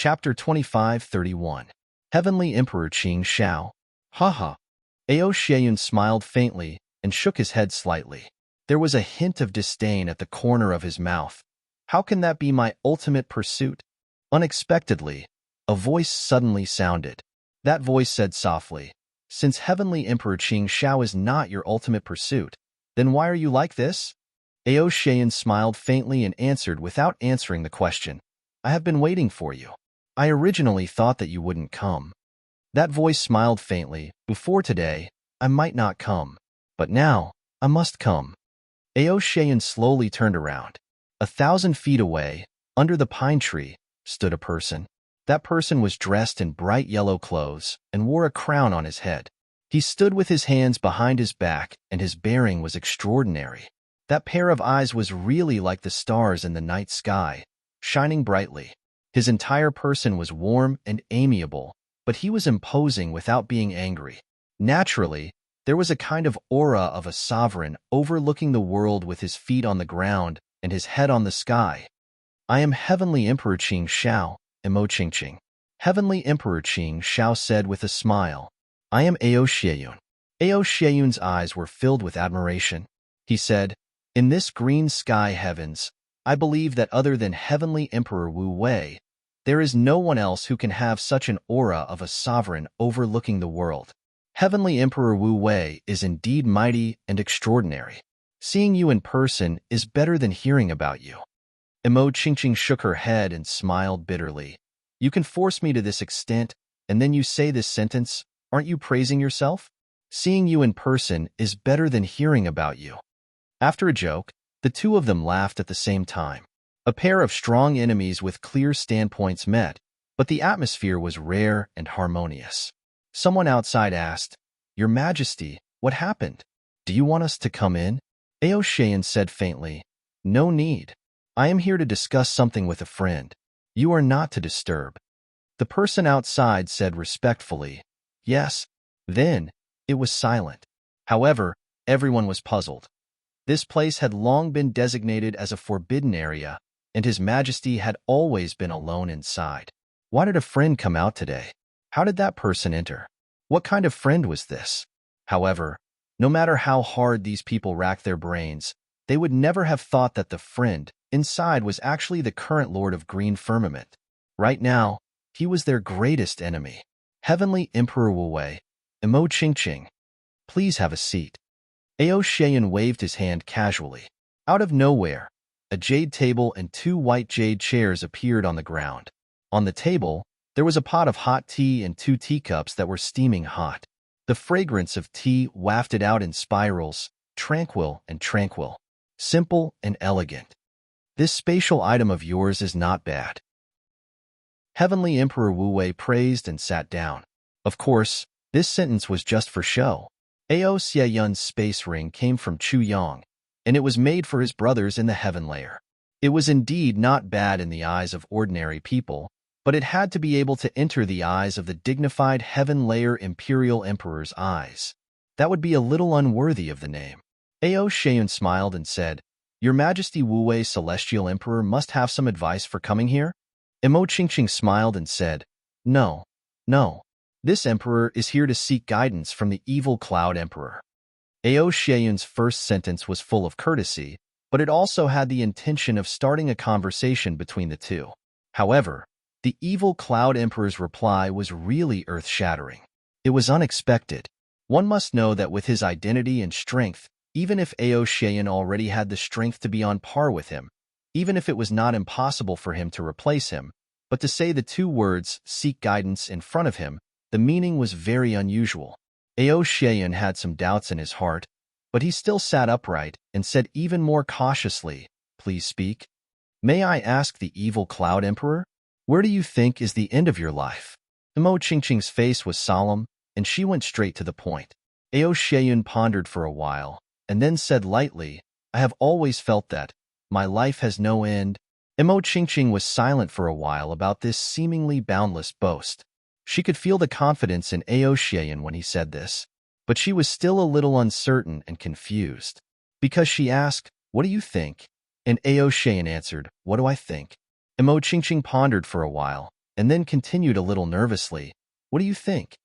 Chapter 25-31. Heavenly Emperor Qing Shao. Haha. Ao Xieyun smiled faintly and shook his head slightly. There was a hint of disdain at the corner of his mouth. How can that be my ultimate pursuit? Unexpectedly, a voice suddenly sounded. That voice said softly, "Since Heavenly Emperor Qing Shao is not your ultimate pursuit, then why are you like this?" Ao Xieyun smiled faintly and answered without answering the question. "I have been waiting for you. I originally thought that you wouldn't come." That voice smiled faintly. "Before today, I might not come. But now, I must come." Ao Xieyun slowly turned around. 1,000 feet away, under the pine tree, stood a person. That person was dressed in bright yellow clothes and wore a crown on his head. He stood with his hands behind his back, and his bearing was extraordinary. That pair of eyes was really like the stars in the night sky, shining brightly. His entire person was warm and amiable, but he was imposing without being angry. Naturally, there was a kind of aura of a sovereign overlooking the world with his feet on the ground and his head on the sky. "I am Heavenly Emperor Qing Shao, Emo Qingqing." Heavenly Emperor Qing Shao said with a smile. "I am Ao Xieyun." Ao Xieyun's eyes were filled with admiration. He said, "In this green sky heavens, I believe that other than Heavenly Emperor Wu Wei, there is no one else who can have such an aura of a sovereign overlooking the world. Heavenly Emperor Wu Wei is indeed mighty and extraordinary. Seeing you in person is better than hearing about you." Emo Qingqing shook her head and smiled bitterly. "You can force me to this extent, and then you say this sentence. Aren't you praising yourself? Seeing you in person is better than hearing about you." After a joke, the two of them laughed at the same time. A pair of strong enemies with clear standpoints met, but the atmosphere was rare and harmonious. Someone outside asked, "Your Majesty, what happened? Do you want us to come in?" Ao Xieyun said faintly, "No need. I am here to discuss something with a friend. You are not to disturb." The person outside said respectfully, "Yes." Then, it was silent. However, everyone was puzzled. This place had long been designated as a forbidden area, and His Majesty had always been alone inside. Why did a friend come out today? How did that person enter? What kind of friend was this? However, no matter how hard these people racked their brains, they would never have thought that the friend inside was actually the current Lord of Green Firmament. Right now, he was their greatest enemy. Heavenly Emperor Wu Wei, Emo Qingqing. "Please have a seat." Ao Xieyun waved his hand casually. Out of nowhere, a jade table and 2 white jade chairs appeared on the ground. On the table, there was a pot of hot tea and 2 teacups that were steaming hot. The fragrance of tea wafted out in spirals, tranquil and tranquil, simple and elegant. "This spatial item of yours is not bad." Heavenly Emperor Wu Wei praised and sat down. Of course, this sentence was just for show. Ao Xieyun's space ring came from Chu Yang, and it was made for his brothers in the heaven layer. It was indeed not bad in the eyes of ordinary people, but it had to be able to enter the eyes of the dignified heaven layer Imperial Emperor's eyes. That would be a little unworthy of the name. Ao Xieyun smiled and said, "Your Majesty Wu Wei Celestial Emperor must have some advice for coming here?" Emo Qingqing smiled and said, "No, no. This emperor is here to seek guidance from the evil Cloud Emperor." Ao Xieyun's first sentence was full of courtesy, but it also had the intention of starting a conversation between the two. However, the evil Cloud Emperor's reply was really earth-shattering. It was unexpected. One must know that with his identity and strength, even if Ao Xieyun already had the strength to be on par with him, even if it was not impossible for him to replace him, but to say the 2 words, "seek guidance," in front of him, the meaning was very unusual. Ao Xieyun had some doubts in his heart, but he still sat upright and said even more cautiously, "Please speak." "May I ask the evil Cloud Emperor, where do you think is the end of your life?" Emo Qingqing's face was solemn, and she went straight to the point. Ao Xieyun pondered for a while, and then said lightly, "I have always felt that my life has no end." Emo Qingqing was silent for a while about this seemingly boundless boast. She could feel the confidence in Ao Xieyun when he said this, but she was still a little uncertain and confused. Because she asked, "What do you think?" And Ao Xieyun answered, "What do I think?" Emo Qingqing pondered for a while, and then continued a little nervously, "What do you think?"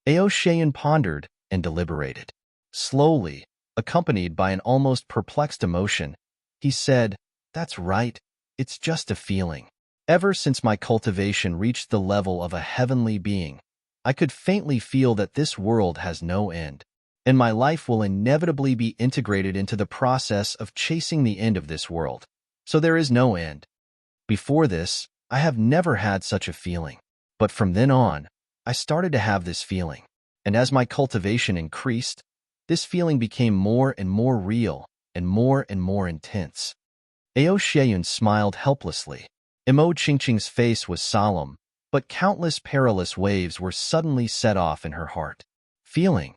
Ao Sheyan pondered and deliberated. Slowly, accompanied by an almost perplexed emotion, he said, "That's right, it's just a feeling. Ever since my cultivation reached the level of a heavenly being, I could faintly feel that this world has no end, and my life will inevitably be integrated into the process of chasing the end of this world. So there is no end. Before this, I have never had such a feeling. But from then on, I started to have this feeling. And as my cultivation increased, this feeling became more and more real and more intense." Ao Sheyun smiled helplessly. Imo Qingqing's face was solemn, but countless perilous waves were suddenly set off in her heart. Feeling.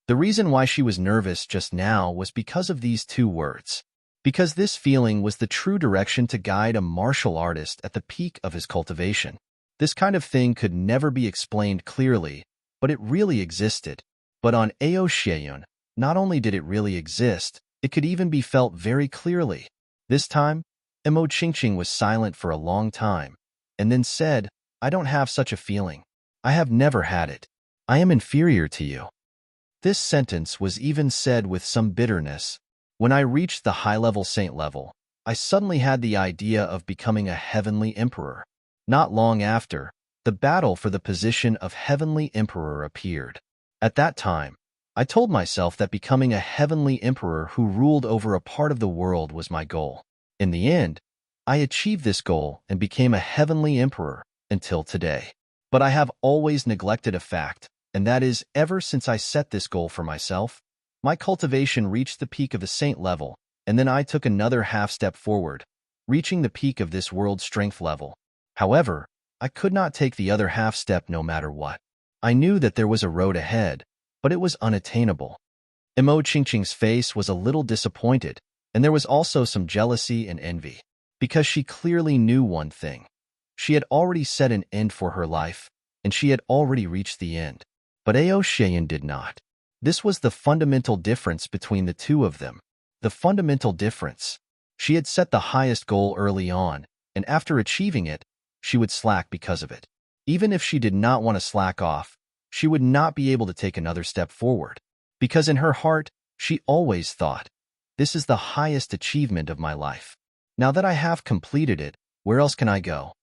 The reason why she was nervous just now was because of these two words. Because this feeling was the true direction to guide a martial artist at the peak of his cultivation. This kind of thing could never be explained clearly, but it really existed. But on Ao Sheyun, not only did it really exist, it could even be felt very clearly. This time, Imo Qingqing was silent for a long time, and then said, "I don't have such a feeling. I have never had it. I am inferior to you." This sentence was even said with some bitterness. When I reached the high-level saint level, I suddenly had the idea of becoming a heavenly emperor. Not long after, the battle for the position of heavenly emperor appeared. At that time, I told myself that becoming a heavenly emperor who ruled over a part of the world was my goal. In the end, I achieved this goal and became a heavenly emperor until today. But I have always neglected a fact, and that is, ever since I set this goal for myself, my cultivation reached the peak of the saint level, and then I took another half step forward, reaching the peak of this world strength level. However, I could not take the other half step no matter what. I knew that there was a road ahead, but it was unattainable. Imo Qingqing's face was a little disappointed, and there was also some jealousy and envy, because she clearly knew one thing. She had already set an end for her life, and she had already reached the end. But Ao Sheyan did not. This was the fundamental difference between the two of them. The fundamental difference. She had set the highest goal early on, and after achieving it, she would slack because of it. Even if she did not want to slack off, she would not be able to take another step forward. Because in her heart, she always thought, "This is the highest achievement of my life. Now that I have completed it, where else can I go?"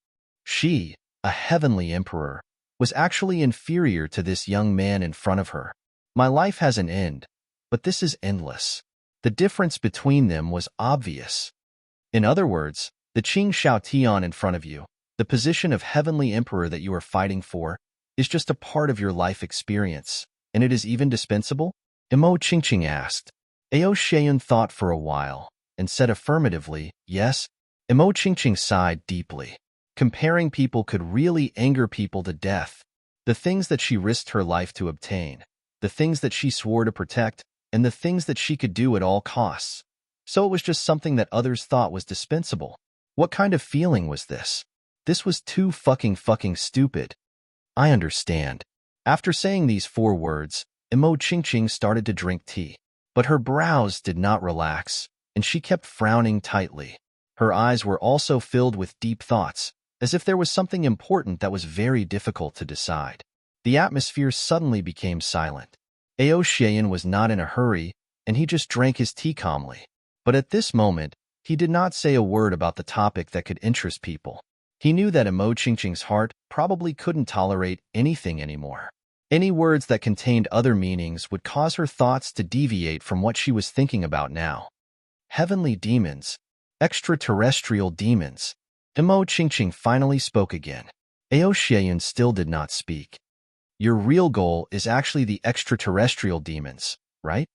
She, a heavenly emperor, was actually inferior to this young man in front of her. My life has an end, but this is endless. The difference between them was obvious. In other words, the Qing Shao Tian in front of you, the position of heavenly emperor that you are fighting for, is just a part of your life experience, and it is even dispensable? Imo Qingqing asked. Ao Sheyun thought for a while, and said affirmatively, "Yes." Imo Qingqing sighed deeply. Comparing people could really anger people to death. The things that she risked her life to obtain, the things that she swore to protect, and the things that she could do at all costs. So it was just something that others thought was dispensable. What kind of feeling was this? This was too fucking stupid. I understand. After saying these 4 words, Imo Qingqing started to drink tea. But her brows did not relax, and she kept frowning tightly. Her eyes were also filled with deep thoughts, as if there was something important that was very difficult to decide. The atmosphere suddenly became silent. Ao Sheyan was not in a hurry, and he just drank his tea calmly. But at this moment, he did not say a word about the topic that could interest people. He knew that Imo Qingqing's heart probably couldn't tolerate anything anymore. Any words that contained other meanings would cause her thoughts to deviate from what she was thinking about now. Heavenly demons. Extraterrestrial demons. Imo Qingqing finally spoke again. Ao Sheyan still did not speak. Your real goal is actually the extraterrestrial demons, right?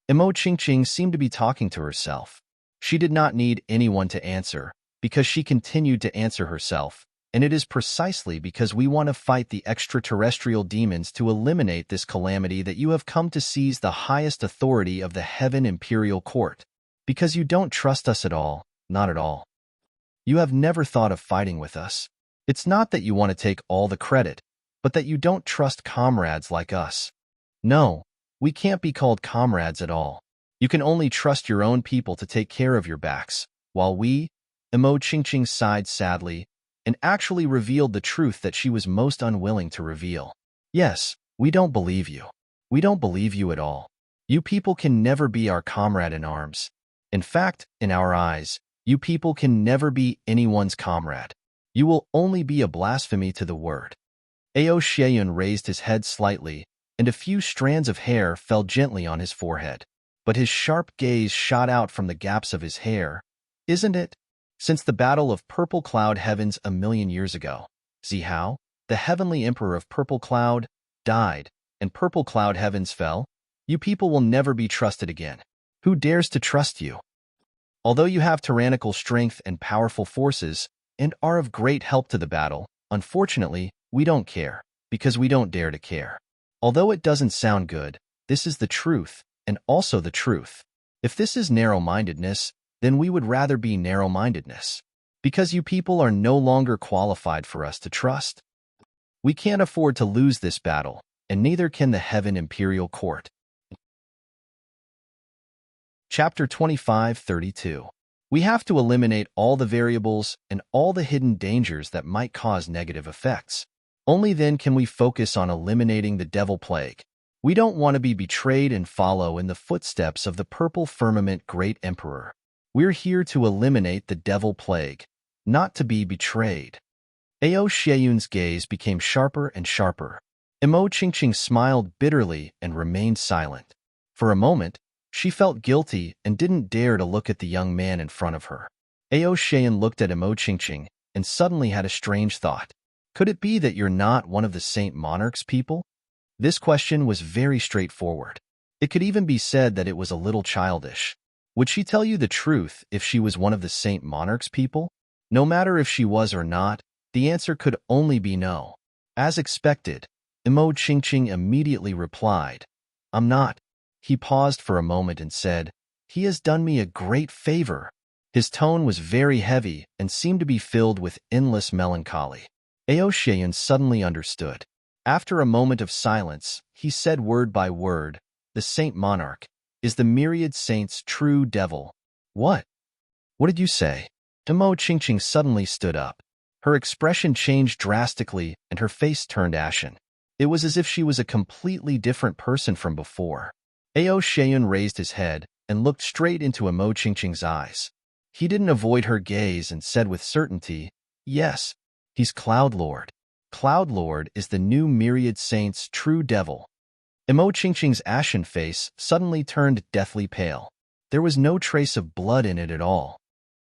Imo Qingqing seemed to be talking to herself. She did not need anyone to answer, because she continued to answer herself, and it is precisely because we want to fight the extraterrestrial demons to eliminate this calamity that you have come to seize the highest authority of the Heaven Imperial Court. Because you don't trust us at all, not at all. You have never thought of fighting with us. It's not that you want to take all the credit, but that you don't trust comrades like us. No, we can't be called comrades at all. You can only trust your own people to take care of your backs, while we, Imo Qingqing sighed sadly, and actually revealed the truth that she was most unwilling to reveal. Yes, we don't believe you. We don't believe you at all. You people can never be our comrade in arms. In fact, in our eyes, you people can never be anyone's comrade. You will only be a blasphemy to the word. Ao Xieyun raised his head slightly, and a few strands of hair fell gently on his forehead. But his sharp gaze shot out from the gaps of his hair. Isn't it? Since the battle of Purple Cloud Heavens a million years ago, Zihao, the heavenly emperor of Purple Cloud, died, and Purple Cloud Heavens fell, you people will never be trusted again. Who dares to trust you? Although you have tyrannical strength and powerful forces, and are of great help to the battle, unfortunately, we don't care, because we don't dare to care. Although it doesn't sound good, this is the truth, and also the truth. If this is narrow-mindedness, then we would rather be narrow-mindedness. Because you people are no longer qualified for us to trust. We can't afford to lose this battle, and neither can the Heaven Imperial Court. Chapter 25-32. We have to eliminate all the variables and all the hidden dangers that might cause negative effects. Only then can we focus on eliminating the devil plague. We don't want to be betrayed and follow in the footsteps of the Purple Firmament Great Emperor. We're here to eliminate the devil plague, not to be betrayed. Ao Xieyun's gaze became sharper and sharper. Emo Qingqing smiled bitterly and remained silent. For a moment, she felt guilty and didn't dare to look at the young man in front of her. Ao Xieyun looked at Emo Qingqing and suddenly had a strange thought. Could it be that you're not one of the Saint Monarch's people? This question was very straightforward. It could even be said that it was a little childish. Would she tell you the truth if she was one of the Saint Monarch's people? No matter if she was or not, the answer could only be no. As expected, Emo Qingqing immediately replied, I'm not. He paused for a moment and said, He has done me a great favor. His tone was very heavy and seemed to be filled with endless melancholy. Ao Xieyun suddenly understood. After a moment of silence, he said word by word, The Saint Monarch is the myriad saints' true devil. What? What did you say? Emo Qingqing suddenly stood up. Her expression changed drastically and her face turned ashen. It was as if she was a completely different person from before. Ao Xieyun raised his head and looked straight into Emo Qingqing's eyes. He didn't avoid her gaze and said with certainty, Yes, he's Cloud Lord. Cloud Lord is the new myriad saints' true devil. Emo Qingqing's ashen face suddenly turned deathly pale. There was no trace of blood in it at all.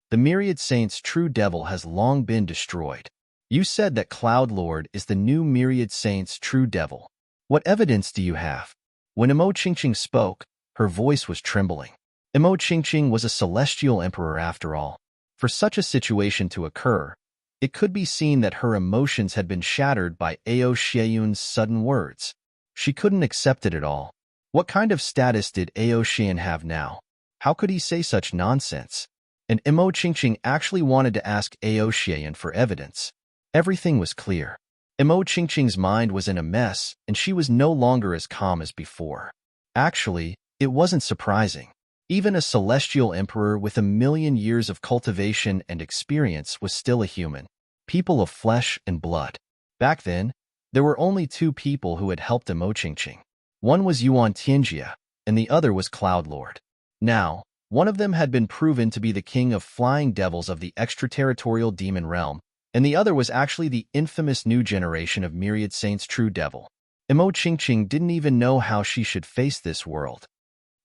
The myriad saints' true devil has long been destroyed. You said that Cloud Lord is the new myriad saints' true devil. What evidence do you have? When Emo Qingqing spoke, her voice was trembling. Emo Qingqing was a celestial emperor after all. For such a situation to occur, it could be seen that her emotions had been shattered by Ao Xieyun's sudden words. She couldn't accept it at all. What kind of status did Ao Xieyun have now? How could he say such nonsense? And Emo Qingqing actually wanted to ask Ao Xieyun for evidence. Everything was clear. Emo Qingqing's mind was in a mess, and she was no longer as calm as before. Actually, it wasn't surprising. Even a celestial emperor with 1,000,000 years of cultivation and experience was still a human. People of flesh and blood. Back then, there were only two people who had helped Emo Qingqing. One was Yuan Tianjia, and the other was Cloud Lord. Now, one of them had been proven to be the king of flying devils of the extraterritorial demon realm, and the other was actually the infamous new generation of myriad saints' true devil. Emo Qingqing didn't even know how she should face this world.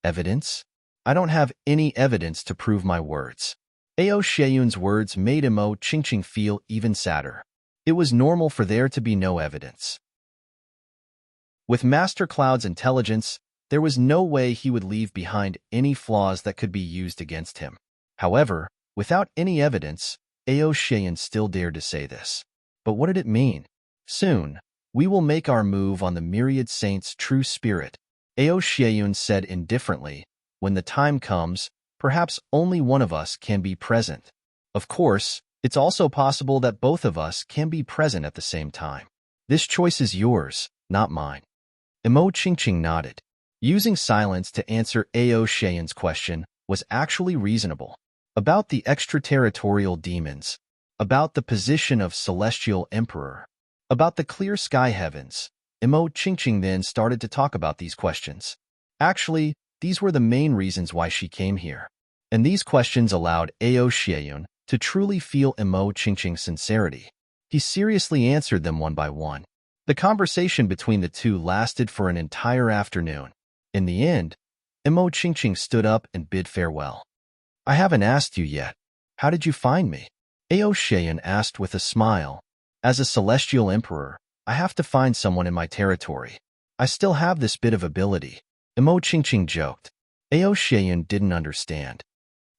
Evidence? I don't have any evidence to prove my words. Ao Xieyun's words made Emo Qingqing feel even sadder. It was normal for there to be no evidence. With Master Cloud's intelligence, there was no way he would leave behind any flaws that could be used against him. However, without any evidence, Ao Xieyun still dared to say this. But what did it mean? Soon, we will make our move on the myriad saints' true spirit, Ao Xieyun said indifferently. When the time comes, perhaps only one of us can be present. Of course, it's also possible that both of us can be present at the same time. This choice is yours, not mine. Emo Qingqing nodded. Using silence to answer Ao Xieyun's question was actually reasonable. About the extraterritorial demons, about the position of celestial emperor, about the clear sky heavens. Emo Chingching then started to talk about these questions. Actually, these were the main reasons why she came here. And these questions allowed Ao Xieyun to truly feel Emo Chingching's sincerity. He seriously answered them one by one. The conversation between the two lasted for an entire afternoon. In the end, Emo Chingching stood up and bid farewell. I haven't asked you yet. How did you find me? Ao Xieyun asked with a smile. As a celestial emperor, I have to find someone in my territory. I still have this bit of ability. Emo Chingching joked. Ao Xieyun didn't understand.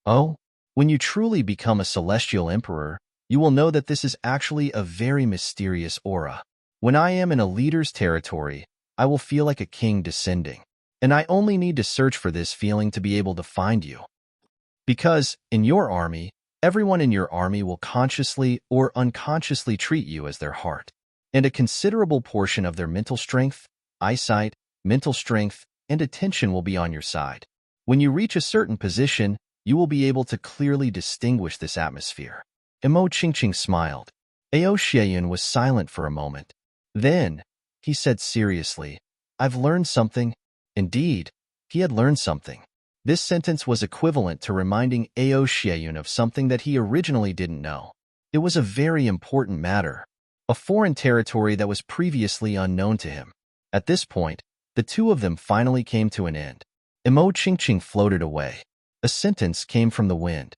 Oh, when you truly become a celestial emperor, you will know that this is actually a very mysterious aura. When I am in a leader's territory, I will feel like a king descending. And I only need to search for this feeling to be able to find you. Because, in your army, everyone in your army will consciously or unconsciously treat you as their heart. And a considerable portion of their mental strength, eyesight, mental strength, and attention will be on your side. When you reach a certain position, you will be able to clearly distinguish this atmosphere. Emo Chingching smiled. Ao Xieyun was silent for a moment. Then, he said seriously, I've learned something. Indeed, he had learned something. This sentence was equivalent to reminding Ao Xieyun of something that he originally didn't know. It was a very important matter, a foreign territory that was previously unknown to him. At this point, the two of them finally came to an end. Emo Chingching floated away. A sentence came from the wind.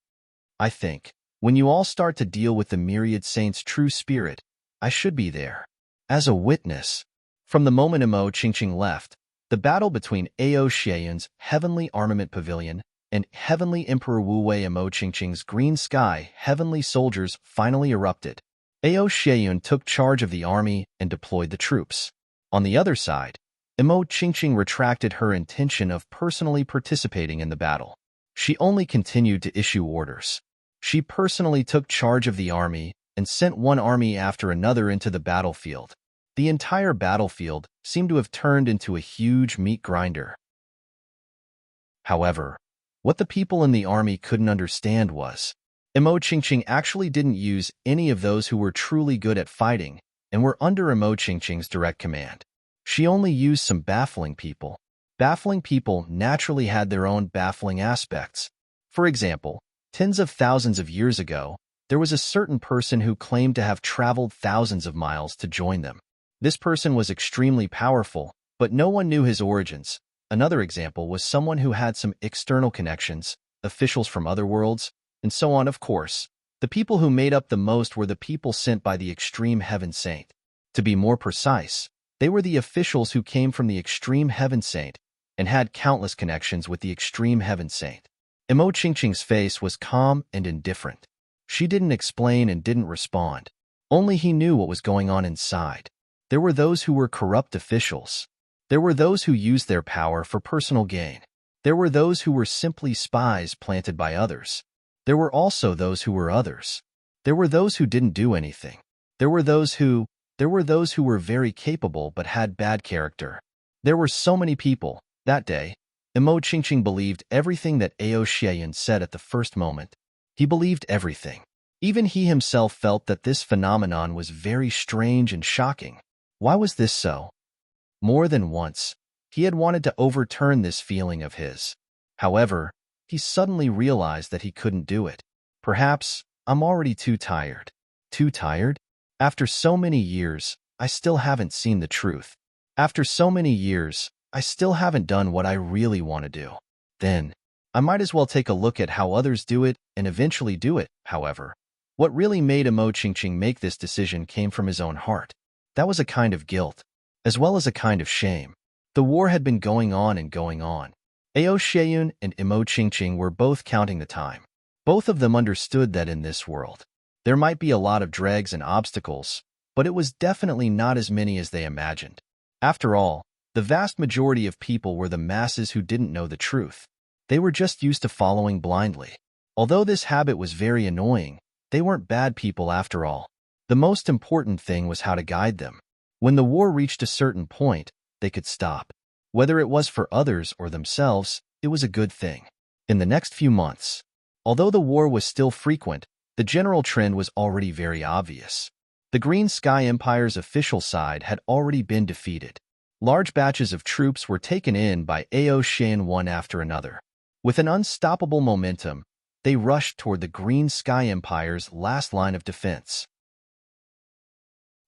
I think, when you all start to deal with the myriad saints' true spirit, I should be there. As a witness. From the moment Emo Chingching left, the battle between Ao Xieyun's Heavenly Armament Pavilion and Heavenly Emperor Wu Wei Emo Chingching's Green Sky Heavenly Soldiers finally erupted. Ao Xieyun took charge of the army and deployed the troops. On the other side, Emo Chingching retracted her intention of personally participating in the battle. She only continued to issue orders. She personally took charge of the army and sent one army after another into the battlefield. The entire battlefield seemed to have turned into a huge meat grinder. However, what the people in the army couldn't understand was, Emo Chingching actually didn't use any of those who were truly good at fighting and were under Emo Chingching's direct command. She only used some baffling people. Baffling people naturally had their own baffling aspects. For example, tens of thousands of years ago, there was a certain person who claimed to have traveled thousands of miles to join them. This person was extremely powerful, but no one knew his origins. Another example was someone who had some external connections, officials from other worlds, and so on. Of course, the people who made up the most were the people sent by the Extreme Heaven Saint. To be more precise, they were the officials who came from the Extreme Heaven Saint and had countless connections with the Extreme Heaven Saint. Emo Chingching's face was calm and indifferent. She didn't explain and didn't respond. Only he knew what was going on inside. There were those who were corrupt officials. There were those who used their power for personal gain. There were those who were simply spies planted by others. There were also those who were others. There were those who didn't do anything. There were those who were very capable but had bad character. There were so many people. That day, Emo Chingching believed everything that Ao Xieyun said at the first moment. He believed everything. Even he himself felt that this phenomenon was very strange and shocking. Why was this so? More than once, he had wanted to overturn this feeling of his. However, he suddenly realized that he couldn't do it. Perhaps, I'm already too tired. Too tired? After so many years, I still haven't seen the truth. After so many years, I still haven't done what I really want to do. Then, I might as well take a look at how others do it and eventually do it. However, what really made Emo Chingching make this decision came from his own heart. That was a kind of guilt, as well as a kind of shame. The war had been going on and going on. Ao Xieyun and Emo Chingching were both counting the time. Both of them understood that in this world, there might be a lot of dregs and obstacles, but it was definitely not as many as they imagined. After all, the vast majority of people were the masses who didn't know the truth. They were just used to following blindly. Although this habit was very annoying, they weren't bad people after all. The most important thing was how to guide them. When the war reached a certain point, they could stop. Whether it was for others or themselves, it was a good thing. In the next few months, although the war was still frequent, The general trend was already very obvious. The Green Sky Empire's official side had already been defeated. Large batches of troops were taken in by Aoshan one after another. With an unstoppable momentum, they rushed toward the Green Sky Empire's last line of defense.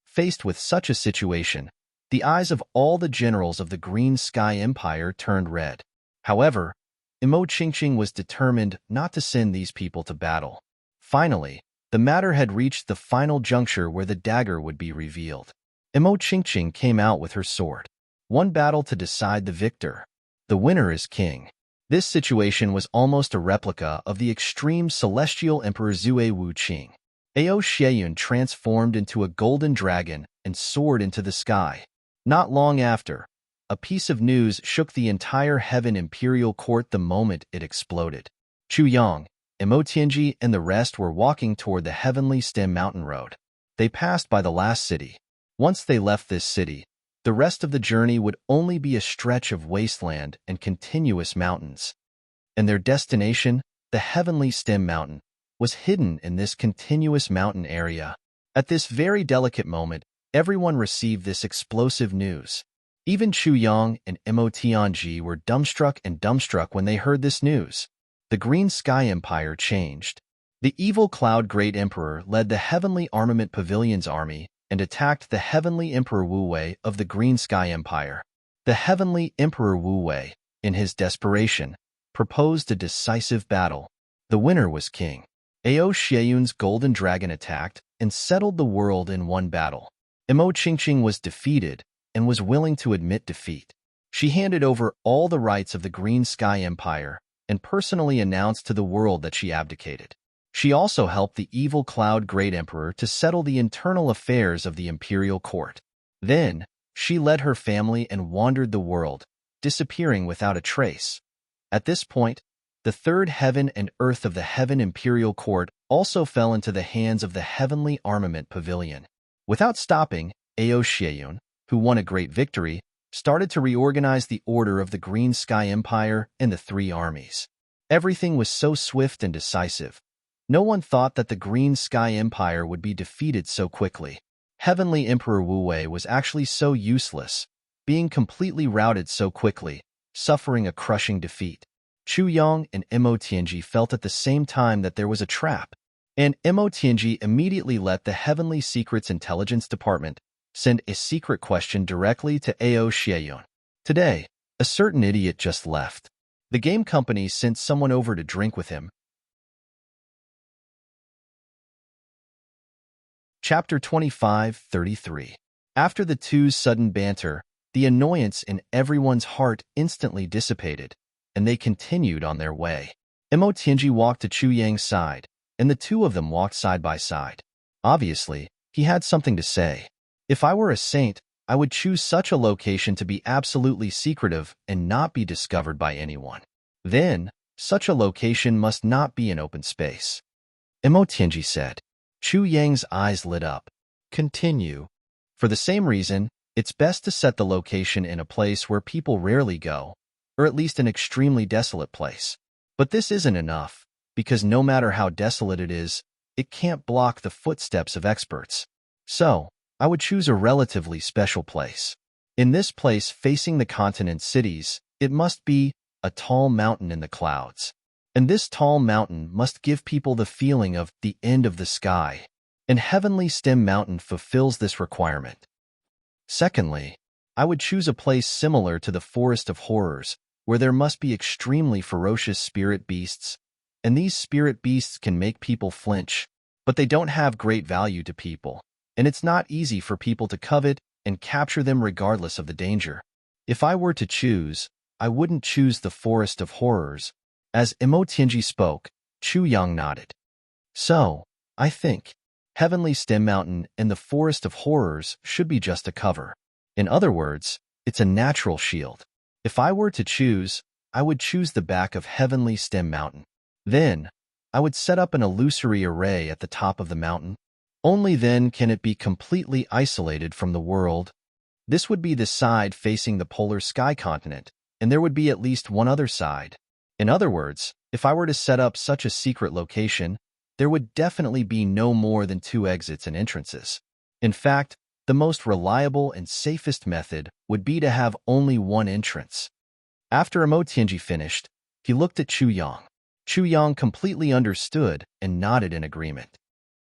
Faced with such a situation, the eyes of all the generals of the Green Sky Empire turned red. However, Imo Qingqing was determined not to send these people to battle. Finally, the matter had reached the final juncture where the dagger would be revealed. Imo Qingqing came out with her sword. One battle to decide the victor. The winner is king. This situation was almost a replica of the extreme celestial emperor Zue Wuqing. Ao Xieyun transformed into a golden dragon and soared into the sky. Not long after, a piece of news shook the entire Heaven Imperial Court the moment it exploded. Chu Yang, Imo Tianji, and the rest were walking toward the Heavenly Stem Mountain Road. They passed by the last city. Once they left this city, the rest of the journey would only be a stretch of wasteland and continuous mountains. And their destination, the Heavenly Stem Mountain, was hidden in this continuous mountain area. At this very delicate moment, everyone received this explosive news. Even Chu Yang and Imo Tianji were dumbstruck when they heard this news. The Green Sky Empire changed. The evil Cloud Great Emperor led the Heavenly Armament Pavilion's army and attacked the Heavenly Emperor Wu Wei of the Green Sky Empire. The Heavenly Emperor Wu Wei, in his desperation, proposed a decisive battle. The winner was king. Ao Xieyun's golden dragon attacked and settled the world in one battle. Imo Qingqing was defeated and was willing to admit defeat. She handed over all the rights of the Green Sky Empire and personally announced to the world that she abdicated. She also helped the evil Cloud Great Emperor to settle the internal affairs of the imperial court. Then, she led her family and wandered the world, disappearing without a trace. At this point, the third heaven and earth of the Heaven Imperial Court also fell into the hands of the Heavenly Armament Pavilion. Without stopping, Ao Xieyun, who won a great victory, started to reorganize the order of the Green Sky Empire and the three armies. Everything was so swift and decisive. No one thought that the Green Sky Empire would be defeated so quickly. Heavenly Emperor Wu Wei was actually so useless, being completely routed so quickly, suffering a crushing defeat. Chu Yang and Imo Tianji felt at the same time that there was a trap, and Imo Tianji immediately let the Heavenly Secrets Intelligence Department send a secret question directly to Ao Xieyun. Today, a certain idiot just left. The game company sent someone over to drink with him. Chapter 25:33. After the two's sudden banter, the annoyance in everyone's heart instantly dissipated, and they continued on their way. Imo Tianji walked to Chu Yang's side, and the two of them walked side by side. Obviously, he had something to say. If I were a saint, I would choose such a location to be absolutely secretive and not be discovered by anyone. Then, such a location must not be an open space. Imo Tianji said. Chu Yang's eyes lit up. Continue. For the same reason, it's best to set the location in a place where people rarely go, or at least an extremely desolate place. But this isn't enough, because no matter how desolate it is, it can't block the footsteps of experts. So, I would choose a relatively special place. In this place facing the continent cities, it must be a tall mountain in the clouds. And this tall mountain must give people the feeling of the end of the sky. And Heavenly Stem Mountain fulfills this requirement. Secondly, I would choose a place similar to the Forest of Horrors, where there must be extremely ferocious spirit beasts, and these spirit beasts can make people flinch, but they don't have great value to people, and it's not easy for people to covet and capture them regardless of the danger. If I were to choose, I wouldn't choose the Forest of Horrors. As Imo Tianji spoke, Chu Yang nodded. So, I think, Heavenly Stem Mountain and the Forest of Horrors should be just a cover. In other words, it's a natural shield. If I were to choose, I would choose the back of Heavenly Stem Mountain. Then, I would set up an illusory array at the top of the mountain. Only then can it be completely isolated from the world. This would be the side facing the polar sky continent, and there would be at least one other side. In other words, if I were to set up such a secret location, there would definitely be no more than 2 exits and entrances. In fact, the most reliable and safest method would be to have only one entrance. After Tianji finished, he looked at Chu Yang. Chu Yang completely understood and nodded in agreement.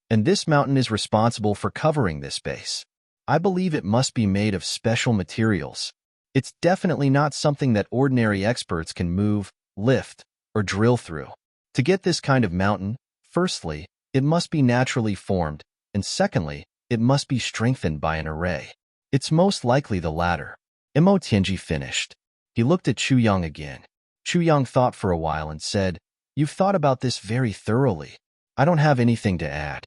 And this mountain is responsible for covering this base. I believe it must be made of special materials. It's definitely not something that ordinary experts can move, lift, or drill through. To get this kind of mountain, firstly, it must be naturally formed, and secondly, it must be strengthened by an array. It's most likely the latter. Tianji finished. He looked at Chu Yang again. Chu Yang thought for a while and said, "You've thought about this very thoroughly. I don't have anything to add."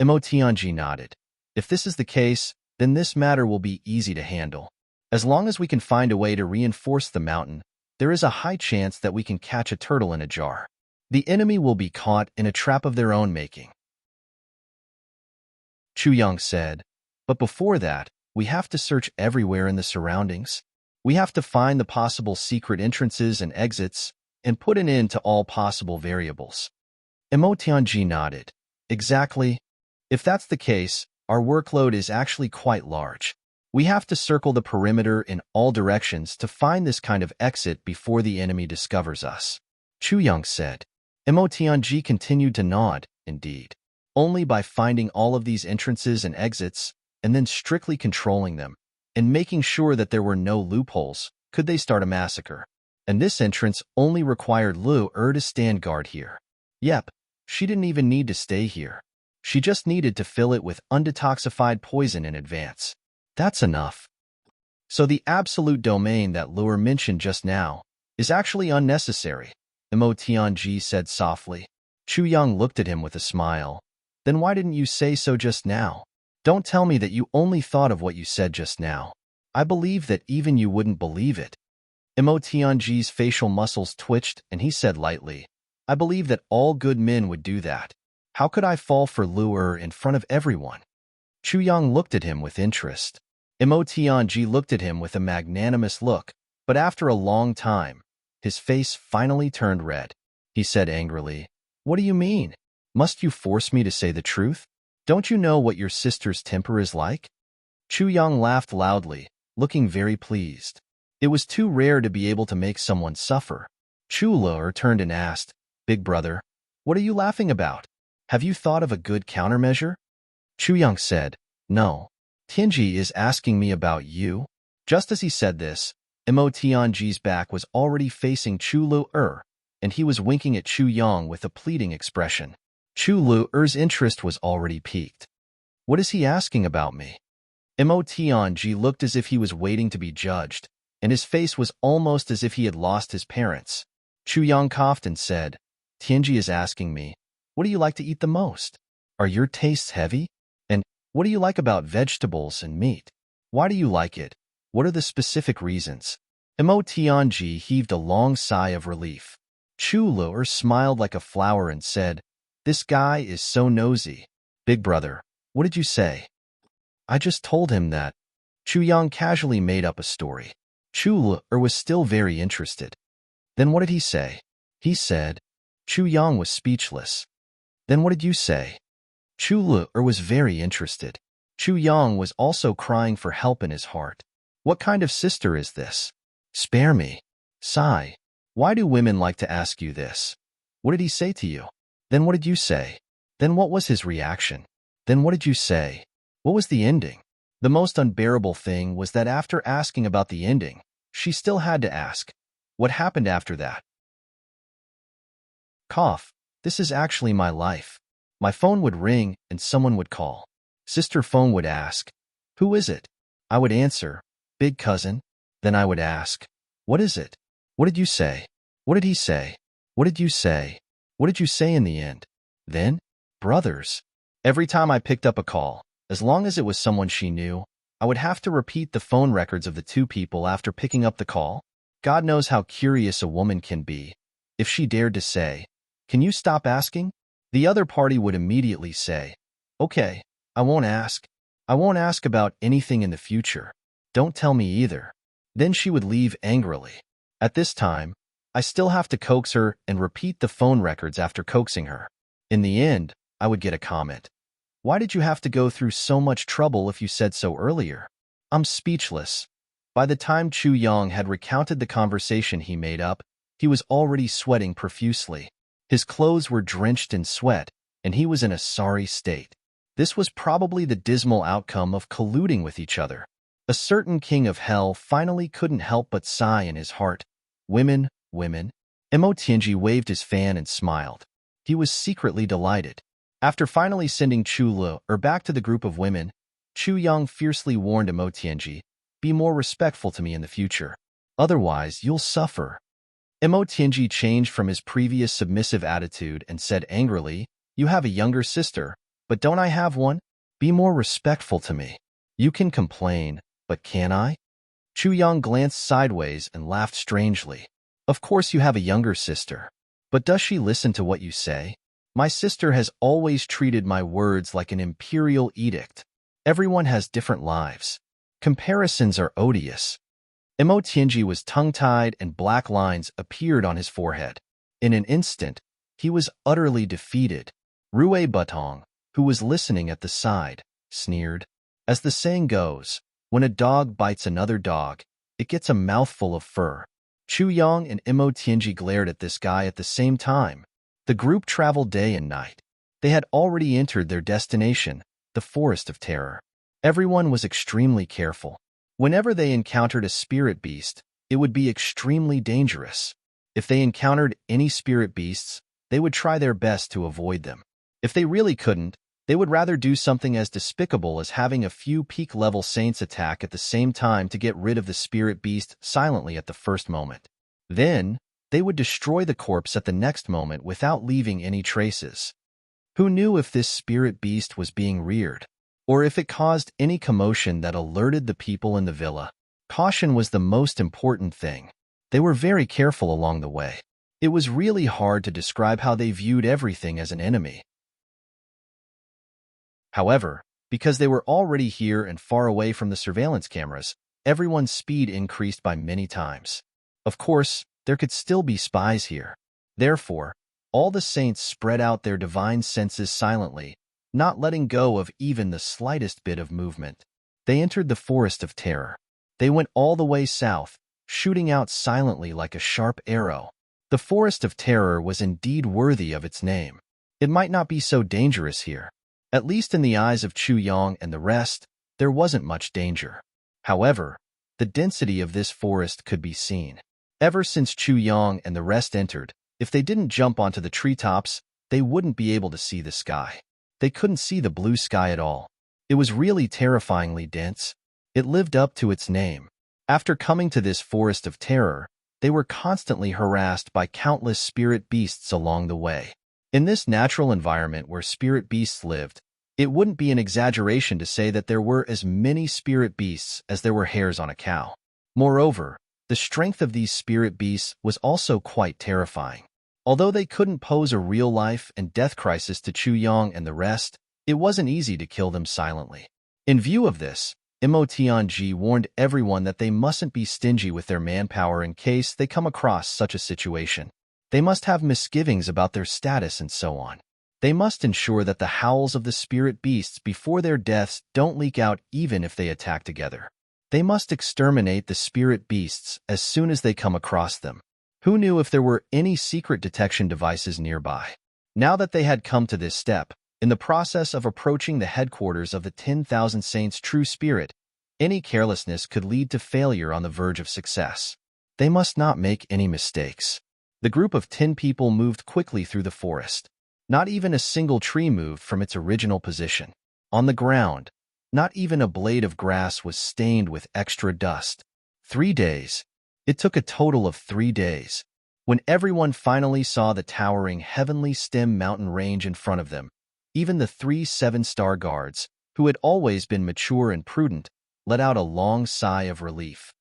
Tianji nodded. If this is the case, then this matter will be easy to handle. As long as we can find a way to reinforce the mountain, there is a high chance that we can catch a turtle in a jar. The enemy will be caught in a trap of their own making. Chu Yang said, "But before that, we have to search everywhere in the surroundings. We have to find the possible secret entrances and exits and put an end to all possible variables." Tianji nodded. Exactly. If that's the case, our workload is actually quite large. We have to circle the perimeter in all directions to find this kind of exit before the enemy discovers us. Chu Yang said. Tianji continued to nod, indeed. Only by finding all of these entrances and exits, and then strictly controlling them, and making sure that there were no loopholes, could they start a massacre. And this entrance only required Lu to stand guard here. Yep, she didn't even need to stay here. She just needed to fill it with undetoxified poison in advance. That's enough. So the absolute domain that Lu mentioned just now is actually unnecessary, Tianji said softly. Chu Yang looked at him with a smile. Then why didn't you say so just now? Don't tell me that you only thought of what you said just now. I believe that even you wouldn't believe it. Tianji's facial muscles twitched and he said lightly, I believe that all good men would do that. How could I fall for Lu in front of everyone? Chu Yang looked at him with interest. Tianji looked at him with a magnanimous look, but after a long time, his face finally turned red. He said angrily, What do you mean? Must you force me to say the truth? Don't you know what your sister's temper is like? Chu Yang laughed loudly, looking very pleased. It was too rare to be able to make someone suffer. Chu Lu turned and asked, Big brother, what are you laughing about? Have you thought of a good countermeasure? Chu Yang said, No. Tianji is asking me about you. Just as he said this, Tianji's back was already facing Chu Lu, and he was winking at Chu Yang with a pleading expression. Chu Lu's interest was already piqued. What is he asking about me? Tianji looked as if he was waiting to be judged, and his face was almost as if he had lost his parents. Chu Yang coughed and said, Tianji is asking me, what do you like to eat the most? Are your tastes heavy? And what do you like about vegetables and meat? Why do you like it? What are the specific reasons? Tianji heaved a long sigh of relief. Chu Lu smiled like a flower and said, This guy is so nosy. Big brother, what did you say? I just told him that. Chu Yang casually made up a story. Chu Lu was still very interested. Then what did he say? He said. Chu Yang was speechless. Then what did you say? Chu Lu was very interested. Chu Yang was also crying for help in his heart. What kind of sister is this? Spare me. Sigh. Why do women like to ask you this? What did he say to you? Then what did you say? Then what was his reaction? Then what did you say? What was the ending? The most unbearable thing was that after asking about the ending, she still had to ask, what happened after that? Cough. This is actually my life. My phone would ring and someone would call. Sister phone would ask, Who is it? I would answer, Big cousin. Then I would ask, What is it? What did you say? What did he say? What did you say? What did you say in the end? Then, brothers. Every time I picked up a call, as long as it was someone she knew, I would have to repeat the phone records of the two people after picking up the call. God knows how curious a woman can be. If she dared to say, Can you stop asking? The other party would immediately say, Okay, I won't ask. I won't ask about anything in the future. Don't tell me either. Then she would leave angrily. At this time, I still have to coax her and repeat the phone records after coaxing her. In the end, I would get a comment. Why did you have to go through so much trouble if you said so earlier? I'm speechless. By the time Chu Yong had recounted the conversation he made up, he was already sweating profusely. His clothes were drenched in sweat, and he was in a sorry state. This was probably the dismal outcome of colluding with each other. A certain king of hell finally couldn't help but sigh in his heart. Women, women. Mo Tianji waved his fan and smiled. He was secretly delighted. After finally sending Chu Lu back to the group of women, Chu Yang fiercely warned Mo Tianji, "Be more respectful to me in the future. Otherwise, you'll suffer." Mo Tianji changed from his previous submissive attitude and said angrily, "You have a younger sister, but don't I have one? Be more respectful to me. You can complain, but can I?" Chu Yang glanced sideways and laughed strangely. "Of course you have a younger sister. But does she listen to what you say? My sister has always treated my words like an imperial edict. Everyone has different lives. Comparisons are odious." Mo Tianji was tongue-tied and black lines appeared on his forehead. In an instant, he was utterly defeated. Rue Butong, who was listening at the side, sneered. As the saying goes, when a dog bites another dog, it gets a mouthful of fur. Chu Yang and Mo Tianji glared at this guy at the same time. The group traveled day and night. They had already entered their destination, the Forest of Terror. Everyone was extremely careful. Whenever they encountered a spirit beast, it would be extremely dangerous. If they encountered any spirit beasts, they would try their best to avoid them. If they really couldn't, they would rather do something as despicable as having a few peak-level saints attack at the same time to get rid of the spirit beast silently at the first moment. Then, they would destroy the corpse at the next moment without leaving any traces. Who knew if this spirit beast was being reared, or if it caused any commotion that alerted the people in the villa? Caution was the most important thing. They were very careful along the way. It was really hard to describe how they viewed everything as an enemy. However, because they were already here and far away from the surveillance cameras, everyone's speed increased by many times. Of course, there could still be spies here. Therefore, all the saints spread out their divine senses silently, not letting go of even the slightest bit of movement. They entered the Forest of Terror. They went all the way south, shooting out silently like a sharp arrow. The Forest of Terror was indeed worthy of its name. It might not be so dangerous here. At least in the eyes of Chu Yang and the rest, there wasn't much danger. However, the density of this forest could be seen. Ever since Chu Yang and the rest entered, if they didn't jump onto the treetops, they wouldn't be able to see the sky. They couldn't see the blue sky at all. It was really terrifyingly dense. It lived up to its name. After coming to this Forest of Terror, they were constantly harassed by countless spirit beasts along the way. In this natural environment where spirit beasts lived, it wouldn't be an exaggeration to say that there were as many spirit beasts as there were hairs on a cow. Moreover, the strength of these spirit beasts was also quite terrifying. Although they couldn't pose a real-life and death crisis to Chu Yang and the rest, it wasn't easy to kill them silently. In view of this, Mo Tianji warned everyone that they mustn't be stingy with their manpower in case they come across such a situation. They must have misgivings about their status and so on. They must ensure that the howls of the spirit beasts before their deaths don't leak out even if they attack together. They must exterminate the spirit beasts as soon as they come across them. Who knew if there were any secret detection devices nearby? Now that they had come to this step, in the process of approaching the headquarters of the 10,000 Saints' true spirit, any carelessness could lead to failure on the verge of success. They must not make any mistakes. The group of 10 people moved quickly through the forest. Not even a single tree moved from its original position. On the ground, not even a blade of grass was stained with extra dust. 3 days. It took a total of 3 days. When everyone finally saw the towering heavenly stem mountain range in front of them, even the 3 7-star guards, who had always been mature and prudent, let out a long sigh of relief.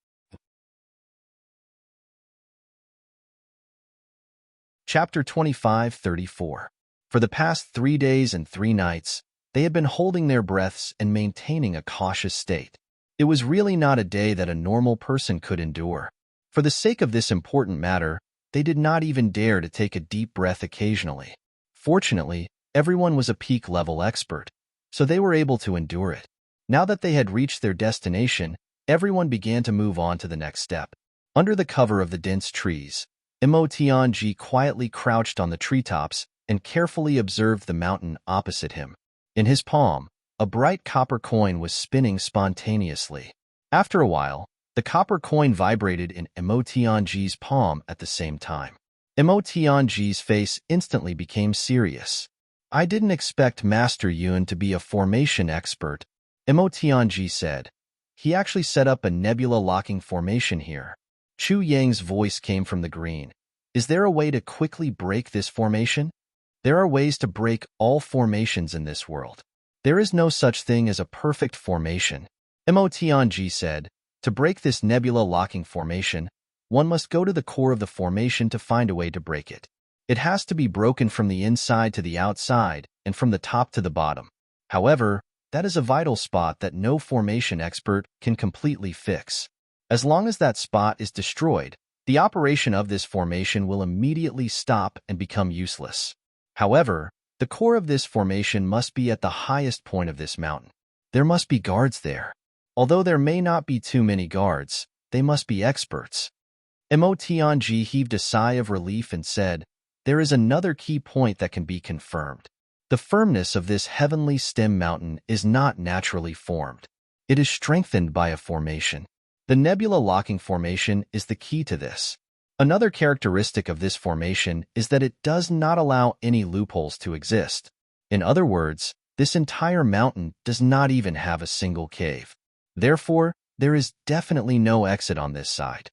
Chapter 25-34. For the past 3 days and 3 nights, they had been holding their breaths and maintaining a cautious state. It was really not a day that a normal person could endure. For the sake of this important matter, they did not even dare to take a deep breath occasionally. Fortunately, everyone was a peak-level expert, so they were able to endure it. Now that they had reached their destination, everyone began to move on to the next step. Under the cover of the dense trees, Emotianji quietly crouched on the treetops and carefully observed the mountain opposite him. In his palm, a bright copper coin was spinning spontaneously. After a while, the copper coin vibrated in Emotianji's palm at the same time. Emotianji's face instantly became serious. I didn't expect Master Yun to be a formation expert, Emotianji said. He actually set up a nebula-locking formation here. Chu Yang's voice came from the green. Is there a way to quickly break this formation? There are ways to break all formations in this world. There is no such thing as a perfect formation, Emotianji said. To break this nebula-locking formation, one must go to the core of the formation to find a way to break it. It has to be broken from the inside to the outside and from the top to the bottom. However, that is a vital spot that no formation expert can completely fix. As long as that spot is destroyed, the operation of this formation will immediately stop and become useless. However, the core of this formation must be at the highest point of this mountain. There must be guards there. Although there may not be too many guards, they must be experts. Emotianji heaved a sigh of relief and said, there is another key point that can be confirmed. The firmness of this heavenly stem mountain is not naturally formed. It is strengthened by a formation. The nebula locking formation is the key to this. Another characteristic of this formation is that it does not allow any loopholes to exist. In other words, this entire mountain does not even have a single cave. Therefore, there is definitely no exit on this side.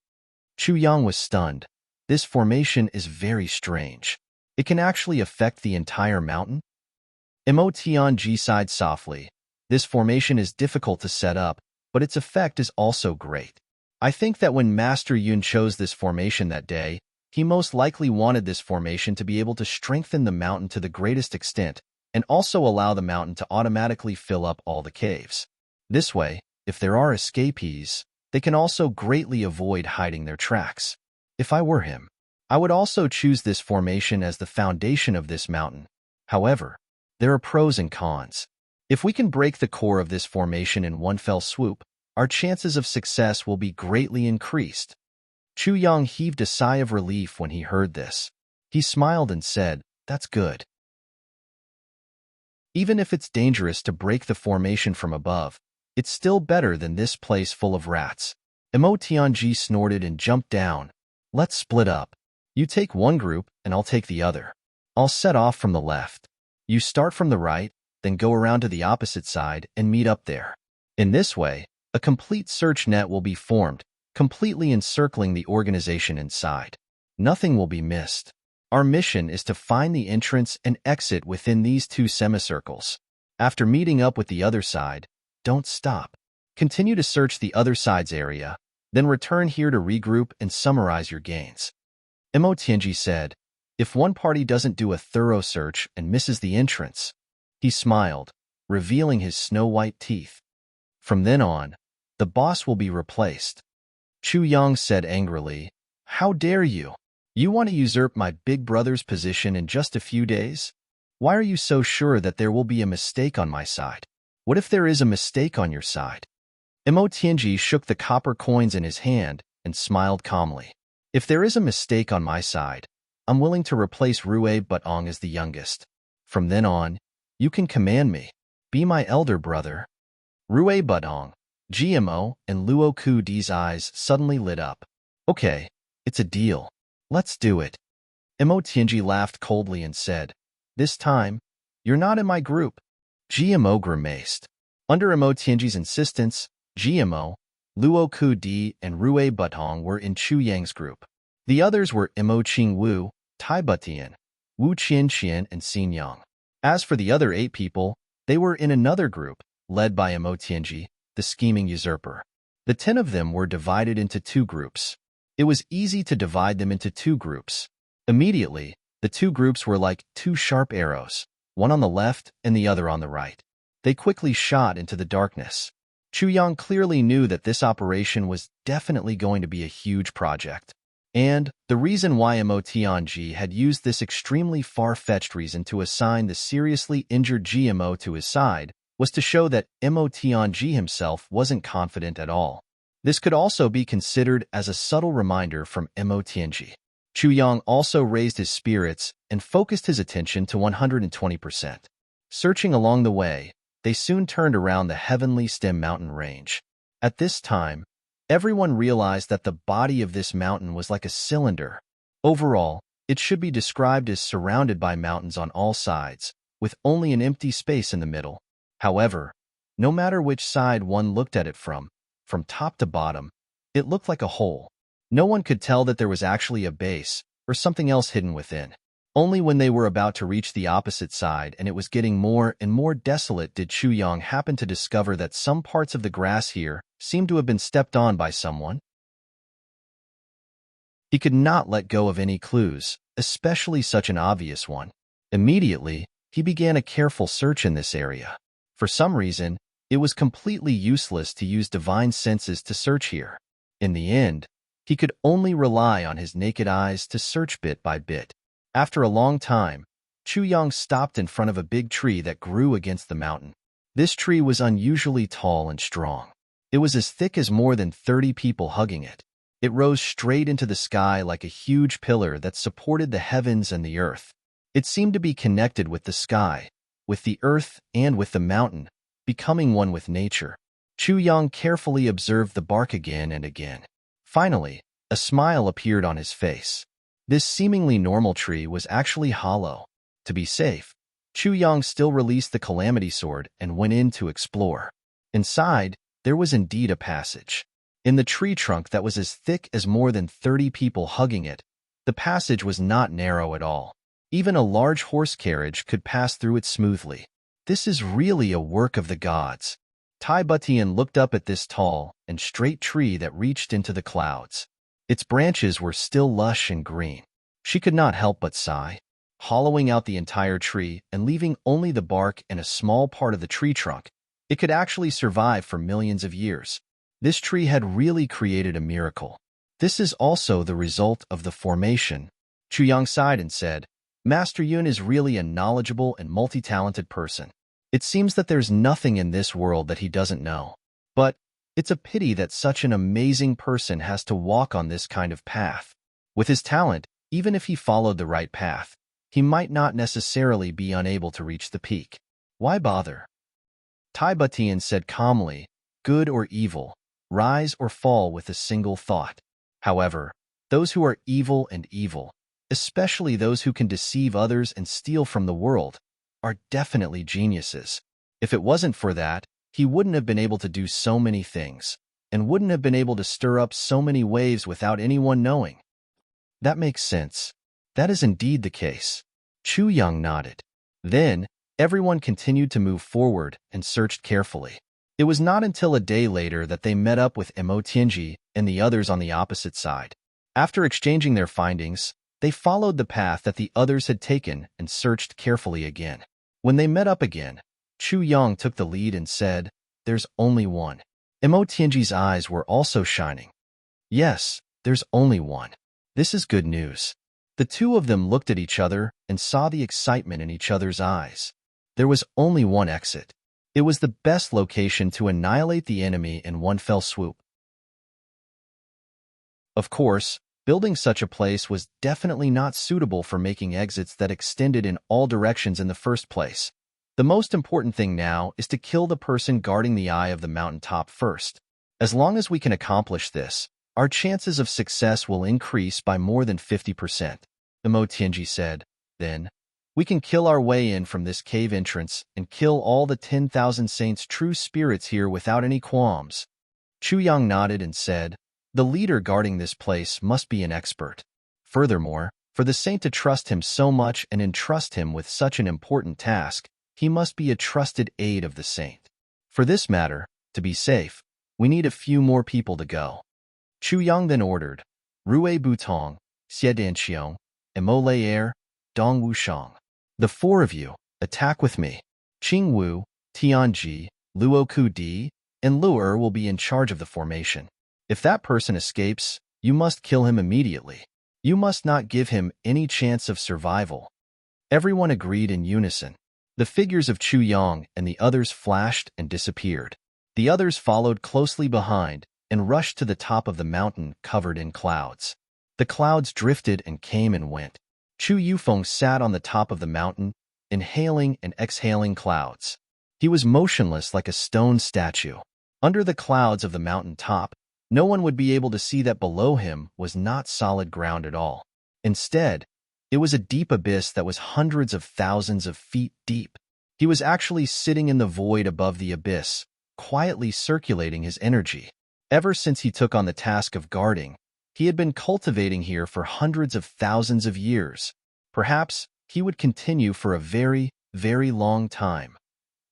Chu Yang was stunned. This formation is very strange. It can actually affect the entire mountain? Emotianji sighed softly. This formation is difficult to set up, but its effect is also great. I think that when Master Yun chose this formation that day, he most likely wanted this formation to be able to strengthen the mountain to the greatest extent and also allow the mountain to automatically fill up all the caves. This way, if there are escapees, they can also greatly avoid hiding their tracks. If I were him, I would also choose this formation as the foundation of this mountain. However, there are pros and cons. If we can break the core of this formation in one fell swoop, our chances of success will be greatly increased. Chu Yang heaved a sigh of relief when he heard this. He smiled and said, that's good. Even if it's dangerous to break the formation from above, it's still better than this place full of rats. Emotianji snorted and jumped down. Let's split up. You take one group and I'll take the other. I'll set off from the left. You start from the right, then go around to the opposite side and meet up there. In this way, a complete search net will be formed, completely encircling the organization inside. Nothing will be missed. Our mission is to find the entrance and exit within these two semicircles. After meeting up with the other side, don't stop. Continue to search the other side's area, then return here to regroup and summarize your gains. Emotianji said, if one party doesn't do a thorough search and misses the entrance, he smiled, revealing his snow-white teeth. From then on, the boss will be replaced. Chu Yang said angrily, how dare you? You want to usurp my big brother's position in just a few days? Why are you so sure that there will be a mistake on my side? What if there is a mistake on your side? Emotianji shook the copper coins in his hand and smiled calmly. If there is a mistake on my side, I'm willing to replace Rue Butong as the youngest. From then on, you can command me. Be my elder brother. Rue Butong, GMO, and Luo Ku Di's eyes suddenly lit up. Okay, it's a deal. Let's do it. Emotianji laughed coldly and said, this time, you're not in my group. GMO grimaced. Under Emotianji's insistence, GMO, Luo Ku Di, and Rue Butong were in Chu Yang's group. The others were Emo Qing Wu, Tai Butian, Wu Qian, and Xin Yang. As for the other 8 people, they were in another group, led by Emotianji, the scheming usurper. The 10 of them were divided into 2 groups. It was easy to divide them into 2 groups. Immediately, the 2 groups were like 2 sharp arrows, one on the left and the other on the right. They quickly shot into the darkness. Chu Yang clearly knew that this operation was definitely going to be a huge project. And the reason why Mo Tianji had used this extremely far-fetched reason to assign the seriously injured GMO to his side was to show that Mo Tianji himself wasn't confident at all. This could also be considered as a subtle reminder from Mo Tianji. Chu Yang also raised his spirits and focused his attention to 120%. Searching along the way, they soon turned around the heavenly stem mountain range. At this time, everyone realized that the body of this mountain was like a cylinder. Overall, it should be described as surrounded by mountains on all sides, with only an empty space in the middle. However, no matter which side one looked at it from top to bottom, it looked like a hole. No one could tell that there was actually a base or something else hidden within. Only when they were about to reach the opposite side and it was getting more and more desolate did Chu Yang happen to discover that some parts of the grass here seemed to have been stepped on by someone. He could not let go of any clues, especially such an obvious one. Immediately, he began a careful search in this area. For some reason, it was completely useless to use divine senses to search here. In the end, he could only rely on his naked eyes to search bit by bit. After a long time, Chu Yang stopped in front of a big tree that grew against the mountain. This tree was unusually tall and strong. It was as thick as more than 30 people hugging it. It rose straight into the sky like a huge pillar that supported the heavens and the earth. It seemed to be connected with the sky, with the earth, and with the mountain, becoming one with nature. Chu Yang carefully observed the bark again and again. Finally, a smile appeared on his face. This seemingly normal tree was actually hollow. To be safe, Chu Yang still released the calamity sword and went in to explore. Inside, there was indeed a passage. In the tree trunk that was as thick as more than 30 people hugging it, the passage was not narrow at all. Even a large horse carriage could pass through it smoothly. This is really a work of the gods. Tai Butian looked up at this tall and straight tree that reached into the clouds. Its branches were still lush and green. She could not help but sigh. Hollowing out the entire tree and leaving only the bark and a small part of the tree trunk, it could actually survive for millions of years. This tree had really created a miracle. This is also the result of the formation. Chu Yang sighed and said, Master Yun is really a knowledgeable and multi-talented person. It seems that there's nothing in this world that he doesn't know. But it's a pity that such an amazing person has to walk on this kind of path. With his talent, even if he followed the right path, he might not necessarily be unable to reach the peak. Why bother? Tai Butian said calmly, good or evil, rise or fall with a single thought. However, those who are evil and evil, especially those who can deceive others and steal from the world, are definitely geniuses. If it wasn't for that, he wouldn't have been able to do so many things, and wouldn't have been able to stir up so many waves without anyone knowing. That makes sense. That is indeed the case. Chu Yang nodded. Then, everyone continued to move forward and searched carefully. It was not until a day later that they met up with Mo Tianji and the others on the opposite side. After exchanging their findings, they followed the path that the others had taken and searched carefully again. When they met up again, Chu Yang took the lead and said, there's only one. Mo Tianji's eyes were also shining. Yes, there's only one. This is good news. The two of them looked at each other and saw the excitement in each other's eyes. There was only one exit. It was the best location to annihilate the enemy in one fell swoop. Of course, building such a place was definitely not suitable for making exits that extended in all directions in the first place. The most important thing now is to kill the person guarding the eye of the mountaintop first. As long as we can accomplish this, our chances of success will increase by more than 50%. Mo Tianji said. Then, we can kill our way in from this cave entrance and kill all the 10,000 saints' true spirits here without any qualms. Chu Yang nodded and said, the leader guarding this place must be an expert. Furthermore, for the saint to trust him so much and entrust him with such an important task, he must be a trusted aide of the saint. For this matter, to be safe, we need a few more people to go. Chu Yang then ordered, Rui Butong, Xie Danqiong, Mo Leier, Dong Wushang. The four of you, attack with me. Qing Wu, Tianji, Luo Ku Di, and Luer will be in charge of the formation. If that person escapes, You must kill him immediately. You must not give him any chance of survival." Everyone agreed in unison. The figures of Chu Yang and the others flashed and disappeared. The others followed closely behind and rushed to the top of the mountain covered in clouds. The clouds drifted and came and went. Chu Yufeng sat on the top of the mountain, inhaling and exhaling clouds. He was motionless like a stone statue. Under the clouds of the mountain top, no one would be able to see that below him was not solid ground at all. Instead, it was a deep abyss that was hundreds of thousands of feet deep. He was actually sitting in the void above the abyss, quietly circulating his energy. Ever since he took on the task of guarding, he had been cultivating here for hundreds of thousands of years. Perhaps he would continue for a very, very long time.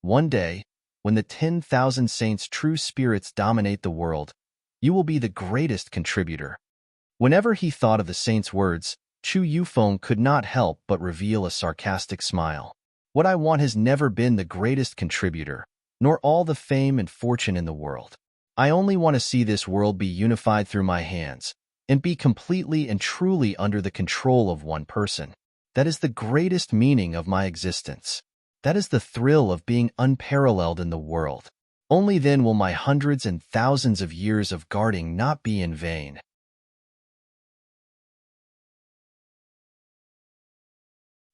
One day, when the 10,000 saints' true spirits dominate the world, you will be the greatest contributor. Whenever he thought of the saint's words, Chu Yufeng could not help but reveal a sarcastic smile. What I want has never been the greatest contributor, nor all the fame and fortune in the world. I only want to see this world be unified through my hands, and be completely and truly under the control of one person. That is the greatest meaning of my existence. That is the thrill of being unparalleled in the world. Only then will my hundreds and thousands of years of guarding not be in vain.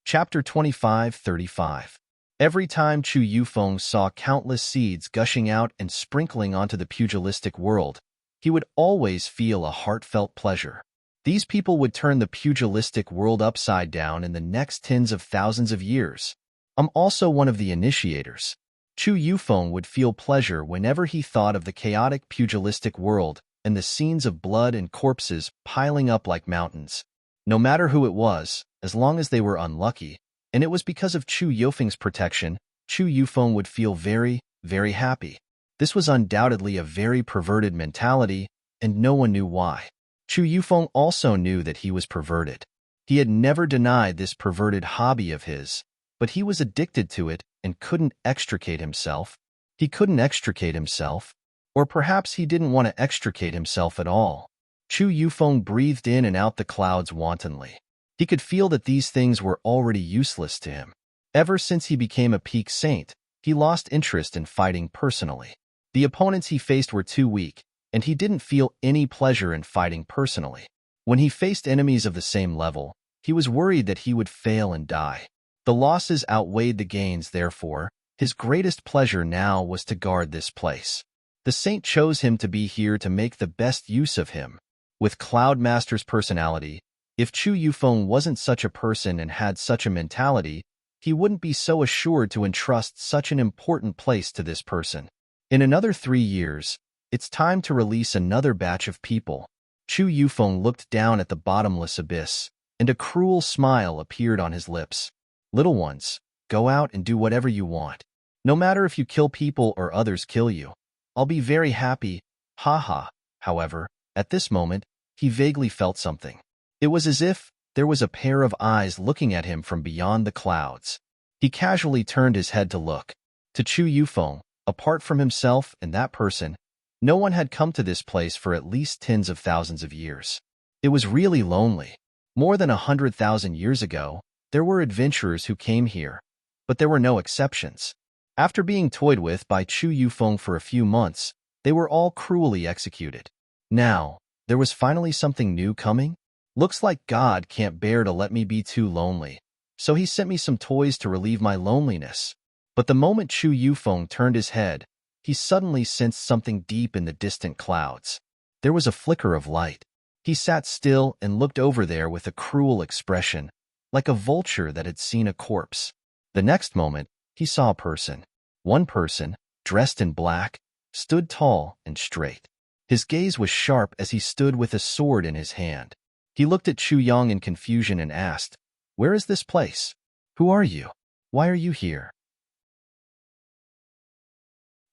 Chapter 25:35. Every time Chu Yufeng saw countless seeds gushing out and sprinkling onto the pugilistic world, he would always feel a heartfelt pleasure. These people would turn the pugilistic world upside down in the next tens of thousands of years. I'm also one of the initiators. Chu Yufeng would feel pleasure whenever he thought of the chaotic pugilistic world and the scenes of blood and corpses piling up like mountains. No matter who it was, as long as they were unlucky, and it was because of Chu Yufeng's protection, Chu Yufeng would feel very, very happy. This was undoubtedly a very perverted mentality, and no one knew why. Chu Yufeng also knew that he was perverted. He had never denied this perverted hobby of his, but he was addicted to it and couldn't extricate himself. He couldn't extricate himself, or perhaps he didn't want to extricate himself at all. Chu Yufeng breathed in and out the clouds wantonly. He could feel that these things were already useless to him. Ever since he became a peak saint, he lost interest in fighting personally. The opponents he faced were too weak, and he didn't feel any pleasure in fighting personally. When he faced enemies of the same level, he was worried that he would fail and die. The losses outweighed the gains, therefore, his greatest pleasure now was to guard this place. The saint chose him to be here to make the best use of him. With Cloudmaster's personality, if Chu Yufeng wasn't such a person and had such a mentality, he wouldn't be so assured to entrust such an important place to this person. In another 3 years, it's time to release another batch of people. Chu Yufeng looked down at the bottomless abyss, and a cruel smile appeared on his lips. Little ones, go out and do whatever you want. No matter if you kill people or others kill you. I'll be very happy, haha. However, at this moment, he vaguely felt something. It was as if there was a pair of eyes looking at him from beyond the clouds. He casually turned his head to look. To Chu Yufeng, apart from himself and that person, no one had come to this place for at least tens of thousands of years. It was really lonely. More than 100,000 years ago, there were adventurers who came here, but there were no exceptions. After being toyed with by Chu Yufeng for a few months, they were all cruelly executed. Now, there was finally something new coming? Looks like God can't bear to let me be too lonely, so he sent me some toys to relieve my loneliness. But the moment Chu Yufeng turned his head, he suddenly sensed something deep in the distant clouds. There was a flicker of light. He sat still and looked over there with a cruel expression, like a vulture that had seen a corpse. The next moment, he saw a person. One person, dressed in black, stood tall and straight. His gaze was sharp as he stood with a sword in his hand. He looked at Chu Yang in confusion and asked, "Where is this place? Who are you? Why are you here?"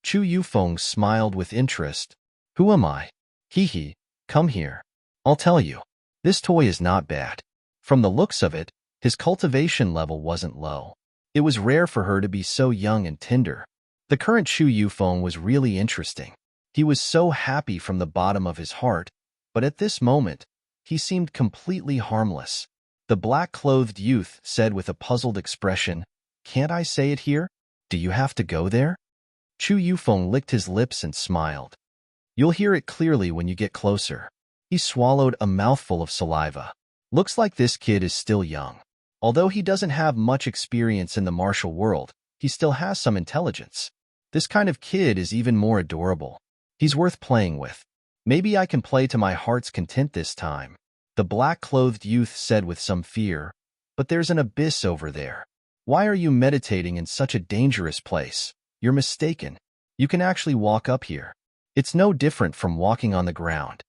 Chu Yufeng smiled with interest. "Who am I? Hee, come here. I'll tell you. This toy is not bad." From the looks of it, his cultivation level wasn't low. It was rare for her to be so young and tender. The current Chu Yufeng was really interesting. He was so happy from the bottom of his heart, But at this moment, he seemed completely harmless. The black-clothed youth said with a puzzled expression, "Can't I say it here? Do you have to go there?" Chu Yufeng licked his lips and smiled. "You'll hear it clearly when you get closer." He swallowed a mouthful of saliva. Looks like this kid is still young. Although he doesn't have much experience in the martial world, he still has some intelligence. This kind of kid is even more adorable. He's worth playing with. Maybe I can play to my heart's content this time, the black-clothed youth said with some fear. But there's an abyss over there. Why are you meditating in such a dangerous place? You're mistaken. You can actually walk up here. It's no different from walking on the ground.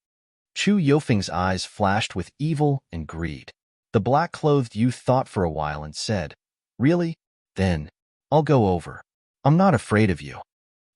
Chu Yofeng's eyes flashed with evil and greed. The black-clothed youth thought for a while and said, "Really? Then, I'll go over. I'm not afraid of you."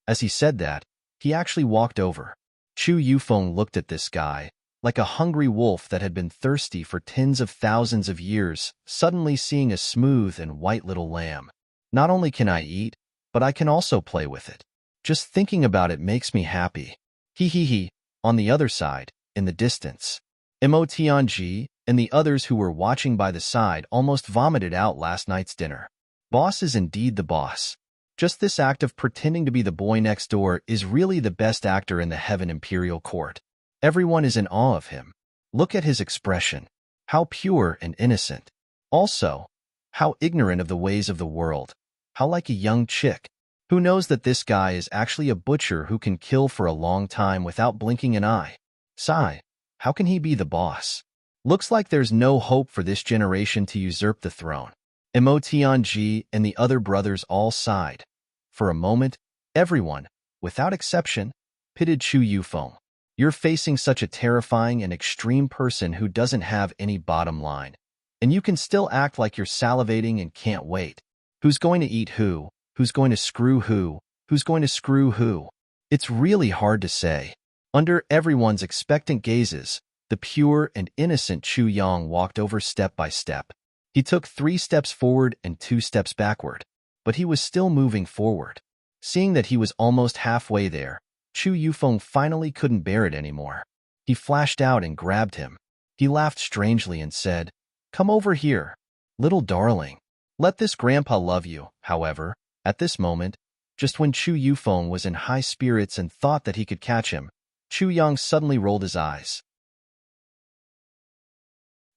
As he said that, he actually walked over. Chu Yufeng looked at this guy, like a hungry wolf that had been thirsty for tens of thousands of years, suddenly seeing a smooth and white little lamb. Not only can I eat, but I can also play with it. Just thinking about it makes me happy. He. On the other side, in the distance, Mo Tianji and the others who were watching by the side almost vomited out last night's dinner. Boss is indeed the boss. Just this act of pretending to be the boy next door is really the best actor in the Heaven Imperial Court. Everyone is in awe of him. Look at his expression. How pure and innocent. Also, how ignorant of the ways of the world. How like a young chick. Who knows that this guy is actually a butcher who can kill for a long time without blinking an eye? Sigh, how can he be the boss? Looks like there's no hope for this generation to usurp the throne. Mo Tianji and the other brothers all sighed. For a moment, everyone, without exception, pitied Chu Yufeng. You're facing such a terrifying and extreme person who doesn't have any bottom line. And you can still act like you're salivating and can't wait. Who's going to eat who? Who's going to screw who? Who's going to screw who? It's really hard to say. Under everyone's expectant gazes, the pure and innocent Chu Yang walked over step by step. He took 3 steps forward and 2 steps backward, but he was still moving forward. Seeing that he was almost halfway there, Chu Yufeng finally couldn't bear it anymore. He flashed out and grabbed him. He laughed strangely and said, "Come over here, little darling. Let this grandpa love you." However, at this moment, just when Chu Yufeng was in high spirits and thought that he could catch him, Chu Yang suddenly rolled his eyes.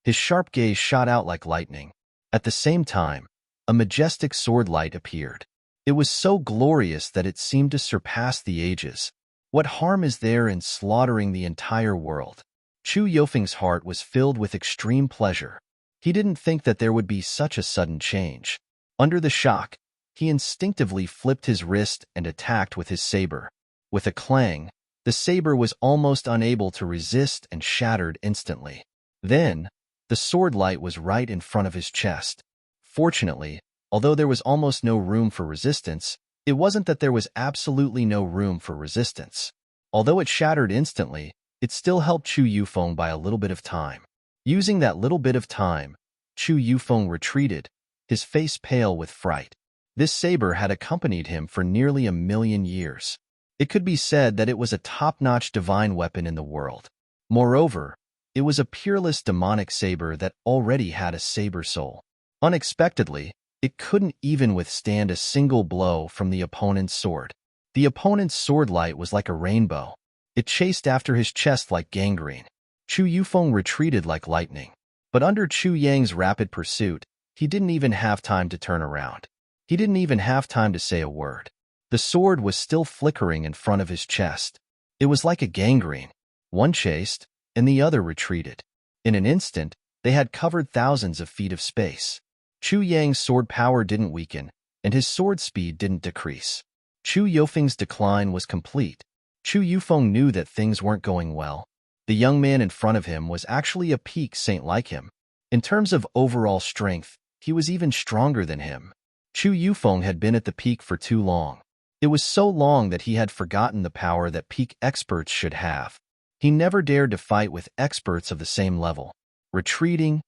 His sharp gaze shot out like lightning. At the same time, a majestic sword light appeared. It was so glorious that it seemed to surpass the ages. What harm is there in slaughtering the entire world? Chu Yofeng's heart was filled with extreme pleasure. He didn't think that there would be such a sudden change. Under the shock, he instinctively flipped his wrist and attacked with his saber. With a clang, the saber was almost unable to resist and shattered instantly. Then, the sword light was right in front of his chest. Fortunately, although there was almost no room for resistance, it wasn't that there was absolutely no room for resistance. Although it shattered instantly, it still helped Chu Yufeng by a little bit of time. Using that little bit of time, Chu Yufeng retreated, his face pale with fright. This saber had accompanied him for nearly 1,000,000 years. It could be said that it was a top-notch divine weapon in the world. Moreover, it was a peerless demonic saber that already had a saber soul. Unexpectedly, it couldn't even withstand a single blow from the opponent's sword. The opponent's sword light was like a rainbow. It chased after his chest like gangrene. Chu Yufeng retreated like lightning. But under Chu Yang's rapid pursuit, he didn't even have time to turn around. He didn't even have time to say a word. The sword was still flickering in front of his chest. It was like a gangrene. One chased, and the other retreated. In an instant, they had covered thousands of feet of space. Chu Yang's sword power didn't weaken, and his sword speed didn't decrease. Chu Yofeng's decline was complete. Chu Yufeng knew that things weren't going well. The young man in front of him was actually a peak saint like him. In terms of overall strength, he was even stronger than him. Chu Yufeng had been at the peak for too long. It was so long that he had forgotten the power that peak experts should have. He never dared to fight with experts of the same level. Retreating,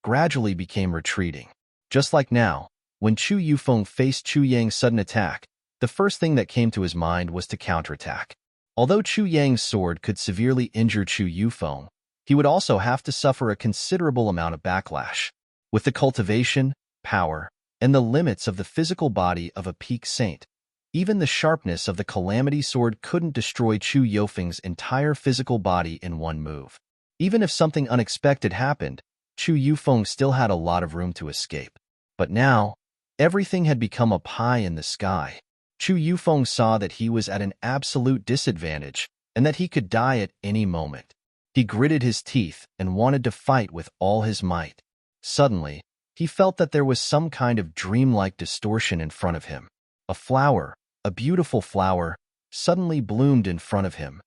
gradually became retreating. Just like now, when Chu Yufeng faced Chu Yang's sudden attack, the first thing that came to his mind was to counterattack. Although Chu Yang's sword could severely injure Chu Yufeng, he would also have to suffer a considerable amount of backlash. With the cultivation, power, and the limits of the physical body of a peak saint, even the sharpness of the Calamity Sword couldn't destroy Chu Yufeng's entire physical body in one move. Even if something unexpected happened, Chu Yufeng still had a lot of room to escape. But now, everything had become a pie in the sky. Chu Yufeng saw that he was at an absolute disadvantage and that he could die at any moment. He gritted his teeth and wanted to fight with all his might. Suddenly, he felt that there was some kind of dreamlike distortion in front of him. A flower, a beautiful flower, suddenly bloomed in front of him.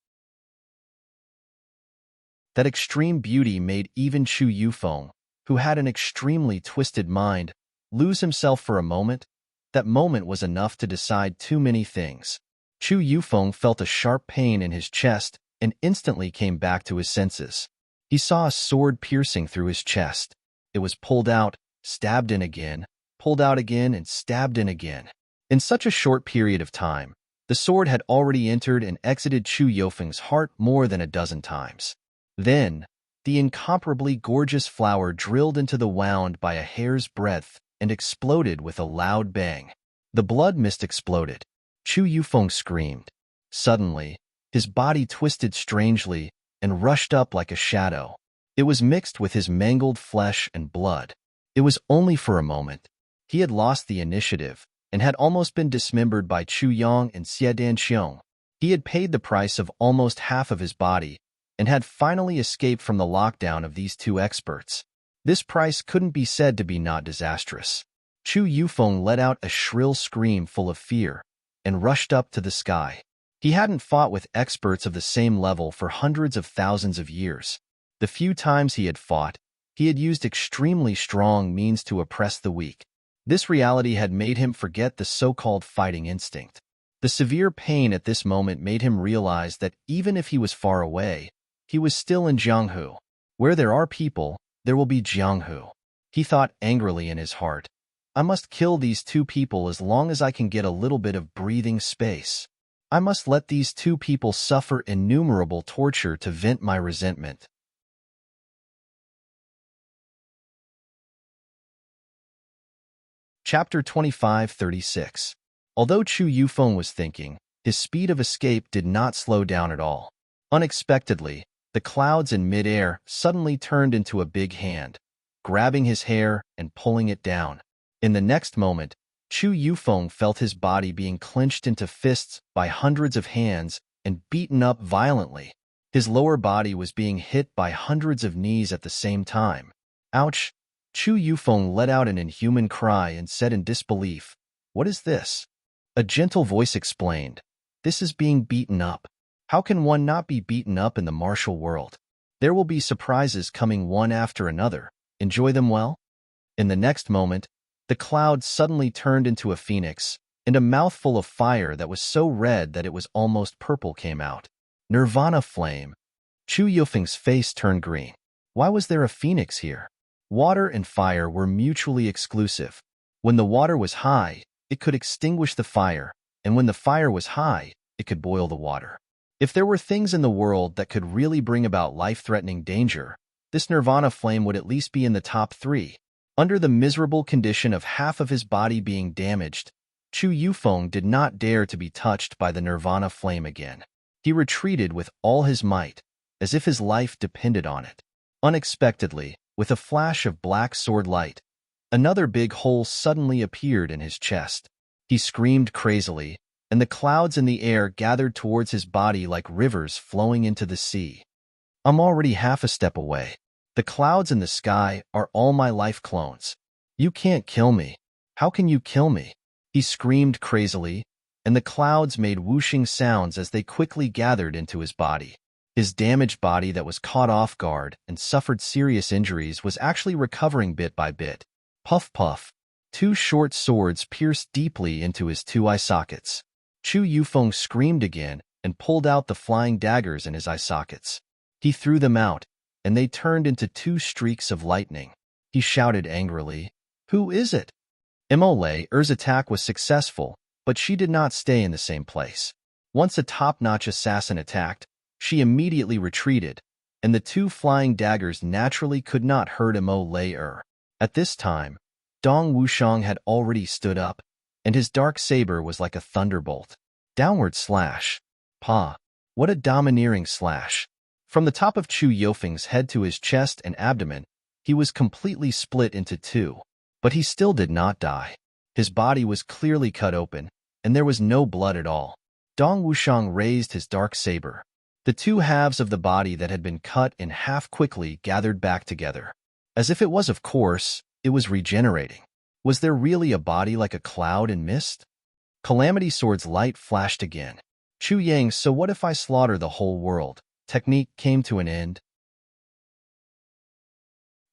That extreme beauty made even Chu Yufeng, who had an extremely twisted mind, lose himself for a moment. That moment was enough to decide too many things. Chu Yufeng felt a sharp pain in his chest and instantly came back to his senses. He saw a sword piercing through his chest. It was pulled out, stabbed in again, pulled out again, and stabbed in again. In such a short period of time, the sword had already entered and exited Chu Yufeng's heart more than a dozen times. Then, the incomparably gorgeous flower drilled into the wound by a hair's breadth and exploded with a loud bang. The blood mist exploded. Chu Yufeng screamed. Suddenly, his body twisted strangely and rushed up like a shadow. It was mixed with his mangled flesh and blood. It was only for a moment. He had lost the initiative and had almost been dismembered by Chu Yang and Xie Danqiong. He had paid the price of almost half of his body and had finally escaped from the lockdown of these two experts. This price couldn't be said to be not disastrous. Chu Yufeng let out a shrill scream full of fear and rushed up to the sky. He hadn't fought with experts of the same level for hundreds of thousands of years. The few times he had fought, he had used extremely strong means to oppress the weak. This reality had made him forget the so-called fighting instinct. The severe pain at this moment made him realize that even if he was far away, he was still in Jianghu. Where there are people, there will be Jianghu. He thought angrily in his heart, I must kill these two people as long as I can get a little bit of breathing space. I must let these two people suffer innumerable torture to vent my resentment. Chapter 25:36. Although Chu Yufeng was thinking, his speed of escape did not slow down at all. Unexpectedly, the clouds in mid-air suddenly turned into a big hand, grabbing his hair and pulling it down. In the next moment, Chu Yufeng felt his body being clenched into fists by hundreds of hands and beaten up violently. His lower body was being hit by hundreds of knees at the same time. Ouch! Chu Yufeng let out an inhuman cry and said in disbelief, What is this? A gentle voice explained, This is being beaten up. How can one not be beaten up in the martial world? There will be surprises coming one after another. Enjoy them well? In the next moment, the cloud suddenly turned into a phoenix, and a mouthful of fire that was so red that it was almost purple came out. Nirvana flame. Chu Yufeng's face turned green. Why was there a phoenix here? Water and fire were mutually exclusive. When the water was high, it could extinguish the fire, and when the fire was high, it could boil the water. If there were things in the world that could really bring about life-threatening danger, this Nirvana flame would at least be in the top 3. Under the miserable condition of half of his body being damaged, Chu Yufeng did not dare to be touched by the Nirvana flame again. He retreated with all his might, as if his life depended on it. Unexpectedly, with a flash of black sword light, another big hole suddenly appeared in his chest. He screamed crazily, and the clouds in the air gathered towards his body like rivers flowing into the sea. I'm already half a step away. The clouds in the sky are all my life clones. You can't kill me. How can you kill me? He screamed crazily, and the clouds made whooshing sounds as they quickly gathered into his body. His damaged body that was caught off guard and suffered serious injuries was actually recovering bit by bit. Puff puff. 2 short swords pierced deeply into his 2 eye sockets. Chu Yufeng screamed again and pulled out the flying daggers in his eye sockets. He threw them out, and they turned into 2 streaks of lightning. He shouted angrily, Who is it? Emole Er's attack was successful, but she did not stay in the same place. Once a top-notch assassin attacked, she immediately retreated, and the two flying daggers naturally could not hurt Mo Lei. At this time, Dong Wushang had already stood up, and his dark saber was like a thunderbolt. Downward slash. Pa! What a domineering slash! From the top of Chu Yofeng's head to his chest and abdomen, he was completely split into two. But he still did not die. His body was clearly cut open, and there was no blood at all. Dong Wushang raised his dark saber. The two halves of the body that had been cut in half quickly gathered back together. As if it was, of course, it was regenerating. Was there really a body like a cloud in mist? Calamity Sword's light flashed again. Chu Yang, so what if I slaughter the whole world? Technique came to an end.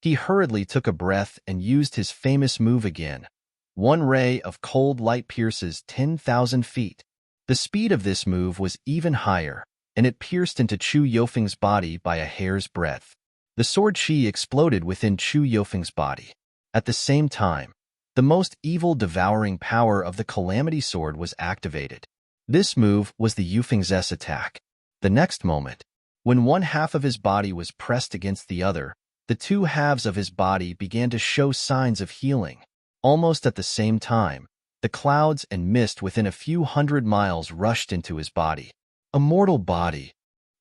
He hurriedly took a breath and used his famous move again. One ray of cold light pierces 10,000 feet. The speed of this move was even higher, and it pierced into Chu Yofeng's body by a hair's breadth. The sword chi exploded within Chu Yofeng's body. At the same time, the most evil devouring power of the Calamity Sword was activated. This move was the Yufeng's attack. The next moment, when one half of his body was pressed against the other, the two halves of his body began to show signs of healing. Almost at the same time, the clouds and mist within a few hundred miles rushed into his body. A mortal body.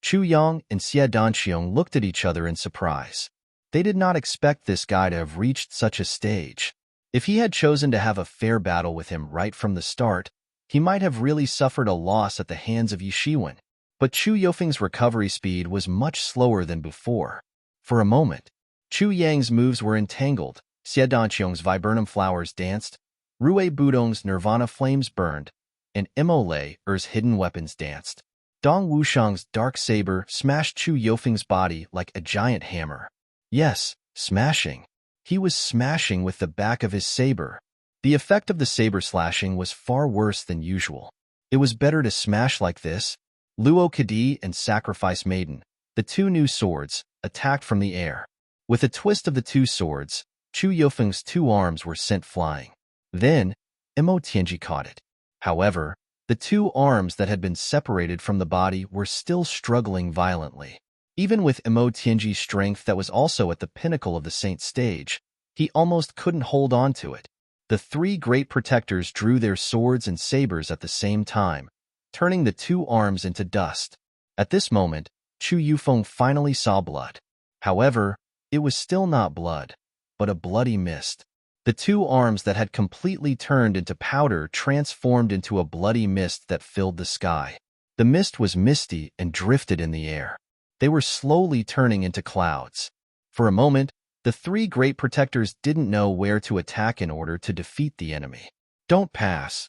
Chu Yang and Xie Danqiong looked at each other in surprise. They did not expect this guy to have reached such a stage. If he had chosen to have a fair battle with him right from the start, he might have really suffered a loss at the hands of Yishiwen. But Chu Yofeng's recovery speed was much slower than before. For a moment, Chu Yang's moves were entangled, Xie Danqiong's viburnum flowers danced, Rui Budong's nirvana flames burned, and Mo Lei's hidden weapons danced. Dong Wushang's dark saber smashed Chu Yofeng's body like a giant hammer. Yes, smashing. He was smashing with the back of his saber. The effect of the saber slashing was far worse than usual. It was better to smash like this. Luo Kadi and Sacrifice Maiden, the two new swords, attacked from the air. With a twist of the two swords, Chu Yofeng's two arms were sent flying. Then, Mo Tianji caught it. However, the two arms that had been separated from the body were still struggling violently. Even with Mo Tianji's strength that was also at the pinnacle of the saint stage, he almost couldn't hold on to it. The three great protectors drew their swords and sabers at the same time, turning the two arms into dust. At this moment, Chu Yufeng finally saw blood. However, it was still not blood, but a bloody mist. The two arms that had completely turned into powder transformed into a bloody mist that filled the sky. The mist was misty and drifted in the air. They were slowly turning into clouds. For a moment, the three great protectors didn't know where to attack in order to defeat the enemy. Don't pass.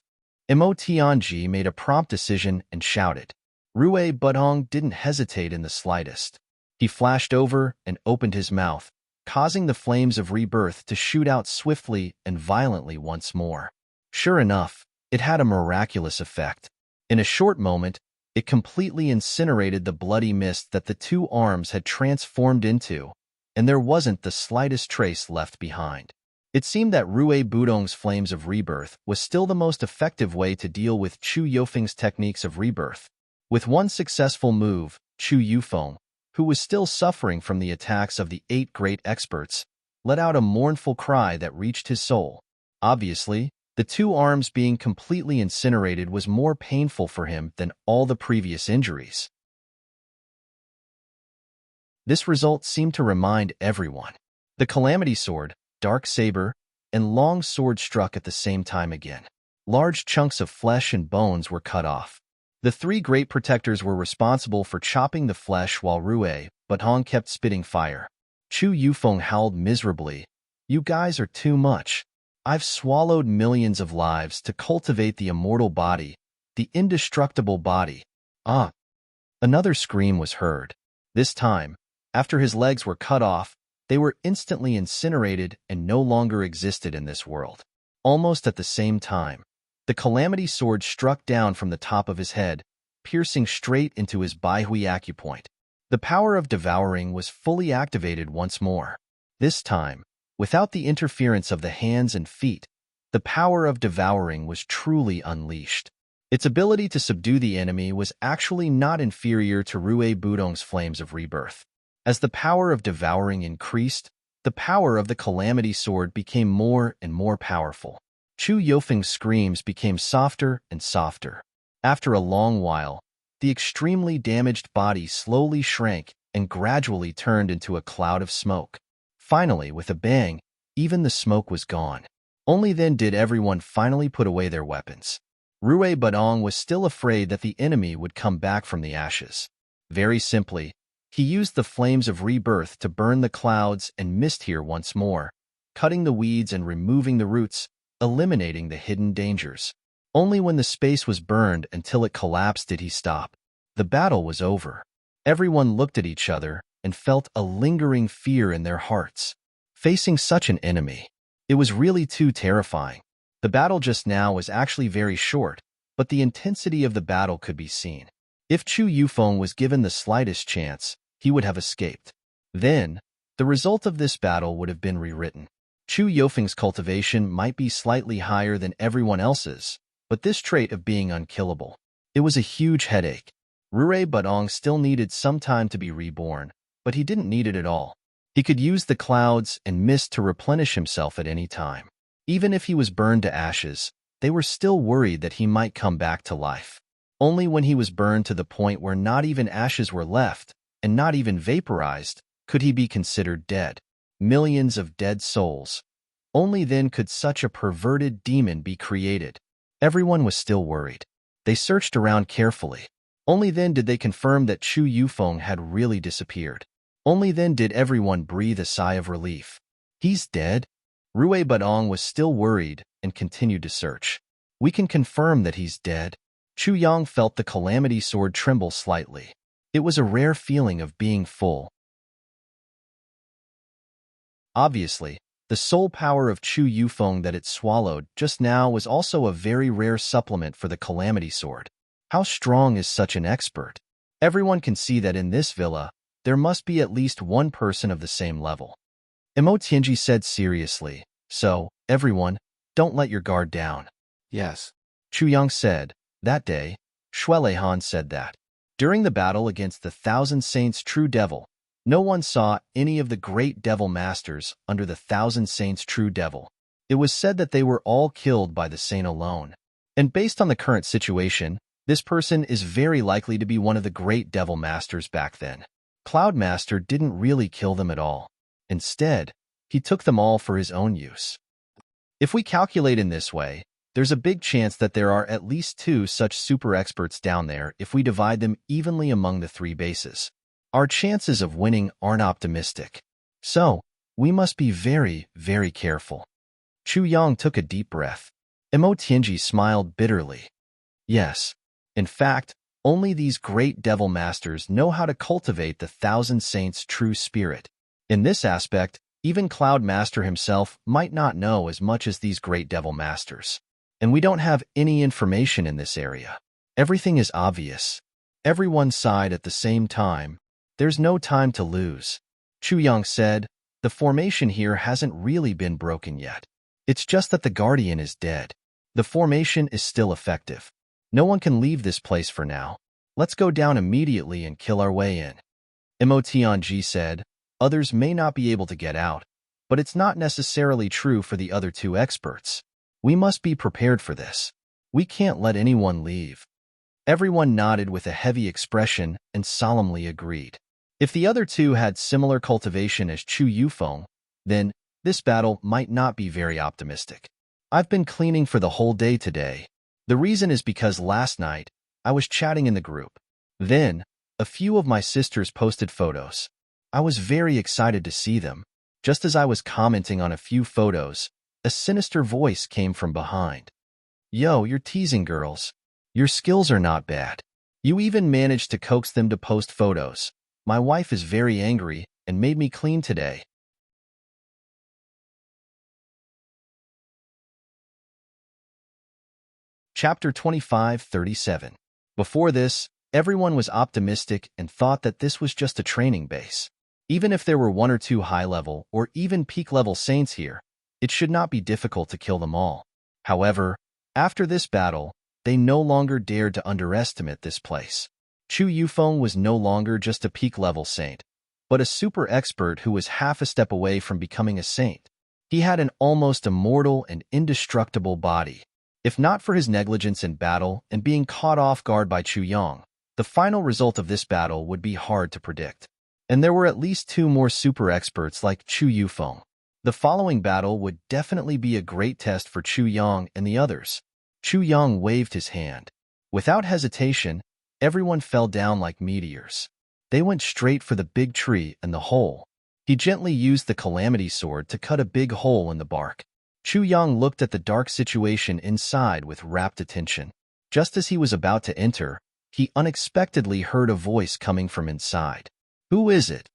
Mo Tianji made a prompt decision and shouted. Rui Budong didn't hesitate in the slightest. He flashed over and opened his mouth, causing the flames of rebirth to shoot out swiftly and violently once more. Sure enough, it had a miraculous effect. In a short moment, it completely incinerated the bloody mist that the two arms had transformed into, and there wasn't the slightest trace left behind. It seemed that Rui Budong's flames of rebirth was still the most effective way to deal with Chu Yofeng's techniques of rebirth. With one successful move, Chu Yufeng, who was still suffering from the attacks of the 8 great experts, let out a mournful cry that reached his soul. Obviously, the two arms being completely incinerated was more painful for him than all the previous injuries. This result seemed to remind everyone. The Calamity Sword, Dark Saber, and Long Sword struck at the same time again. Large chunks of flesh and bones were cut off. The three great protectors were responsible for chopping the flesh while Rui Budong kept spitting fire. Chu Yufeng howled miserably. You guys are too much. I've swallowed millions of lives to cultivate the immortal body, the indestructible body. Ah! Another scream was heard. This time, after his legs were cut off, they were instantly incinerated and no longer existed in this world. Almost at the same time, the Calamity Sword struck down from the top of his head, piercing straight into his Baihui acupoint. The power of devouring was fully activated once more. This time, without the interference of the hands and feet, the power of devouring was truly unleashed. Its ability to subdue the enemy was actually not inferior to Rue Budong's flames of rebirth. As the power of devouring increased, the power of the calamity sword became more and more powerful. Chu Yofeng's screams became softer and softer. After a long while, the extremely damaged body slowly shrank and gradually turned into a cloud of smoke. Finally, with a bang, even the smoke was gone. Only then did everyone finally put away their weapons. Rue Budong was still afraid that the enemy would come back from the ashes. Very simply, he used the flames of rebirth to burn the clouds and mist here once more, cutting the weeds and removing the roots, eliminating the hidden dangers. Only when the space was burned until it collapsed did he stop. The battle was over. Everyone looked at each other and felt a lingering fear in their hearts. Facing such an enemy, it was really too terrifying. The battle just now was actually very short, but the intensity of the battle could be seen. If Chu Yufeng was given the slightest chance, he would have escaped. Then, the result of this battle would have been rewritten. Chu Yofeng's cultivation might be slightly higher than everyone else's, but this trait of being unkillable, it was a huge headache. Rue Budong still needed some time to be reborn, but he didn't need it at all. He could use the clouds and mist to replenish himself at any time. Even if he was burned to ashes, they were still worried that he might come back to life. Only when he was burned to the point where not even ashes were left, and not even vaporized, could he be considered dead. Millions of dead souls. Only then could such a perverted demon be created. Everyone was still worried. They searched around carefully. Only then did they confirm that Chu Yufeng had really disappeared. Only then did everyone breathe a sigh of relief. He's dead? Rue Budong was still worried and continued to search. We can confirm that he's dead. Chu Yang felt the calamity sword tremble slightly. It was a rare feeling of being full. Obviously, the soul power of Chu Yufeng that it swallowed just now was also a very rare supplement for the calamity sword. How strong is such an expert? Everyone can see that in this villa, there must be at least one person of the same level. Emo Tianji said seriously, so, everyone, don't let your guard down. Yes. Chu Yang said. That day, Shuelehan said that. During the battle against the Thousand Saints True Devil, no one saw any of the great devil masters under the Thousand Saints True Devil. It was said that they were all killed by the saint alone. And based on the current situation, this person is very likely to be one of the great devil masters back then. Cloud Master didn't really kill them at all. Instead, he took them all for his own use. If we calculate in this way, there's a big chance that there are at least 2 such super experts down there if we divide them evenly among the 3 bases. Our chances of winning aren't optimistic. So, we must be very, very careful. Chu Yang took a deep breath. Emo Tianji smiled bitterly. Yes. In fact, only these great devil masters know how to cultivate the Thousand Saints' true spirit. In this aspect, even Cloud Master himself might not know as much as these great devil masters. And we don't have any information in this area. Everything is obvious. Everyone sighed at the same time. There's no time to lose. Chu Yang said, the formation here hasn't really been broken yet. It's just that the Guardian is dead. The formation is still effective. No one can leave this place for now. Let's go down immediately and kill our way in. Emo Tianji said, others may not be able to get out, but it's not necessarily true for the other 2 experts. We must be prepared for this. We can't let anyone leave. Everyone nodded with a heavy expression and solemnly agreed. If the other 2 had similar cultivation as Chu Yufeng, then this battle might not be very optimistic. I've been cleaning for the whole day today. The reason is because last night, I was chatting in the group. Then, a few of my sisters posted photos. I was very excited to see them. Just as I was commenting on a few photos, a sinister voice came from behind. Yo, you're teasing girls. Your skills are not bad. You even managed to coax them to post photos. My wife is very angry and made me clean today. Chapter 25:37. Before this, everyone was optimistic and thought that this was just a training base. Even if there were 1 or 2 high-level or even peak-level saints here, it should not be difficult to kill them all. However, after this battle, They no longer dared to underestimate this place. Chu Yufeng was no longer just a peak-level saint, but a super expert who was half a step away from becoming a saint. He had an almost immortal and indestructible body. If not for his negligence in battle and being caught off guard by Chu Yang, the final result of this battle would be hard to predict. And there were at least 2 more super experts like Chu Yufeng. The following battle would definitely be a great test for Chu Yang and the others. Chu Yang waved his hand. Without hesitation, everyone fell down like meteors. They went straight for the big tree and the hole. He gently used the calamity sword to cut a big hole in the bark. Chu Yang looked at the dark situation inside with rapt attention. Just as he was about to enter, he unexpectedly heard a voice coming from inside. "Who is it?"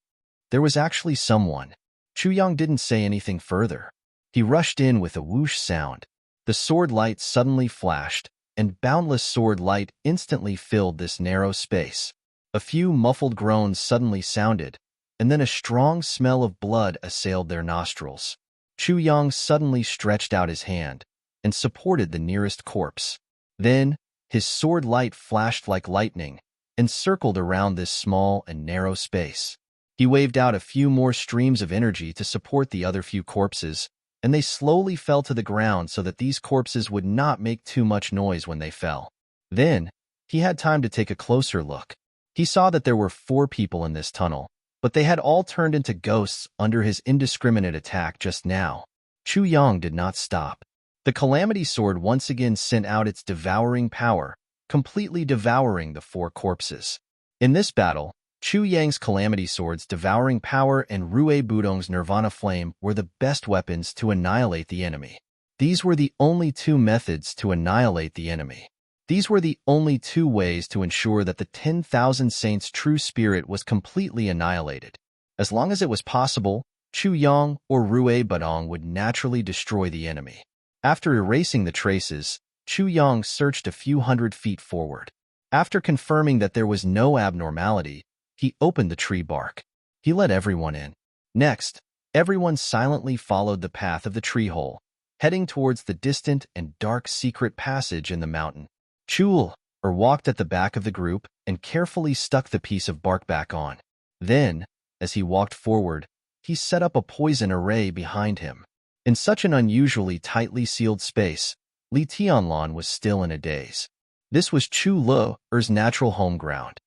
There was actually someone. Chu Yang didn't say anything further. He rushed in with a whoosh sound. The sword light suddenly flashed, and boundless sword light instantly filled this narrow space. A few muffled groans suddenly sounded, and then a strong smell of blood assailed their nostrils. Chu Yang suddenly stretched out his hand and supported the nearest corpse. Then, his sword light flashed like lightning and circled around this small and narrow space. He waved out a few more streams of energy to support the other few corpses, and they slowly fell to the ground so that these corpses would not make too much noise when they fell. Then, he had time to take a closer look. He saw that there were 4 people in this tunnel, but they had all turned into ghosts under his indiscriminate attack just now. Chu Yang did not stop. The Calamity Sword once again sent out its devouring power, completely devouring the 4 corpses. In this battle, Chu Yang's Calamity Sword's devouring power and Rue Budong's Nirvana Flame were the best weapons to annihilate the enemy. These were the only 2 methods to annihilate the enemy. These were the only 2 ways to ensure that the 10,000 Saints' true spirit was completely annihilated. As long as it was possible, Chu Yang or Rue Budong would naturally destroy the enemy. After erasing the traces, Chu Yang searched a few hundred feet forward. After confirming that there was no abnormality, he opened the tree bark. He let everyone in. Next, everyone silently followed the path of the tree hole, heading towards the distant and dark secret passage in the mountain. Chu walked at the back of the group and carefully stuck the piece of bark back on. Then, as he walked forward, he set up a poison array behind him. In such an unusually tightly sealed space, Li Tianlan was still in a daze. This was Chu Lu's natural home ground.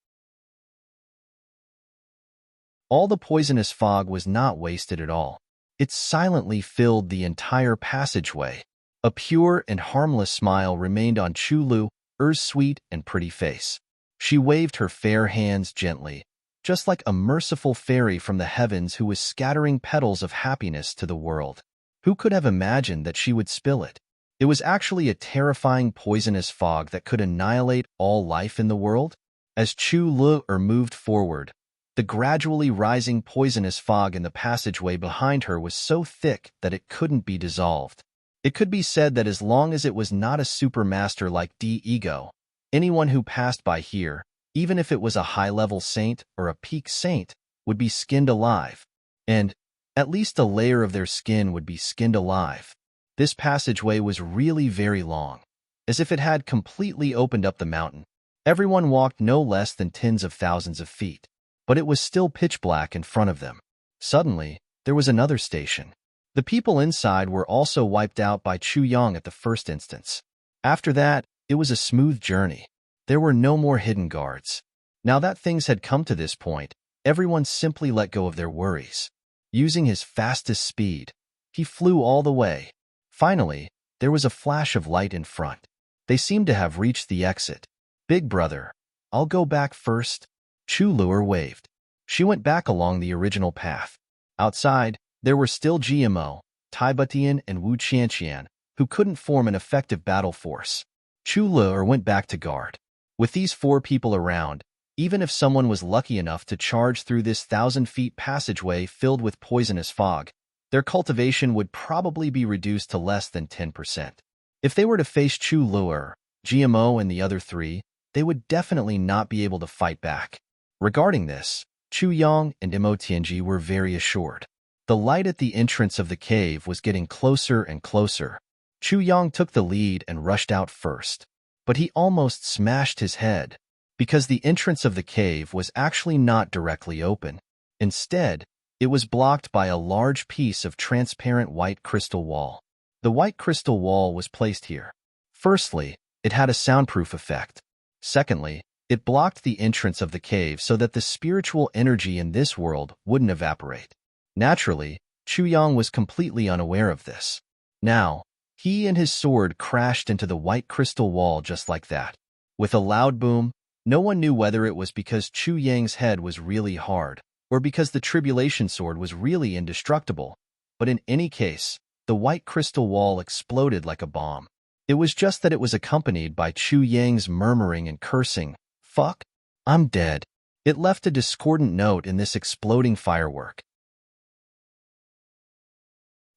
All the poisonous fog was not wasted at all. It silently filled the entire passageway. A pure and harmless smile remained on Chu Lu's sweet and pretty face. She waved her fair hands gently, just like a merciful fairy from the heavens who was scattering petals of happiness to the world. Who could have imagined that she would spill it? It was actually a terrifying poisonous fog that could annihilate all life in the world. As Chu Lu moved forward, the gradually rising poisonous fog in the passageway behind her was so thick that it couldn't be dissolved. It could be said that as long as it was not a supermaster like Ego, anyone who passed by here, even if it was a high-level saint or a peak saint, would be skinned alive. And at least a layer of their skin would be skinned alive. This passageway was really very long, as if it had completely opened up the mountain. Everyone walked no less than tens of thousands of feet, but it was still pitch black in front of them. Suddenly, there was another station. The people inside were also wiped out by Chu Yang at the first instance. After that, it was a smooth journey. There were no more hidden guards. Now that things had come to this point, everyone simply let go of their worries. Using his fastest speed, he flew all the way. Finally, there was a flash of light in front. They seemed to have reached the exit. "Big brother, I'll go back first." Chu Luer waved. She went back along the original path. Outside, there were still GMO, Tai Butian, and Wu Qianqian, who couldn't form an effective battle force. Chu Luer went back to guard. With these 4 people around, even if someone was lucky enough to charge through this 1,000-feet passageway filled with poisonous fog, their cultivation would probably be reduced to less than 10%. If they were to face Chu Luer, GMO, and the other 3, they would definitely not be able to fight back. Regarding this, Chu Yang and Mo Tianji were very assured. The light at the entrance of the cave was getting closer and closer. Chu Yang took the lead and rushed out first. but he almost smashed his head, because the entrance of the cave was actually not directly open. Instead, it was blocked by a large piece of transparent white crystal wall. The white crystal wall was placed here. Firstly, it had a soundproof effect. Secondly, it blocked the entrance of the cave so that the spiritual energy in this world wouldn't evaporate. Naturally, Chu Yang was completely unaware of this. Now, he and his sword crashed into the white crystal wall just like that. With a loud boom, no one knew whether it was because Chu Yang's head was really hard or because the tribulation sword was really indestructible, but in any case, the white crystal wall exploded like a bomb. It was just that it was accompanied by Chu Yang's murmuring and cursing, "Fuck, I'm dead." It left a discordant note in this exploding firework.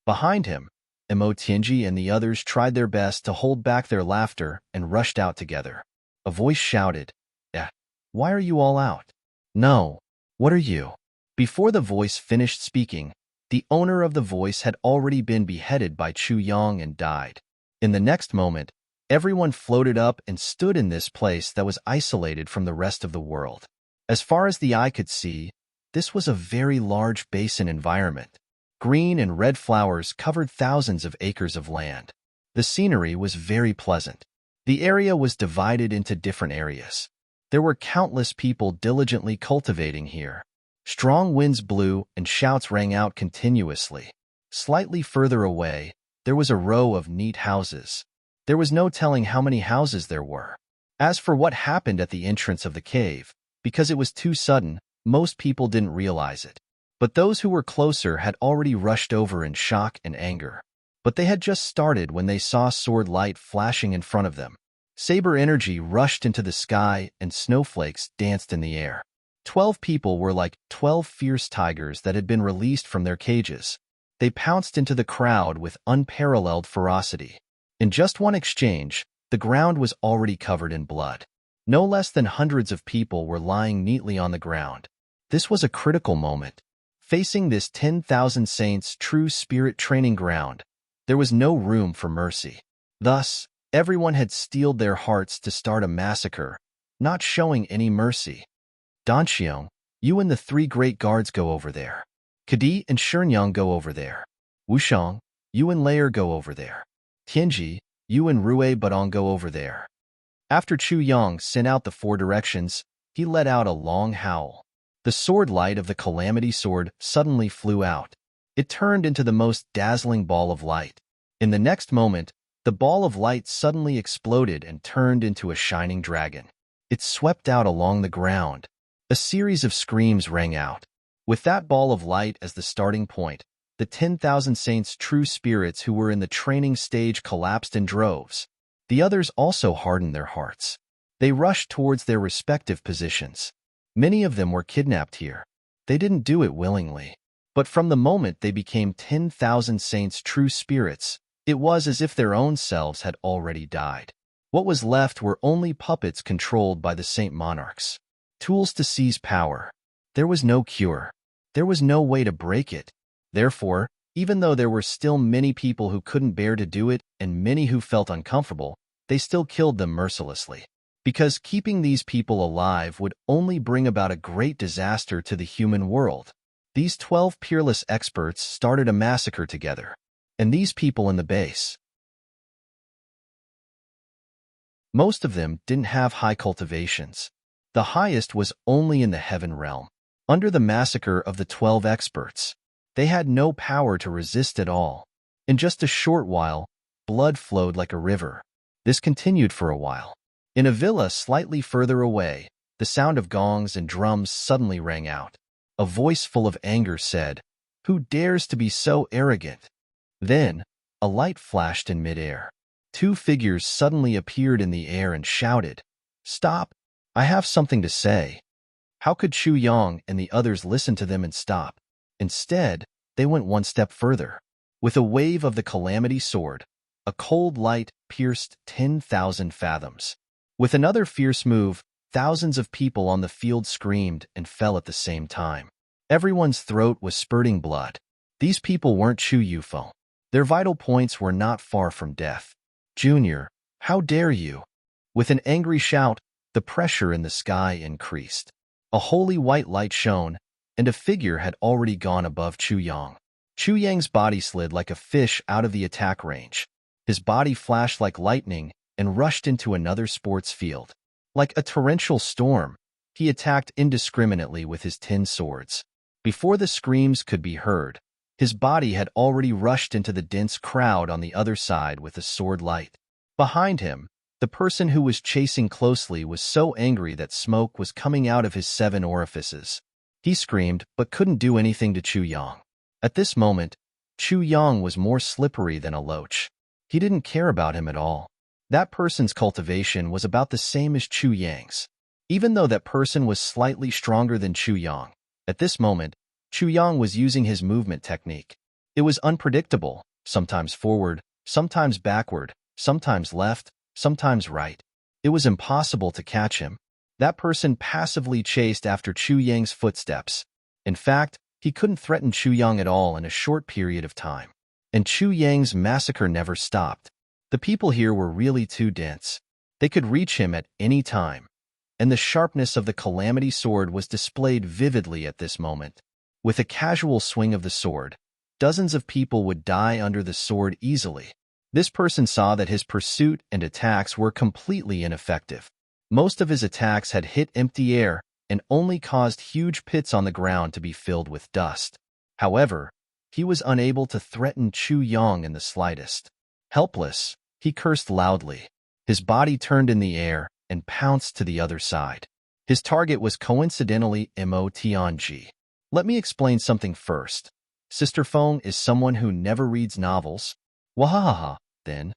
Behind him, Emo Tianji and the others tried their best to hold back their laughter and rushed out together. A voice shouted, "Why are you all out?" "No, what are you?" Before the voice finished speaking, the owner of the voice had already been beheaded by Chu Yang and died. In the next moment, everyone floated up and stood in this place that was isolated from the rest of the world. As far as the eye could see, this was a very large basin environment. Green and red flowers covered thousands of acres of land. The scenery was very pleasant. The area was divided into different areas. There were countless people diligently cultivating here. Strong winds blew and shouts rang out continuously. Slightly further away, there was a row of neat houses. There was no telling how many houses there were. As for what happened at the entrance of the cave, because it was too sudden, most people didn't realize it. But those who were closer had already rushed over in shock and anger. But they had just started when they saw sword light flashing in front of them. Saber energy rushed into the sky and snowflakes danced in the air. 12 people were like 12 fierce tigers that had been released from their cages. They pounced into the crowd with unparalleled ferocity. In just one exchange, the ground was already covered in blood. No less than hundreds of people were lying neatly on the ground. This was a critical moment. Facing this 10,000 saints true spirit training ground, there was no room for mercy. Thus, everyone had steeled their hearts to start a massacre, not showing any mercy. Danxiong, you and the 3 great guards go over there. Kadi and Shenyang go over there. Wushang, you and Layer go over there. Tianji, you and Rue Budong go over there. After Chu Yang sent out the 4 directions, he let out a long howl. The sword light of the Calamity Sword suddenly flew out. It turned into the most dazzling ball of light. In the next moment, the ball of light suddenly exploded and turned into a shining dragon. It swept out along the ground. A series of screams rang out. With that ball of light as the starting point, the 10,000 saints true spirits who were in the training stage collapsed in droves. The others also hardened their hearts. They rushed towards their respective positions. Many of them were kidnapped here. They didn't do it willingly. But from the moment they became 10,000 saints true spirits, it was as if their own selves had already died. What was left were only puppets controlled by the saint monarchs. Tools to seize power. There was no cure. There was no way to break it. Therefore, even though there were still many people who couldn't bear to do it and many who felt uncomfortable, they still killed them mercilessly. Because keeping these people alive would only bring about a great disaster to the human world. These 12 peerless experts started a massacre together. And these people in the base, most of them didn't have high cultivations. The highest was only in the heaven realm. Under the massacre of the 12 experts, they had no power to resist at all. In just a short while, blood flowed like a river. This continued for a while. In a villa slightly further away, the sound of gongs and drums suddenly rang out. A voice full of anger said, "Who dares to be so arrogant?" Then, a light flashed in midair. 2 figures suddenly appeared in the air and shouted, "Stop! I have something to say." How could Chu Yang and the others listen to them and stop? Instead, they went one step further. With a wave of the Calamity Sword, a cold light pierced 10,000 fathoms. With another fierce move, thousands of people on the field screamed and fell at the same time. Everyone's throat was spurting blood. These people weren't Chu Yufeng. Their vital points were not far from death. "Junior, how dare you?" With an angry shout, the pressure in the sky increased. A holy white light shone, and a figure had already gone above Chu Yang. Chu Yang's body slid like a fish out of the attack range. His body flashed like lightning and rushed into another sports field. Like a torrential storm, he attacked indiscriminately with his tin swords. Before the screams could be heard, his body had already rushed into the dense crowd on the other side with a sword light. Behind him, the person who was chasing closely was so angry that smoke was coming out of his 7 orifices. He screamed but couldn't do anything to Chu Yang. At this moment, Chu Yang was more slippery than a loach. He didn't care about him at all. That person's cultivation was about the same as Chu Yang's. Even though that person was slightly stronger than Chu Yang, at this moment, Chu Yang was using his movement technique. It was unpredictable, sometimes forward, sometimes backward, sometimes left, sometimes right. It was impossible to catch him. That person passively chased after Chu Yang's footsteps. In fact, he couldn't threaten Chu Yang at all in a short period of time. And Chu Yang's massacre never stopped. The people here were really too dense. They could reach him at any time. And the sharpness of the Calamity Sword was displayed vividly at this moment. With a casual swing of the sword, dozens of people would die under the sword easily. This person saw that his pursuit and attacks were completely ineffective. Most of his attacks had hit empty air and only caused huge pits on the ground to be filled with dust. However, he was unable to threaten Chu Yang in the slightest. Helpless, he cursed loudly. His body turned in the air and pounced to the other side. His target was coincidentally Mo Tianji. Let me explain something first. Sister Feng is someone who never reads novels. Wahahaha, then.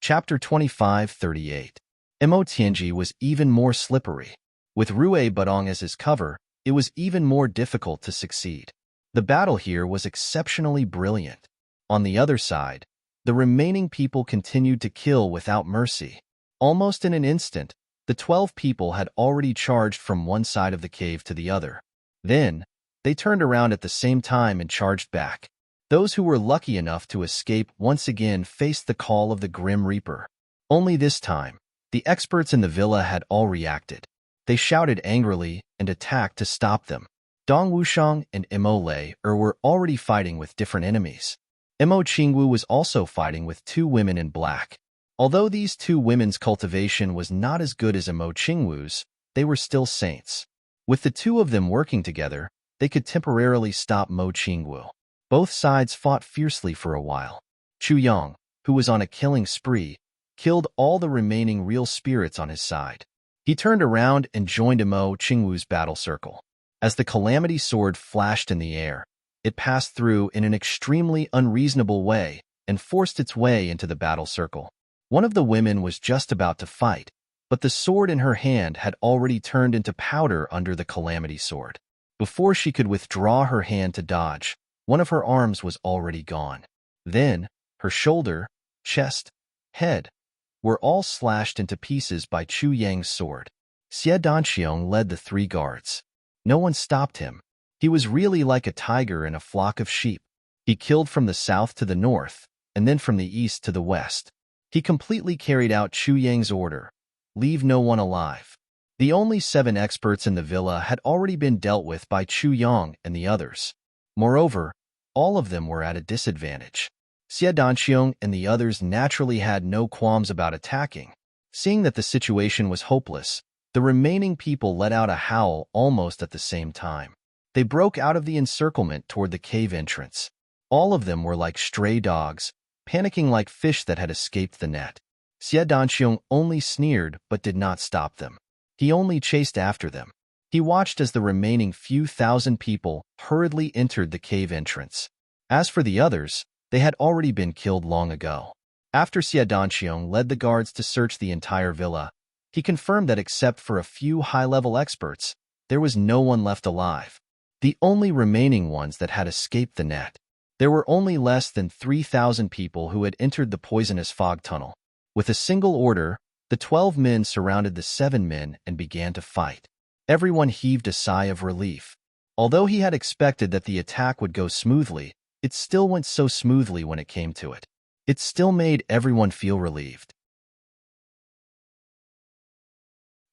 Chapter 25:38. Mo Tianji was even more slippery. With Rue Budong as his cover, it was even more difficult to succeed. The battle here was exceptionally brilliant. On the other side, the remaining people continued to kill without mercy. Almost in an instant, the 12 people had already charged from one side of the cave to the other. Then, they turned around at the same time and charged back. Those who were lucky enough to escape once again faced the call of the Grim Reaper. Only this time, the experts in the villa had all reacted. They shouted angrily and attacked to stop them. Dong Wushang and Mo Lei were already fighting with different enemies. Mo Qingwu was also fighting with 2 women in black. Although these 2 women's cultivation was not as good as Mo Qingwu's, they were still saints. With the 2 of them working together, they could temporarily stop Mo Qingwu. Both sides fought fiercely for a while. Chu Yang, who was on a killing spree, killed all the remaining real spirits on his side. He turned around and joined Mo Qingwu's battle circle. As the Calamity Sword flashed in the air, it passed through in an extremely unreasonable way and forced its way into the battle circle. One of the women was just about to fight, but the sword in her hand had already turned into powder under the Calamity Sword. Before she could withdraw her hand to dodge, one of her arms was already gone. Then, her shoulder, chest, head, were all slashed into pieces by Chu Yang's sword. Xie Danxiong led the 3 guards. No one stopped him. He was really like a tiger in a flock of sheep. He killed from the south to the north, and then from the east to the west. He completely carried out Chu Yang's order. Leave no one alive. The only 7 experts in the villa had already been dealt with by Chu Yang and the others. Moreover, all of them were at a disadvantage. Xie Danxiong and the others naturally had no qualms about attacking. Seeing that the situation was hopeless, the remaining people let out a howl almost at the same time. They broke out of the encirclement toward the cave entrance. All of them were like stray dogs, panicking like fish that had escaped the net. Xie Danxiong only sneered but did not stop them. He only chased after them. He watched as the remaining few thousand people hurriedly entered the cave entrance. As for the others, they had already been killed long ago. After Xie Danxiong led the guards to search the entire villa, he confirmed that except for a few high-level experts, there was no one left alive. The only remaining ones that had escaped the net. There were only less than 3,000 people who had entered the poisonous fog tunnel. With a single order, the 12 men surrounded the 7 men and began to fight. Everyone heaved a sigh of relief. Although he had expected that the attack would go smoothly, it still went so smoothly when it came to it. It still made everyone feel relieved.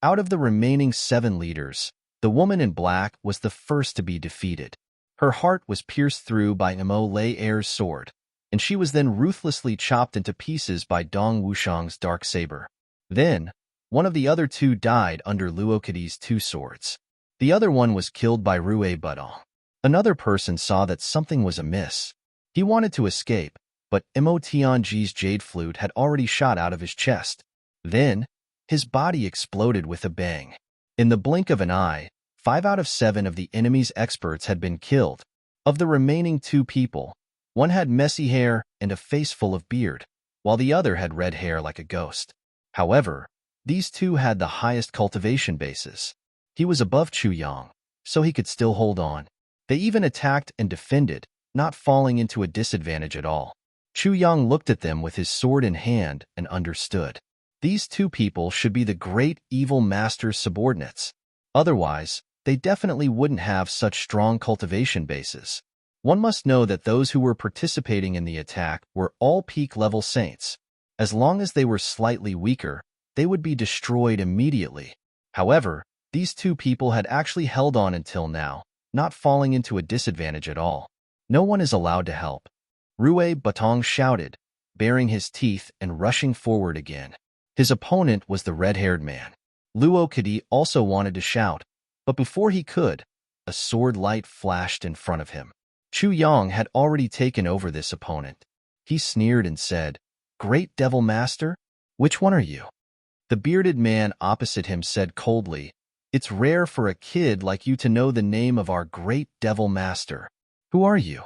Out of the remaining 7 leaders, the woman in black was the first to be defeated. Her heart was pierced through by Mo Lei-er's sword, and she was then ruthlessly chopped into pieces by Dong Wushang's dark saber. Then, one of the other 2 died under Luo Kadi's 2 swords. The other one was killed by Rue Budong. Another person saw that something was amiss. He wanted to escape, but Mo Tianji's jade flute had already shot out of his chest. Then, his body exploded with a bang. In the blink of an eye, 5 out of 7 of the enemy's experts had been killed. Of the remaining 2 people, one had messy hair and a face full of beard, while the other had red hair like a ghost. However, these 2 had the highest cultivation bases. He was above Chu Yang, so he could still hold on. They even attacked and defended, not falling into a disadvantage at all. Chu Yang looked at them with his sword in hand and understood. These 2 people should be the great evil master's subordinates. Otherwise, they definitely wouldn't have such strong cultivation bases. One must know that those who were participating in the attack were all peak-level saints. As long as they were slightly weaker, they would be destroyed immediately. However, these 2 people had actually held on until now, not falling into a disadvantage at all. No one is allowed to help. Rue Budong shouted, baring his teeth and rushing forward again. His opponent was the red-haired man. Luo Kadi also wanted to shout, but before he could, a sword light flashed in front of him. Chu Yang had already taken over this opponent. He sneered and said, "Great Devil Master? Which one are you?" The bearded man opposite him said coldly, "It's rare for a kid like you to know the name of our great Devil Master. Who are you?"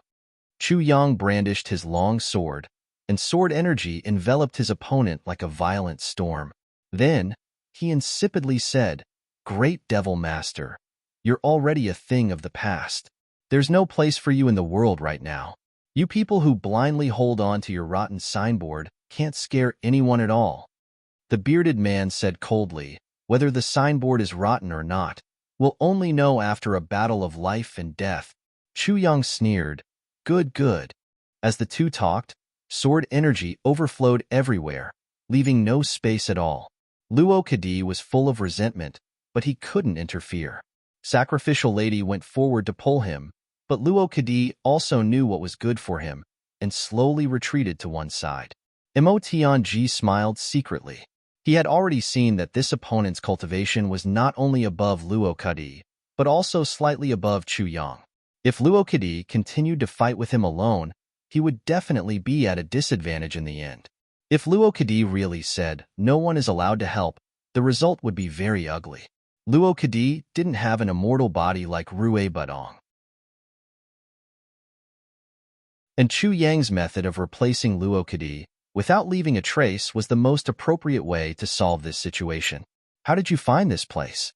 Chu Yang brandished his long sword, and sword energy enveloped his opponent like a violent storm. Then, he insipidly said, "Great Devil Master, you're already a thing of the past. There's no place for you in the world right now. You people who blindly hold on to your rotten signboard can't scare anyone at all." The bearded man said coldly, "Whether the signboard is rotten or not, we'll only know after a battle of life and death." Chu Yang sneered, "Good, good." As the 2 talked, sword energy overflowed everywhere, leaving no space at all. Luo Kadi was full of resentment, but he couldn't interfere. Sacrificial Lady went forward to pull him, but Luo Kadi also knew what was good for him and slowly retreated to one side. Mo Tianji smiled secretly. He had already seen that this opponent's cultivation was not only above Luo Kadi, but also slightly above Chu Yang. If Luo Kadi continued to fight with him alone, he would definitely be at a disadvantage in the end. If Luo Kadi really said, "No one is allowed to help," the result would be very ugly. Luo Kadi didn't have an immortal body like Rue Budong. And Chu Yang's method of replacing Luo Kadi without leaving a trace was the most appropriate way to solve this situation. "How did you find this place?"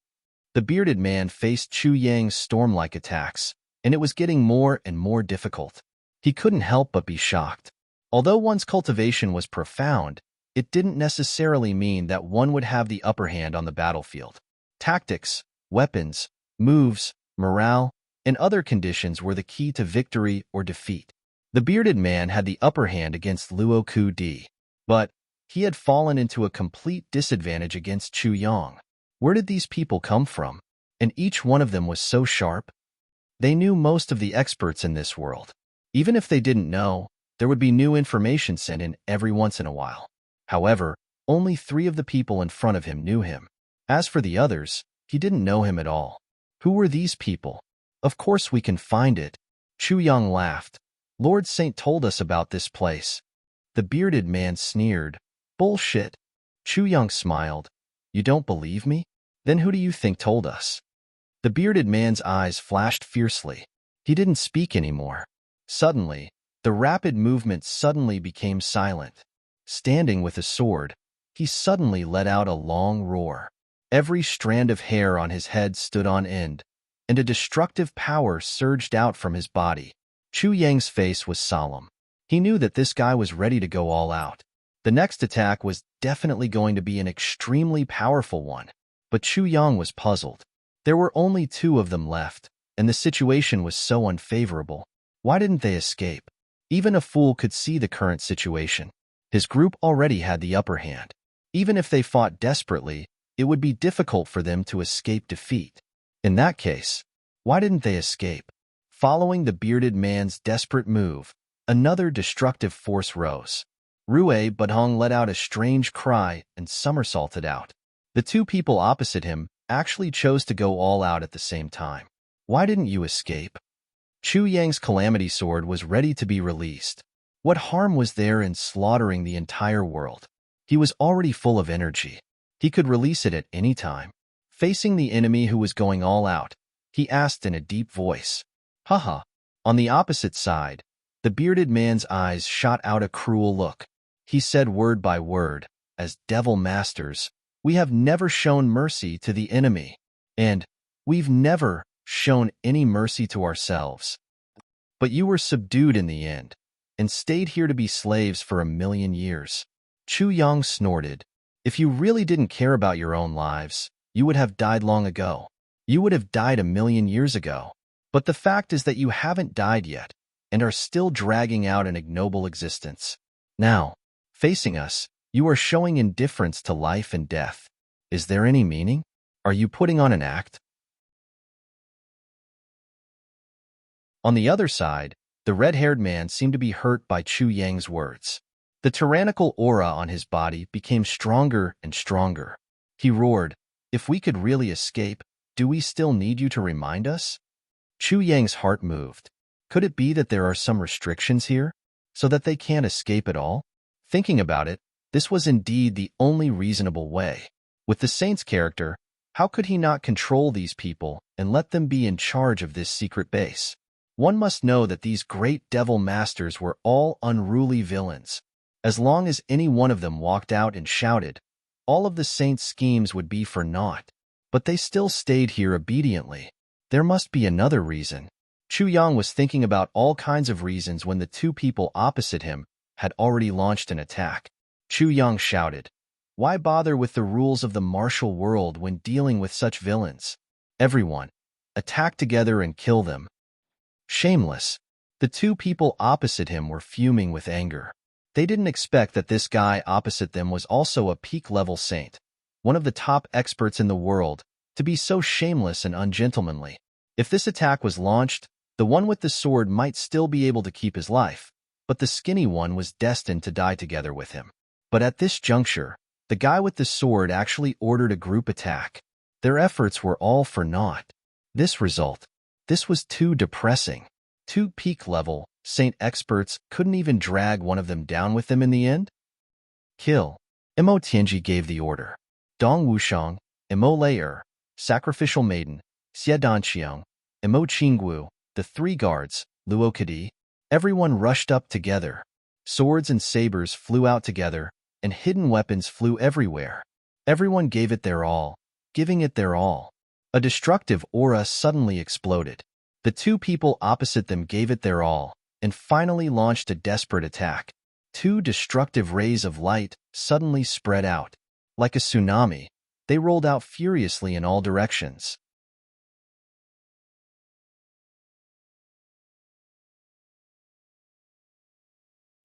The bearded man faced Chu Yang's storm-like attacks, and it was getting more and more difficult. He couldn't help but be shocked. Although one's cultivation was profound, it didn't necessarily mean that one would have the upper hand on the battlefield. Tactics, weapons, moves, morale, and other conditions were the key to victory or defeat. The bearded man had the upper hand against Luo Kadi, but he had fallen into a complete disadvantage against Chu Yang. Where did these people come from? And each one of them was so sharp. They knew most of the experts in this world. Even if they didn't know, there would be new information sent in every once in a while. However, only 3 of the people in front of him knew him. As for the others, he didn't know him at all. Who were these people? Of course we can find it. Chu Yang laughed. Lord Saint told us about this place. The bearded man sneered. Bullshit. Chu Yang smiled. You don't believe me? Then who do you think told us? The bearded man's eyes flashed fiercely. He didn't speak anymore. Suddenly, the rapid movement suddenly became silent. Standing with a sword, he suddenly let out a long roar. Every strand of hair on his head stood on end, and a destructive power surged out from his body. Chu Yang's face was solemn. He knew that this guy was ready to go all out. The next attack was definitely going to be an extremely powerful one, but Chu Yang was puzzled. There were only 2 of them left, and the situation was so unfavorable. Why didn't they escape? Even a fool could see the current situation. His group already had the upper hand. Even if they fought desperately, it would be difficult for them to escape defeat. In that case, why didn't they escape? Following the bearded man's desperate move, another destructive force rose. Rue Budhong let out a strange cry and somersaulted out. The two people opposite him actually chose to go all out at the same time. Why didn't you escape? Chu Yang's calamity sword was ready to be released. What harm was there in slaughtering the entire world? He was already full of energy. He could release it at any time. Facing the enemy who was going all out, he asked in a deep voice. Haha. On the opposite side, the bearded man's eyes shot out a cruel look. He said word by word, as devil masters, we have never shown mercy to the enemy, and we've never shown any mercy to ourselves. But you were subdued in the end, and stayed here to be slaves for 1,000,000 years. Chu Yang snorted. If you really didn't care about your own lives, you would have died long ago. You would have died 1,000,000 years ago. But the fact is that you haven't died yet, and are still dragging out an ignoble existence. Now, facing us, you are showing indifference to life and death. Is there any meaning? Are you putting on an act? On the other side, the red-haired man seemed to be hurt by Chu Yang's words. The tyrannical aura on his body became stronger and stronger. He roared, if we could really escape, do we still need you to remind us? Chu Yang's heart moved. Could it be that there are some restrictions here, so that they can't escape at all? Thinking about it, this was indeed the only reasonable way. With the saint's character, how could he not control these people and let them be in charge of this secret base? One must know that these great devil masters were all unruly villains. As long as any one of them walked out and shouted, all of the saint's schemes would be for naught. But they still stayed here obediently. There must be another reason. Chu Yang was thinking about all kinds of reasons when the two people opposite him had already launched an attack. Chu Yang shouted, why bother with the rules of the martial world when dealing with such villains? Everyone, attack together and kill them. Shameless. The two people opposite him were fuming with anger. They didn't expect that this guy opposite them was also a peak-level saint, one of the top experts in the world, to be so shameless and ungentlemanly. If this attack was launched, the one with the sword might still be able to keep his life, but the skinny one was destined to die together with him. But at this juncture, the guy with the sword actually ordered a group attack. Their efforts were all for naught. This was too depressing. Two peak-level saint experts couldn't even drag one of them down with them in the end? Kill. Mo Tianji gave the order. Dong Wushang, Mo Lei Sacrificial Maiden, Xie Danqiang, Mo Qinggu, the three guards, Luo Kadi, everyone rushed up together. Swords and sabers flew out together, and hidden weapons flew everywhere. Everyone gave it their all, giving it their all. A destructive aura suddenly exploded. The two people opposite them gave it their all, and finally launched a desperate attack. Two destructive rays of light suddenly spread out. Like a tsunami, they rolled out furiously in all directions.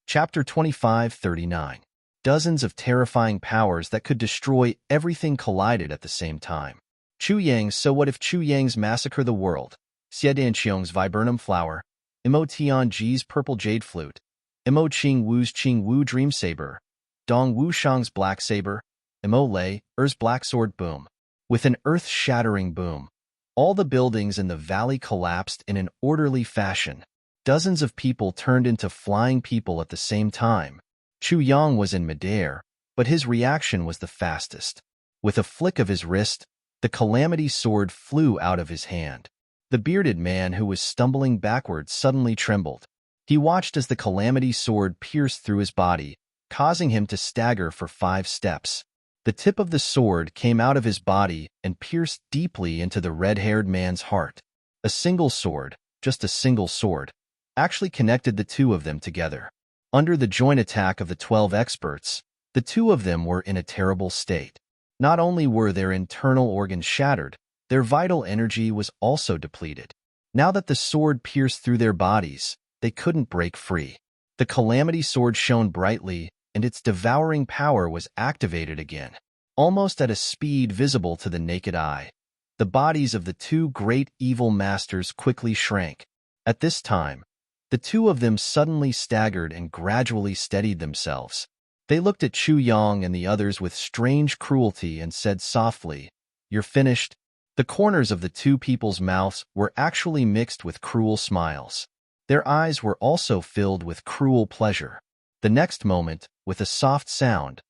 Chapter 25-39. Dozens of terrifying powers that could destroy everything collided at the same time. Chu Yang. So what if Chu Yang's massacre the world? Xie Danqiang's viburnum flower, Mo Tianji's purple jade flute, Mo Qingwu's Qingwu dream saber, Dong Wushang's black saber, Mo Lei's black sword boom. With an earth-shattering boom, all the buildings in the valley collapsed in an orderly fashion. Dozens of people turned into flying people at the same time. Chu Yang was in midair, but his reaction was the fastest. With a flick of his wrist, the calamity sword flew out of his hand. The bearded man who was stumbling backwards suddenly trembled. He watched as the calamity sword pierced through his body, causing him to stagger for 5 steps. The tip of the sword came out of his body and pierced deeply into the red-haired man's heart. A single sword, just a single sword, actually connected the two of them together. Under the joint attack of the 12 experts, the two of them were in a terrible state. Not only were their internal organs shattered, their vital energy was also depleted. Now that the sword pierced through their bodies, they couldn't break free. The calamity sword shone brightly, and its devouring power was activated again, almost at a speed visible to the naked eye. The bodies of the two great evil masters quickly shrank. At this time, the two of them suddenly staggered and gradually steadied themselves. They looked at Chu Yang and the others with strange cruelty and said softly, "You're finished." The corners of the two people's mouths were actually mixed with cruel smiles. Their eyes were also filled with cruel pleasure. The next moment, with a soft sound,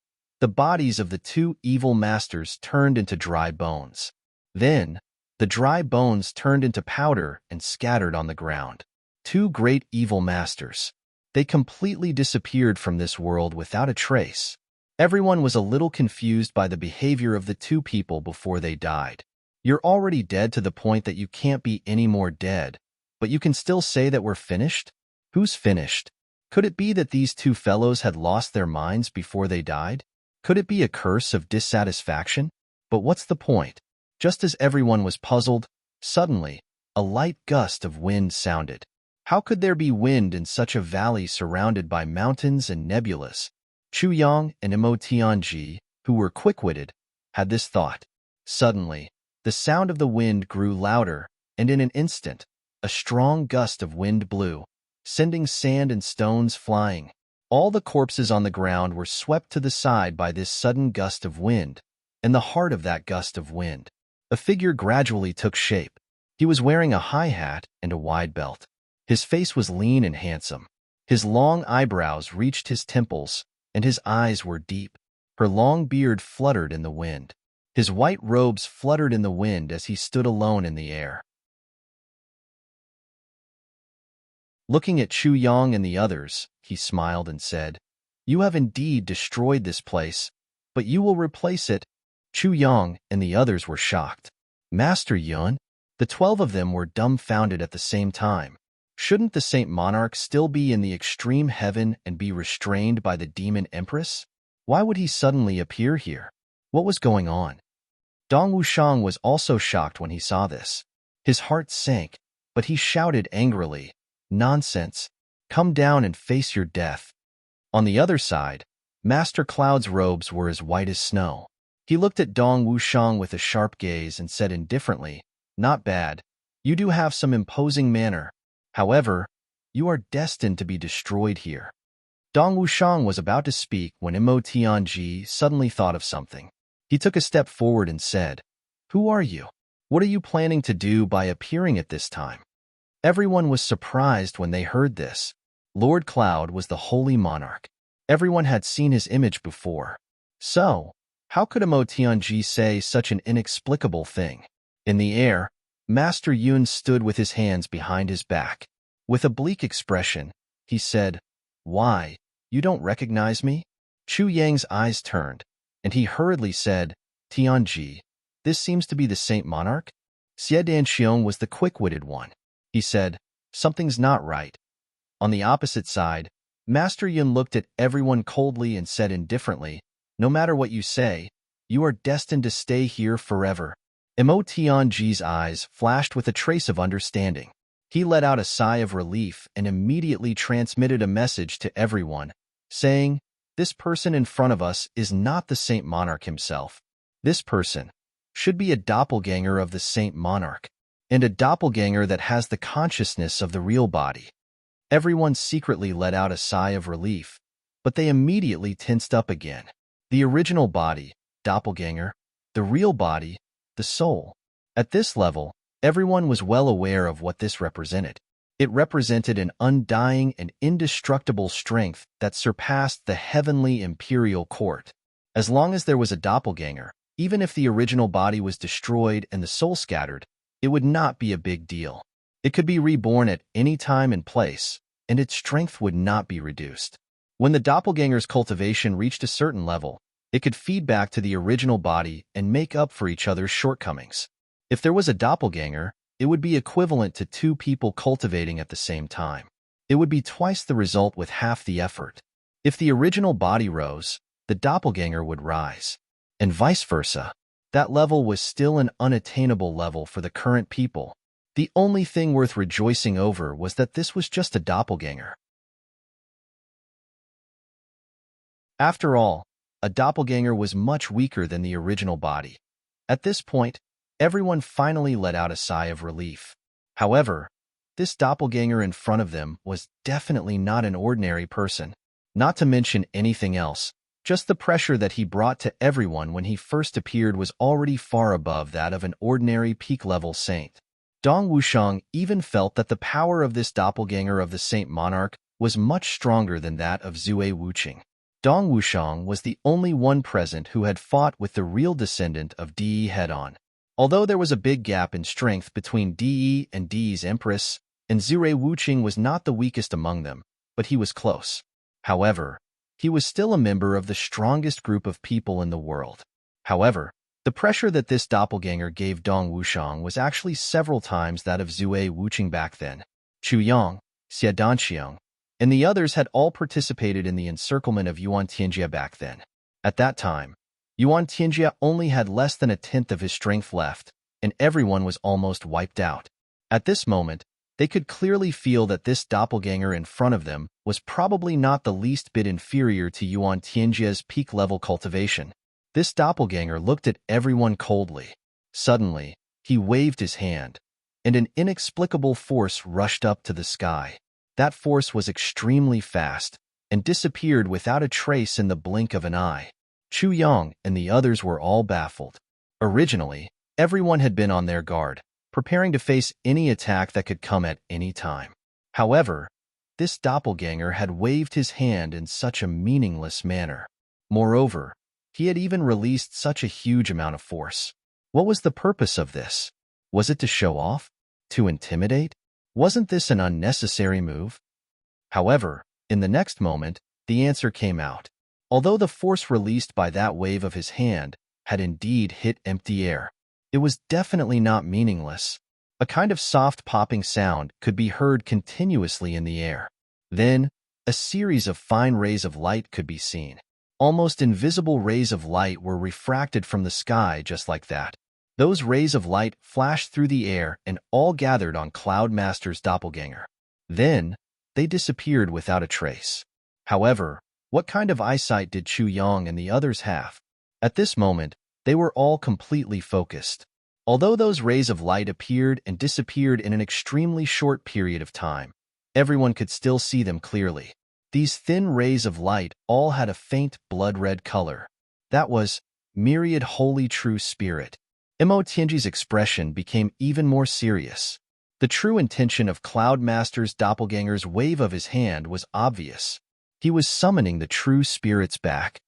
the bodies of the two evil masters turned into dry bones. Then, the dry bones turned into powder and scattered on the ground. Two great evil masters. They completely disappeared from this world without a trace. Everyone was a little confused by the behavior of the two people before they died. You're already dead to the point that you can't be any more dead, but you can still say that we're finished? Who's finished? Could it be that these two fellows had lost their minds before they died? Could it be a curse of dissatisfaction? But what's the point? Just as everyone was puzzled, suddenly, a light gust of wind sounded. How could there be wind in such a valley surrounded by mountains and nebulas? Chu Yang and Mo Tianji, who were quick-witted, had this thought. Suddenly, the sound of the wind grew louder, and in an instant, a strong gust of wind blew, sending sand and stones flying. All the corpses on the ground were swept to the side by this sudden gust of wind. In the heart of that gust of wind, a figure gradually took shape. He was wearing a high hat and a wide belt. His face was lean and handsome. His long eyebrows reached his temples, and his eyes were deep. Her long beard fluttered in the wind. His white robes fluttered in the wind as he stood alone in the air. Looking at Chu Yang and the others, he smiled and said, "You have indeed destroyed this place, but you will replace it." Chu Yang and the others were shocked. "Master Yun?" The 12 of them were dumbfounded at the same time. Shouldn't the Saint Monarch still be in the extreme heaven and be restrained by the demon empress? Why would he suddenly appear here? What was going on? Dong Wushang was also shocked when he saw this. His heart sank, but he shouted angrily, "Nonsense! Come down and face your death." On the other side, Master Cloud's robes were as white as snow. He looked at Dong Wushang with a sharp gaze and said indifferently, "Not bad. You do have some imposing manner. However, you are destined to be destroyed here." Dong Wushang was about to speak when Mo Tianji suddenly thought of something. He took a step forward and said, "Who are you? What are you planning to do by appearing at this time?" Everyone was surprised when they heard this. Lord Cloud was the holy monarch. Everyone had seen his image before. So, how could Mo Tianji say such an inexplicable thing? In the air, Master Yun stood with his hands behind his back. With a bleak expression, he said, "Why, you don't recognize me?" Chu Yang's eyes turned, and he hurriedly said, "Tianji, this seems to be the Saint Monarch?" Xie Danxiong was the quick-witted one. He said, "Something's not right." On the opposite side, Master Yun looked at everyone coldly and said indifferently, "No matter what you say, you are destined to stay here forever." Mo Tianji's eyes flashed with a trace of understanding. He let out a sigh of relief and immediately transmitted a message to everyone, saying, "This person in front of us is not the Saint Monarch himself. This person should be a doppelganger of the Saint Monarch, and a doppelganger that has the consciousness of the real body." Everyone secretly let out a sigh of relief, but they immediately tensed up again. The original body, doppelganger, the real body, the soul. At this level, everyone was well aware of what this represented. It represented an undying and indestructible strength that surpassed the heavenly imperial court. As long as there was a doppelganger, even if the original body was destroyed and the soul scattered, it would not be a big deal. It could be reborn at any time and place, and its strength would not be reduced. When the doppelganger's cultivation reached a certain level, it could feed back to the original body and make up for each other's shortcomings. If there was a doppelganger, it would be equivalent to two people cultivating at the same time. It would be twice the result with half the effort. If the original body rose, the doppelganger would rise, and vice versa. That level was still an unattainable level for the current people. The only thing worth rejoicing over was that this was just a doppelganger. After all, a doppelganger was much weaker than the original body. At this point, everyone finally let out a sigh of relief. However, this doppelganger in front of them was definitely not an ordinary person. Not to mention anything else, just the pressure that he brought to everyone when he first appeared was already far above that of an ordinary peak-level saint. Dong Wushang even felt that the power of this doppelganger of the Saint Monarch was much stronger than that of Zue Wuqing. Dong Wushang was the only one present who had fought with the real descendant of Di head-on. Although there was a big gap in strength between Di and Di's empress, and Zue Wuqing was not the weakest among them, but he was close. However, he was still a member of the strongest group of people in the world. However, the pressure that this doppelganger gave Dong Wushang was actually several times that of Zue Wuqing back then. Chu Yang, Xie Danqiang, and the others had all participated in the encirclement of Yuan Tianjia back then. At that time, Yuan Tianjia only had less than a tenth of his strength left, and everyone was almost wiped out. At this moment, they could clearly feel that this doppelganger in front of them was probably not the least bit inferior to Yuan Tianjia's peak-level cultivation. This doppelganger looked at everyone coldly. Suddenly, he waved his hand, and an inexplicable force rushed up to the sky. That force was extremely fast and disappeared without a trace in the blink of an eye. Chu Yang and the others were all baffled. Originally, everyone had been on their guard, preparing to face any attack that could come at any time. However, this doppelganger had waved his hand in such a meaningless manner. Moreover, he had even released such a huge amount of force. What was the purpose of this? Was it to show off? To intimidate? Wasn't this an unnecessary move? However, in the next moment, the answer came out. Although the force released by that wave of his hand had indeed hit empty air, it was definitely not meaningless. A kind of soft popping sound could be heard continuously in the air. Then, a series of fine rays of light could be seen. Almost invisible rays of light were refracted from the sky just like that. Those rays of light flashed through the air and all gathered on Cloud Master's doppelganger. Then, they disappeared without a trace. However, what kind of eyesight did Chu Yang and the others have? At this moment, they were all completely focused. Although those rays of light appeared and disappeared in an extremely short period of time, everyone could still see them clearly. These thin rays of light all had a faint blood-red color. That was Myriad Holy True Spirit. Mo Tianji's expression became even more serious. The true intention of Cloud Master's doppelganger's wave of his hand was obvious. He was summoning the true spirits back.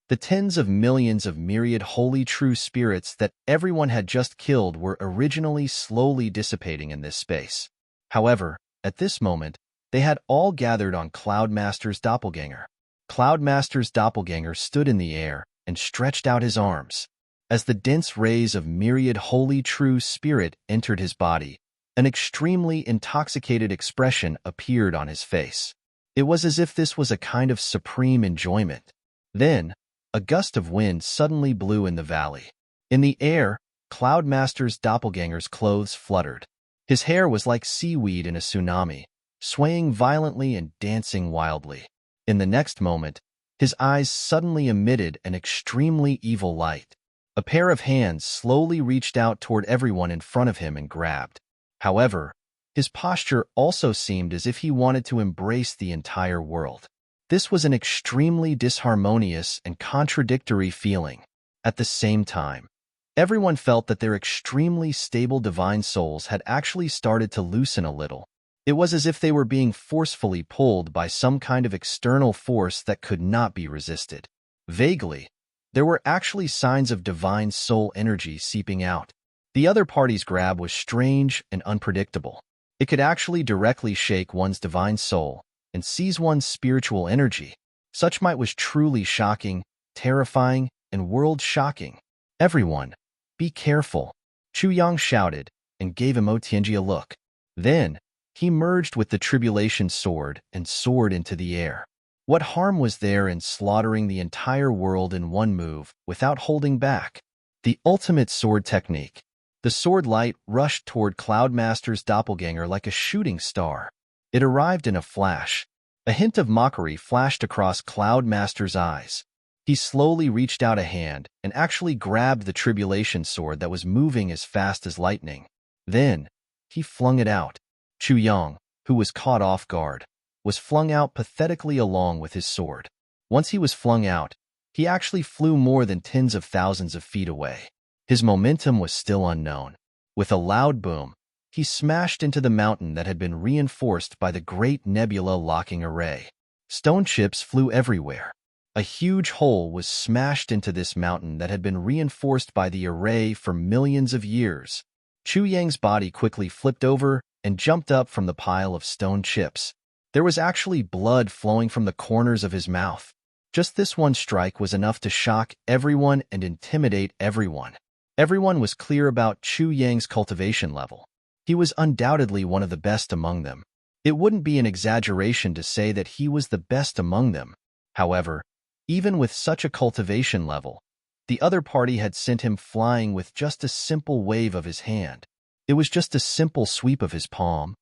The tens of millions of myriad holy true spirits that everyone had just killed were originally slowly dissipating in this space. However, at this moment, they had all gathered on Cloud Master's doppelganger. Cloud Master's doppelganger stood in the air and stretched out his arms. As the dense rays of myriad holy true spirit entered his body, an extremely intoxicated expression appeared on his face. It was as if this was a kind of supreme enjoyment. Then, a gust of wind suddenly blew in the valley. In the air, Cloud Master's doppelganger's clothes fluttered. His hair was like seaweed in a tsunami, swaying violently and dancing wildly. In the next moment, his eyes suddenly emitted an extremely evil light. A pair of hands slowly reached out toward everyone in front of him and grabbed. However, his posture also seemed as if he wanted to embrace the entire world. This was an extremely disharmonious and contradictory feeling. At the same time, everyone felt that their extremely stable divine souls had actually started to loosen a little. It was as if they were being forcefully pulled by some kind of external force that could not be resisted. Vaguely, there were actually signs of divine soul energy seeping out. The other party's grab was strange and unpredictable. It could actually directly shake one's divine soul and seize one's spiritual energy. Such might was truly shocking, terrifying, and world-shocking. Everyone, be careful, Chu Yang shouted and gave Mo Tianji a look. Then, he merged with the tribulation sword and soared into the air. What harm was there in slaughtering the entire world in one move without holding back? The ultimate sword technique. The sword light rushed toward Cloud Master's doppelganger like a shooting star. It arrived in a flash, A hint of mockery flashed across Cloud Master's eyes. He slowly reached out a hand and actually grabbed the tribulation sword that was moving as fast as lightning. Then, he flung it out. Chu Yang, who was caught off guard, was flung out pathetically along with his sword. Once he was flung out, he actually flew more than tens of thousands of feet away. His momentum was still unknown. With a loud boom, he smashed into the mountain that had been reinforced by the Great Nebula locking array. Stone chips flew everywhere. A huge hole was smashed into this mountain that had been reinforced by the array for millions of years. Chu Yang's body quickly flipped over and jumped up from the pile of stone chips. There was actually blood flowing from the corners of his mouth. Just this one strike was enough to shock everyone and intimidate everyone. Everyone was clear about Chu Yang's cultivation level. He was undoubtedly one of the best among them. It wouldn't be an exaggeration to say that he was the best among them. However, even with such a cultivation level, the other party had sent him flying with just a simple wave of his hand. It was just a simple sweep of his palm.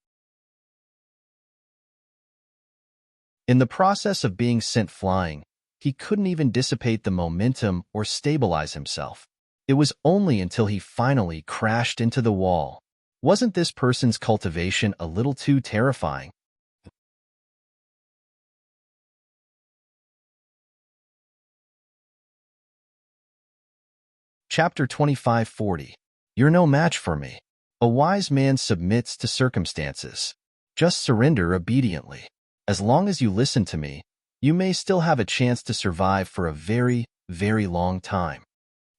In the process of being sent flying, he couldn't even dissipate the momentum or stabilize himself. It was only until he finally crashed into the wall. Wasn't this person's cultivation a little too terrifying? Chapter 2540. You're no match for me. A wise man submits to circumstances. Just surrender obediently. As long as you listen to me, you may still have a chance to survive for a very, very long time.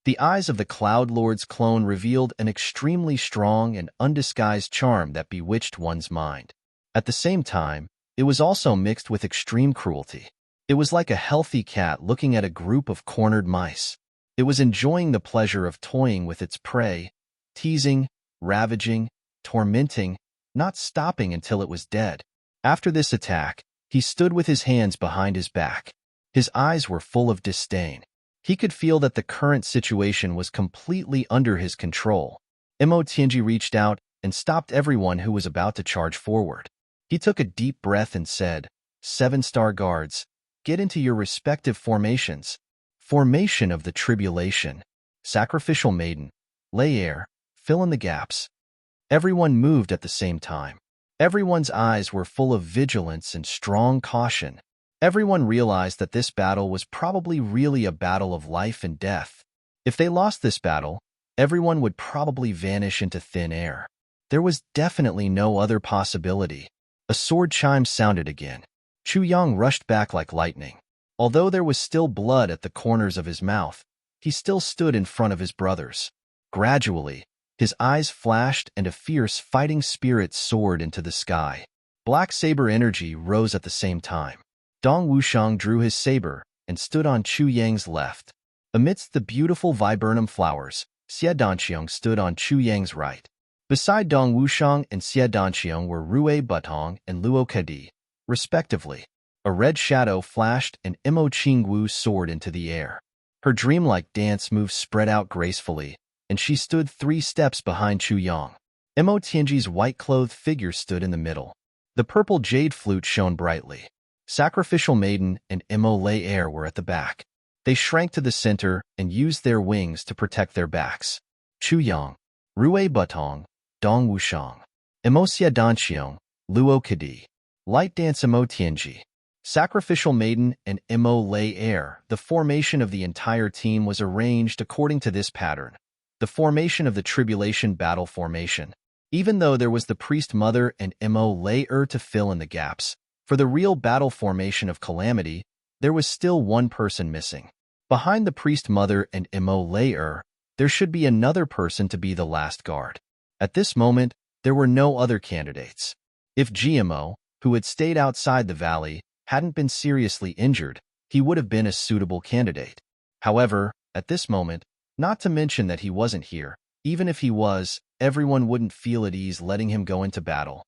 The eyes of the Cloud Lord's clone revealed an extremely strong and undisguised charm that bewitched one's mind. At the same time, it was also mixed with extreme cruelty. It was like a healthy cat looking at a group of cornered mice. It was enjoying the pleasure of toying with its prey, teasing, ravaging, tormenting, not stopping until it was dead. After this attack, he stood with his hands behind his back. His eyes were full of disdain. He could feel that the current situation was completely under his control. Mo Tianji reached out and stopped everyone who was about to charge forward. He took a deep breath and said, 7-star guards, get into your respective formations. Formation of the Tribulation. Sacrificial Maiden. Lay air. Fill in the gaps. Everyone moved at the same time. Everyone's eyes were full of vigilance and strong caution. Everyone realized that this battle was probably really a battle of life and death. If they lost this battle, everyone would probably vanish into thin air. There was definitely no other possibility. A sword chime sounded again. Chu Yang rushed back like lightning. Although there was still blood at the corners of his mouth, he still stood in front of his brothers. Gradually, his eyes flashed and a fierce fighting spirit soared into the sky. Black saber energy rose at the same time. Dong Wushang drew his saber and stood on Chu Yang's left. Amidst the beautiful viburnum flowers, Xie Danqiang stood on Chu Yang's right. Beside Dong Wushang and Xie Danqiang were Rui Butong and Luo Kedi, respectively. A red shadow flashed and Mo Qingwu soared into the air. Her dreamlike dance moves spread out gracefully, and she stood 3 steps behind Chu Yang. Mo Tianji's white-clothed figure stood in the middle. The purple jade flute shone brightly. Sacrificial Maiden and Mo Lay Air were at the back. They shrank to the center and used their wings to protect their backs. Chu Yang, Rui Butong, Dong Wushang, Mo Xie Danqiang, Luo Kedi. Light Dance Mo Tianji. Sacrificial Maiden and Mo Lay Air. The formation of the entire team was arranged according to this pattern. The formation of the Tribulation Battle Formation. Even though there was the Priest Mother and Mo Lay Air to fill in the gaps, for the real battle formation of Calamity, there was still one person missing. Behind the Priest Mother and Mo Lay Air, there should be another person to be the last guard. At this moment, there were no other candidates. If GMO, who had stayed outside the valley, hadn't been seriously injured, he would have been a suitable candidate. However, at this moment, not to mention that he wasn't here, even if he was, everyone wouldn't feel at ease letting him go into battle.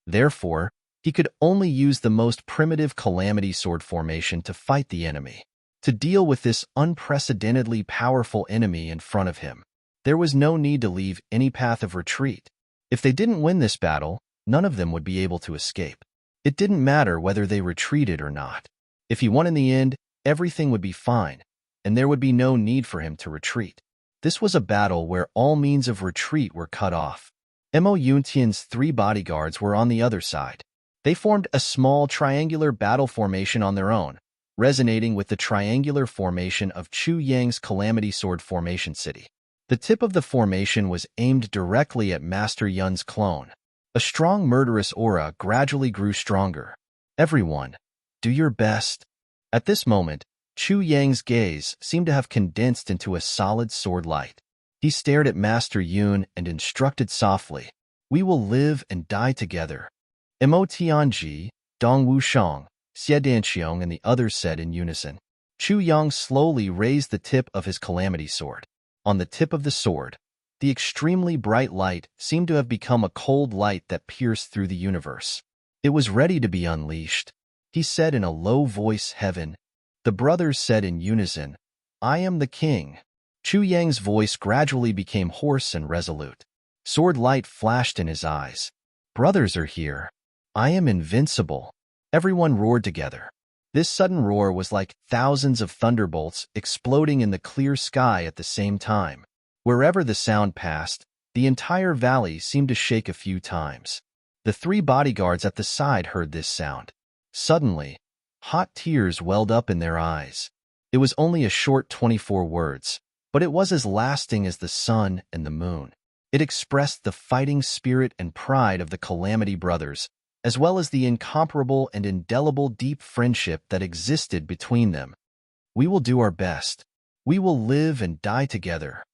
Therefore, he could only use the most primitive Calamity Sword formation to fight the enemy. To deal with this unprecedentedly powerful enemy in front of him, there was no need to leave any path of retreat. If they didn't win this battle, none of them would be able to escape. It didn't matter whether they retreated or not. If he won in the end, everything would be fine, and there would be no need for him to retreat. This was a battle where all means of retreat were cut off. Mo Yuntian's 3 bodyguards were on the other side. They formed a small triangular battle formation on their own, resonating with the triangular formation of Chu Yang's Calamity Sword Formation City. The tip of the formation was aimed directly at Master Yun's clone. A strong murderous aura gradually grew stronger. Everyone, do your best. At this moment, Chu Yang's gaze seemed to have condensed into a solid sword light. He stared at Master Yun and instructed softly, "We will live and die together." Mo Tianji, Dong Wushang, Xie Danqiong, and the others said in unison. Chu Yang slowly raised the tip of his calamity sword. On the tip of the sword, the extremely bright light seemed to have become a cold light that pierced through the universe. It was ready to be unleashed. He said in a low voice, "Heaven." The brothers said in unison, "I am the king." Chu Yang's voice gradually became hoarse and resolute. Sword light flashed in his eyes. "Brothers are here. I am invincible." Everyone roared together. This sudden roar was like thousands of thunderbolts exploding in the clear sky at the same time. Wherever the sound passed, the entire valley seemed to shake a few times. The 3 bodyguards at the side heard this sound. Suddenly, hot tears welled up in their eyes. It was only a short 24 words, but it was as lasting as the sun and the moon. It expressed the fighting spirit and pride of the Calamity Brothers, as well as the incomparable and indelible deep friendship that existed between them. "We will do our best. We will live and die together.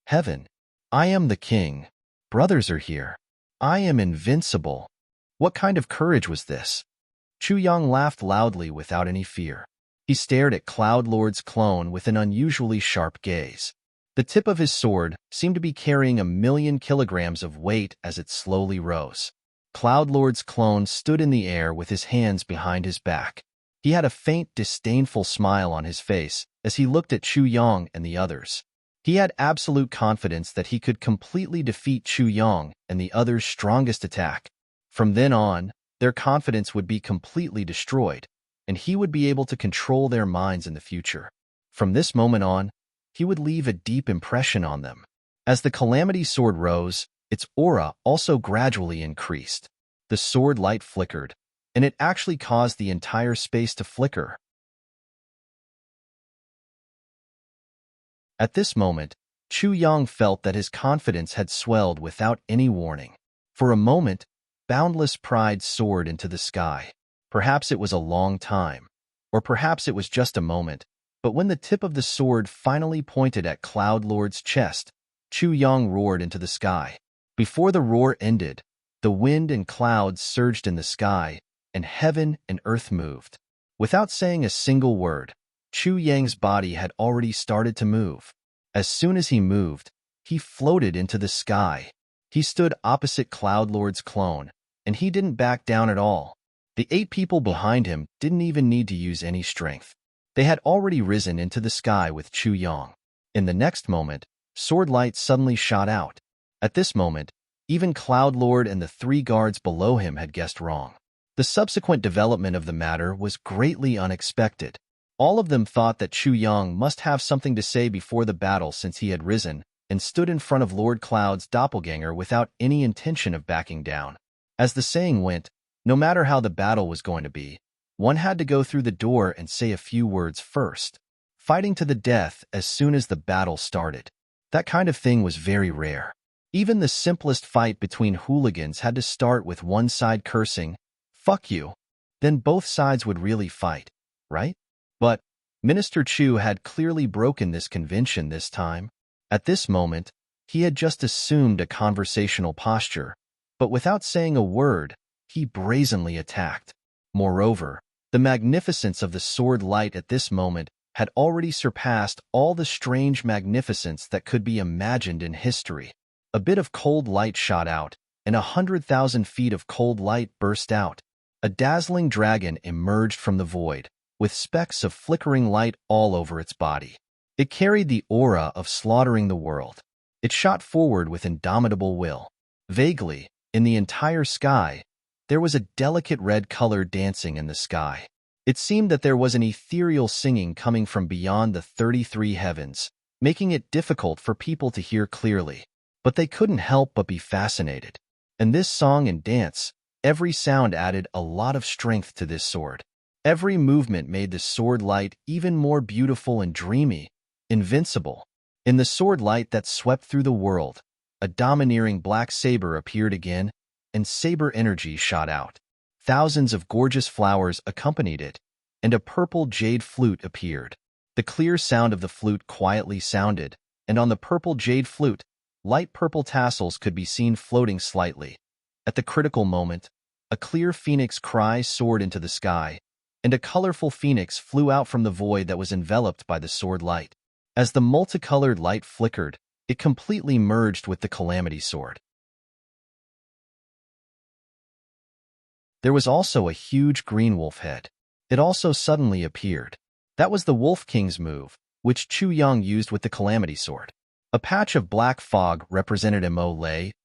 Heaven, I am the king. Brothers are here. I am invincible." What kind of courage was this? Chu Yang laughed loudly without any fear. He stared at Cloud Lord's clone with an unusually sharp gaze. The tip of his sword seemed to be carrying 1,000,000 kilograms of weight as it slowly rose. Cloud Lord's clone stood in the air with his hands behind his back. He had a faint, disdainful smile on his face as he looked at Chu Yang and the others. He had absolute confidence that he could completely defeat Chu Yang and the others' strongest attack. From then on, their confidence would be completely destroyed, and he would be able to control their minds in the future. From this moment on, he would leave a deep impression on them. As the Calamity Sword rose, its aura also gradually increased. The sword light flickered, and it actually caused the entire space to flicker. At this moment, Chu Yang felt that his confidence had swelled without any warning. For a moment, boundless pride soared into the sky. Perhaps it was a long time, or perhaps it was just a moment, but when the tip of the sword finally pointed at Cloud Lord's chest, Chu Yang roared into the sky. Before the roar ended, the wind and clouds surged in the sky, and heaven and earth moved. Without saying a single word, Chu Yang's body had already started to move. As soon as he moved, he floated into the sky. He stood opposite Cloud Lord's clone, and he didn't back down at all. The 8 people behind him didn't even need to use any strength. They had already risen into the sky with Chu Yang. In the next moment, sword light suddenly shot out. At this moment, even Cloud Lord and the 3 guards below him had guessed wrong. The subsequent development of the matter was greatly unexpected. All of them thought that Chu Yang must have something to say before the battle since he had risen and stood in front of Lord Cloud's doppelganger without any intention of backing down. As the saying went, no matter how the battle was going to be, one had to go through the door and say a few words first, fighting to the death as soon as the battle started. That kind of thing was very rare. Even the simplest fight between hooligans had to start with one side cursing, "Fuck you." Then both sides would really fight, right? But Minister Chu had clearly broken this convention this time. At this moment, he had just assumed a conversational posture, but without saying a word, he brazenly attacked. Moreover, the magnificence of the sword light at this moment had already surpassed all the strange magnificence that could be imagined in history. A bit of cold light shot out, and 100,000 feet of cold light burst out. A dazzling dragon emerged from the void, with specks of flickering light all over its body. It carried the aura of slaughtering the world. It shot forward with indomitable will. Vaguely, in the entire sky, There was a delicate red color dancing in the sky. It seemed that there was an ethereal singing coming from beyond the 33 heavens, making it difficult for people to hear clearly. But they couldn't help but be fascinated. And this song and dance, every sound added a lot of strength to this sword. Every movement made the sword light even more beautiful and dreamy, invincible. In the sword light that swept through the world, a domineering black saber appeared again, and saber energy shot out. Thousands of gorgeous flowers accompanied it, and a purple jade flute appeared. The clear sound of the flute quietly sounded, and on the purple jade flute, light purple tassels could be seen floating slightly. At the critical moment, a clear phoenix cry soared into the sky, and a colorful phoenix flew out from the void that was enveloped by the sword light. As the multicolored light flickered, it completely merged with the Calamity Sword. There was also a huge green wolf head. It also suddenly appeared. That was the Wolf King's move, which Chu Yang used with the Calamity Sword. A patch of black fog represented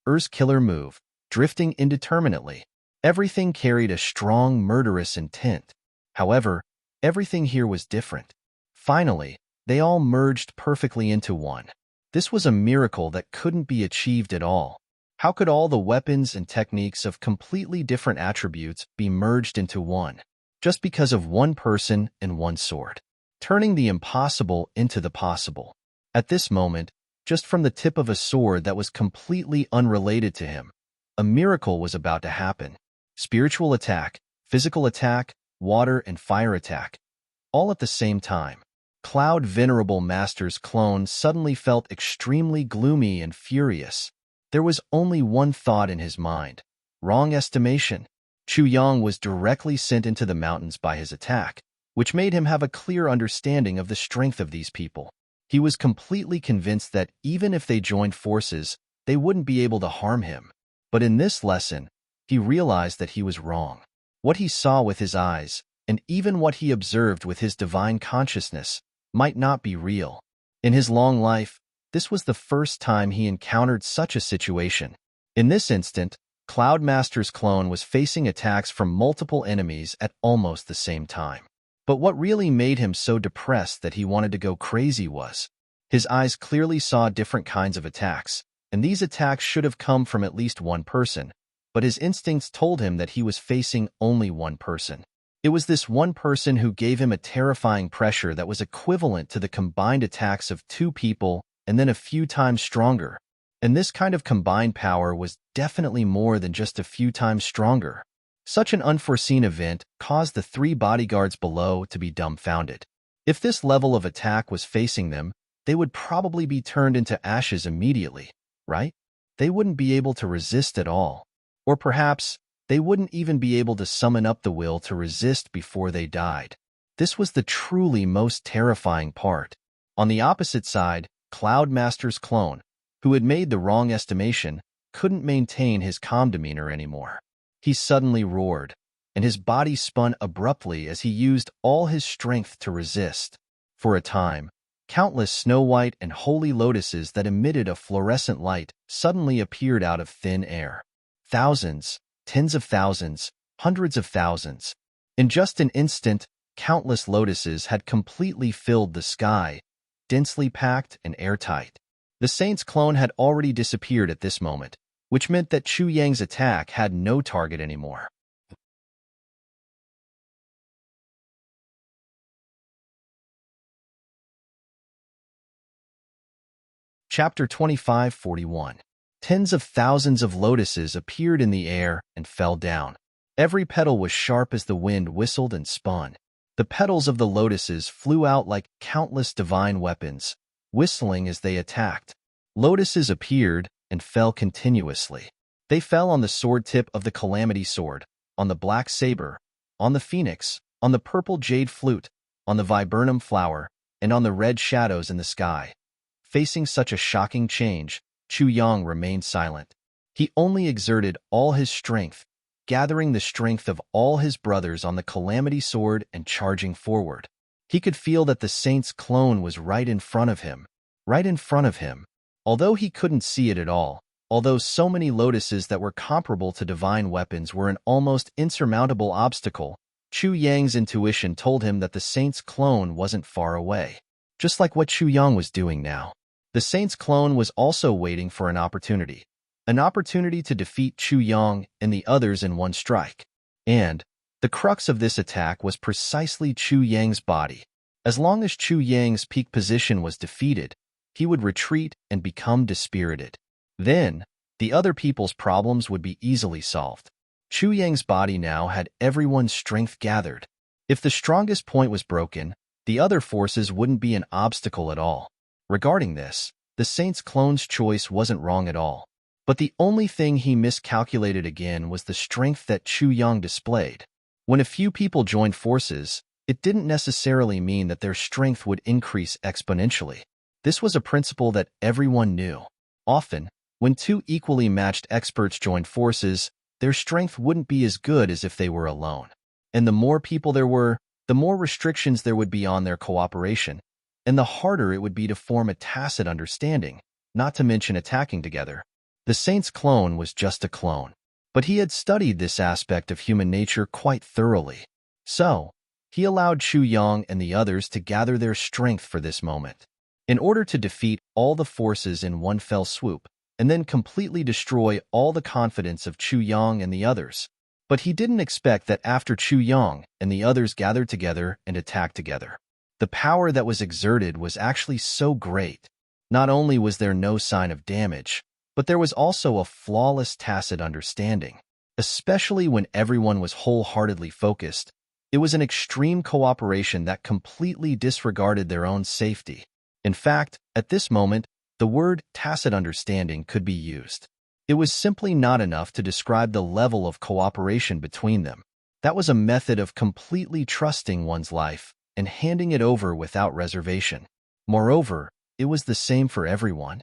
Er's killer move, drifting indeterminately. Everything carried a strong, murderous intent. However, everything here was different. Finally, they all merged perfectly into one. This was a miracle that couldn't be achieved at all. How could all the weapons and techniques of completely different attributes be merged into one, just because of one person and one sword, turning the impossible into the possible? At this moment, just from the tip of a sword that was completely unrelated to him, a miracle was about to happen. Spiritual attack, physical attack, water and fire attack, all at the same time. Cloud Venerable Master's clone suddenly felt extremely gloomy and furious. There was only one thought in his mind: wrong estimation. Chu Yang was directly sent into the mountains by his attack, which made him have a clear understanding of the strength of these people. He was completely convinced that even if they joined forces, they wouldn't be able to harm him. But in this lesson, he realized that he was wrong. What he saw with his eyes, and even what he observed with his divine consciousness, might not be real. In his long life, this was the first time he encountered such a situation. In this instant, Cloud Master's clone was facing attacks from multiple enemies at almost the same time. But what really made him so depressed that he wanted to go crazy was, his eyes clearly saw different kinds of attacks, and these attacks should have come from at least one person, but his instincts told him that he was facing only one person. It was this one person who gave him a terrifying pressure that was equivalent to the combined attacks of two people and then a few times stronger. And this kind of combined power was definitely more than just a few times stronger. Such an unforeseen event caused the three bodyguards below to be dumbfounded. If this level of attack was facing them, they would probably be turned into ashes immediately, right? They wouldn't be able to resist at all. Or perhaps, they wouldn't even be able to summon up the will to resist before they died. This was the truly most terrifying part. On the opposite side, Cloud Master's clone, who had made the wrong estimation, couldn't maintain his calm demeanor anymore. He suddenly roared, and his body spun abruptly as he used all his strength to resist. For a time, countless snow-white and holy lotuses that emitted a fluorescent light suddenly appeared out of thin air. Thousands, tens of thousands, hundreds of thousands. In just an instant, countless lotuses had completely filled the sky, densely packed and airtight. The saint's clone had already disappeared at this moment, which meant that Chu Yang's attack had no target anymore. Chapter 2541. Tens of thousands of lotuses appeared in the air and fell down. Every petal was sharp as the wind whistled and spun. The petals of the lotuses flew out like countless divine weapons, whistling as they attacked. Lotuses appeared and fell continuously. They fell on the sword tip of the Calamity Sword, on the black saber, on the phoenix, on the purple jade flute, on the viburnum flower, and on the red shadows in the sky. Facing such a shocking change, Chu Yang remained silent. He only exerted all his strength, gathering the strength of all his brothers on the Calamity Sword and charging forward. He could feel that the saint's clone was right in front of him. Right in front of him. Although he couldn't see it at all, Although so many lotuses that were comparable to divine weapons were an almost insurmountable obstacle, Chu Yang's intuition told him that the saint's clone wasn't far away, just like what Chu Yang was doing now. The saint's clone was also waiting for an opportunity to defeat Chu Yang and the others in one strike. And the crux of this attack was precisely Chu Yang's body. As long as Chu Yang's peak position was defeated, he would retreat and become dispirited. Then, the other people's problems would be easily solved. Chu Yang's body now had everyone's strength gathered. If the strongest point was broken, the other forces wouldn't be an obstacle at all. Regarding this, the saint's clone's choice wasn't wrong at all. But the only thing he miscalculated again was the strength that Chu Yang displayed. When a few people joined forces, it didn't necessarily mean that their strength would increase exponentially. This was a principle that everyone knew. Often, when two equally matched experts joined forces, their strength wouldn't be as good as if they were alone. And the more people there were, the more restrictions there would be on their cooperation, and the harder it would be to form a tacit understanding, not to mention attacking together. The saint's clone was just a clone, but he had studied this aspect of human nature quite thoroughly. So, he allowed Chu Yang and the others to gather their strength for this moment. In order to defeat all the forces in one fell swoop, and then completely destroy all the confidence of Chu Yang and the others. But he didn't expect that after Chu Yang and the others gathered together and attacked together, the power that was exerted was actually so great. Not only was there no sign of damage, but there was also a flawless tacit understanding. Especially when everyone was wholeheartedly focused, it was an extreme cooperation that completely disregarded their own safety. In fact, at this moment, the word tacit understanding could be used. It was simply not enough to describe the level of cooperation between them. That was a method of completely trusting one's life and handing it over without reservation. Moreover, it was the same for everyone.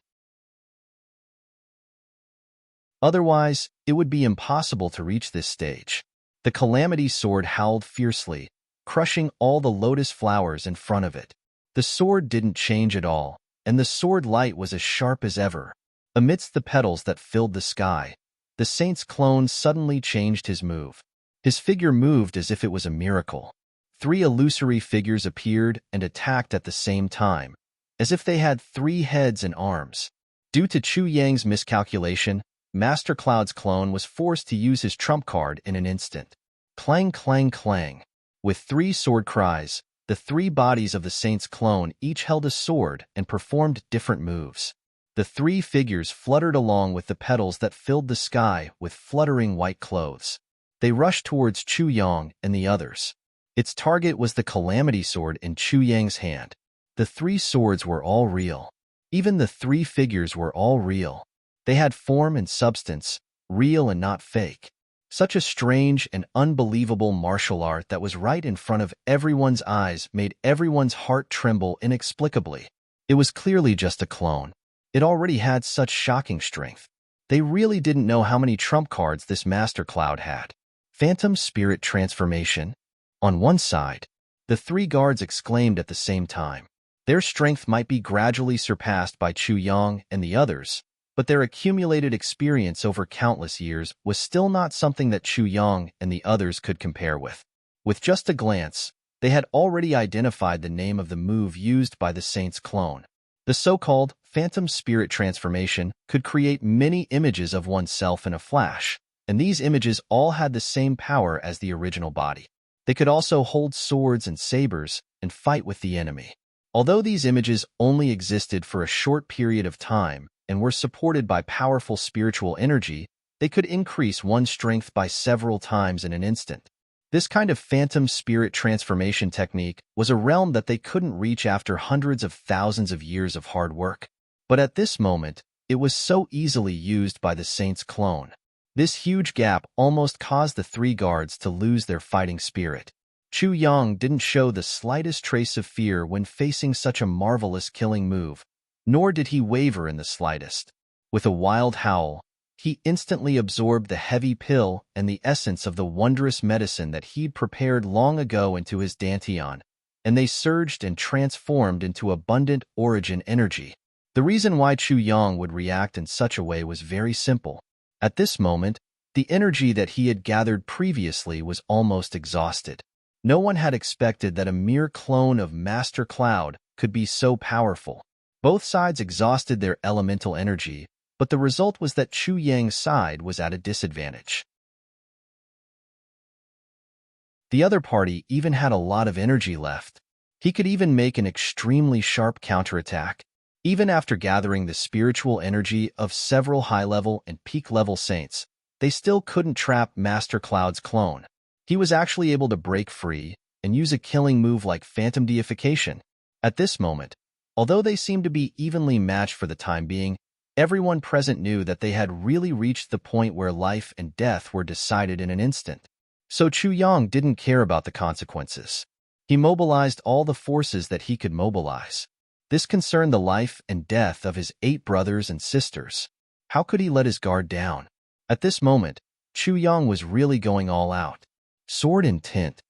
Otherwise, it would be impossible to reach this stage. The calamity sword howled fiercely, crushing all the lotus flowers in front of it. The sword didn't change at all, and the sword light was as sharp as ever. Amidst the petals that filled the sky, the saint's clone suddenly changed his move. His figure moved as if it was a miracle. 3 illusory figures appeared and attacked at the same time, as if they had 3 heads and arms. Due to Chu Yang's miscalculation, Master Cloud's clone was forced to use his trump card in an instant. Clang, clang, clang. With 3 sword cries, the 3 bodies of the saint's clone each held a sword and performed different moves. The 3 figures fluttered along with the petals that filled the sky with fluttering white clothes. They rushed towards Chu Yang and the others. Its target was the calamity sword in Chu Yang's hand. The 3 swords were all real. Even the 3 figures were all real. They had form and substance, real and not fake. Such a strange and unbelievable martial art that was right in front of everyone's eyes made everyone's heart tremble inexplicably. It was clearly just a clone. It already had such shocking strength. They really didn't know how many trump cards this Master Cloud had. Phantom Spirit Transformation. On one side, the 3 guards exclaimed at the same time. Their strength might be gradually surpassed by Chu Yang and the others, but their accumulated experience over countless years was still not something that Chu Yang and the others could compare with. With just a glance, they had already identified the name of the move used by the saint's clone. The so-called Phantom Spirit Transformation could create many images of oneself in a flash, and these images all had the same power as the original body. They could also hold swords and sabers and fight with the enemy. Although these images only existed for a short period of time and were supported by powerful spiritual energy, they could increase one's strength by several times in an instant. This kind of phantom spirit transformation technique was a realm that they couldn't reach after hundreds of thousands of years of hard work. But at this moment, it was so easily used by the saint's clone. This huge gap almost caused the 3 guards to lose their fighting spirit. Chu Yang didn't show the slightest trace of fear when facing such a marvelous killing move, nor did he waver in the slightest. With a wild howl, he instantly absorbed the heavy pill and the essence of the wondrous medicine that he'd prepared long ago into his dantian, and they surged and transformed into abundant origin energy. The reason why Chu Yang would react in such a way was very simple. At this moment, the energy that he had gathered previously was almost exhausted. No one had expected that a mere clone of Master Cloud could be so powerful. Both sides exhausted their elemental energy, but the result was that Chu Yang's side was at a disadvantage. The other party even had a lot of energy left. He could even make an extremely sharp counterattack. Even after gathering the spiritual energy of several high-level and peak-level saints, they still couldn't trap Master Cloud's clone. He was actually able to break free and use a killing move like Phantom Deification. At this moment, although they seemed to be evenly matched for the time being, everyone present knew that they had really reached the point where life and death were decided in an instant. So Chu Yang didn't care about the consequences. He mobilized all the forces that he could mobilize. This concerned the life and death of his 8 brothers and sisters. How could he let his guard down? At this moment, Chu Yang was really going all out. Sword in tint.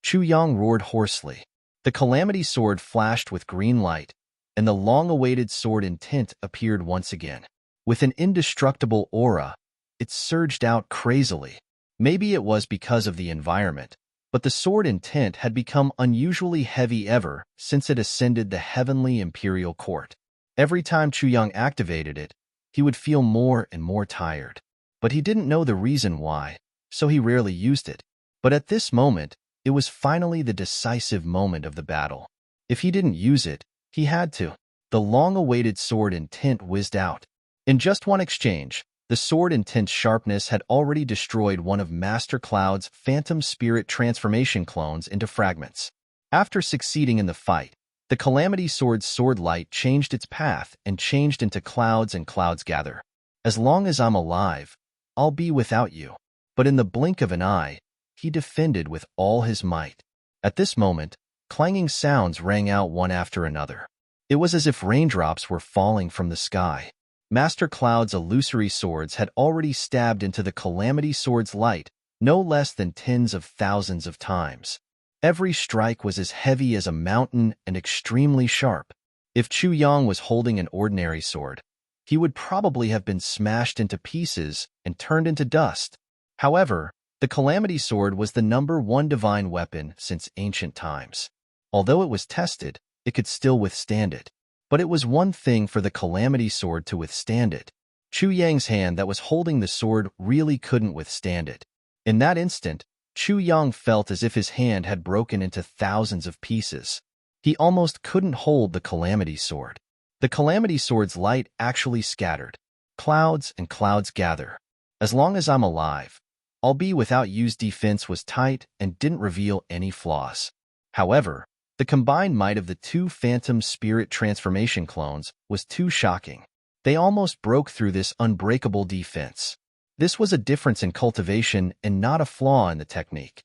Chu Yang roared hoarsely. The Calamity Sword flashed with green light, and the long-awaited sword in tint appeared once again. With an indestructible aura, it surged out crazily. Maybe it was because of the environment, but the sword in tint had become unusually heavy ever since it ascended the heavenly imperial court. Every time Chu Yang activated it, he would feel more and more tired. But he didn't know the reason why, so he rarely used it. But at this moment, it was finally the decisive moment of the battle. If he didn't use it, he had to. The long-awaited sword in tint whizzed out. In just one exchange, the sword in tint's sharpness had already destroyed one of Master Cloud's Phantom Spirit transformation clones into fragments. After succeeding in the fight, the Calamity Sword's sword light changed its path and changed into clouds and clouds gather. As long as I'm alive, I'll be without you. But in the blink of an eye, he defended with all his might. At this moment, clanging sounds rang out one after another. It was as if raindrops were falling from the sky. Master Cloud's illusory swords had already stabbed into the Calamity Sword's light no less than tens of thousands of times. Every strike was as heavy as a mountain and extremely sharp. If Chu Yang was holding an ordinary sword, he would probably have been smashed into pieces and turned into dust. However, the Calamity Sword was the #1 divine weapon since ancient times. Although it was tested, it could still withstand it. But it was one thing for the Calamity Sword to withstand it. Chu Yang's hand that was holding the sword really couldn't withstand it. In that instant, Chu Yang felt as if his hand had broken into thousands of pieces. He almost couldn't hold the Calamity Sword. The Calamity Sword's light actually scattered. Clouds and clouds gather. As long as I'm alive, I'll be without you's defense was tight and didn't reveal any flaws. However, the combined might of the 2 Phantom Spirit transformation clones was too shocking. They almost broke through this unbreakable defense. This was a difference in cultivation and not a flaw in the technique.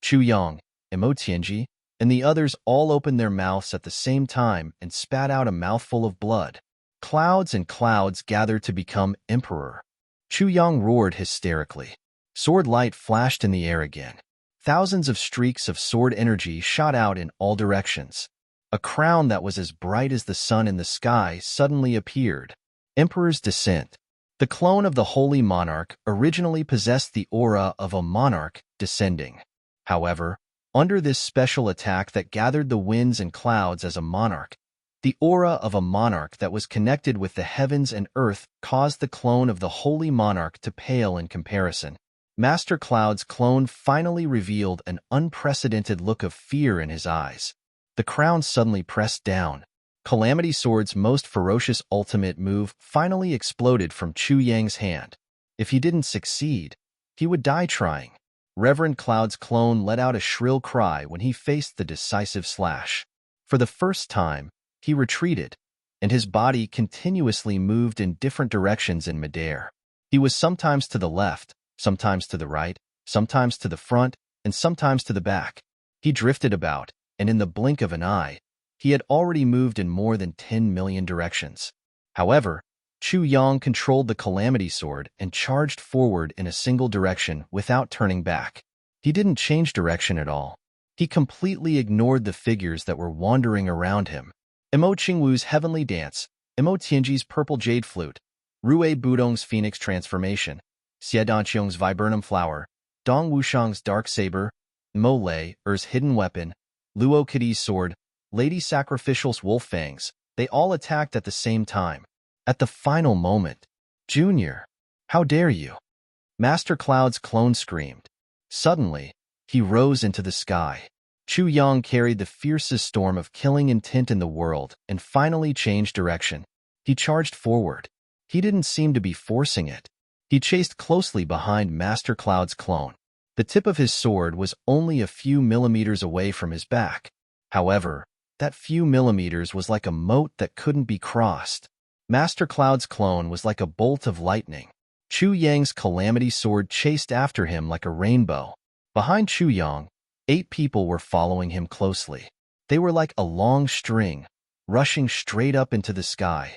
Chu Yang, Mo Tianji, and the others all opened their mouths at the same time and spat out a mouthful of blood. Clouds and clouds gathered to become emperor. Chu Yang roared hysterically. Sword light flashed in the air again. Thousands of streaks of sword energy shot out in all directions. A crown that was as bright as the sun in the sky suddenly appeared. Emperor's Descent. The clone of the Holy Monarch originally possessed the aura of a monarch descending. However, under this special attack that gathered the winds and clouds as a monarch, the aura of a monarch that was connected with the heavens and earth caused the clone of the Holy Monarch to pale in comparison. Master Cloud's clone finally revealed an unprecedented look of fear in his eyes. The crown suddenly pressed down. Calamity Sword's most ferocious ultimate move finally exploded from Chu Yang's hand. If he didn't succeed, he would die trying. Reverend Cloud's clone let out a shrill cry when he faced the decisive slash. For the first time, he retreated, and his body continuously moved in different directions in midair. He was sometimes to the left, sometimes to the right, sometimes to the front, and sometimes to the back. He drifted about, and in the blink of an eye, he had already moved in more than 10 million directions. However, Chu Yang controlled the Calamity Sword and charged forward in a single direction without turning back. He didn't change direction at all. He completely ignored the figures that were wandering around him. Emo Qingwu's heavenly dance, Emo Tianji's purple jade flute, Rue Budong's phoenix transformation, Xie Danqiong's viburnum flower, Dong Wushang's dark saber, Mo Lei, Er's hidden weapon, Luo Kidi's sword, Lady Sacrificial's wolf fangs, they all attacked at the same time. At the final moment, Junior, how dare you? Master Cloud's clone screamed. Suddenly, he rose into the sky. Chu Yang carried the fiercest storm of killing intent in the world and finally changed direction. He charged forward. He didn't seem to be forcing it. He chased closely behind Master Cloud's clone. The tip of his sword was only a few millimeters away from his back. However, that few millimeters was like a moat that couldn't be crossed. Master Cloud's clone was like a bolt of lightning. Chu Yang's calamity sword chased after him like a rainbow. Behind Chu Yang, 8 people were following him closely. They were like a long string, rushing straight up into the sky.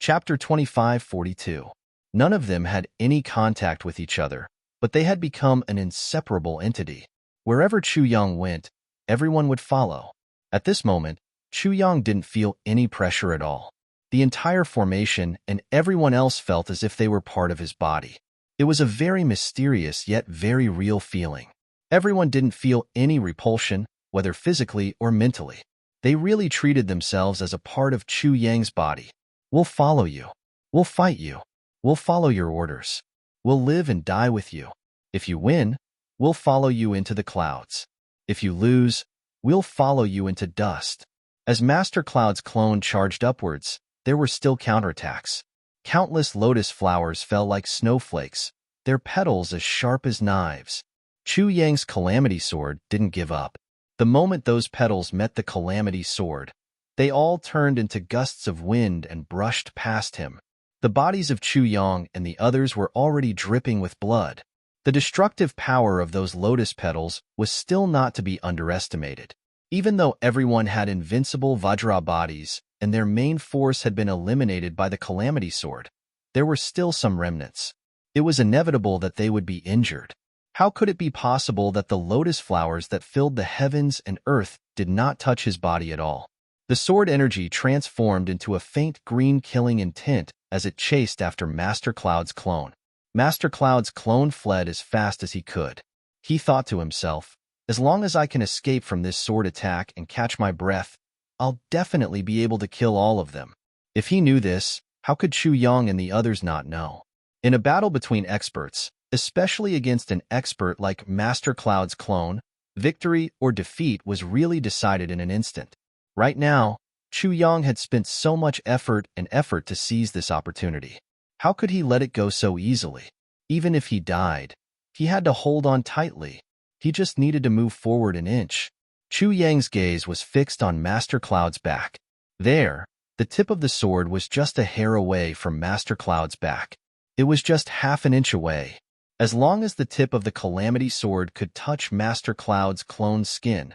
Chapter 2542. None of them had any contact with each other, but they had become an inseparable entity. Wherever Chu Yang went, everyone would follow. At this moment, Chu Yang didn't feel any pressure at all. The entire formation and everyone else felt as if they were part of his body. It was a very mysterious yet very real feeling. Everyone didn't feel any repulsion, whether physically or mentally. They really treated themselves as a part of Chu Yang's body. We'll follow you. We'll fight you. We'll follow your orders. We'll live and die with you. If you win, we'll follow you into the clouds. If you lose, we'll follow you into dust. As Master Cloud's clone charged upwards, there were still counterattacks. Countless lotus flowers fell like snowflakes, their petals as sharp as knives. Chu Yang's calamity sword didn't give up. The moment those petals met the calamity sword, they all turned into gusts of wind and brushed past him. The bodies of Chu Yang and the others were already dripping with blood. The destructive power of those lotus petals was still not to be underestimated. Even though everyone had invincible Vajra bodies and their main force had been eliminated by the calamity sword, there were still some remnants. It was inevitable that they would be injured. How could it be possible that the lotus flowers that filled the heavens and earth did not touch his body at all? The sword energy transformed into a faint green killing intent as it chased after Master Cloud's clone. Master Cloud's clone fled as fast as he could. He thought to himself, as long as I can escape from this sword attack and catch my breath, I'll definitely be able to kill all of them. If he knew this, how could Chu Yang and the others not know? In a battle between experts, especially against an expert like Master Cloud's clone, victory or defeat was really decided in an instant. Right now, Chu Yang had spent so much effort to seize this opportunity. How could he let it go so easily? Even if he died, he had to hold on tightly. He just needed to move forward an inch. Chu Yang's gaze was fixed on Master Cloud's back. There, the tip of the sword was just a hair away from Master Cloud's back. It was just half an inch away. As long as the tip of the calamity sword could touch Master Cloud's clone's skin,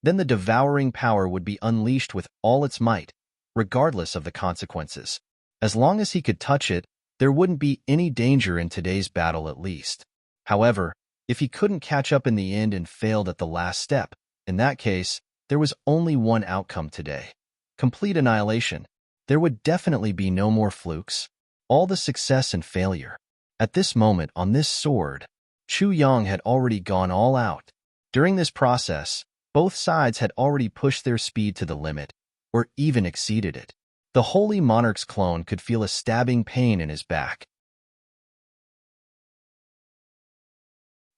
then the devouring power would be unleashed with all its might, regardless of the consequences. As long as he could touch it, there wouldn't be any danger in today's battle at least. However, if he couldn't catch up in the end and failed at the last step, in that case, there was only one outcome today. Complete annihilation. There would definitely be no more flukes. All the success and failure. At this moment on this sword, Chu Yang had already gone all out. During this process, both sides had already pushed their speed to the limit, or even exceeded it. The Holy Monarch's clone could feel a stabbing pain in his back.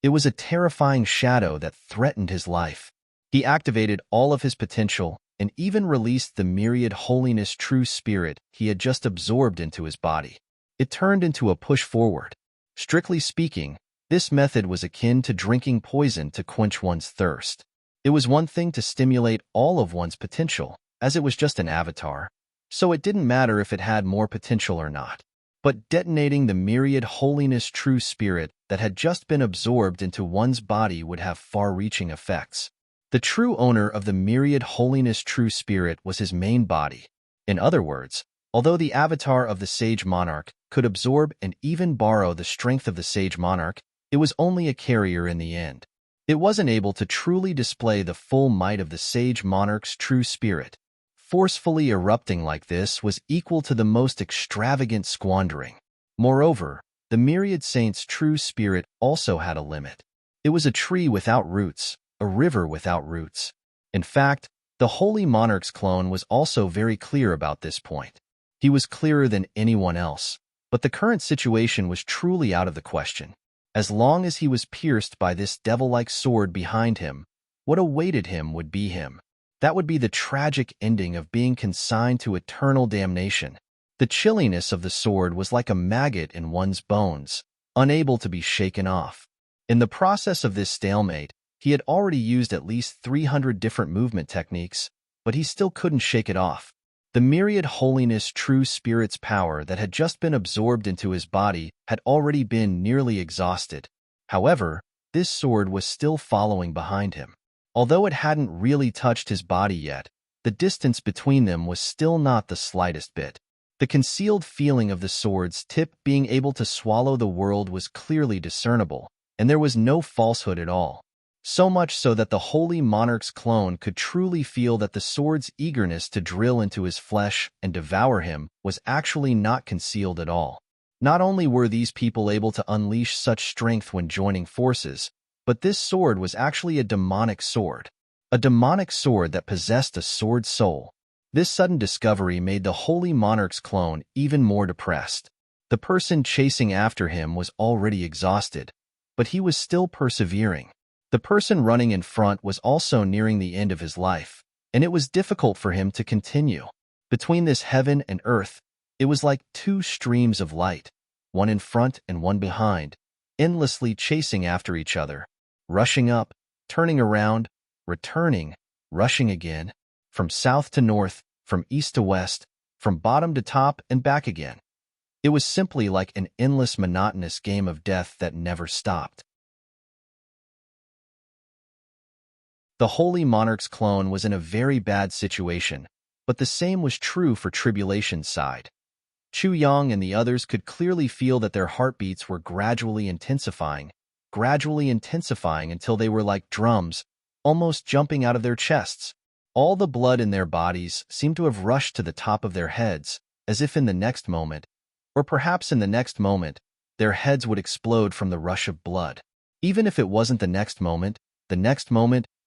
It was a terrifying shadow that threatened his life. He activated all of his potential and even released the myriad holiness true spirit he had just absorbed into his body. It turned into a push forward. Strictly speaking, this method was akin to drinking poison to quench one's thirst. It was one thing to stimulate all of one's potential, as it was just an avatar, so it didn't matter if it had more potential or not. But detonating the myriad holiness true spirit that had just been absorbed into one's body would have far-reaching effects. The true owner of the myriad holiness true spirit was his main body. In other words, Although the avatar of the Sage Monarch could absorb and even borrow the strength of the Sage Monarch, it was only a carrier in the end. It wasn't able to truly display the full might of the Sage Monarch's true spirit. Forcefully erupting like this was equal to the most extravagant squandering. Moreover, the myriad saint's true spirit also had a limit. It was a tree without roots, a river without roots. In fact, the Holy Monarch's clone was also very clear about this point. He was clearer than anyone else, but the current situation was truly out of the question. As long as he was pierced by this devil-like sword behind him, what awaited him would be him. That would be the tragic ending of being consigned to eternal damnation. The chilliness of the sword was like a maggot in one's bones, unable to be shaken off. In the process of this stalemate, he had already used at least 300 different movement techniques, but he still couldn't shake it off. The myriad holiness true spirit's power that had just been absorbed into his body had already been nearly exhausted. However, this sword was still following behind him. Although it hadn't really touched his body yet, the distance between them was still not the slightest bit. The concealed feeling of the sword's tip being able to swallow the world was clearly discernible, and there was no falsehood at all. So much so that the Holy Monarch's clone could truly feel that the sword's eagerness to drill into his flesh and devour him was actually not concealed at all. Not only were these people able to unleash such strength when joining forces, but this sword was actually a demonic sword. A demonic sword that possessed a sword soul. This sudden discovery made the Holy Monarch's clone even more depressed. The person chasing after him was already exhausted, but he was still persevering. The person running in front was also nearing the end of his life, and it was difficult for him to continue. Between this heaven and earth, it was like two streams of light, one in front and one behind, endlessly chasing after each other, rushing up, turning around, returning, rushing again, from south to north, from east to west, from bottom to top and back again. It was simply like an endless monotonous game of death that never stopped. The Holy Monarch's clone was in a very bad situation, but the same was true for Tribulation's side. Chu Yang and the others could clearly feel that their heartbeats were gradually intensifying until they were like drums, almost jumping out of their chests. All the blood in their bodies seemed to have rushed to the top of their heads, as if in the next moment, or perhaps in the next moment, their heads would explode from the rush of blood. Even if it wasn't the next moment,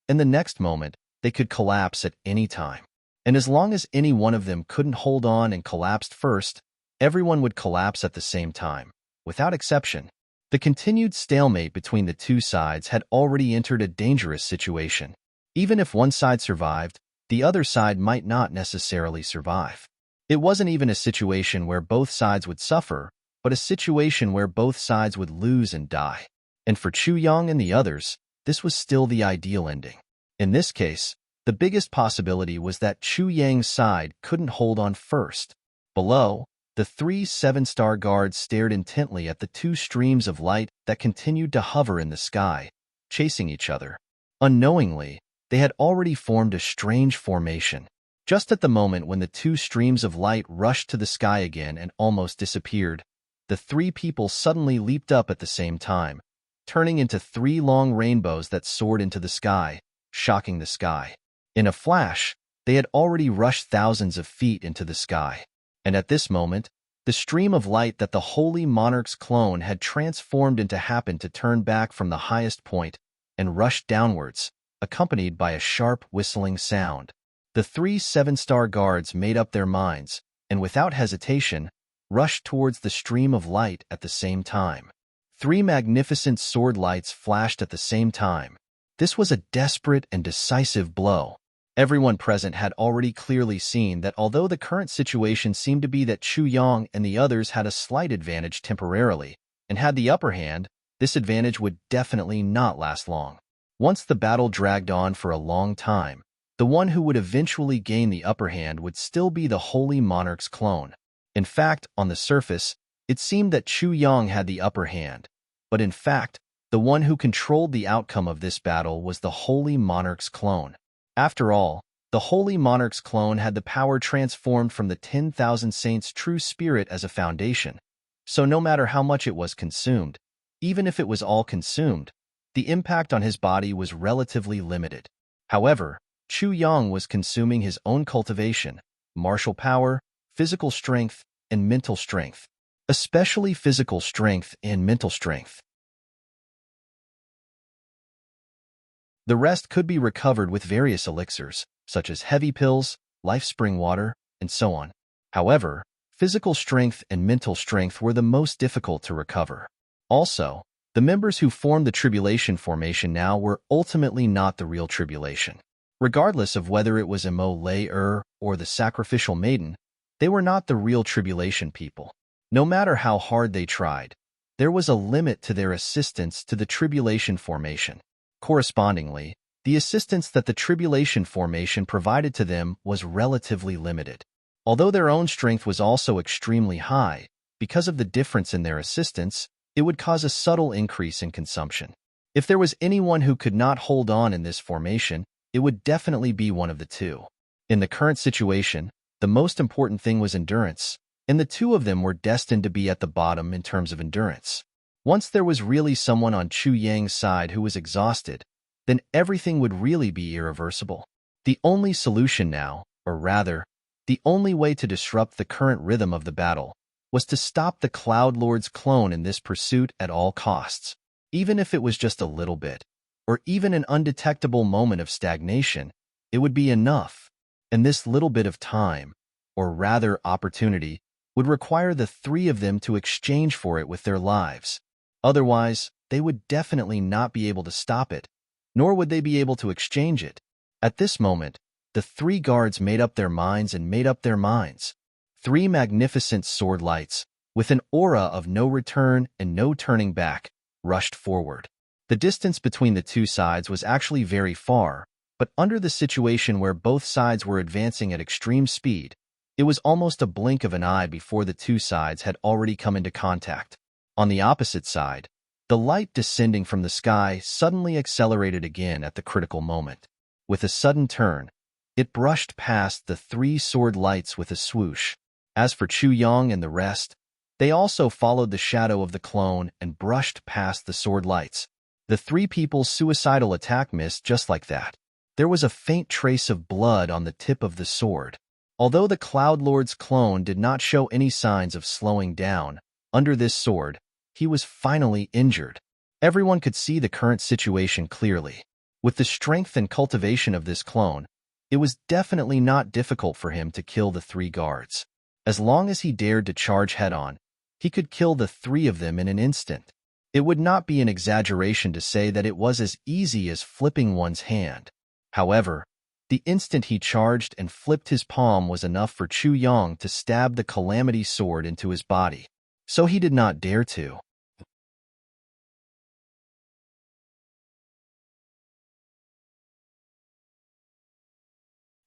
and the next moment, they could collapse at any time. And as long as any one of them couldn't hold on and collapsed first, everyone would collapse at the same time, without exception. The continued stalemate between the two sides had already entered a dangerous situation. Even if one side survived, the other side might not necessarily survive. It wasn't even a situation where both sides would suffer, but a situation where both sides would lose and die. And for Chu Yang and the others, this was still the ideal ending. In this case, the biggest possibility was that Chu Yang's side couldn't hold on first. Below, the 3 7-star guards stared intently at the two streams of light that continued to hover in the sky, chasing each other. Unknowingly, they had already formed a strange formation. Just at the moment when the two streams of light rushed to the sky again and almost disappeared, the 3 people suddenly leaped up at the same time, turning into 3 long rainbows that soared into the sky, shocking the sky. In a flash, they had already rushed thousands of feet into the sky. And at this moment, the stream of light that the Holy Monarch's clone had transformed into happened to turn back from the highest point and rush downwards, accompanied by a sharp whistling sound. The 3 7-star guards made up their minds, and without hesitation, rushed towards the stream of light at the same time. 3 magnificent sword lights flashed at the same time. This was a desperate and decisive blow. Everyone present had already clearly seen that although the current situation seemed to be that Chu Yang and the others had a slight advantage temporarily, and had the upper hand, this advantage would definitely not last long. Once the battle dragged on for a long time, the one who would eventually gain the upper hand would still be the Holy Monarch's clone. In fact, on the surface, it seemed that Chu Yang had the upper hand, but in fact, the one who controlled the outcome of this battle was the Holy Monarch's clone. After all, The Holy Monarch's clone had the power transformed from the 10,000 saints' true spirit as a foundation, so no matter how much it was consumed, even if it was all consumed, the impact on his body was relatively limited. However, Chu Yang was consuming his own cultivation, martial power, physical strength, and mental strength, especially physical strength and mental strength. The rest could be recovered with various elixirs, such as heavy pills, life spring water, and so on. However, physical strength and mental strength were the most difficult to recover. Also, the members who formed the Tribulation Formation now were ultimately not the real Tribulation. Regardless of whether it was Mo Lei or the Sacrificial Maiden, they were not the real Tribulation people. No matter how hard they tried, there was a limit to their assistance to the Tribulation Formation. Correspondingly, the assistance that the Tribulation Formation provided to them was relatively limited. Although their own strength was also extremely high, because of the difference in their assistance, it would cause a subtle increase in consumption. If there was anyone who could not hold on in this formation, it would definitely be one of the two. In the current situation, the most important thing was endurance, and the two of them were destined to be at the bottom in terms of endurance. Once there was really someone on Chu Yang's side who was exhausted, then everything would really be irreversible. The only solution now, or rather, the only way to disrupt the current rhythm of the battle, was to stop the Cloud Lord's clone in this pursuit at all costs. Even if it was just a little bit, or even an undetectable moment of stagnation, it would be enough. And this little bit of time, or rather opportunity, would require the three of them to exchange for it with their lives. Otherwise, they would definitely not be able to stop it, nor would they be able to exchange it. At this moment, the three guards made up their minds and made up their minds. Three magnificent sword lights, with an aura of no return and no turning back, rushed forward. The distance between the two sides was actually very far, but under the situation where both sides were advancing at extreme speed, it was almost a blink of an eye before the two sides had already come into contact. On the opposite side, the light descending from the sky suddenly accelerated again at the critical moment. With a sudden turn, it brushed past the three sword lights with a swoosh. As for Chu Yang and the rest, they also followed the shadow of the clone and brushed past the sword lights. The three people's suicidal attack missed just like that. There was a faint trace of blood on the tip of the sword. Although the Cloud Lord's clone did not show any signs of slowing down, under this sword, he was finally injured. Everyone could see the current situation clearly. With the strength and cultivation of this clone, it was definitely not difficult for him to kill the three guards. As long as he dared to charge head-on, he could kill the three of them in an instant. It would not be an exaggeration to say that it was as easy as flipping one's hand. However, the instant he charged and flipped his palm was enough for Chu Yang to stab the Calamity Sword into his body. So he did not dare to.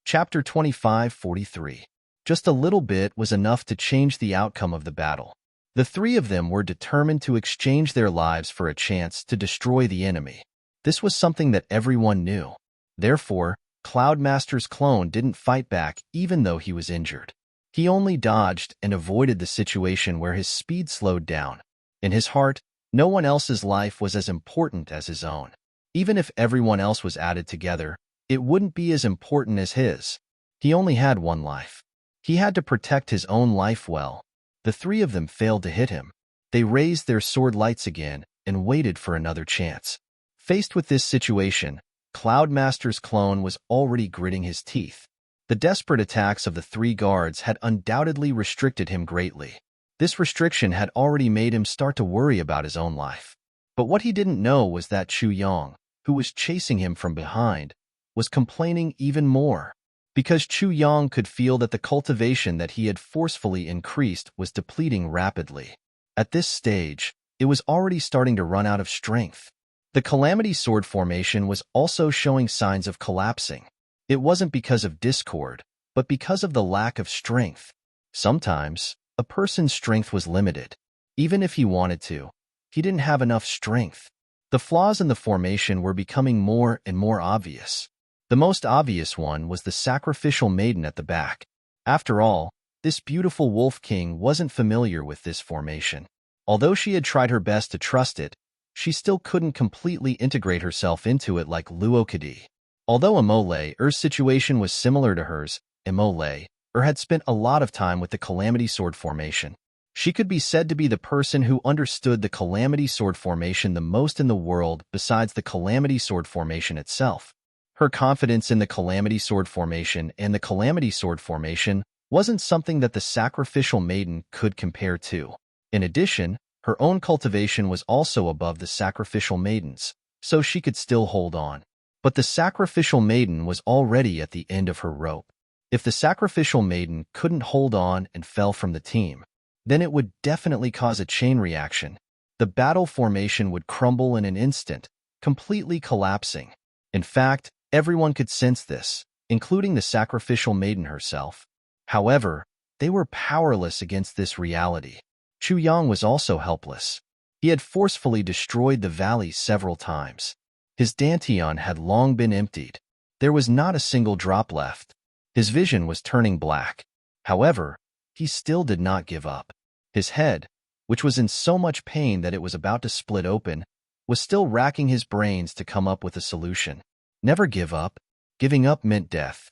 Chapter 25:43. Just a little bit was enough to change the outcome of the battle. The three of them were determined to exchange their lives for a chance to destroy the enemy. This was something that everyone knew. Therefore, Cloudmaster's clone didn't fight back even though he was injured. He only dodged and avoided the situation where his speed slowed down. In his heart, no one else's life was as important as his own. Even if everyone else was added together, it wouldn't be as important as his. He only had one life. He had to protect his own life well. The three of them failed to hit him. They raised their sword lights again and waited for another chance. Faced with this situation, Cloudmaster's clone was already gritting his teeth. The desperate attacks of the three guards had undoubtedly restricted him greatly. This restriction had already made him start to worry about his own life. But what he didn't know was that Chu Yang, who was chasing him from behind, was complaining even more. Because Chu Yang could feel that the cultivation that he had forcefully increased was depleting rapidly. At this stage, it was already starting to run out of strength. The Calamity Sword formation was also showing signs of collapsing. It wasn't because of discord, but because of the lack of strength. Sometimes, a person's strength was limited. Even if he wanted to, he didn't have enough strength. The flaws in the formation were becoming more and more obvious. The most obvious one was the sacrificial maiden at the back. After all, this beautiful wolf king wasn't familiar with this formation. Although she had tried her best to trust it, she still couldn't completely integrate herself into it like Luokadi. Although Emole's situation was similar to hers, Emole had spent a lot of time with the Calamity Sword formation. She could be said to be the person who understood the Calamity Sword formation the most in the world besides the Calamity Sword formation itself. Her confidence in the Calamity Sword formation and the Calamity Sword formation wasn't something that the Sacrificial Maiden could compare to. In addition, her own cultivation was also above the Sacrificial Maiden's, so she could still hold on. But the Sacrificial Maiden was already at the end of her rope. If the Sacrificial Maiden couldn't hold on and fell from the team, then it would definitely cause a chain reaction. The battle formation would crumble in an instant, completely collapsing. In fact, everyone could sense this, including the Sacrificial Maiden herself. However, they were powerless against this reality. Chu Yang was also helpless. He had forcefully destroyed the valley several times. His dantian had long been emptied. There was not a single drop left. His vision was turning black. However, he still did not give up. His head, which was in so much pain that it was about to split open, was still racking his brains to come up with a solution. Never give up. Giving up meant death.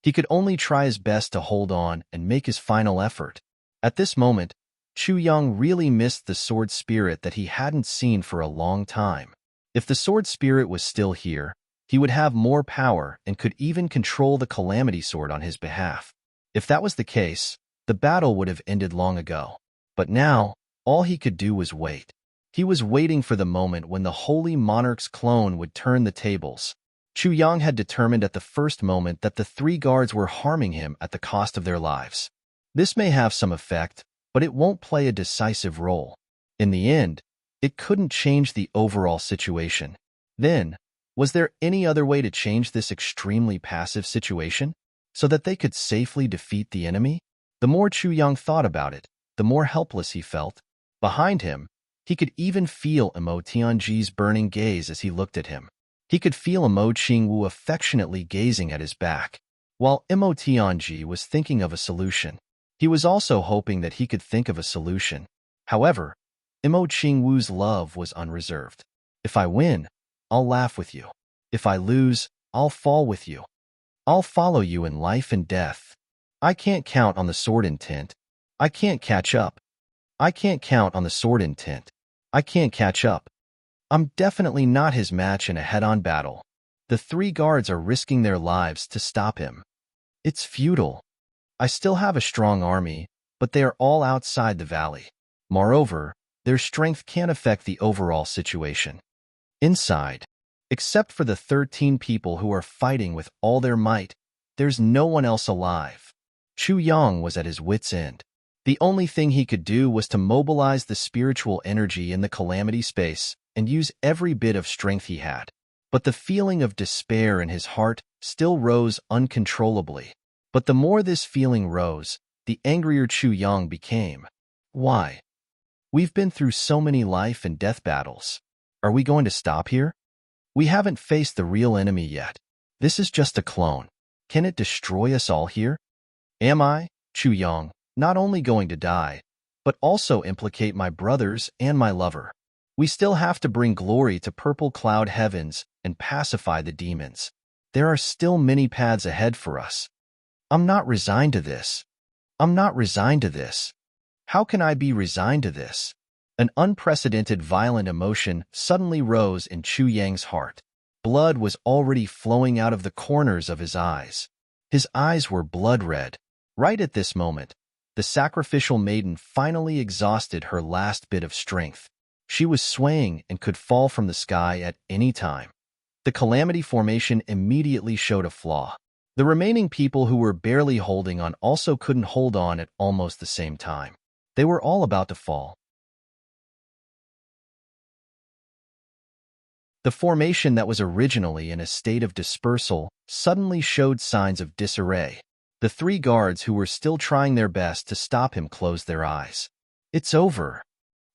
He could only try his best to hold on and make his final effort. At this moment, Chu Yang really missed the sword spirit that he hadn't seen for a long time. If the sword spirit was still here, he would have more power and could even control the Calamity Sword on his behalf. If that was the case, the battle would have ended long ago. But now, all he could do was wait. He was waiting for the moment when the Holy Monarch's clone would turn the tables. Chu Yang had determined at the first moment that the three guards were harming him at the cost of their lives. This may have some effect, but it won't play a decisive role. In the end, it couldn't change the overall situation. Then, was there any other way to change this extremely passive situation, so that they could safely defeat the enemy? The more Chu Yang thought about it, the more helpless he felt. Behind him, he could even feel Emo Tianji's burning gaze as he looked at him. He could feel Emo Qingwu affectionately gazing at his back. While Emo Tianji was thinking of a solution, he was also hoping that he could think of a solution. However, Emo Qingwu's love was unreserved. If I win, I'll laugh with you. If I lose, I'll fall with you. I'll follow you in life and death. I can't count on the sword intent. I can't catch up. I can't count on the sword intent. I can't catch up. I'm definitely not his match in a head-on battle. The three guards are risking their lives to stop him. It's futile. I still have a strong army, but they are all outside the valley. Moreover, their strength can't affect the overall situation. Inside, except for the 13 people who are fighting with all their might, there's no one else alive. Chu Yang was at his wit's end. The only thing he could do was to mobilize the spiritual energy in the calamity space and use every bit of strength he had. But the feeling of despair in his heart still rose uncontrollably. But the more this feeling rose, the angrier Chu Yang became. Why? We've been through so many life and death battles. Are we going to stop here? We haven't faced the real enemy yet. This is just a clone. Can it destroy us all here? Am I, Chu Yang, not only going to die, but also implicate my brothers and my lover? We still have to bring glory to purple cloud heavens and pacify the demons. There are still many paths ahead for us. I'm not resigned to this. I'm not resigned to this. How can I be resigned to this? An unprecedented violent emotion suddenly rose in Chu Yang's heart. Blood was already flowing out of the corners of his eyes. His eyes were blood red. Right at this moment, the sacrificial maiden finally exhausted her last bit of strength. She was swaying and could fall from the sky at any time. The calamity formation immediately showed a flaw. The remaining people who were barely holding on also couldn't hold on at almost the same time. They were all about to fall. The formation that was originally in a state of dispersal suddenly showed signs of disarray. The three guards who were still trying their best to stop him closed their eyes. It's over.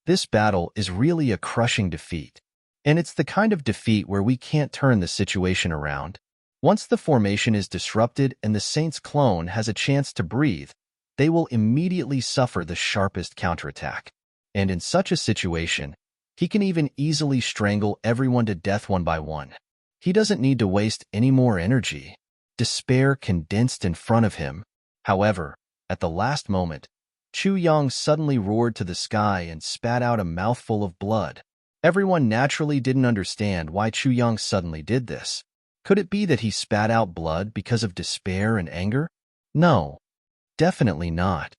This battle is really a crushing defeat. And it's the kind of defeat where we can't turn the situation around. Once the formation is disrupted and the Saint's clone has a chance to breathe, they will immediately suffer the sharpest counterattack. And in such a situation, he can even easily strangle everyone to death one by one. He doesn't need to waste any more energy. Despair condensed in front of him. However, at the last moment, Chu Yang suddenly roared to the sky and spat out a mouthful of blood. Everyone naturally didn't understand why Chu Yang suddenly did this. Could it be that he spat out blood because of despair and anger? No, definitely not.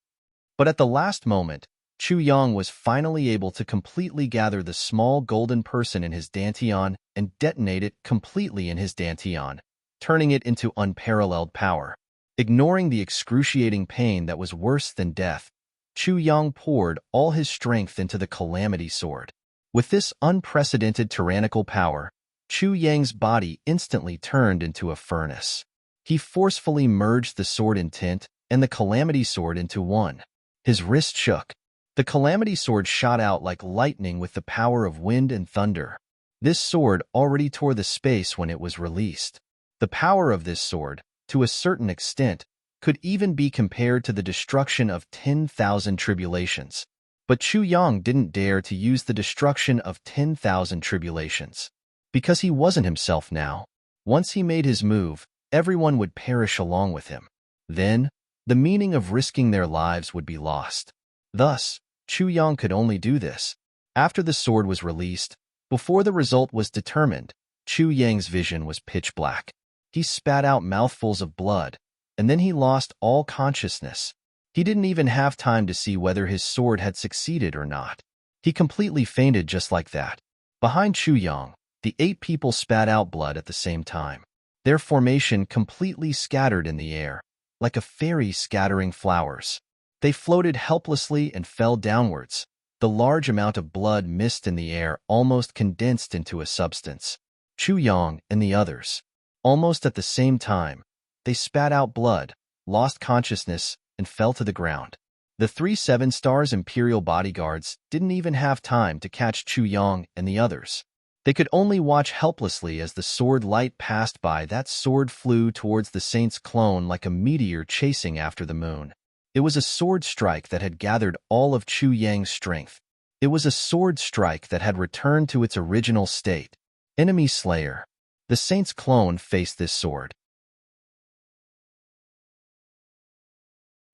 But at the last moment, Chu Yang was finally able to completely gather the small golden person in his dantian and detonate it completely in his dantian, turning it into unparalleled power. Ignoring the excruciating pain that was worse than death, Chu Yang poured all his strength into the Calamity Sword. With this unprecedented tyrannical power, Chu Yang's body instantly turned into a furnace. He forcefully merged the sword intent and the Calamity Sword into one. His wrist shook. The Calamity Sword shot out like lightning with the power of wind and thunder. This sword already tore the space when it was released. The power of this sword, to a certain extent, could even be compared to the destruction of 10,000 tribulations. But Chu Yang didn't dare to use the destruction of 10,000 tribulations. Because he wasn't himself now. Once he made his move, everyone would perish along with him. Then, the meaning of risking their lives would be lost. Thus, Chu Yang could only do this. After the sword was released, before the result was determined, Chu Yang's vision was pitch black. He spat out mouthfuls of blood, and then he lost all consciousness. He didn't even have time to see whether his sword had succeeded or not. He completely fainted just like that. Behind Chu Yang, the 8 people spat out blood at the same time. Their formation completely scattered in the air, like a fairy scattering flowers. They floated helplessly and fell downwards. The large amount of blood mist in the air almost condensed into a substance. Chu Yang and the others. Almost at the same time, they spat out blood, lost consciousness, and fell to the ground. The 3 7-stars Imperial bodyguards didn't even have time to catch Chu Yang and the others. They could only watch helplessly as the sword light passed by. That sword flew towards the Saint's clone like a meteor chasing after the moon. It was a sword strike that had gathered all of Chu Yang's strength. It was a sword strike that had returned to its original state. Enemy Slayer. The Saint's clone faced this sword.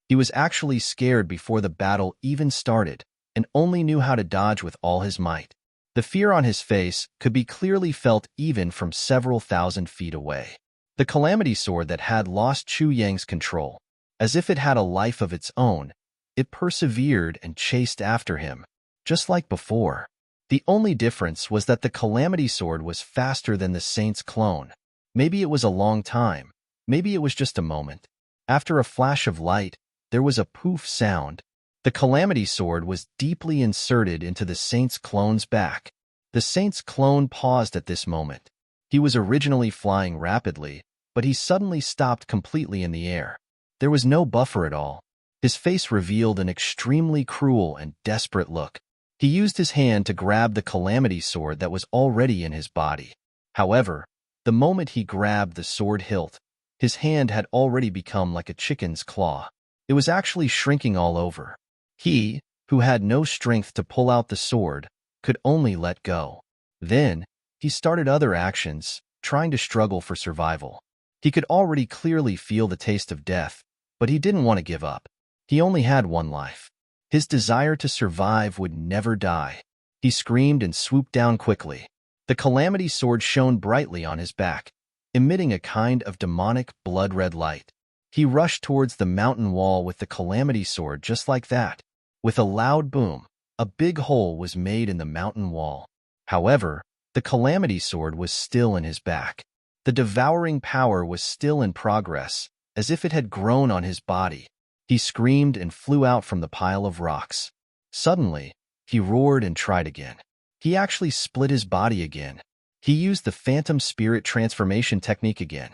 He was actually scared before the battle even started, and only knew how to dodge with all his might. The fear on his face could be clearly felt even from several thousand feet away. The Calamity Sword that had lost Chu Yang's control, as if it had a life of its own, it persevered and chased after him, just like before. The only difference was that the Calamity Sword was faster than the Saint's clone. Maybe it was a long time, maybe it was just a moment. After a flash of light, there was a poof sound. The Calamity Sword was deeply inserted into the Saint's clone's back. The Saint's clone paused at this moment. He was originally flying rapidly, but he suddenly stopped completely in the air. There was no buffer at all. His face revealed an extremely cruel and desperate look. He used his hand to grab the Calamity Sword that was already in his body. However, the moment he grabbed the sword hilt, his hand had already become like a chicken's claw. It was actually shrinking all over. He, who had no strength to pull out the sword, could only let go. Then, he started other actions, trying to struggle for survival. He could already clearly feel the taste of death, but he didn't want to give up. He only had one life. His desire to survive would never die. He screamed and swooped down quickly. The Calamity Sword shone brightly on his back, emitting a kind of demonic blood-red light. He rushed towards the mountain wall with the Calamity Sword just like that. With a loud boom, a big hole was made in the mountain wall. However, the Calamity Sword was still in his back. The devouring power was still in progress, as if it had grown on his body. He screamed and flew out from the pile of rocks. Suddenly, he roared and tried again. He actually split his body again. He used the Phantom Spirit Transformation technique again.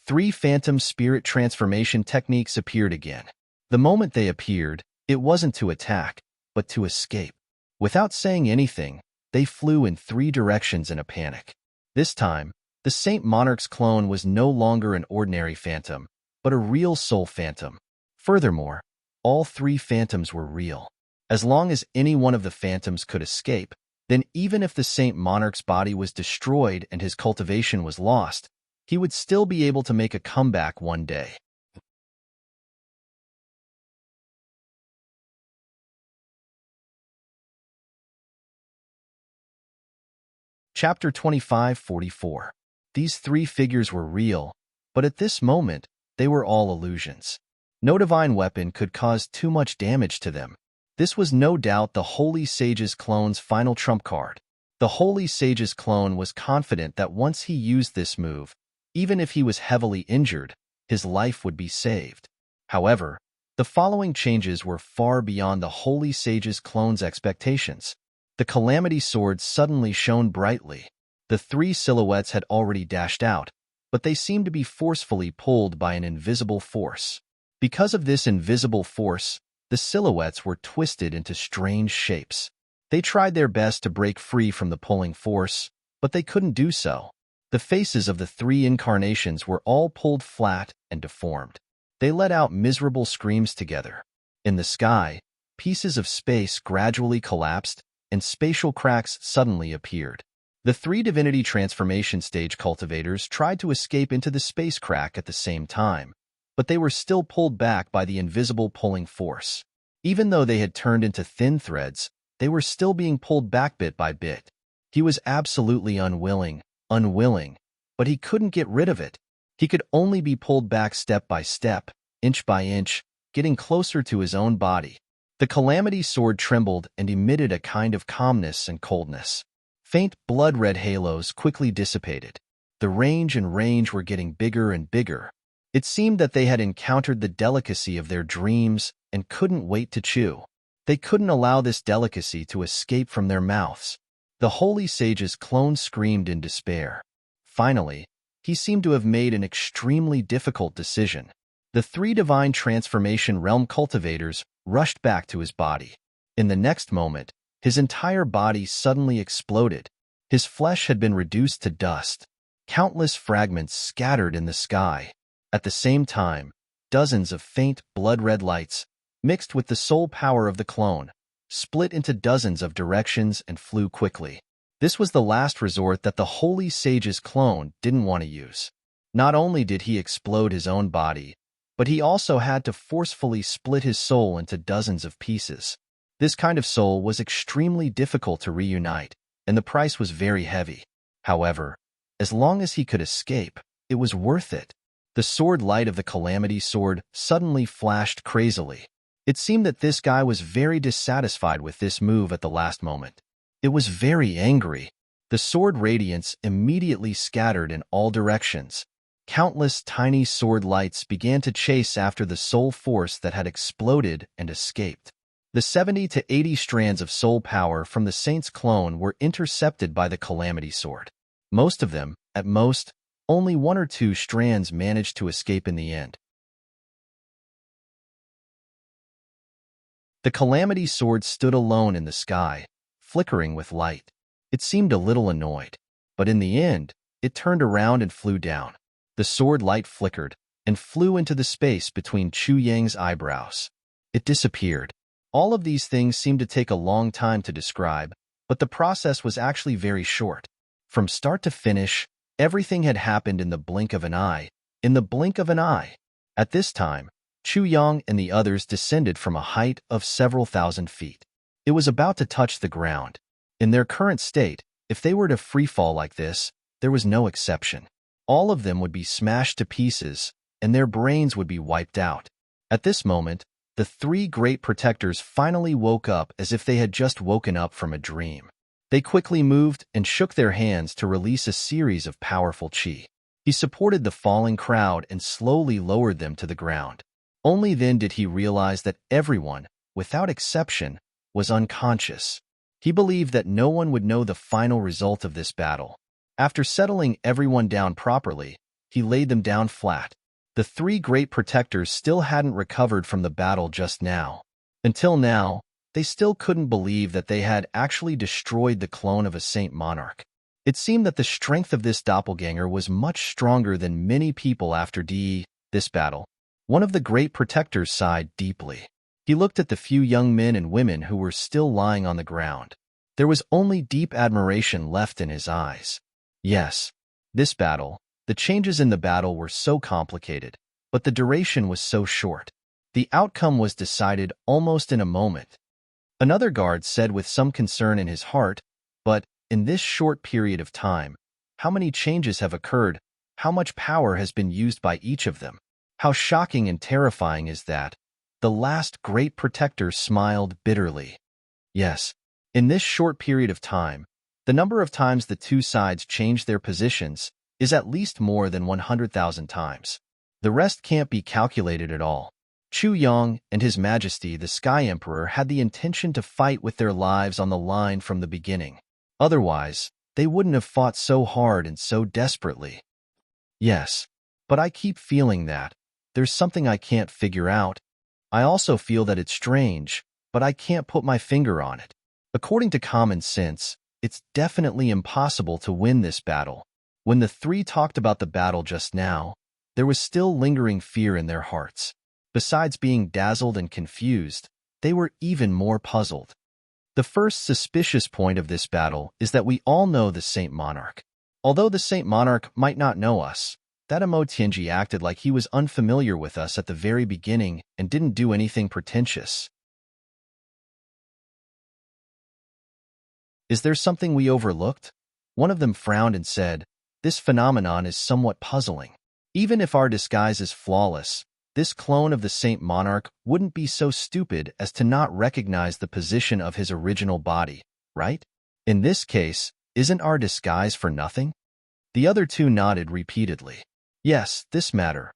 3 Phantom Spirit Transformation techniques appeared again. The moment they appeared, it wasn't to attack, but to escape. Without saying anything, They flew in 3 directions in a panic. This time, the Saint Monarch's clone was no longer an ordinary phantom, but a real soul phantom. Furthermore, all 3 phantoms were real. As long as any one of the phantoms could escape, then even if the Saint Monarch's body was destroyed and his cultivation was lost, he would still be able to make a comeback one day. Chapter 25:44. These 3 figures were real, but at this moment, they were all illusions. No divine weapon could cause too much damage to them. This was no doubt the Holy Sage's clone's final trump card. The Holy Sage's clone was confident that once he used this move, even if he was heavily injured, his life would be saved. However, the following changes were far beyond the Holy Sage's clone's expectations. The Calamity Sword suddenly shone brightly. The 3 silhouettes had already dashed out, but they seemed to be forcefully pulled by an invisible force. Because of this invisible force, the silhouettes were twisted into strange shapes. They tried their best to break free from the pulling force, but they couldn't do so. The faces of the 3 incarnations were all pulled flat and deformed. They let out miserable screams together. In the sky, pieces of space gradually collapsed, and spatial cracks suddenly appeared. The 3 divinity transformation stage cultivators tried to escape into the space crack at the same time, but they were still pulled back by the invisible pulling force. Even though they had turned into thin threads, they were still being pulled back bit by bit. He was absolutely unwilling, but he couldn't get rid of it. He could only be pulled back step by step, inch by inch, getting closer to his own body. The Calamity Sword trembled and emitted a kind of calmness and coldness. Faint blood-red halos quickly dissipated. The range were getting bigger and bigger. It seemed that they had encountered the delicacy of their dreams and couldn't wait to chew. They couldn't allow this delicacy to escape from their mouths. The Holy Sage's clone screamed in despair. Finally, he seemed to have made an extremely difficult decision. The 3 divine transformation realm cultivators rushed back to his body. In the next moment, his entire body suddenly exploded. His flesh had been reduced to dust. Countless fragments scattered in the sky. At the same time, dozens of faint, blood-red lights, mixed with the soul power of the clone, split into dozens of directions and flew quickly. This was the last resort that the Holy Sage's clone didn't want to use. Not only did he explode his own body, but he also had to forcefully split his soul into dozens of pieces. This kind of soul was extremely difficult to reunite, and the price was very heavy. However, as long as he could escape, it was worth it. The sword light of the Calamity Sword suddenly flashed crazily. It seemed that this guy was very dissatisfied with this move at the last moment. It was very angry. The sword radiance immediately scattered in all directions. Countless tiny sword lights began to chase after the soul force that had exploded and escaped. The 70 to 80 strands of soul power from the Saint's clone were intercepted by the Calamity Sword. Most of them, at most, only 1 or 2 strands managed to escape in the end. The Calamity Sword stood alone in the sky, flickering with light. It seemed a little annoyed, but in the end, it turned around and flew down. The sword light flickered and flew into the space between Chu Yang's eyebrows. It disappeared. All of these things seemed to take a long time to describe, but the process was actually very short. From start to finish, everything had happened in the blink of an eye, in the blink of an eye. At this time, Chu Yang and the others descended from a height of several thousand feet. It was about to touch the ground. In their current state, if they were to freefall like this, there was no exception. All of them would be smashed to pieces, and their brains would be wiped out. At this moment, the 3 great protectors finally woke up as if they had just woken up from a dream. They quickly moved and shook their hands to release a series of powerful qi. He supported the falling crowd and slowly lowered them to the ground. Only then did he realize that everyone, without exception, was unconscious. He believed that no one would know the final result of this battle. After settling everyone down properly, he laid them down flat. The 3 great protectors still hadn't recovered from the battle just now. Until now, they still couldn't believe that they had actually destroyed the clone of a Saint Monarch. It seemed that the strength of this doppelganger was much stronger than many people after this battle. One of the great protectors sighed deeply. He looked at the few young men and women who were still lying on the ground. There was only deep admiration left in his eyes. Yes, this battle, the changes in the battle were so complicated, but the duration was so short. The outcome was decided almost in a moment. Another guard said with some concern in his heart, but in this short period of time, how many changes have occurred, how much power has been used by each of them. How shocking and terrifying is that? The last great protector smiled bitterly. Yes, in this short period of time, the number of times the two sides changed their positions is at least more than 100,000 times. The rest can't be calculated at all. Chu Yong and His Majesty the Sky Emperor had the intention to fight with their lives on the line from the beginning. Otherwise, they wouldn't have fought so hard and so desperately. Yes, but I keep feeling that there's something I can't figure out. I also feel that it's strange, but I can't put my finger on it. According to common sense, it's definitely impossible to win this battle. When the three talked about the battle just now, there was still lingering fear in their hearts. Besides being dazzled and confused, they were even more puzzled. The first suspicious point of this battle is that we all know the Saint Monarch. Although the Saint Monarch might not know us, that Emo Tianji acted like he was unfamiliar with us at the very beginning and didn't do anything pretentious. Is there something we overlooked? One of them frowned and said, "This phenomenon is somewhat puzzling. Even if our disguise is flawless, this clone of the Saint Monarch wouldn't be so stupid as to not recognize the position of his original body, right? In this case, isn't our disguise for nothing?" The other two nodded repeatedly. Yes, this matter.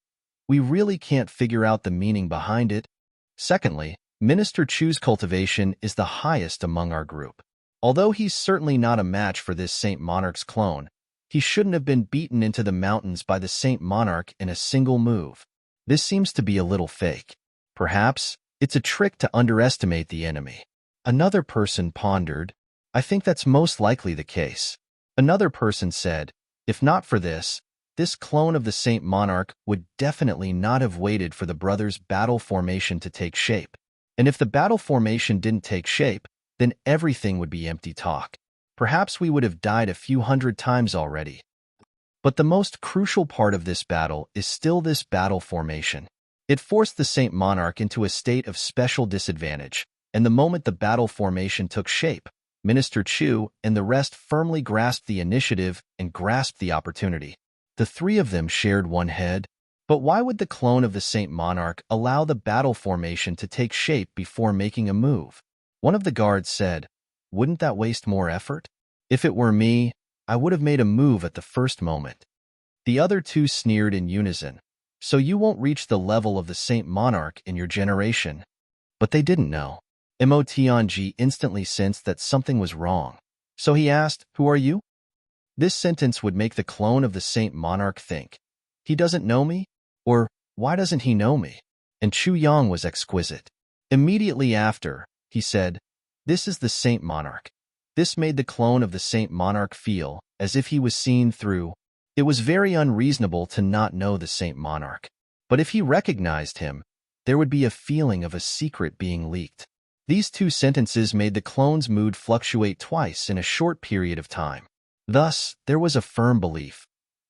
We really can't figure out the meaning behind it. Secondly, Minister Chu's cultivation is the highest among our group. Although he's certainly not a match for this Saint Monarch's clone, he shouldn't have been beaten into the mountains by the Saint Monarch in a single move. This seems to be a little fake. Perhaps it's a trick to underestimate the enemy. Another person pondered, "I think that's most likely the case." Another person said, "If not for this clone of the Saint Monarch would definitely not have waited for the brothers' battle formation to take shape. And if the battle formation didn't take shape, then everything would be empty talk. Perhaps we would have died a few hundred times already." But the most crucial part of this battle is still this battle formation. It forced the Saint Monarch into a state of special disadvantage, and the moment the battle formation took shape, Minister Chu and the rest firmly grasped the initiative and grasped the opportunity. The three of them shared one head. But why would the clone of the Saint Monarch allow the battle formation to take shape before making a move? One of the guards said, "Wouldn't that waste more effort? If it were me, I would have made a move at the first moment." The other two sneered in unison. "So you won't reach the level of the Saint Monarch in your generation." But they didn't know. Emo Tianji instantly sensed that something was wrong. So he asked, "Who are you?" This sentence would make the clone of the Saint Monarch think, "He doesn't know me?" Or, "Why doesn't he know me?" And Chu Yang was exquisite. Immediately after, he said, "This is the Saint Monarch." This made the clone of the Saint Monarch feel as if he was seen through. It was very unreasonable to not know the Saint Monarch. But if he recognized him, there would be a feeling of a secret being leaked. These two sentences made the clone's mood fluctuate twice in a short period of time. Thus, there was a firm belief.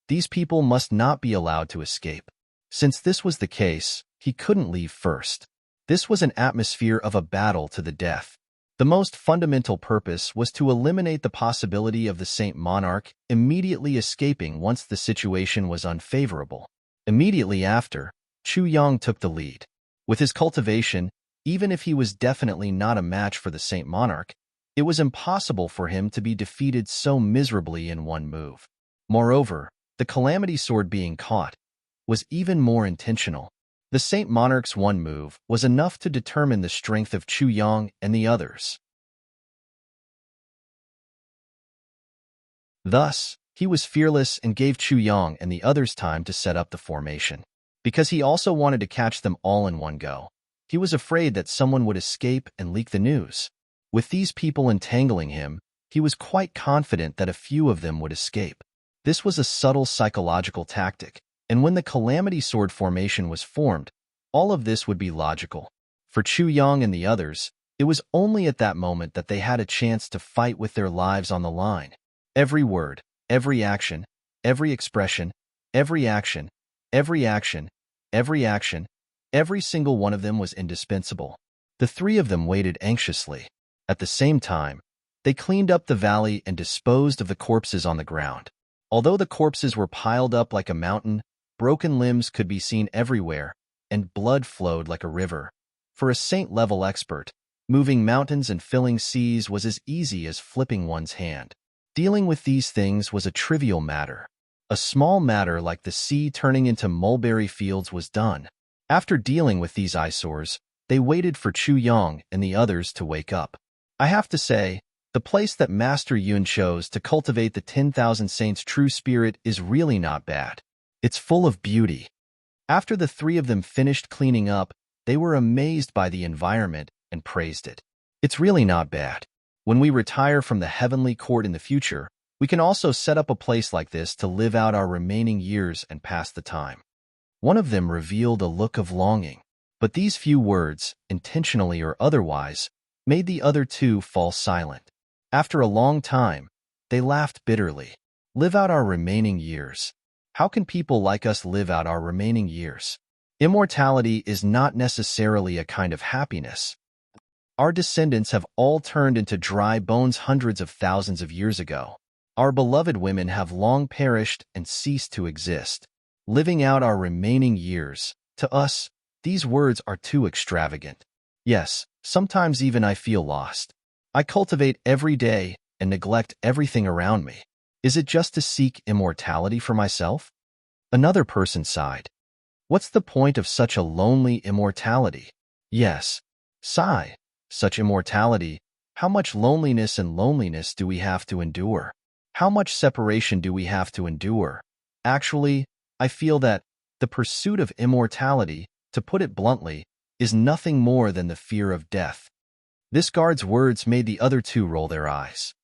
These people must not be allowed to escape. Since this was the case, he couldn't leave first. This was an atmosphere of a battle to the death. The most fundamental purpose was to eliminate the possibility of the Saint Monarch immediately escaping once the situation was unfavorable. Immediately after, Chu Yang took the lead. With his cultivation, even if he was definitely not a match for the Saint Monarch, it was impossible for him to be defeated so miserably in one move. Moreover, the Calamity Sword being caught was even more intentional. The Saint Monarch's one move was enough to determine the strength of Chu Yang and the others. Thus, he was fearless and gave Chu Yang and the others time to set up the formation. Because he also wanted to catch them all in one go. He was afraid that someone would escape and leak the news. With these people entangling him, he was quite confident that a few of them would escape. This was a subtle psychological tactic, and when the Calamity Sword formation was formed, all of this would be logical. For Chu Yang and the others, it was only at that moment that they had a chance to fight with their lives on the line. Every word, every action, every expression, every action, every action, every action, every single one of them was indispensable. The three of them waited anxiously. At the same time, they cleaned up the valley and disposed of the corpses on the ground. Although the corpses were piled up like a mountain, broken limbs could be seen everywhere, and blood flowed like a river. For a saint-level expert, moving mountains and filling seas was as easy as flipping one's hand. Dealing with these things was a trivial matter. A small matter like the sea turning into mulberry fields was done. After dealing with these eyesores, they waited for Chu Yang and the others to wake up. I have to say, the place that Master Yun chose to cultivate the 10,000 Saints' true spirit is really not bad. It's full of beauty. After the three of them finished cleaning up, they were amazed by the environment and praised it. It's really not bad. When we retire from the heavenly court in the future, we can also set up a place like this to live out our remaining years and pass the time. One of them revealed a look of longing, but these few words, intentionally or otherwise, made the other two fall silent. After a long time, they laughed bitterly. Live out our remaining years. How can people like us live out our remaining years? Immortality is not necessarily a kind of happiness. Our descendants have all turned into dry bones hundreds of thousands of years ago. Our beloved women have long perished and ceased to exist. Living out our remaining years, to us, these words are too extravagant. Yes, sometimes even I feel lost. I cultivate every day and neglect everything around me. Is it just to seek immortality for myself? Another person sighed. What's the point of such a lonely immortality? Yes, sigh. Such immortality, how much loneliness do we have to endure? How much separation do we have to endure? Actually, I feel that the pursuit of immortality, to put it bluntly, is nothing more than the fear of death. This guard's words made the other two roll their eyes.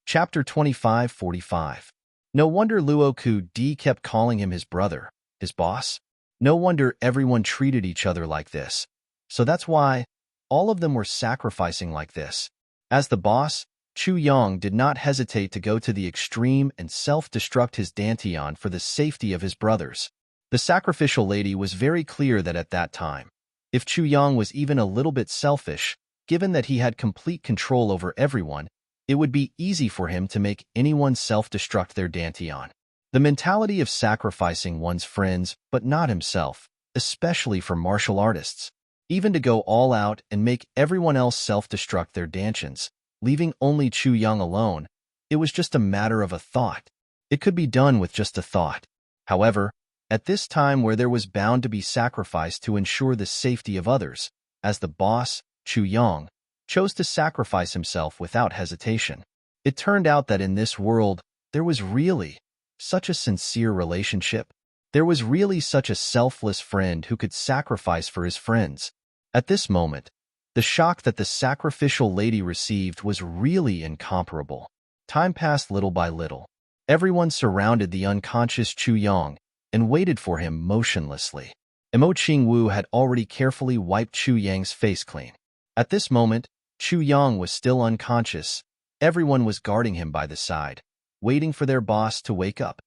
Chapter 25:45. No wonder Luo Ku Di kept calling him his brother, his boss. No wonder everyone treated each other like this. So that's why all of them were sacrificing like this. As the boss, Chu Yang did not hesitate to go to the extreme and self-destruct his dantian for the safety of his brothers. The sacrificial lady was very clear that at that time, if Chu Yang was even a little bit selfish, given that he had complete control over everyone, it would be easy for him to make anyone self-destruct their dantian. The mentality of sacrificing one's friends, but not himself, especially for martial artists, even to go all out and make everyone else self-destruct their dantians, leaving only Chu Yang alone, it was just a matter of a thought. It could be done with just a thought. However, at this time where there was bound to be sacrifice to ensure the safety of others, as the boss, Chu Yang, chose to sacrifice himself without hesitation. It turned out that in this world, there was really such a sincere relationship. There was really such a selfless friend who could sacrifice for his friends. At this moment, the shock that the sacrificial lady received was really incomparable. Time passed little by little. Everyone surrounded the unconscious Chu Yang and waited for him motionlessly. Emo Qingwu had already carefully wiped Chu Yang's face clean. At this moment, Chu Yang was still unconscious. Everyone was guarding him by the side, waiting for their boss to wake up.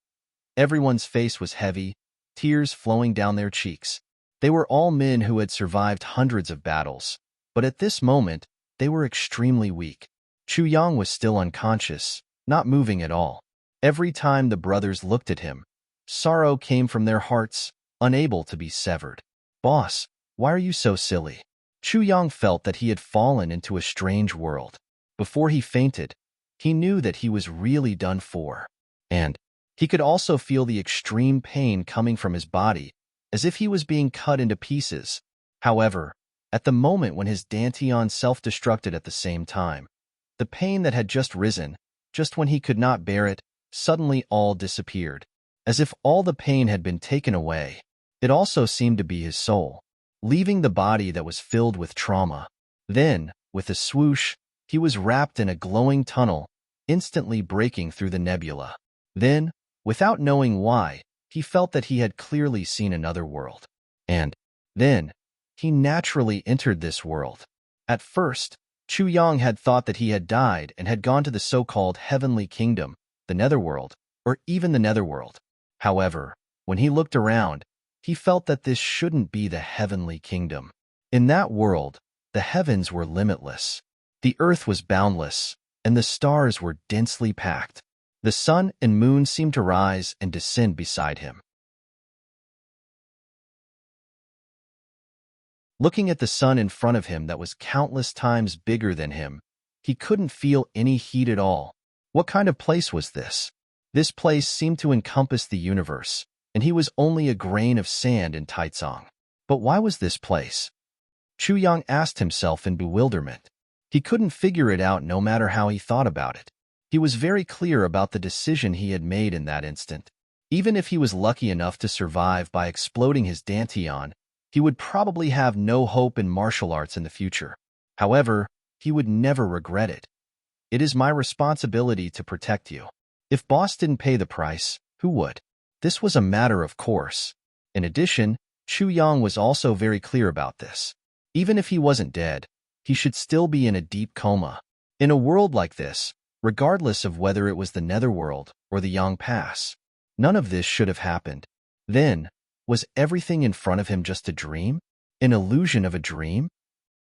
Everyone's face was heavy, tears flowing down their cheeks. They were all men who had survived hundreds of battles, but at this moment, they were extremely weak. Chu Yang was still unconscious, not moving at all. Every time the brothers looked at him, sorrow came from their hearts, unable to be severed. Boss, why are you so silly? Chu Yang felt that he had fallen into a strange world. Before he fainted, he knew that he was really done for. And he could also feel the extreme pain coming from his body, as if he was being cut into pieces. However, at the moment when his dantian self-destructed at the same time, the pain that had just risen, just when he could not bear it, suddenly all disappeared, as if all the pain had been taken away. It also seemed to be his soul, leaving the body that was filled with trauma. Then, with a swoosh, he was wrapped in a glowing tunnel, instantly breaking through the nebula. Then, without knowing why, he felt that he had clearly seen another world. And then, he naturally entered this world. At first, Chu Yang had thought that he had died and had gone to the so-called heavenly kingdom, the netherworld, or even the netherworld. However, when he looked around, he felt that this shouldn't be the heavenly kingdom. In that world, the heavens were limitless. The earth was boundless, and the stars were densely packed. The sun and moon seemed to rise and descend beside him. Looking at the sun in front of him that was countless times bigger than him, he couldn't feel any heat at all. What kind of place was this? This place seemed to encompass the universe, and he was only a grain of sand in Taizong. But why was this place? Chu Yang asked himself in bewilderment. He couldn't figure it out no matter how he thought about it. He was very clear about the decision he had made in that instant. Even if he was lucky enough to survive by exploding his dantian, he would probably have no hope in martial arts in the future. However, he would never regret it. It is my responsibility to protect you. If boss didn't pay the price, who would? This was a matter of course. In addition, Chu Yang was also very clear about this. Even if he wasn't dead, he should still be in a deep coma. In a world like this, regardless of whether it was the netherworld or the Yang Pass, none of this should have happened. Then, was everything in front of him just a dream? An illusion of a dream?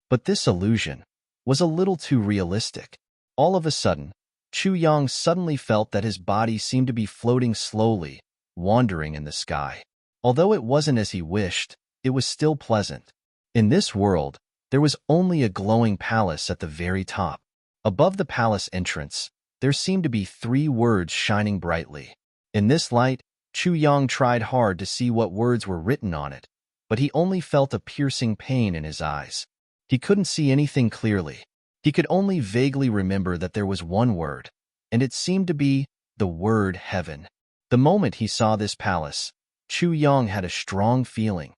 But this illusion was a little too realistic. All of a sudden, Chu Yang suddenly felt that his body seemed to be floating slowly, wandering in the sky. Although it wasn't as he wished, it was still pleasant. In this world, there was only a glowing palace at the very top. Above the palace entrance, there seemed to be 3 words shining brightly. In this light, Chu Yang tried hard to see what words were written on it, but he only felt a piercing pain in his eyes. He couldn't see anything clearly. He could only vaguely remember that there was one word, and it seemed to be the word heaven. The moment he saw this palace, Chu Yang had a strong feeling.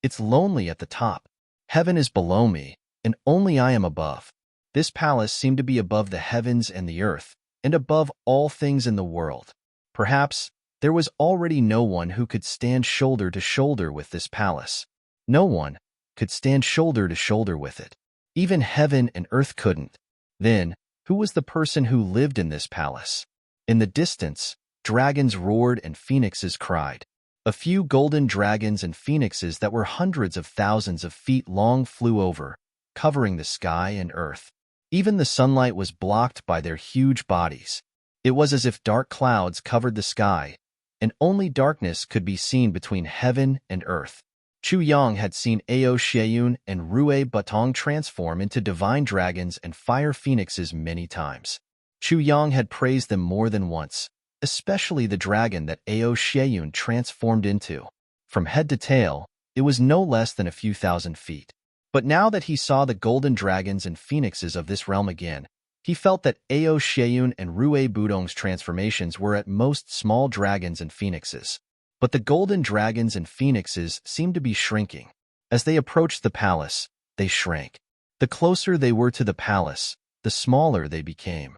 It's lonely at the top. Heaven is below me, and only I am above. This palace seemed to be above the heavens and the earth, and above all things in the world. Perhaps there was already no one who could stand shoulder to shoulder with this palace. No one could stand shoulder to shoulder with it. Even heaven and earth couldn't. Then, who was the person who lived in this palace? In the distance, dragons roared and phoenixes cried. A few golden dragons and phoenixes that were hundreds of thousands of feet long flew over, covering the sky and earth. Even the sunlight was blocked by their huge bodies. It was as if dark clouds covered the sky, and only darkness could be seen between heaven and earth. Chu Yang had seen Ao Xieyun and Rue Batong transform into divine dragons and fire phoenixes many times. Chu Yang had praised them more than once, especially the dragon that Ao Xieyun transformed into. From head to tail, it was no less than a few thousand feet. But now that he saw the golden dragons and phoenixes of this realm again, he felt that Ao Xieyun and Rue Budong's transformations were at most small dragons and phoenixes. But the golden dragons and phoenixes seemed to be shrinking. As they approached the palace, they shrank. The closer they were to the palace, the smaller they became.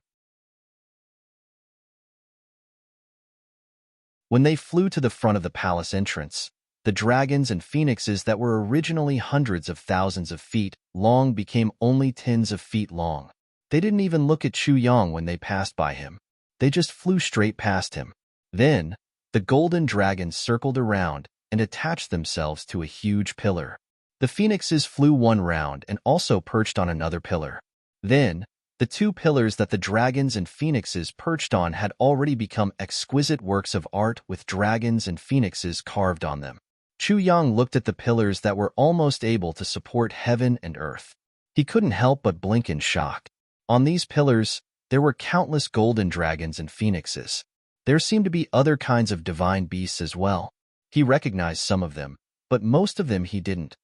When they flew to the front of the palace entrance, the dragons and phoenixes that were originally hundreds of thousands of feet long became only tens of feet long. They didn't even look at Chu Yang when they passed by him. They just flew straight past him. Then, the golden dragons circled around and attached themselves to a huge pillar. The phoenixes flew one round and also perched on another pillar. Then, the 2 pillars that the dragons and phoenixes perched on had already become exquisite works of art with dragons and phoenixes carved on them. Chu Yang looked at the pillars that were almost able to support heaven and earth. He couldn't help but blink in shock. On these pillars, there were countless golden dragons and phoenixes. There seemed to be other kinds of divine beasts as well. He recognized some of them, but most of them he didn't.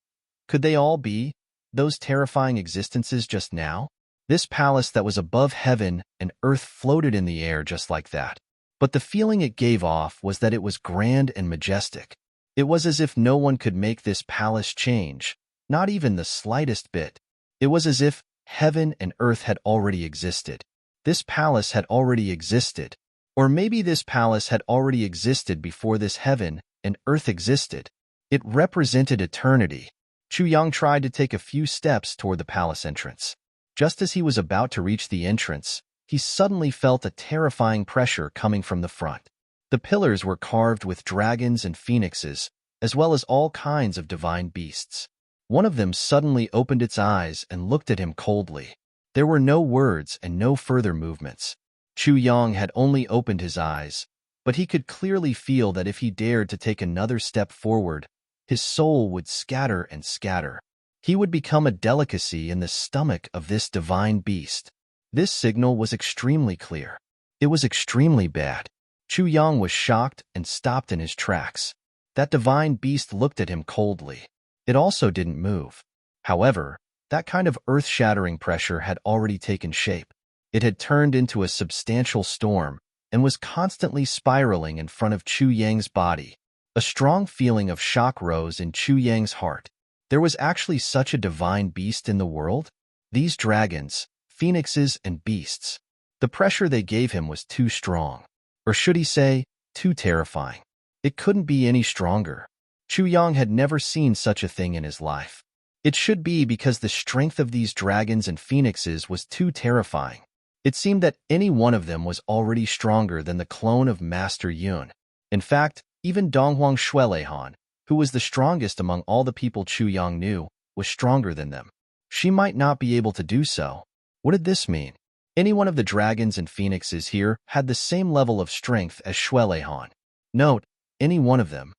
Could they all be those terrifying existences just now? This palace that was above heaven and earth floated in the air just like that. But the feeling it gave off was that it was grand and majestic. It was as if no one could make this palace change, not even the slightest bit. It was as if heaven and earth had already existed. This palace had already existed. Or maybe this palace had already existed before this heaven and earth existed. It represented eternity. Chu Yang tried to take a few steps toward the palace entrance. Just as he was about to reach the entrance, he suddenly felt a terrifying pressure coming from the front. The pillars were carved with dragons and phoenixes, as well as all kinds of divine beasts. One of them suddenly opened its eyes and looked at him coldly. There were no words and no further movements. Chu Yang had only opened his eyes, but he could clearly feel that if he dared to take another step forward, his soul would scatter and scatter. He would become a delicacy in the stomach of this divine beast. This signal was extremely clear. It was extremely bad. Chu Yang was shocked and stopped in his tracks. That divine beast looked at him coldly. It also didn't move. However, that kind of earth-shattering pressure had already taken shape. It had turned into a substantial storm and was constantly spiraling in front of Chu Yang's body. A strong feeling of shock rose in Chu Yang's heart. There was actually such a divine beast in the world? These dragons, phoenixes, and beasts. The pressure they gave him was too strong. Or should he say, too terrifying. It couldn't be any stronger. Chu Yang had never seen such a thing in his life. It should be because the strength of these dragons and phoenixes was too terrifying. It seemed that any one of them was already stronger than the clone of Master Yun. In fact, even Donghuang Shuelehan, who was the strongest among all the people Chu Yang knew, was stronger than them. She might not be able to do so. What did this mean? Any one of the dragons and phoenixes here had the same level of strength as Shuelehan. Note, any one of them.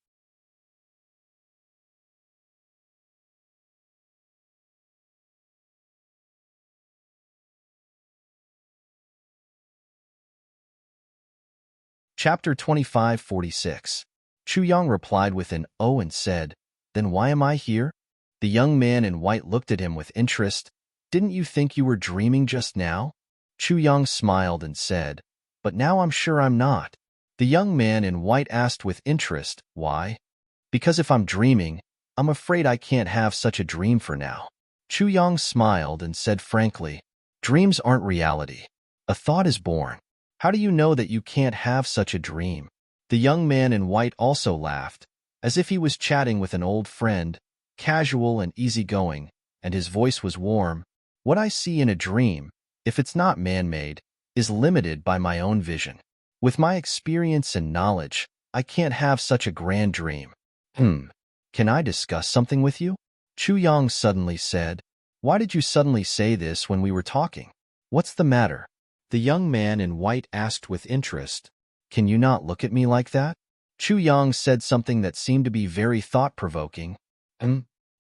Chapter 2546. Chu Yang replied with an "oh" and said, "Then why am I here?" The young man in white looked at him with interest. "Didn't you think you were dreaming just now?" Chu Yang smiled and said, "But now I'm sure I'm not." The young man in white asked with interest, "Why?" "Because if I'm dreaming, I'm afraid I can't have such a dream for now." Chu Yang smiled and said frankly, "Dreams aren't reality. A thought is born. How do you know that you can't have such a dream?" The young man in white also laughed, as if he was chatting with an old friend, casual and easygoing, and his voice was warm. "What I see in a dream, if it's not man-made, is limited by my own vision. With my experience and knowledge, I can't have such a grand dream." Can I discuss something with you?" Chu Yang suddenly said. "Why did you suddenly say this when we were talking? What's the matter?" The young man in white asked with interest, "Can you not look at me like that?" Chu Yang said something that seemed to be very thought-provoking.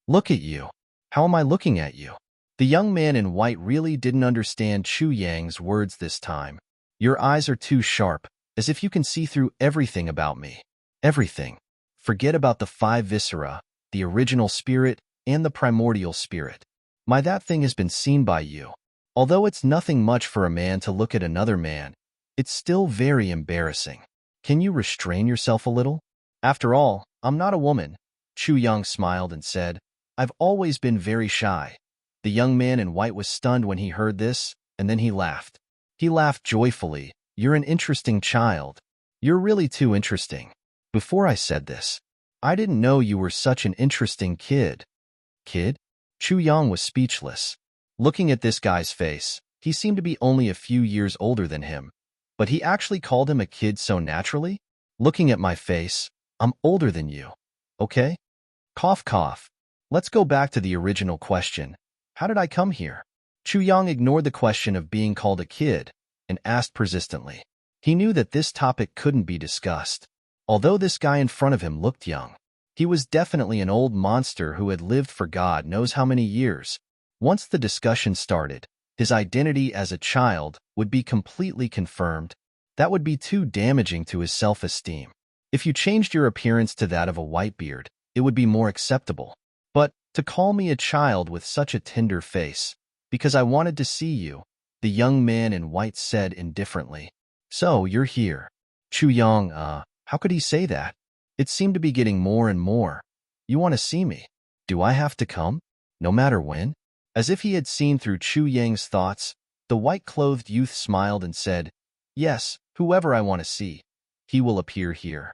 Look at you. How am I looking at you?" The young man in white really didn't understand Chu Yang's words this time. "Your eyes are too sharp, as if you can see through everything about me." Everything. Forget about the five viscera, the original spirit, and the primordial spirit. That thing has been seen by you. Although it's nothing much for a man to look at another man, it's still very embarrassing. Can you restrain yourself a little? After all, I'm not a woman." Chu Yang smiled and said, "I've always been very shy." The young man in white was stunned when he heard this, and then he laughed. He laughed joyfully. "You're an interesting child. You're really too interesting. Before I said this, I didn't know you were such an interesting kid." Kid? Chu Yang was speechless. Looking at this guy's face, he seemed to be only a few years older than him, but he actually called him a kid so naturally? "Looking at my face, I'm older than you. Okay? Cough, cough. Let's go back to the original question. How did I come here?" Chu Yang ignored the question of being called a kid and asked persistently. He knew that this topic couldn't be discussed. Although this guy in front of him looked young, he was definitely an old monster who had lived for God knows how many years. Once the discussion started, his identity as a child would be completely confirmed. That would be too damaging to his self-esteem. If you changed your appearance to that of a whitebeard, it would be more acceptable. But to call me a child with such a tender face, because I wanted to see you, the young man in white said indifferently. "So you're here. Chu Yang, how could he say that? It seemed to be getting more and more. You want to see me? Do I have to come? No matter when? As if he had seen through Chu Yang's thoughts, the white-clothed youth smiled and said, Yes, whoever I want to see. He will appear here.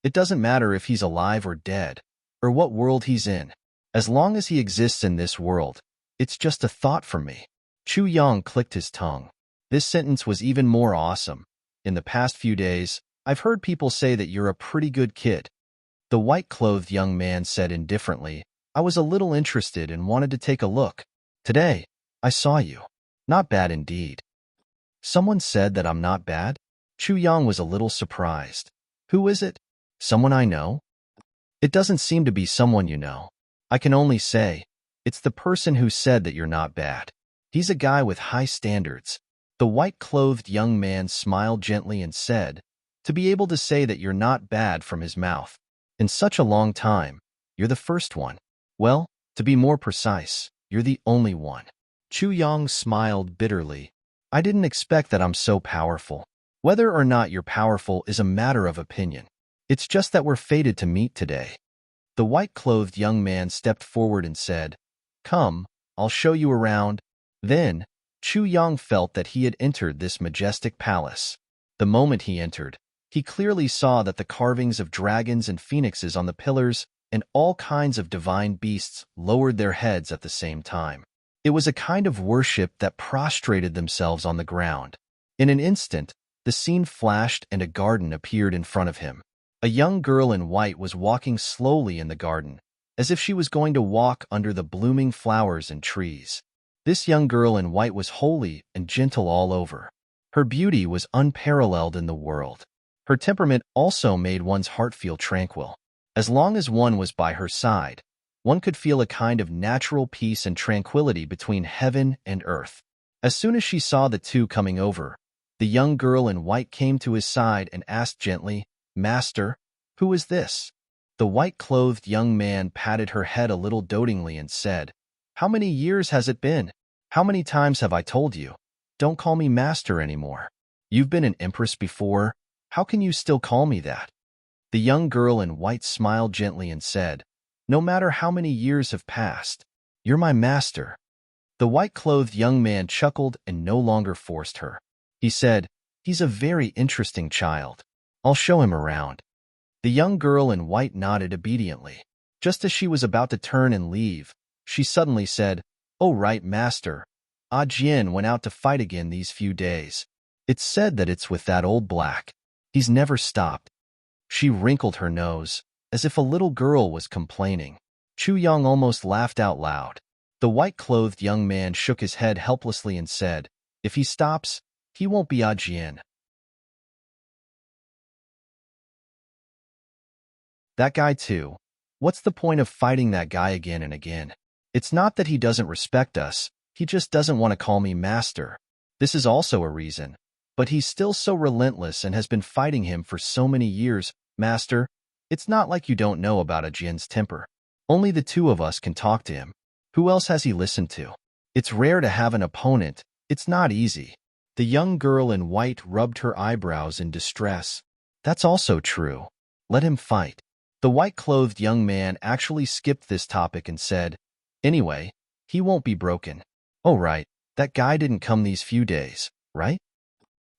It doesn't matter if he's alive or dead, or what world he's in. As long as he exists in this world, it's just a thought for me. Chu Yang clicked his tongue. This sentence was even more awesome. In the past few days, I've heard people say that you're a pretty good kid. The white-clothed young man said indifferently, I was a little interested and wanted to take a look. Today, I saw you. Not bad indeed. Someone said that I'm not bad? Chu Yang was a little surprised. Who is it? Someone I know? It doesn't seem to be someone you know. I can only say, it's the person who said that you're not bad. He's a guy with high standards. The white-clothed young man smiled gently and said, to be able to say that you're not bad from his mouth. In such a long time, you're the first one. Well, to be more precise, you're the only one. Chu Yang smiled bitterly. I didn't expect that I'm so powerful. Whether or not you're powerful is a matter of opinion. It's just that we're fated to meet today. The white-clothed young man stepped forward and said, Come, I'll show you around. Then, Chu Yang felt that he had entered this majestic palace. The moment he entered, he clearly saw that the carvings of dragons and phoenixes on the pillars and all kinds of divine beasts lowered their heads at the same time. It was a kind of worship that prostrated themselves on the ground. In an instant, the scene flashed and a garden appeared in front of him. A young girl in white was walking slowly in the garden, as if she was going to walk under the blooming flowers and trees. This young girl in white was holy and gentle all over. Her beauty was unparalleled in the world. Her temperament also made one's heart feel tranquil. As long as one was by her side, one could feel a kind of natural peace and tranquility between heaven and earth. As soon as she saw the two coming over, the young girl in white came to his side and asked gently, Master, who is this? The white-clothed young man patted her head a little dotingly and said, How many years has it been? How many times have I told you? Don't call me master anymore. You've been an empress before. How can you still call me that? The young girl in white smiled gently and said, No matter how many years have passed, you're my master. The white-clothed young man chuckled and no longer forced her. He said, He's a very interesting child. I'll show him around. The young girl in white nodded obediently. Just as she was about to turn and leave, she suddenly said, Oh right, master. Ah Jian went out to fight again these few days. It's said that it's with that old black. He's never stopped. She wrinkled her nose, as if a little girl was complaining. Chu Yang almost laughed out loud. The white-clothed young man shook his head helplessly and said, If he stops, he won't be Ah Jian. That guy too. What's the point of fighting that guy again and again? It's not that he doesn't respect us, he just doesn't want to call me master. This is also a reason. But he's still so relentless and has been fighting him for so many years. Master, it's not like you don't know about a Jin's temper. Only the two of us can talk to him. Who else has he listened to? It's rare to have an opponent. It's not easy. The young girl in white rubbed her eyebrows in distress. That's also true. Let him fight. The white-clothed young man actually skipped this topic and said, Anyway, he won't be broken. Oh right, that guy didn't come these few days, right?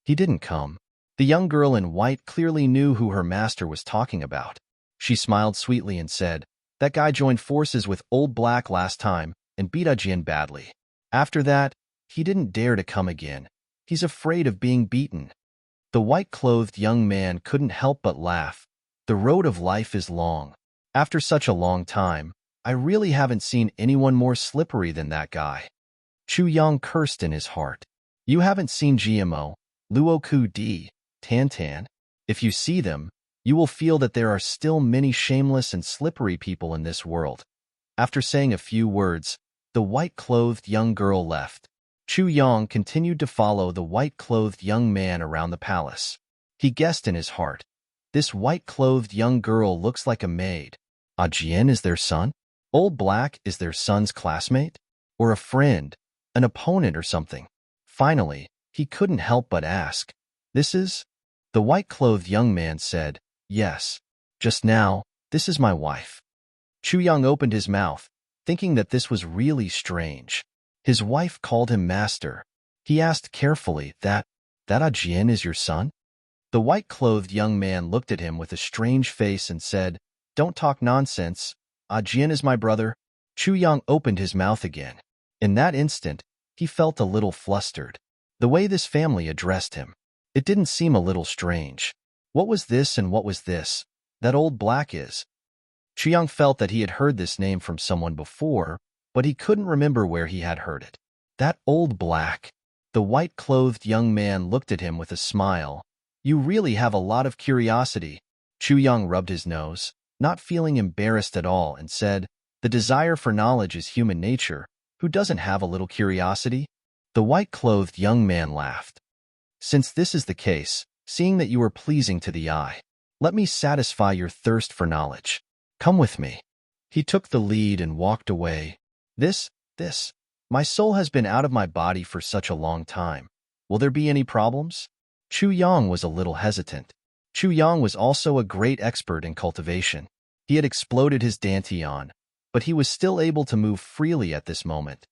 He didn't come. The young girl in white clearly knew who her master was talking about. She smiled sweetly and said, That guy joined forces with Old Black last time and beat Ajin badly. After that, he didn't dare to come again. He's afraid of being beaten. The white-clothed young man couldn't help but laugh. The road of life is long. After such a long time, I really haven't seen anyone more slippery than that guy. Chu Yang cursed in his heart. You haven't seen GMO, Luoku D, Tan. If you see them, you will feel that there are still many shameless and slippery people in this world. After saying a few words, the white-clothed young girl left. Chu Yang continued to follow the white-clothed young man around the palace. He guessed in his heart, This white-clothed young girl looks like a maid. Jian is their son? Old Black is their son's classmate? Or a friend, an opponent or something? Finally, he couldn't help but ask, "This is?" The white-clothed young man said, "Yes. Just now, this is my wife." Chu Yang opened his mouth, thinking that this was really strange. His wife called him master. He asked carefully, that Ajian is your son?" The white-clothed young man looked at him with a strange face and said, "Don't talk nonsense. Ajian is my brother." Chu Yang opened his mouth again. In that instant, he felt a little flustered. The way this family addressed him, it didn't seem a little strange. What was this and what was this? That old black is. Chu Yang felt that he had heard this name from someone before, but he couldn't remember where he had heard it. That old black. The white-clothed young man looked at him with a smile. "You really have a lot of curiosity." Chu Yang rubbed his nose, not feeling embarrassed at all, and said, "The desire for knowledge is human nature. Who doesn't have a little curiosity?" The white-clothed young man laughed. "Since this is the case, seeing that you are pleasing to the eye, let me satisfy your thirst for knowledge. Come with me." He took the lead and walked away. This, my soul has been out of my body for such a long time. Will there be any problems?" Chu Yang was a little hesitant. Chu Yang was also a great expert in cultivation. He had exploded his dantian, but he was still able to move freely at this moment.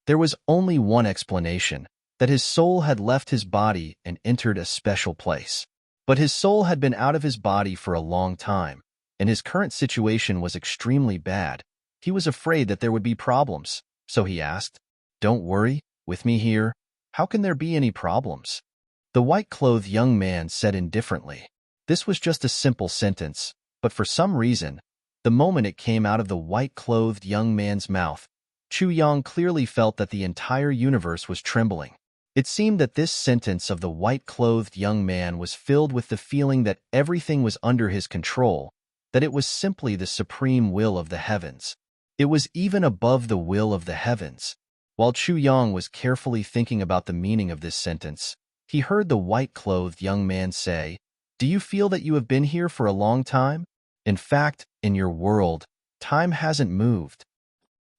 There was only one explanation, that his soul had left his body and entered a special place. But his soul had been out of his body for a long time, and his current situation was extremely bad. He was afraid that there would be problems, so he asked, "Don't worry, with me here, how can there be any problems?" The white-clothed young man said indifferently. This was just a simple sentence, but for some reason, the moment it came out of the white-clothed young man's mouth, Chu Yang clearly felt that the entire universe was trembling. It seemed that this sentence of the white-clothed young man was filled with the feeling that everything was under his control, that it was simply the supreme will of the heavens. It was even above the will of the heavens. While Chu Yang was carefully thinking about the meaning of this sentence, he heard the white-clothed young man say, "Do you feel that you have been here for a long time? In fact, in your world, time hasn't moved."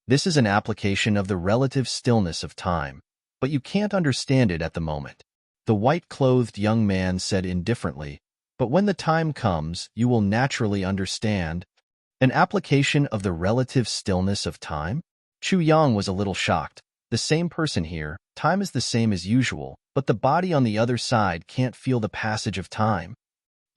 This is an application of the relative stillness of time, but you can't understand it at the moment. The white-clothed young man said indifferently, "But when the time comes, you will naturally understand." An application of the relative stillness of time? Chu Yang was a little shocked. The same person here, time is the same as usual, but the body on the other side can't feel the passage of time.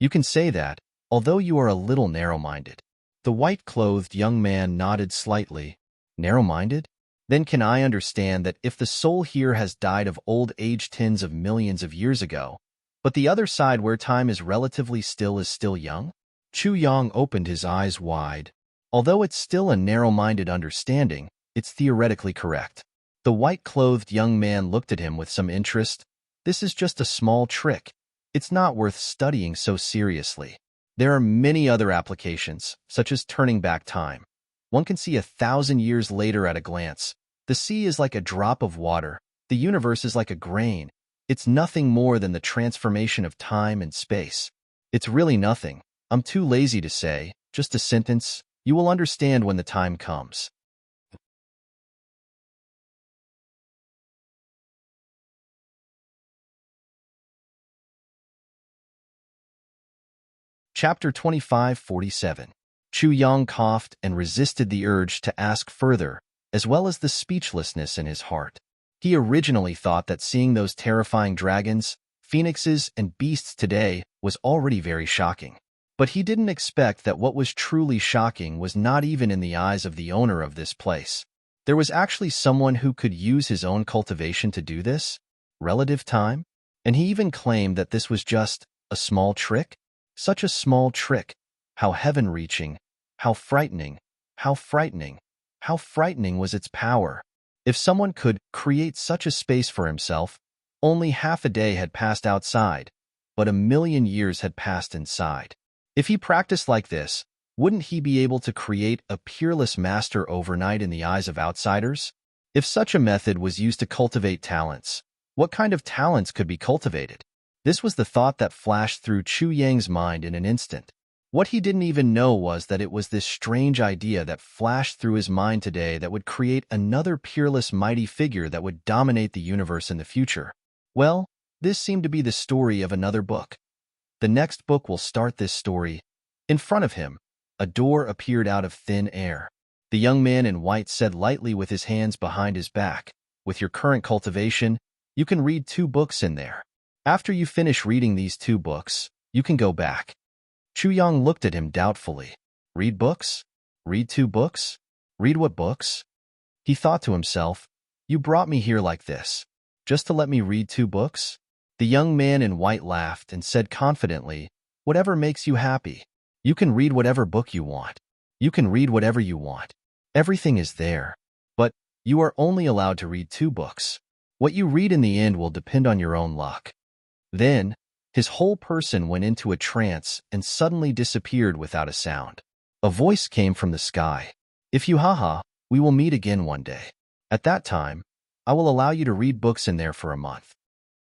You can say that, although you are a little narrow-minded. The white-clothed young man nodded slightly. Narrow-minded? Then can I understand that if the soul here has died of old age tens of millions of years ago, but the other side where time is relatively still is still young? Chu Yang opened his eyes wide. Although it's still a narrow-minded understanding, it's theoretically correct. The white-clothed young man looked at him with some interest. "This is just a small trick. It's not worth studying so seriously. There are many other applications, such as turning back time. One can see 1,000 years later at a glance. The sea is like a drop of water. The universe is like a grain. It's nothing more than the transformation of time and space. It's really nothing. I'm too lazy to say, just a sentence. You will understand when the time comes." Chapter 2547. Chu Yang coughed and resisted the urge to ask further, as well as the speechlessness in his heart. He originally thought that seeing those terrifying dragons, phoenixes, and beasts today was already very shocking. But he didn't expect that what was truly shocking was not even in the eyes of the owner of this place. There was actually someone who could use his own cultivation to do this? Relative time? And he even claimed that this was just a small trick? Such a small trick. How heaven-reaching, how frightening, how frightening, how frightening was its power. If someone could create such a space for himself, only half a day had passed outside, but 1,000,000 years had passed inside. If he practiced like this, wouldn't he be able to create a peerless master overnight in the eyes of outsiders? If such a method was used to cultivate talents, what kind of talents could be cultivated? This was the thought that flashed through Chu Yang's mind in an instant. What he didn't even know was that it was this strange idea that flashed through his mind today that would create another peerless, mighty figure that would dominate the universe in the future. Well, this seemed to be the story of another book. The next book will start this story. In front of him, a door appeared out of thin air. The young man in white said lightly with his hands behind his back, "With your current cultivation, you can read 2 books in there. After you finish reading these 2 books, you can go back." Chu Yang looked at him doubtfully. Read books? Read 2 books? Read what books? He thought to himself, "You brought me here like this, just to let me read 2 books?" The young man in white laughed and said confidently, "Whatever makes you happy. You can read whatever book you want. You can read whatever you want. Everything is there. But you are only allowed to read 2 books. What you read in the end will depend on your own luck." Then, his whole person went into a trance and suddenly disappeared without a sound. A voice came from the sky. "If you we will meet again one day. At that time, I will allow you to read books in there for a month."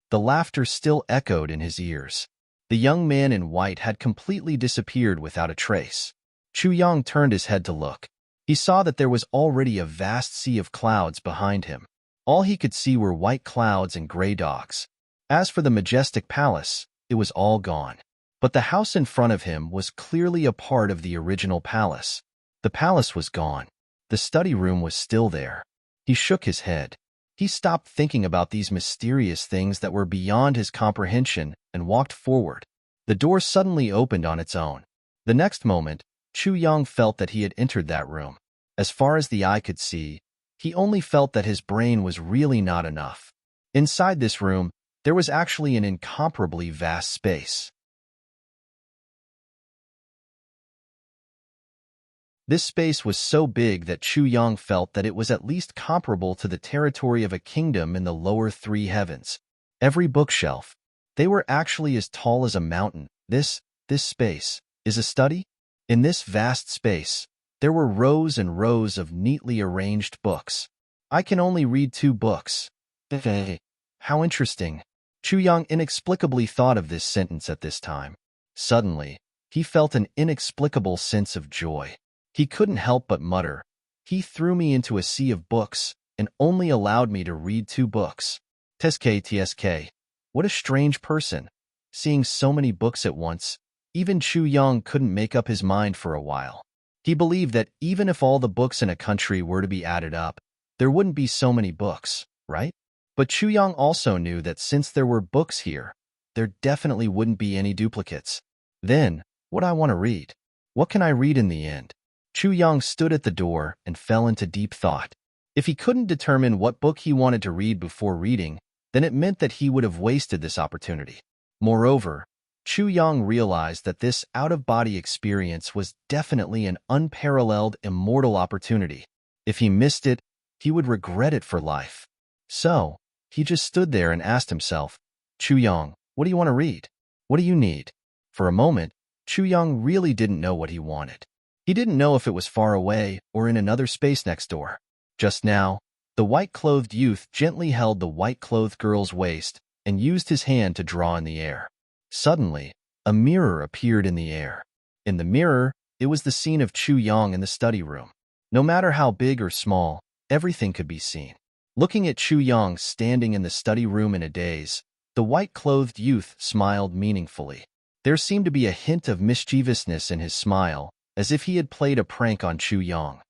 The laughter still echoed in his ears. The young man in white had completely disappeared without a trace. Chu Yang turned his head to look. He saw that there was already a vast sea of clouds behind him. All he could see were white clouds and gray dogs. As for the majestic palace, it was all gone. But the house in front of him was clearly a part of the original palace. The palace was gone. The study room was still there. He shook his head. He stopped thinking about these mysterious things that were beyond his comprehension and walked forward. The door suddenly opened on its own. The next moment, Chu Yang felt that he had entered that room. As far as the eye could see, he only felt that his brain was really not enough. Inside this room, there was actually an incomparably vast space. This space was so big that Chu Yang felt that it was at least comparable to the territory of a kingdom in the lower 3 heavens. Every bookshelf, they were actually as tall as a mountain. This space is a study? In this vast space, there were rows and rows of neatly arranged books. "I can only read 2 books. How interesting." Chu Yang inexplicably thought of this sentence at this time. Suddenly, he felt an inexplicable sense of joy. He couldn't help but mutter, "He threw me into a sea of books and only allowed me to read 2 books. Tsk. What a strange person. Seeing so many books at once, even Chu Yang couldn't make up his mind for a while. He believed that even if all the books in a country were to be added up, there wouldn't be so many books, right? But Chu Yang also knew that since there were books here, there definitely wouldn't be any duplicates. Then, what I want to read? What can I read in the end? Chu Yang stood at the door and fell into deep thought. If he couldn't determine what book he wanted to read before reading, then it meant that he would have wasted this opportunity. Moreover, Chu Yang realized that this out-of-body experience was definitely an unparalleled, immortal opportunity. If he missed it, he would regret it for life. So, he just stood there and asked himself, "Chu Yang, what do you want to read? What do you need?" For a moment, Chu Yang really didn't know what he wanted. He didn't know if it was far away or in another space next door. Just now, the white-clothed youth gently held the white-clothed girl's waist and used his hand to draw in the air. Suddenly, a mirror appeared in the air. In the mirror, it was the scene of Chu Yang in the study room. No matter how big or small, everything could be seen. Looking at Chu Yang standing in the study room in a daze, the white-clothed youth smiled meaningfully. There seemed to be a hint of mischievousness in his smile, as if he had played a prank on Chu Yang.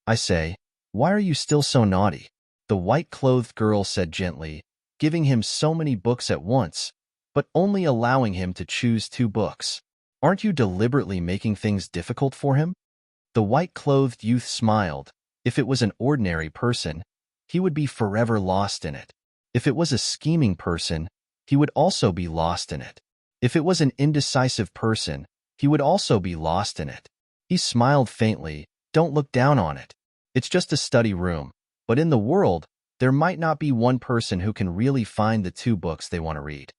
"I say, why are you still so naughty?" the white-clothed girl said gently, giving him so many books at once, but only allowing him to choose 2 books. "Aren't you deliberately making things difficult for him?" The white-clothed youth smiled. If it was an ordinary person, he would be forever lost in it. If it was a scheming person, he would also be lost in it. If it was an indecisive person, he would also be lost in it. He smiled faintly. "Don't look down on it. It's just a study room, but in the world, there might not be one person who can really find the 2 books they want to read."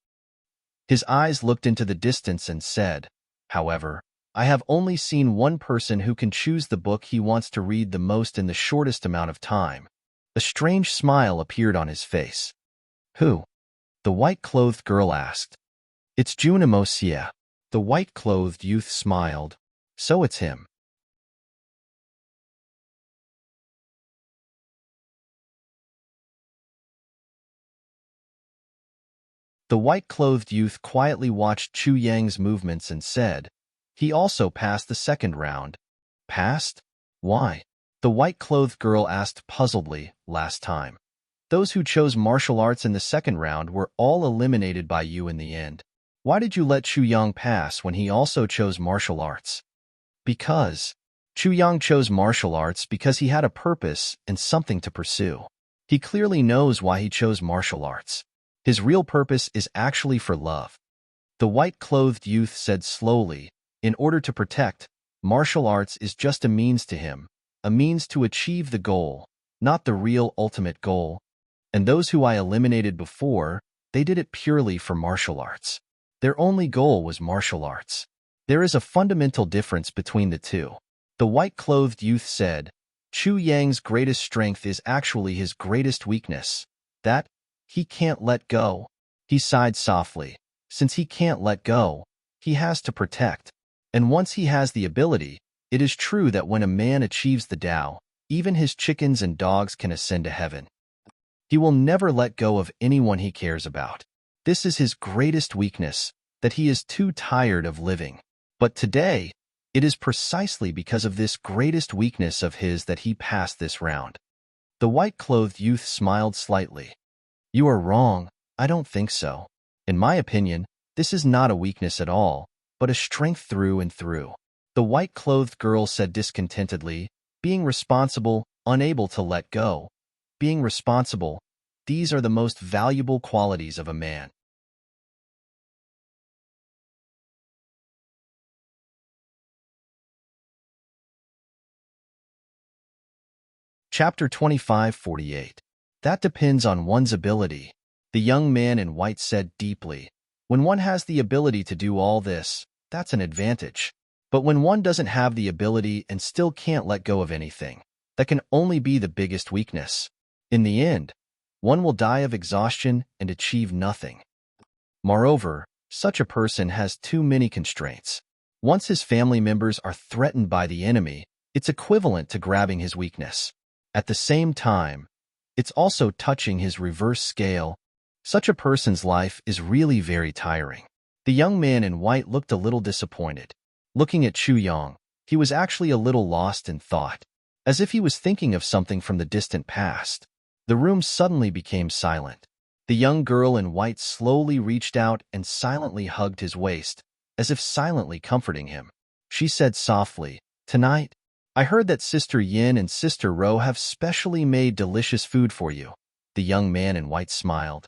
His eyes looked into the distance and said, "However, I have only seen one person who can choose the book he wants to read the most in the shortest amount of time." A strange smile appeared on his face. "Who?" the white-clothed girl asked. "It's Junimo Xie." The white-clothed youth smiled. So it's him. The white-clothed youth quietly watched Chu Yang's movements and said, "He also passed the second round." Passed? Why? The white-clothed girl asked puzzledly last time. Those who chose martial arts in the second round were all eliminated by you in the end. Why did you let Chu Yang pass when he also chose martial arts? Because Chu Yang chose martial arts because he had a purpose and something to pursue. He clearly knows why he chose martial arts. His real purpose is actually for love. The white-clothed youth said slowly, in order to protect, martial arts is just a means to him, a means to achieve the goal, not the real ultimate goal. And those who I eliminated before, they did it purely for martial arts. Their only goal was martial arts. There is a fundamental difference between the two. The white-clothed youth said, Chu Yang's greatest strength is actually his greatest weakness. That, he can't let go. He sighed softly. Since he can't let go, he has to protect. And once he has the ability, it is true that when a man achieves the Tao, even his chickens and dogs can ascend to heaven. He will never let go of anyone he cares about. This is his greatest weakness, that he is too tired of living. But today, it is precisely because of this greatest weakness of his that he passed this round. The white-clothed youth smiled slightly. You are wrong. I don't think so. In my opinion, this is not a weakness at all, but a strength through and through. The white-clothed girl said discontentedly, being responsible, unable to let go. Being responsible, these are the most valuable qualities of a man. Chapter 25:48. That depends on one's ability. The young man in white said deeply, when one has the ability to do all this, that's an advantage. But when one doesn't have the ability and still can't let go of anything, that can only be the biggest weakness. In the end, one will die of exhaustion and achieve nothing. Moreover, such a person has too many constraints. Once his family members are threatened by the enemy, it's equivalent to grabbing his weakness. At the same time, it's also touching his reverse scale. Such a person's life is really very tiring. The young man in white looked a little disappointed. Looking at Chu Yang, he was actually a little lost in thought, as if he was thinking of something from the distant past. The room suddenly became silent. The young girl in white slowly reached out and silently hugged his waist, as if silently comforting him. She said softly, "Tonight, I heard that Sister Yin and Sister Ro have specially made delicious food for you." The young man in white smiled.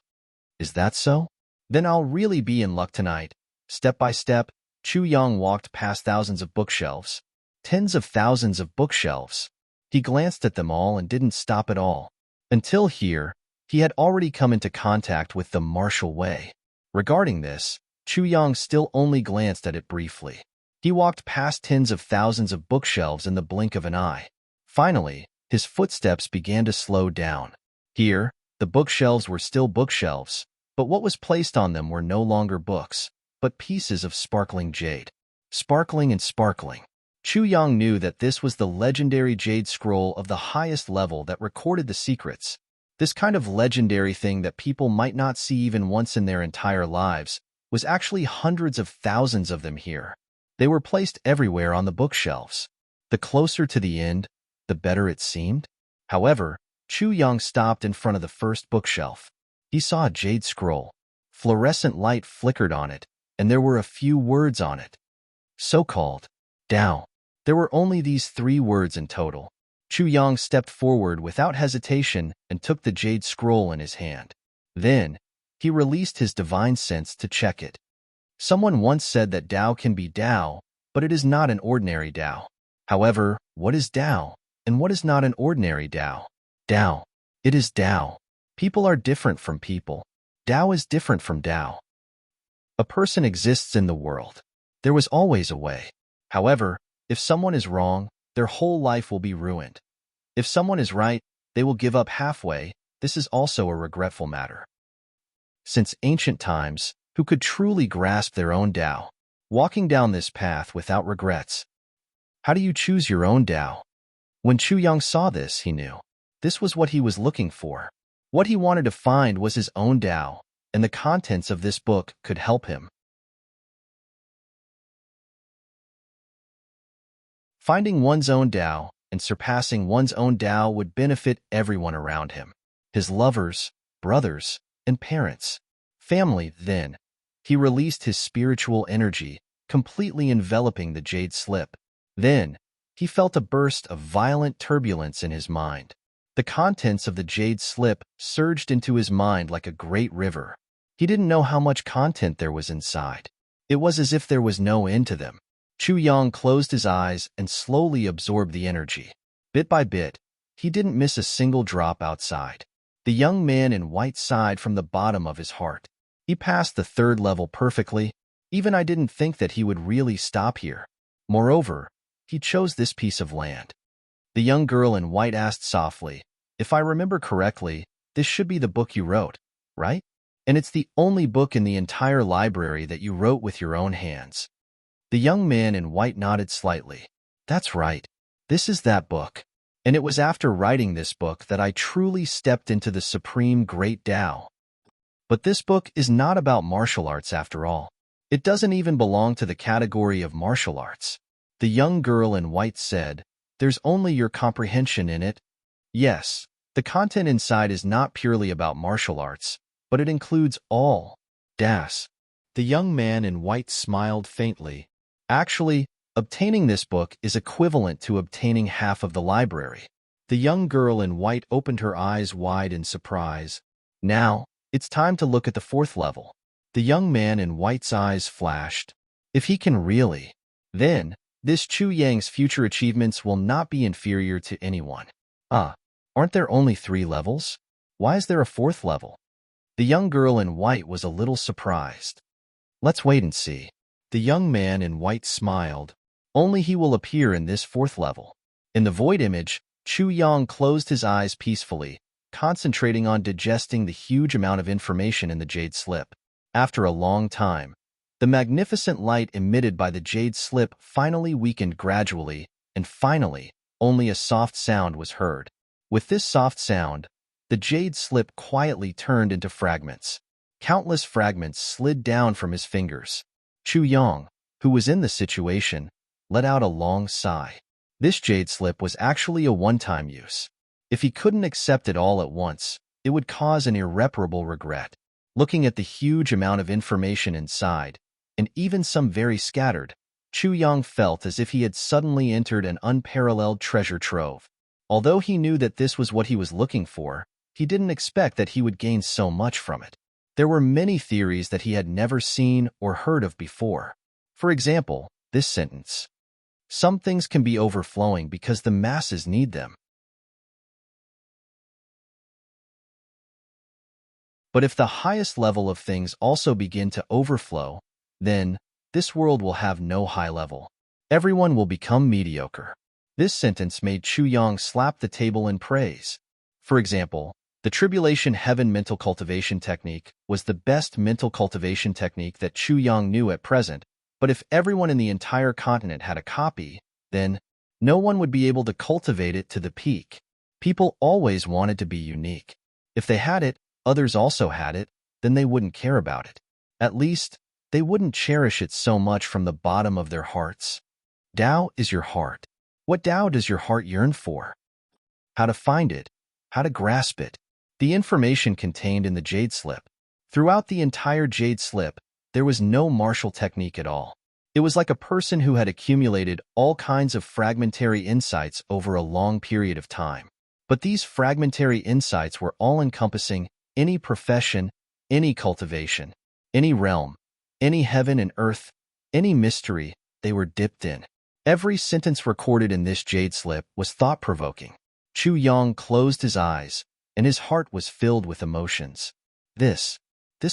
"Is that so? Then I'll really be in luck tonight." Step by step, Chu Yang walked past thousands of bookshelves. Tens of thousands of bookshelves. He glanced at them all and didn't stop at all. Until here, he had already come into contact with the martial way. Regarding this, Chu Yang still only glanced at it briefly. He walked past tens of thousands of bookshelves in the blink of an eye. Finally, his footsteps began to slow down. Here, the bookshelves were still bookshelves, but what was placed on them were no longer books, but pieces of sparkling jade. Sparkling and sparkling. Chu Yang knew that this was the legendary jade scroll of the highest level that recorded the secrets. This kind of legendary thing that people might not see even once in their entire lives was actually hundreds of thousands of them here. They were placed everywhere on the bookshelves. The closer to the end, the better it seemed. However, Chu Yang stopped in front of the first bookshelf. He saw a jade scroll. Fluorescent light flickered on it, and there were a few words on it. So-called Tao. There were only these 3 words in total. Chu Yang stepped forward without hesitation and took the jade scroll in his hand. Then, he released his divine sense to check it. Someone once said that Tao can be Tao, but it is not an ordinary Tao. However, what is Tao, and what is not an ordinary Tao? Tao. It is Tao. People are different from people. Tao is different from Tao. A person exists in the world. There was always a way. However, if someone is wrong, their whole life will be ruined. If someone is right, they will give up halfway. This is also a regretful matter. Since ancient times, who could truly grasp their own Tao, walking down this path without regrets? How do you choose your own Tao? When Chu Yang saw this, he knew. This was what he was looking for. What he wanted to find was his own Tao, and the contents of this book could help him. Finding one's own Tao and surpassing one's own Tao would benefit everyone around him. His lovers, brothers, and parents. Family, then. He released his spiritual energy, completely enveloping the jade slip. Then, he felt a burst of violent turbulence in his mind. The contents of the jade slip surged into his mind like a great river. He didn't know how much content there was inside. It was as if there was no end to them. Chu Yang closed his eyes and slowly absorbed the energy. Bit by bit, he didn't miss a single drop outside. The young man in white sighed from the bottom of his heart. He passed the third level perfectly. Even I didn't think that he would really stop here. Moreover, he chose this piece of land. The young girl in white asked softly, "If I remember correctly, this should be the book you wrote, right? And it's the only book in the entire library that you wrote with your own hands." The young man in white nodded slightly. "That's right. This is that book. And it was after writing this book that I truly stepped into the supreme great Tao. But this book is not about martial arts after all. It doesn't even belong to the category of martial arts." The young girl in white said, "There's only your comprehension in it." Yes, the content inside is not purely about martial arts, but it includes all. Das. The young man in white smiled faintly. Actually, obtaining this book is equivalent to obtaining half of the library. The young girl in white opened her eyes wide in surprise. Now, it's time to look at the fourth level. The young man in white's eyes flashed. If he can really, then this Chu Yang's future achievements will not be inferior to anyone. Aren't there only 3 levels? Why is there a 4th level? The young girl in white was a little surprised. Let's wait and see. The young man in white smiled. Only he will appear in this 4th level. In the void image, Chu Yang closed his eyes peacefully, concentrating on digesting the huge amount of information in the jade slip. After a long time, the magnificent light emitted by the jade slip finally weakened gradually, and finally, only a soft sound was heard. With this soft sound, the jade slip quietly turned into fragments. Countless fragments slid down from his fingers. Chu Yang, who was in the situation, let out a long sigh. This jade slip was actually a one-time use. If he couldn't accept it all at once, it would cause an irreparable regret. Looking at the huge amount of information inside, and even some very scattered, Chu Yang felt as if he had suddenly entered an unparalleled treasure trove. Although he knew that this was what he was looking for, he didn't expect that he would gain so much from it. There were many theories that he had never seen or heard of before. For example, this sentence. Some things can be overflowing because the masses need them. But if the highest level of things also begin to overflow, then this world will have no high level. Everyone will become mediocre. This sentence made Chu Yang slap the table in praise. For example, the Tribulation Heaven mental cultivation technique was the best mental cultivation technique that Chu Yang knew at present, but if everyone in the entire continent had a copy, then no one would be able to cultivate it to the peak. People always wanted to be unique. If they had it, others also had it, then they wouldn't care about it. At least, they wouldn't cherish it so much from the bottom of their hearts. Tao is your heart. What Tao does your heart yearn for? How to find it? How to grasp it? The information contained in the jade slip. Throughout the entire jade slip, there was no martial technique at all. It was like a person who had accumulated all kinds of fragmentary insights over a long period of time. But these fragmentary insights were all-encompassing any profession, any cultivation, any realm, any heaven and earth, any mystery they were dipped in. Every sentence recorded in this jade slip was thought-provoking. Chu Yang closed his eyes, and his heart was filled with emotions. This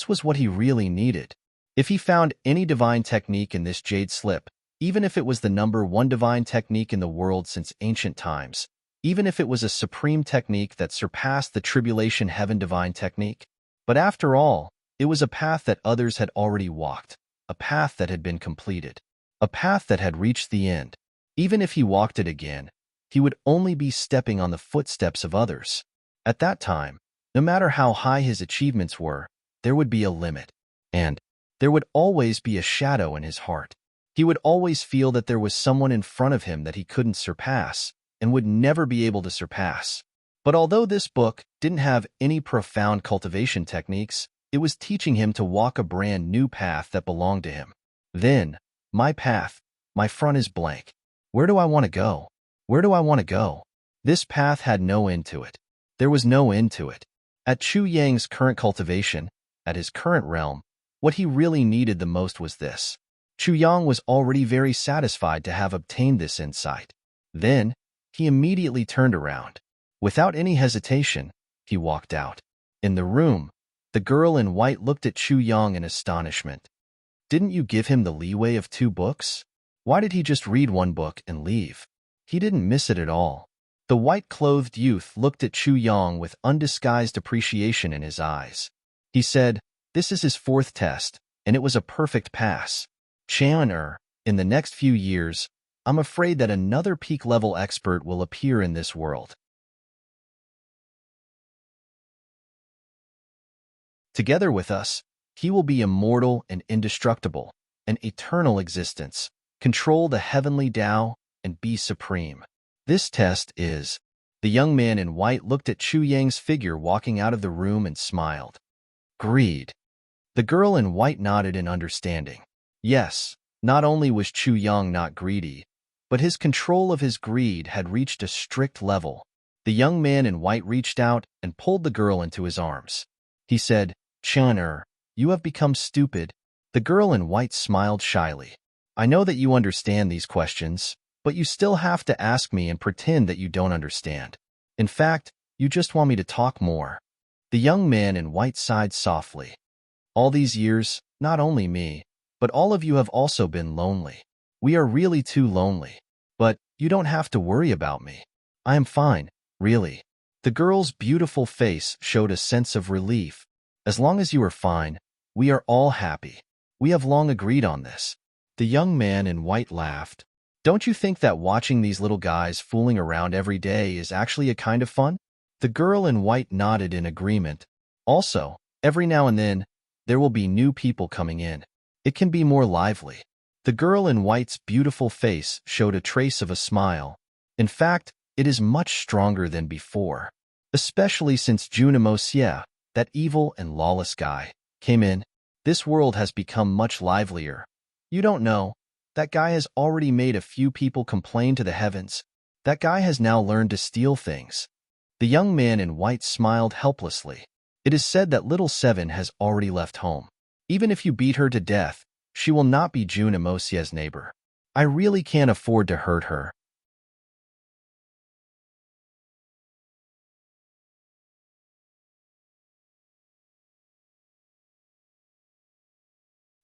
was what he really needed. If he found any divine technique in this jade slip, even if it was the #1 divine technique in the world since ancient times, even if it was a supreme technique that surpassed the Tribulation Heaven divine technique, but after all, it was a path that others had already walked, a path that had been completed, a path that had reached the end. Even if he walked it again, he would only be stepping on the footsteps of others. At that time, no matter how high his achievements were, there would be a limit. And there would always be a shadow in his heart. He would always feel that there was someone in front of him that he couldn't surpass and would never be able to surpass. But although this book didn't have any profound cultivation techniques, it was teaching him to walk a brand new path that belonged to him. Then, my path, my front is blank. Where do I want to go? Where do I want to go? This path had no end to it. There was no end to it. At Chu Yang's current cultivation, at his current realm, what he really needed the most was this. Chu Yang was already very satisfied to have obtained this insight. Then, he immediately turned around. Without any hesitation, he walked out. In the room, the girl in white looked at Chu Yang in astonishment. Didn't you give him the leeway of 2 books? Why did he just read 1 book and leave? He didn't miss it at all. The white-clothed youth looked at Chu Yang with undisguised appreciation in his eyes. He said, "This is his 4th test, and it was a perfect pass. Chan, in the next few years, I'm afraid that another peak-level expert will appear in this world. Together with us, he will be immortal and indestructible, an eternal existence, control the heavenly Tao, and be supreme. This test is." The young man in white looked at Chu Yang's figure walking out of the room and smiled. Greed. The girl in white nodded in understanding. Yes, not only was Chu Yang not greedy, but his control of his greed had reached a strict level. The young man in white reached out and pulled the girl into his arms. He said, "Chan, you have become stupid." The girl in white smiled shyly. "I know that you understand these questions, but you still have to ask me and pretend that you don't understand. In fact, you just want me to talk more." The young man in white sighed softly. "All these years, not only me, but all of you have also been lonely. We are really too lonely. But you don't have to worry about me. I am fine, really." The girl's beautiful face showed a sense of relief. "As long as you are fine, we are all happy. We have long agreed on this." The young man in white laughed. "Don't you think that watching these little guys fooling around every day is actually a kind of fun?" The girl in white nodded in agreement. "Also, every now and then, there will be new people coming in. It can be more lively." The girl in white's beautiful face showed a trace of a smile. "In fact, it is much stronger than before, especially since Junimosye, that evil and lawless guy, came in. This world has become much livelier. You don't know, that guy has already made a few people complain to the heavens. That guy has now learned to steal things." The young man in white smiled helplessly. "It is said that little Seven has already left home. Even if you beat her to death, she will not be Junimosye's neighbor. I really can't afford to hurt her."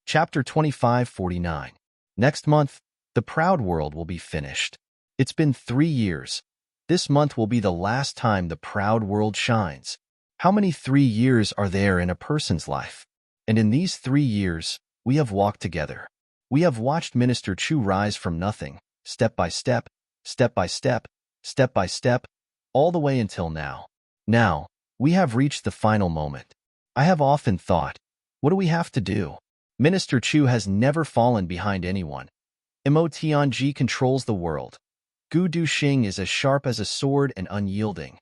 Chapter 2549. Next month, the Proud World will be finished. It's been 3 years. This month will be the last time the Proud World shines. How many 3 years are there in a person's life? And in these 3 years, we have walked together. We have watched Minister Chu rise from nothing, step by step, step by step, step by step, all the way until now. Now, we have reached the final moment. I have often thought, what do we have to do? Minister Chu has never fallen behind anyone. Mo Tianji controls the world. Gu Duxing is as sharp as a sword and unyielding.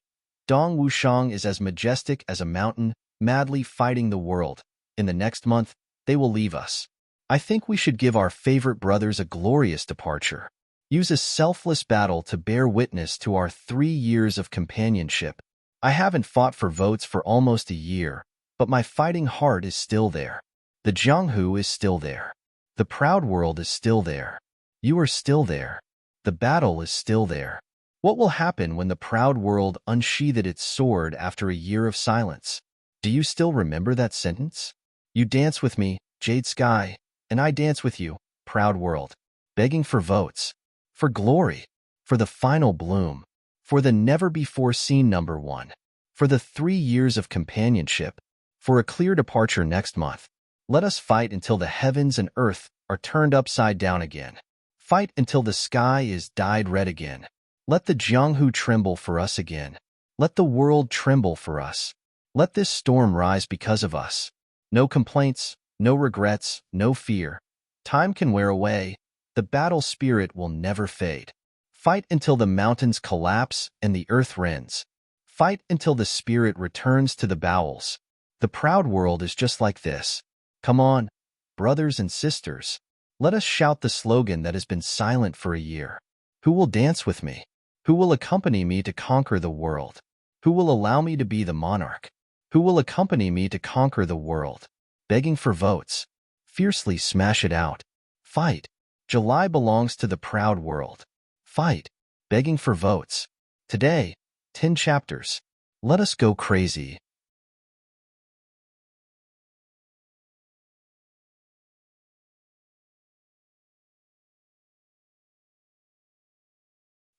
Dong Wushang is as majestic as a mountain, madly fighting the world. In the next month, they will leave us. I think we should give our favorite brothers a glorious departure. Use a selfless battle to bear witness to our 3 years of companionship. I haven't fought for votes for almost a year, but my fighting heart is still there. The Jianghu is still there. The Proud World is still there. You are still there. The battle is still there. What will happen when the Proud World unsheathed its sword after a year of silence? Do you still remember that sentence? You dance with me, Jade Sky, and I dance with you, Proud World, begging for votes, for glory, for the final bloom, for the never-before-seen number 1, for the 3 years of companionship, for a clear departure next month. Let us fight until the heavens and earth are turned upside down again. Fight until the sky is dyed red again. Let the Jianghu tremble for us again. Let the world tremble for us. Let this storm rise because of us. No complaints, no regrets, no fear. Time can wear away. The battle spirit will never fade. Fight until the mountains collapse and the earth rends. Fight until the spirit returns to the bowels. The proud world is just like this. Come on, brothers and sisters. Let us shout the slogan that has been silent for a year. Who will dance with me? Who will accompany me to conquer the world? Who will allow me to be the monarch? Who will accompany me to conquer the world? Begging for votes. Fiercely smash it out. Fight. July belongs to the proud world. Fight. Begging for votes. Today, 10 chapters. Let us go crazy.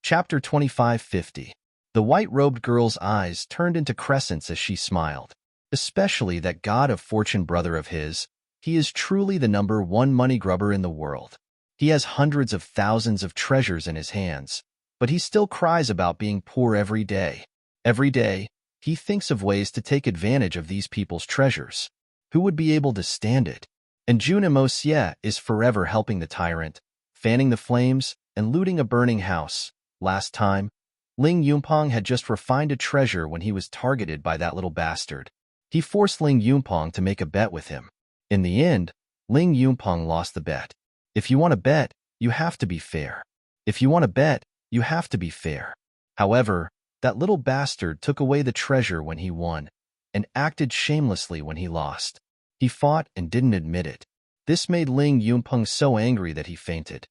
Chapter 2550. The white-robed girl's eyes turned into crescents as she smiled. Especially that god of fortune brother of his. He is truly the #1 money grubber in the world. He has hundreds of thousands of treasures in his hands, but he still cries about being poor every day. Every day, he thinks of ways to take advantage of these people's treasures. Who would be able to stand it? And Junimosier is forever helping the tyrant, fanning the flames, and looting a burning house. Last time, Ling Yumpong had just refined a treasure when he was targeted by that little bastard. He forced Ling Yumpong to make a bet with him. In the end, Ling Yumpong lost the bet. If you want to bet, you have to be fair. If you want to bet, you have to be fair. However, that little bastard took away the treasure when he won, and acted shamelessly when he lost. He fought and didn't admit it. This made Ling Yumpong so angry that he fainted.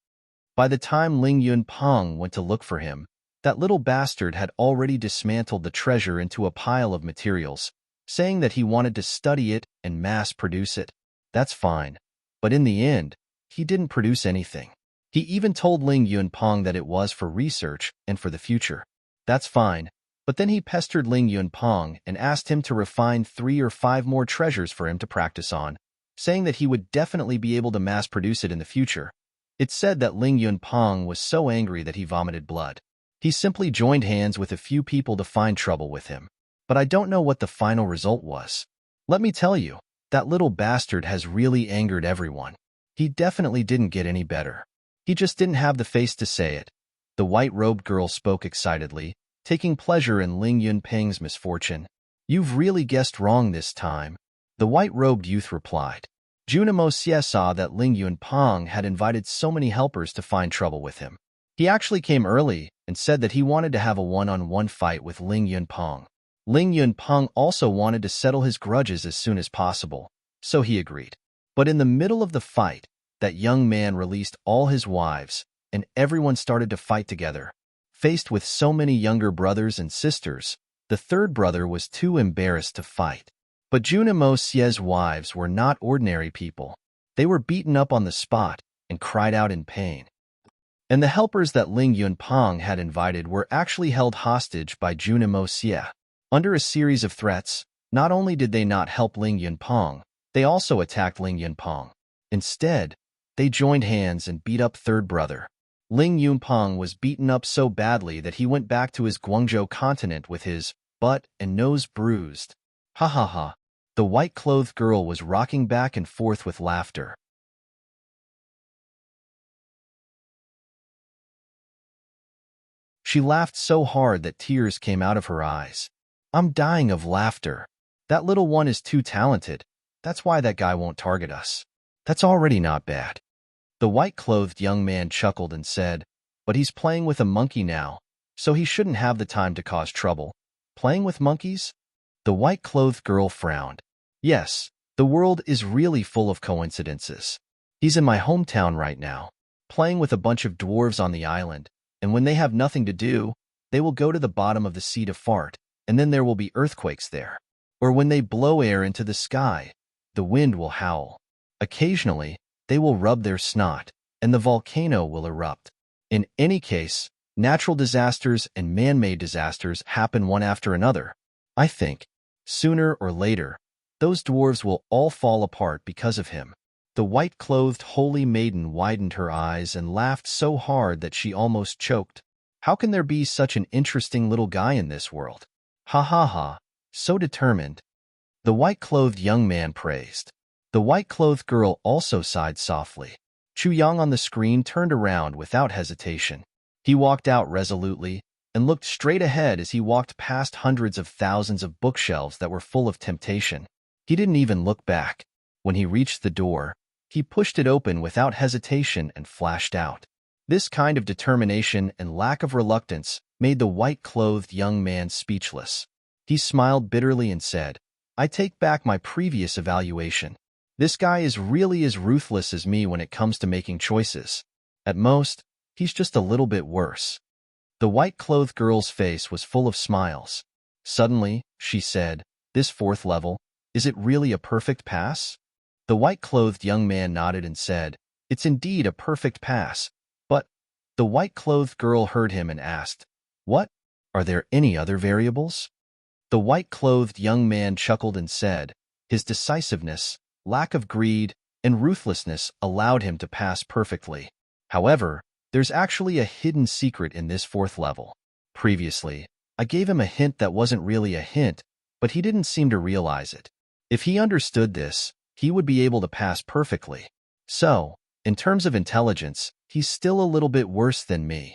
By the time Ling Yunpeng went to look for him, that little bastard had already dismantled the treasure into a pile of materials, saying that he wanted to study it and mass-produce it. That's fine. But in the end, he didn't produce anything. He even told Ling Yunpeng that it was for research and for the future. That's fine. But then he pestered Ling Yunpeng and asked him to refine 3 or 5 more treasures for him to practice on, saying that he would definitely be able to mass-produce it in the future. It's said that Ling Yunpeng was so angry that he vomited blood. He simply joined hands with a few people to find trouble with him. But I don't know what the final result was. Let me tell you, that little bastard has really angered everyone. He definitely didn't get any better. He just didn't have the face to say it. The white-robed girl spoke excitedly, taking pleasure in Ling Yunpeng's misfortune. You've really guessed wrong this time, the white-robed youth replied. Junimo Xie saw that Ling Yunpeng had invited so many helpers to find trouble with him. He actually came early and said that he wanted to have a one-on-one fight with Ling Yunpeng. Ling Yunpeng also wanted to settle his grudges as soon as possible, so he agreed. But in the middle of the fight, that young man released all his wives, and everyone started to fight together. Faced with so many younger brothers and sisters, the third brother was too embarrassed to fight. But Junimo Xie's wives were not ordinary people. They were beaten up on the spot and cried out in pain. And the helpers that Ling Yunpeng had invited were actually held hostage by Junimo Xie. Under a series of threats, not only did they not help Ling Yunpeng, they also attacked Ling Yunpeng. Instead, they joined hands and beat up third brother. Ling Yunpeng was beaten up so badly that he went back to his Guangzhou continent with his butt and nose bruised. Ha ha ha. The white-clothed girl was rocking back and forth with laughter. She laughed so hard that tears came out of her eyes. I'm dying of laughter. That little one is too talented. That's why that guy won't target us. That's already not bad. The white-clothed young man chuckled and said, but he's playing with a monkey now, so he shouldn't have the time to cause trouble. Playing with monkeys? The white-clothed girl frowned. Yes, the world is really full of coincidences. He's in my hometown right now, playing with a bunch of dwarves on the island, and when they have nothing to do, they will go to the bottom of the sea to fart, and then there will be earthquakes there. Or when they blow air into the sky, the wind will howl. Occasionally, they will rub their snot, and the volcano will erupt. In any case, natural disasters and man-made disasters happen one after another. I think, sooner or later, those dwarves will all fall apart because of him. The white-clothed holy maiden widened her eyes and laughed so hard that she almost choked. How can there be such an interesting little guy in this world? Ha ha ha, so determined. The white-clothed young man praised. The white-clothed girl also sighed softly. Chu Yang on the screen turned around without hesitation. He walked out resolutely and looked straight ahead as he walked past hundreds of thousands of bookshelves that were full of temptation. He didn't even look back. When he reached the door, he pushed it open without hesitation and flashed out. This kind of determination and lack of reluctance made the white-clothed young man speechless. He smiled bitterly and said, "I take back my previous evaluation. This guy is really as ruthless as me when it comes to making choices. At most, he's just a little bit worse." The white-clothed girl's face was full of smiles. Suddenly, she said, "This fourth level, is it really a perfect pass?" The white-clothed young man nodded and said, "It's indeed a perfect pass, but—" The white-clothed girl heard him and asked, "What? Are there any other variables?" The white-clothed young man chuckled and said, "His decisiveness, lack of greed, and ruthlessness allowed him to pass perfectly. However, there's actually a hidden secret in this fourth level. Previously, I gave him a hint that wasn't really a hint, but he didn't seem to realize it. If he understood this, he would be able to pass perfectly. So, in terms of intelligence, he's still a little bit worse than me."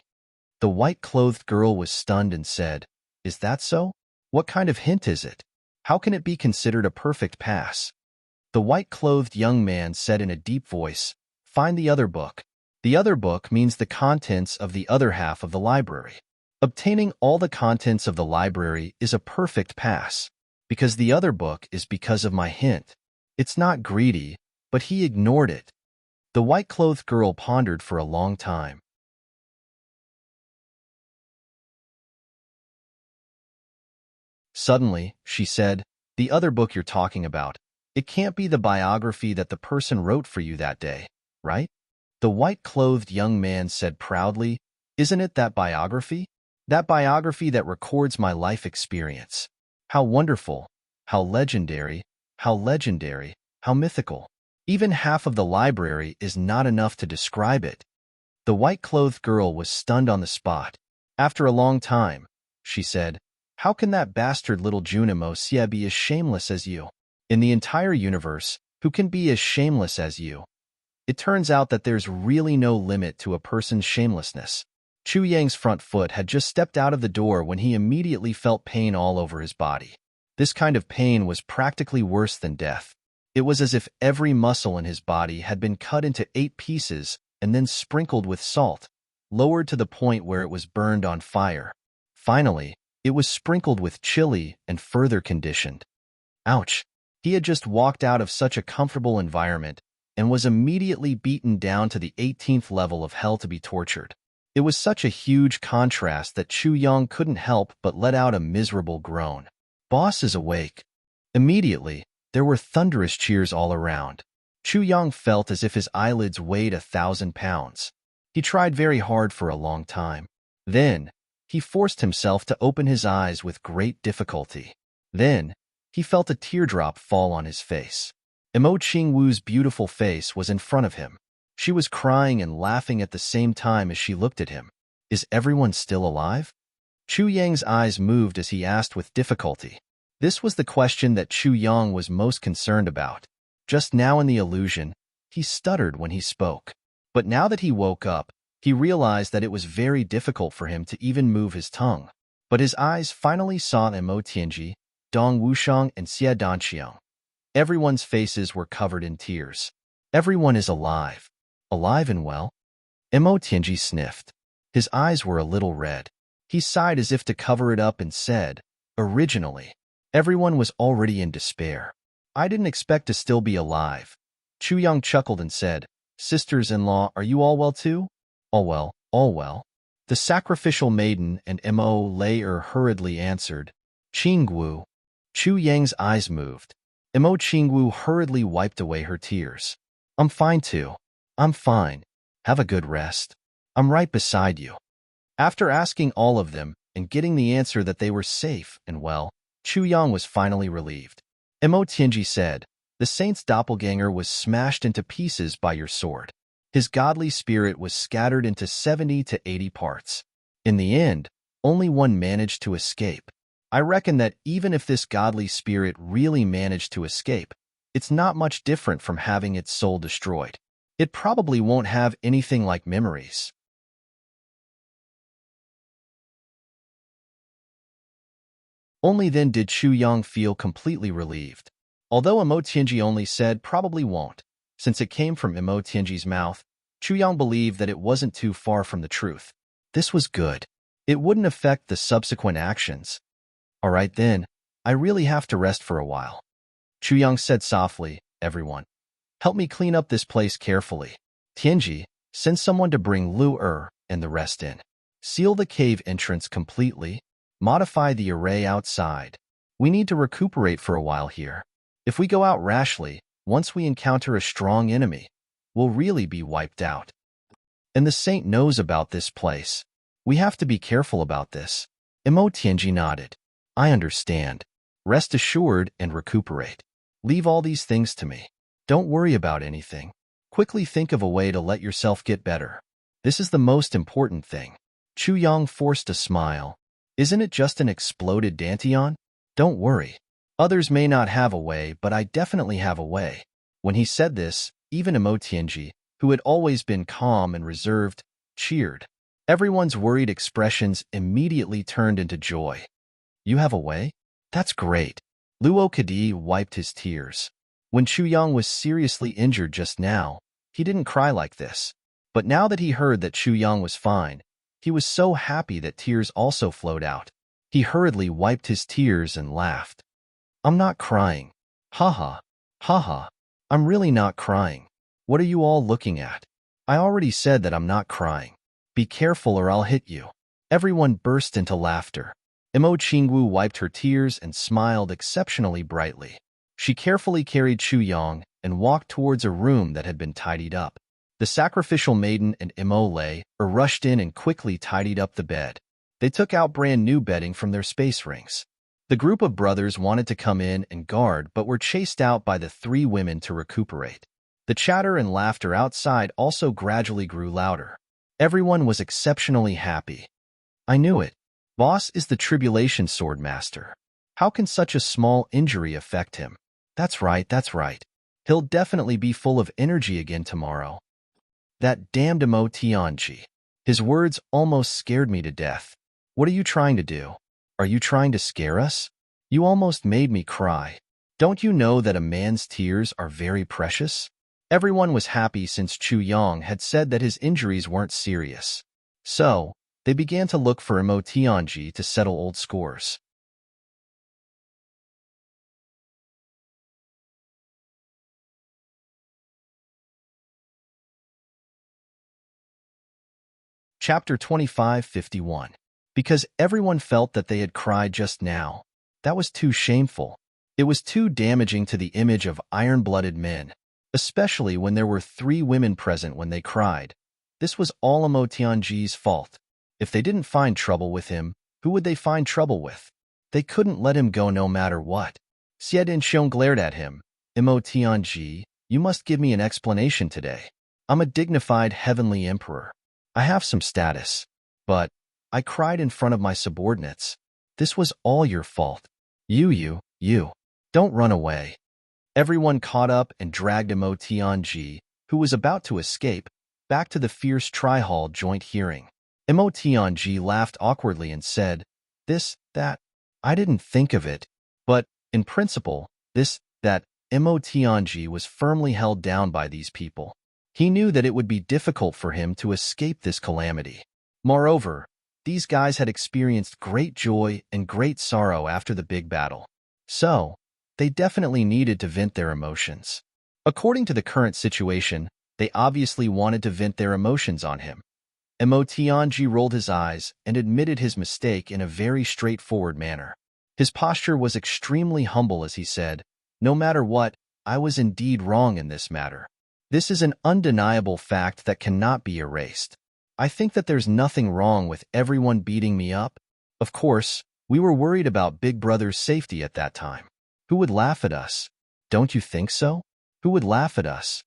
The white-clothed girl was stunned and said, "Is that so? What kind of hint is it? How can it be considered a perfect pass?" The white-clothed young man said in a deep voice, "Find the other book." The other book means the contents of the other half of the library. Obtaining all the contents of the library is a perfect pass, because the other book is because of my hint. It's not greedy, but he ignored it. The white-clothed girl pondered for a long time. Suddenly, she said, "The other book you're talking about, it can't be the biography that the person wrote for you that day, right?" The white-clothed young man said proudly, "Isn't it that biography? That biography that records my life experience. How wonderful, how legendary, how legendary, how mythical. Even half of the library is not enough to describe it." The white-clothed girl was stunned on the spot. After a long time, she said, "How can that bastard little Junimo Xie be as shameless as you? In the entire universe, who can be as shameless as you?" It turns out that there's really no limit to a person's shamelessness. Chu Yang's front foot had just stepped out of the door when he immediately felt pain all over his body. This kind of pain was practically worse than death. It was as if every muscle in his body had been cut into 8 pieces and then sprinkled with salt, lowered to the point where it was burned on fire. Finally, it was sprinkled with chili and further conditioned. Ouch! He had just walked out of such a comfortable environment and was immediately beaten down to the 18th level of hell to be tortured. It was such a huge contrast that Chu Yang couldn't help but let out a miserable groan. "Boss is awake." Immediately, there were thunderous cheers all around. Chu Yang felt as if his eyelids weighed 1,000 pounds. He tried very hard for a long time. Then, he forced himself to open his eyes with great difficulty. Then, he felt a teardrop fall on his face. Emo Qingwu's beautiful face was in front of him. She was crying and laughing at the same time as she looked at him. "Is everyone still alive?" Chu Yang's eyes moved as he asked with difficulty. This was the question that Chu Yang was most concerned about. Just now in the illusion, he stuttered when he spoke. But now that he woke up, he realized that it was very difficult for him to even move his tongue. But his eyes finally saw Emo Tianji, Dong Wushang, and Xie Danqiang. Everyone's faces were covered in tears. Everyone is alive. Alive and well? Emo Tianji sniffed. His eyes were a little red. He sighed as if to cover it up and said, "Originally, everyone was already in despair. I didn't expect to still be alive." Chu Yang chuckled and said, "Sisters-in-law, are you all well too?" "All well, all well." The sacrificial maiden and Mo Layer hurriedly answered, "Qingwu." Chu Yang's eyes moved. Mo Qingwu hurriedly wiped away her tears. "I'm fine too. I'm fine. Have a good rest. I'm right beside you." After asking all of them and getting the answer that they were safe and well, Chu Yang was finally relieved. Mo Tianji said, The saint's doppelganger was smashed into pieces by your sword. His godly spirit was scattered into 70 to 80 parts. In the end, only one managed to escape. I reckon that even if this godly spirit really managed to escape, it's not much different from having its soul destroyed. It probably won't have anything like memories. Only then did Chu Yang feel completely relieved. Although Imo Tianji only said probably won't, since it came from Imo Tianji's mouth, Chu Yang believed that it wasn't too far from the truth. This was good. It wouldn't affect the subsequent actions. All right then, I really have to rest for a while. Chu Yang said softly, everyone, help me clean up this place carefully. Tianji, send someone to bring Lu and the rest in. Seal the cave entrance completely. Modify the array outside. We need to recuperate for a while here. If we go out rashly, once we encounter a strong enemy, we'll really be wiped out. And the saint knows about this place. We have to be careful about this. Imo Tianji nodded. I understand. Rest assured and recuperate. Leave all these things to me. Don't worry about anything. Quickly think of a way to let yourself get better. This is the most important thing. Chu Yang forced a smile. Isn't it just an exploded dantian? Don't worry. Others may not have a way, but I definitely have a way. When he said this, even Imo Tianji, who had always been calm and reserved, cheered. Everyone's worried expressions immediately turned into joy. You have a way? That's great. Luo Kadi wiped his tears. When Chu Yang was seriously injured just now, he didn't cry like this. But now that he heard that Chu Yang was fine, he was so happy that tears also flowed out. He hurriedly wiped his tears and laughed. I'm not crying. Ha ha. I'm really not crying. What are you all looking at? I already said that I'm not crying. Be careful or I'll hit you. Everyone burst into laughter. Imo Qingwu wiped her tears and smiled exceptionally brightly. She carefully carried Chu Yang and walked towards a room that had been tidied up. The sacrificial maiden and Imo Lei rushed in and quickly tidied up the bed. They took out brand new bedding from their space rings. The group of brothers wanted to come in and guard but were chased out by the three women to recuperate. The chatter and laughter outside also gradually grew louder. Everyone was exceptionally happy. I knew it. Boss is the Tribulation Sword Master. How can such a small injury affect him? That's right. He'll definitely be full of energy again tomorrow. That damned Imo Tianji. His words almost scared me to death. What are you trying to do? Are you trying to scare us? You almost made me cry. Don't you know that a man's tears are very precious? Everyone was happy since Chu Yang had said that his injuries weren't serious. So, they began to look for Imo Tianji to settle old scores. Chapter 25:51. Because everyone felt that they had cried just now. That was too shameful. It was too damaging to the image of iron-blooded men, especially when there were three women present when they cried. This was all Imo Tianji's fault. If they didn't find trouble with him, who would they find trouble with? They couldn't let him go no matter what. Xie Dinxiong glared at him. Imo Tianji, you must give me an explanation today. I'm a dignified heavenly emperor. I have some status. But I cried in front of my subordinates. This was all your fault. You. Don't run away. Everyone caught up and dragged Imo Tianji, who was about to escape, back to the fierce tri-hall joint hearing. Imo Tianji laughed awkwardly and said, that. I didn't think of it. But, in principle, that. Imo Tianji was firmly held down by these people. He knew that it would be difficult for him to escape this calamity. Moreover, these guys had experienced great joy and great sorrow after the big battle. So, they definitely needed to vent their emotions. According to the current situation, they obviously wanted to vent their emotions on him. Imo Tianji rolled his eyes and admitted his mistake in a very straightforward manner. His posture was extremely humble as he said, no matter what, I was indeed wrong in this matter. This is an undeniable fact that cannot be erased. I think that there's nothing wrong with everyone beating me up. Of course, we were worried about Big Brother's safety at that time. Who would laugh at us? Don't you think so? Who would laugh at us?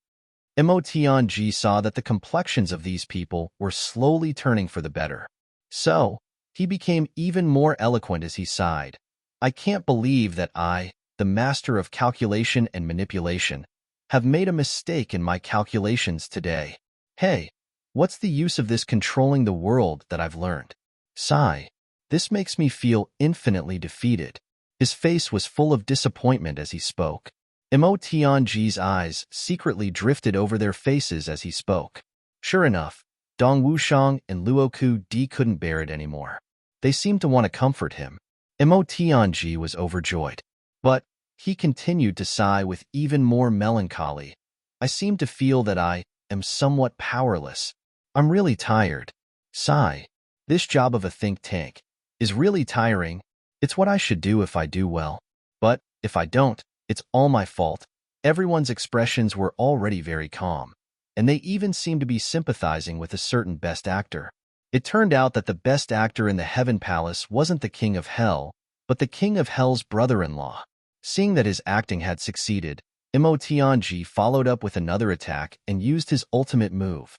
Emotianji saw that the complexions of these people were slowly turning for the better. So, he became even more eloquent as he sighed. I can't believe that I, the master of calculation and manipulation, have made a mistake in my calculations today. Hey, what's the use of this controlling the world that I've learned? Sigh. This makes me feel infinitely defeated. His face was full of disappointment as he spoke. Mo Tianji's eyes secretly drifted over their faces as he spoke. Sure enough, Dong Wushang and Luoku Di couldn't bear it anymore. They seemed to want to comfort him. Mo Tianji was overjoyed. But he continued to sigh with even more melancholy. I seem to feel that I am somewhat powerless. I'm really tired. Sigh. This job of a think tank is really tiring. It's what I should do if I do well. But if I don't, it's all my fault. Everyone's expressions were already very calm, and they even seemed to be sympathizing with a certain best actor. It turned out that the best actor in the Heaven Palace wasn't the King of Hell, but the King of Hell's brother-in-law. Seeing that his acting had succeeded, Mo Tianji followed up with another attack and used his ultimate move.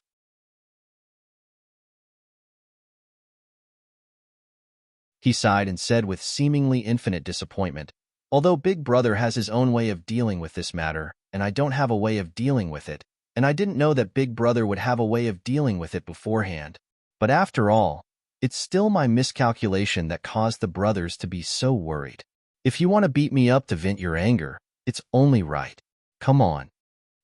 He sighed and said with seemingly infinite disappointment, although Big Brother has his own way of dealing with this matter, and I don't have a way of dealing with it, and I didn't know that Big Brother would have a way of dealing with it beforehand. But after all, it's still my miscalculation that caused the brothers to be so worried. If you want to beat me up to vent your anger, it's only right. Come on.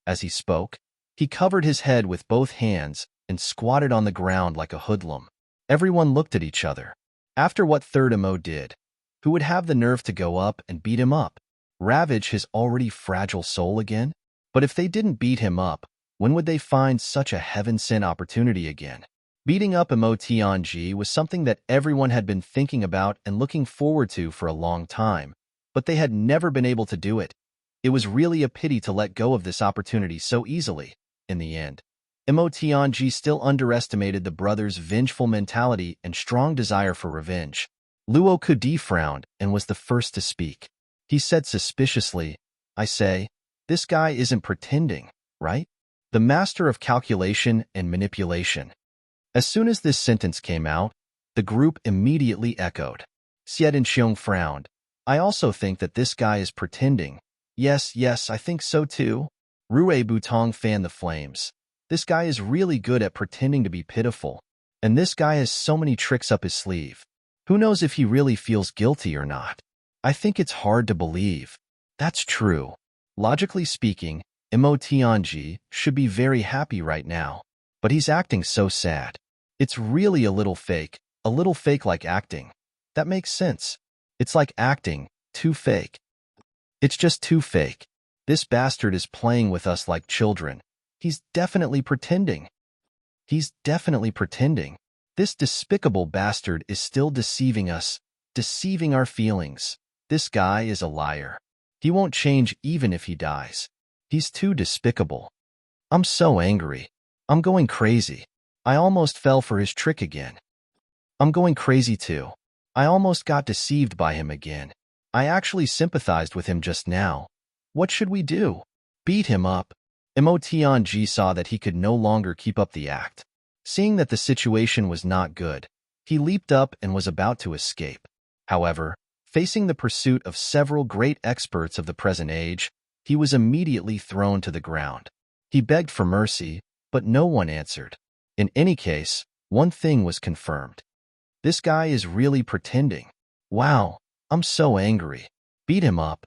As he spoke, he covered his head with both hands and squatted on the ground like a hoodlum. Everyone looked at each other. After what Third Mo did, who would have the nerve to go up and beat him up? Ravage his already fragile soul again? But if they didn't beat him up, when would they find such a heaven-sent opportunity again? Beating up Mo Tianji was something that everyone had been thinking about and looking forward to for a long time, but they had never been able to do it. It was really a pity to let go of this opportunity so easily. In the end, Mo Tianji still underestimated the brothers' vengeful mentality and strong desire for revenge. Luo Kudi frowned and was the first to speak. He said suspiciously, I say, this guy isn't pretending, right? The master of calculation and manipulation. As soon as this sentence came out, the group immediately echoed. Xie Xiong frowned. I also think that this guy is pretending. Yes, I think so too. Rue Butong fanned the flames. This guy is really good at pretending to be pitiful. And this guy has so many tricks up his sleeve. Who knows if he really feels guilty or not? I think it's hard to believe. That's true. Logically speaking, Mo Tianji should be very happy right now. But he's acting so sad. It's really a little fake like acting. That makes sense. It's like acting, too fake. It's just too fake. This bastard is playing with us like children. He's definitely pretending. He's definitely pretending. This despicable bastard is still deceiving us, deceiving our feelings. This guy is a liar. He won't change even if he dies. He's too despicable. I'm so angry. I'm going crazy. I almost fell for his trick again. I'm going crazy too. I almost got deceived by him again. I actually sympathized with him just now. What should we do? Beat him up. Mo Tianji saw that he could no longer keep up the act. Seeing that the situation was not good, he leaped up and was about to escape. However, facing the pursuit of several great experts of the present age, he was immediately thrown to the ground. He begged for mercy, but no one answered. In any case, one thing was confirmed. This guy is really pretending. Wow, I'm so angry. Beat him up.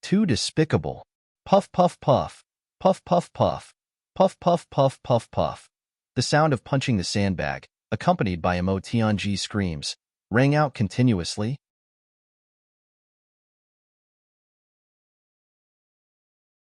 Too despicable. Puff, puff, puff. Puff, puff, puff. Puff, puff, puff, puff, puff. The sound of punching the sandbag, accompanied by Mo Tianji's screams, rang out continuously.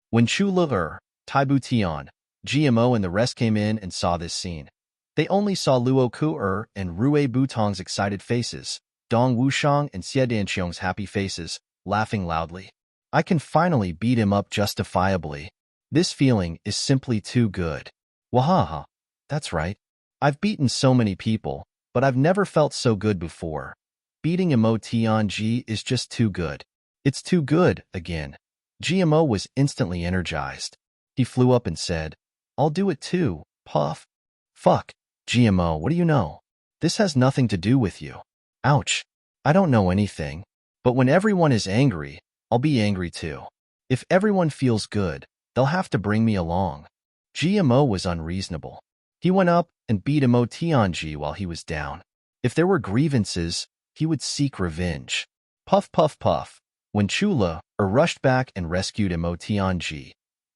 When Chu Le, Taibu Tian, GMO and the rest came in and saw this scene, they only saw Luo Ku and Rue Butong's excited faces, Dong Wushang and Xie Danqiong's happy faces, laughing loudly. I can finally beat him up justifiably. This feeling is simply too good. Wahaha. That's right. I've beaten so many people, but I've never felt so good before. Beating Mo Tianji is just too good. It's too good, again. GMO was instantly energized. He flew up and said, "I'll do it too, Puff." "Fuck, GMO, what do you know? This has nothing to do with you." "Ouch, I don't know anything. But when everyone is angry, I'll be angry too. If everyone feels good, they'll have to bring me along." GMO was unreasonable. He went up and beat Emotionji while he was down. If there were grievances, he would seek revenge. Puff, puff, puff. When Chula rushed back and rescued Emotionji,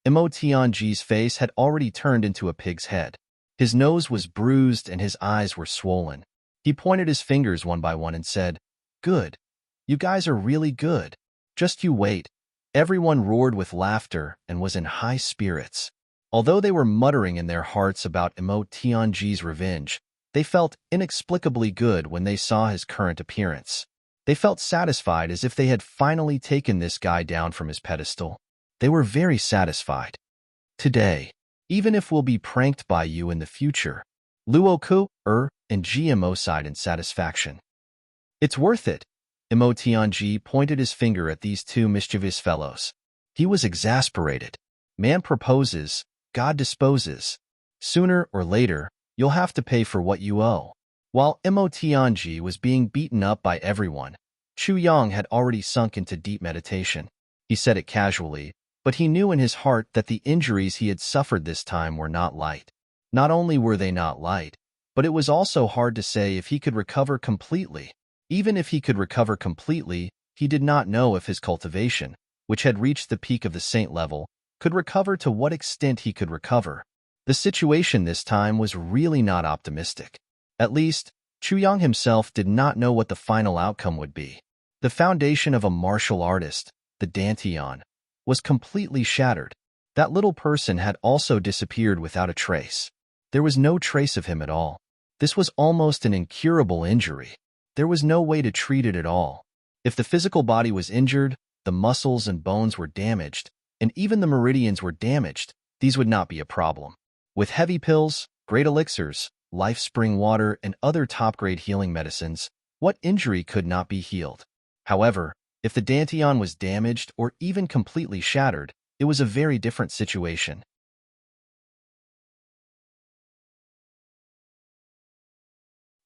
Emotionji's face had already turned into a pig's head. His nose was bruised and his eyes were swollen. He pointed his fingers one by one and said, "Good. You guys are really good. Just you wait." Everyone roared with laughter and was in high spirits. Although they were muttering in their hearts about Emotionji's revenge, they felt inexplicably good when they saw his current appearance. They felt satisfied, as if they had finally taken this guy down from his pedestal. They were very satisfied. "Today, even if we'll be pranked by you in the future," Luoku, and GMO sighed in satisfaction. "It's worth it." Emotionji pointed his finger at these two mischievous fellows. He was exasperated. Man proposes, God disposes. Sooner or later, you'll have to pay for what you owe. While Emotionji was being beaten up by everyone, Chu Yang had already sunk into deep meditation. He said it casually, but he knew in his heart that the injuries he had suffered this time were not light. Not only were they not light, but it was also hard to say if he could recover completely. Even if he could recover completely, he did not know if his cultivation, which had reached the peak of the saint level, could recover to what extent he could recover. The situation this time was really not optimistic. At least, Chu Yang himself did not know what the final outcome would be. The foundation of a martial artist, the Dantian, was completely shattered. That little person had also disappeared without a trace. There was no trace of him at all. This was almost an incurable injury. There was no way to treat it at all. If the physical body was injured, the muscles and bones were damaged, and even the meridians were damaged, these would not be a problem. With heavy pills, great elixirs, life spring water, and other top-grade healing medicines, what injury could not be healed? However, if the Dantian was damaged or even completely shattered, it was a very different situation.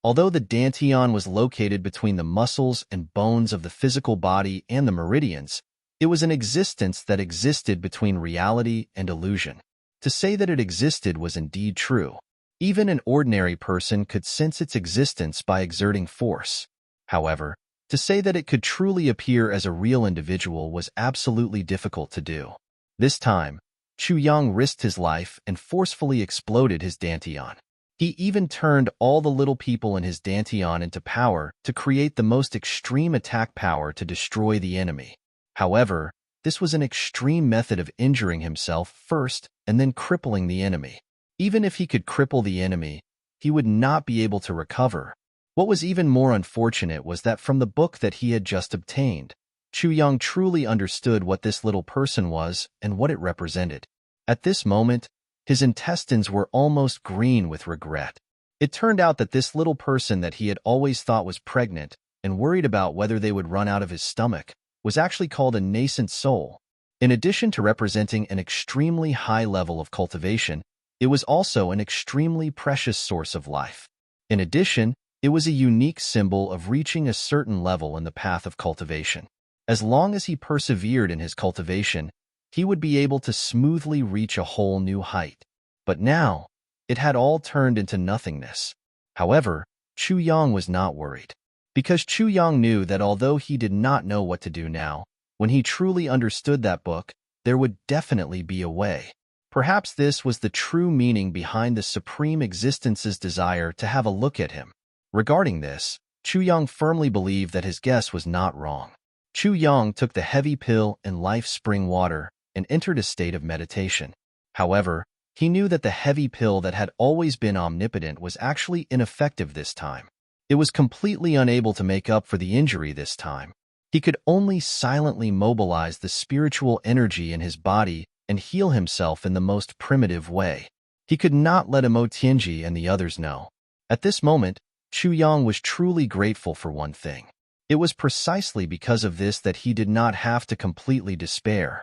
Although the Dantian was located between the muscles and bones of the physical body and the meridians, it was an existence that existed between reality and illusion. To say that it existed was indeed true. Even an ordinary person could sense its existence by exerting force. However, to say that it could truly appear as a real individual was absolutely difficult to do. This time, Chu Yang risked his life and forcefully exploded his Dantian. He even turned all the little people in his Dantian into power to create the most extreme attack power to destroy the enemy. However, this was an extreme method of injuring himself first and then crippling the enemy. Even if he could cripple the enemy, he would not be able to recover. What was even more unfortunate was that from the book that he had just obtained, Chu Yang truly understood what this little person was and what it represented. At this moment, his intestines were almost green with regret. It turned out that this little person that he had always thought was pregnant and worried about whether they would run out of his stomach was actually called a nascent soul. In addition to representing an extremely high level of cultivation, it was also an extremely precious source of life. In addition, it was a unique symbol of reaching a certain level in the path of cultivation. As long as he persevered in his cultivation, he would be able to smoothly reach a whole new height. But now, it had all turned into nothingness. However, Chu Yang was not worried. Because Chu Yang knew that although he did not know what to do now, when he truly understood that book, there would definitely be a way. Perhaps this was the true meaning behind the Supreme Existence's desire to have a look at him. Regarding this, Chu Yang firmly believed that his guess was not wrong. Chu Yang took the heavy pill and life spring water and entered a state of meditation. However, he knew that the heavy pill that had always been omnipotent was actually ineffective this time. It was completely unable to make up for the injury this time. He could only silently mobilize the spiritual energy in his body and heal himself in the most primitive way. He could not let Emotionji and the others know. At this moment, Chu Yang was truly grateful for one thing. It was precisely because of this that he did not have to completely despair.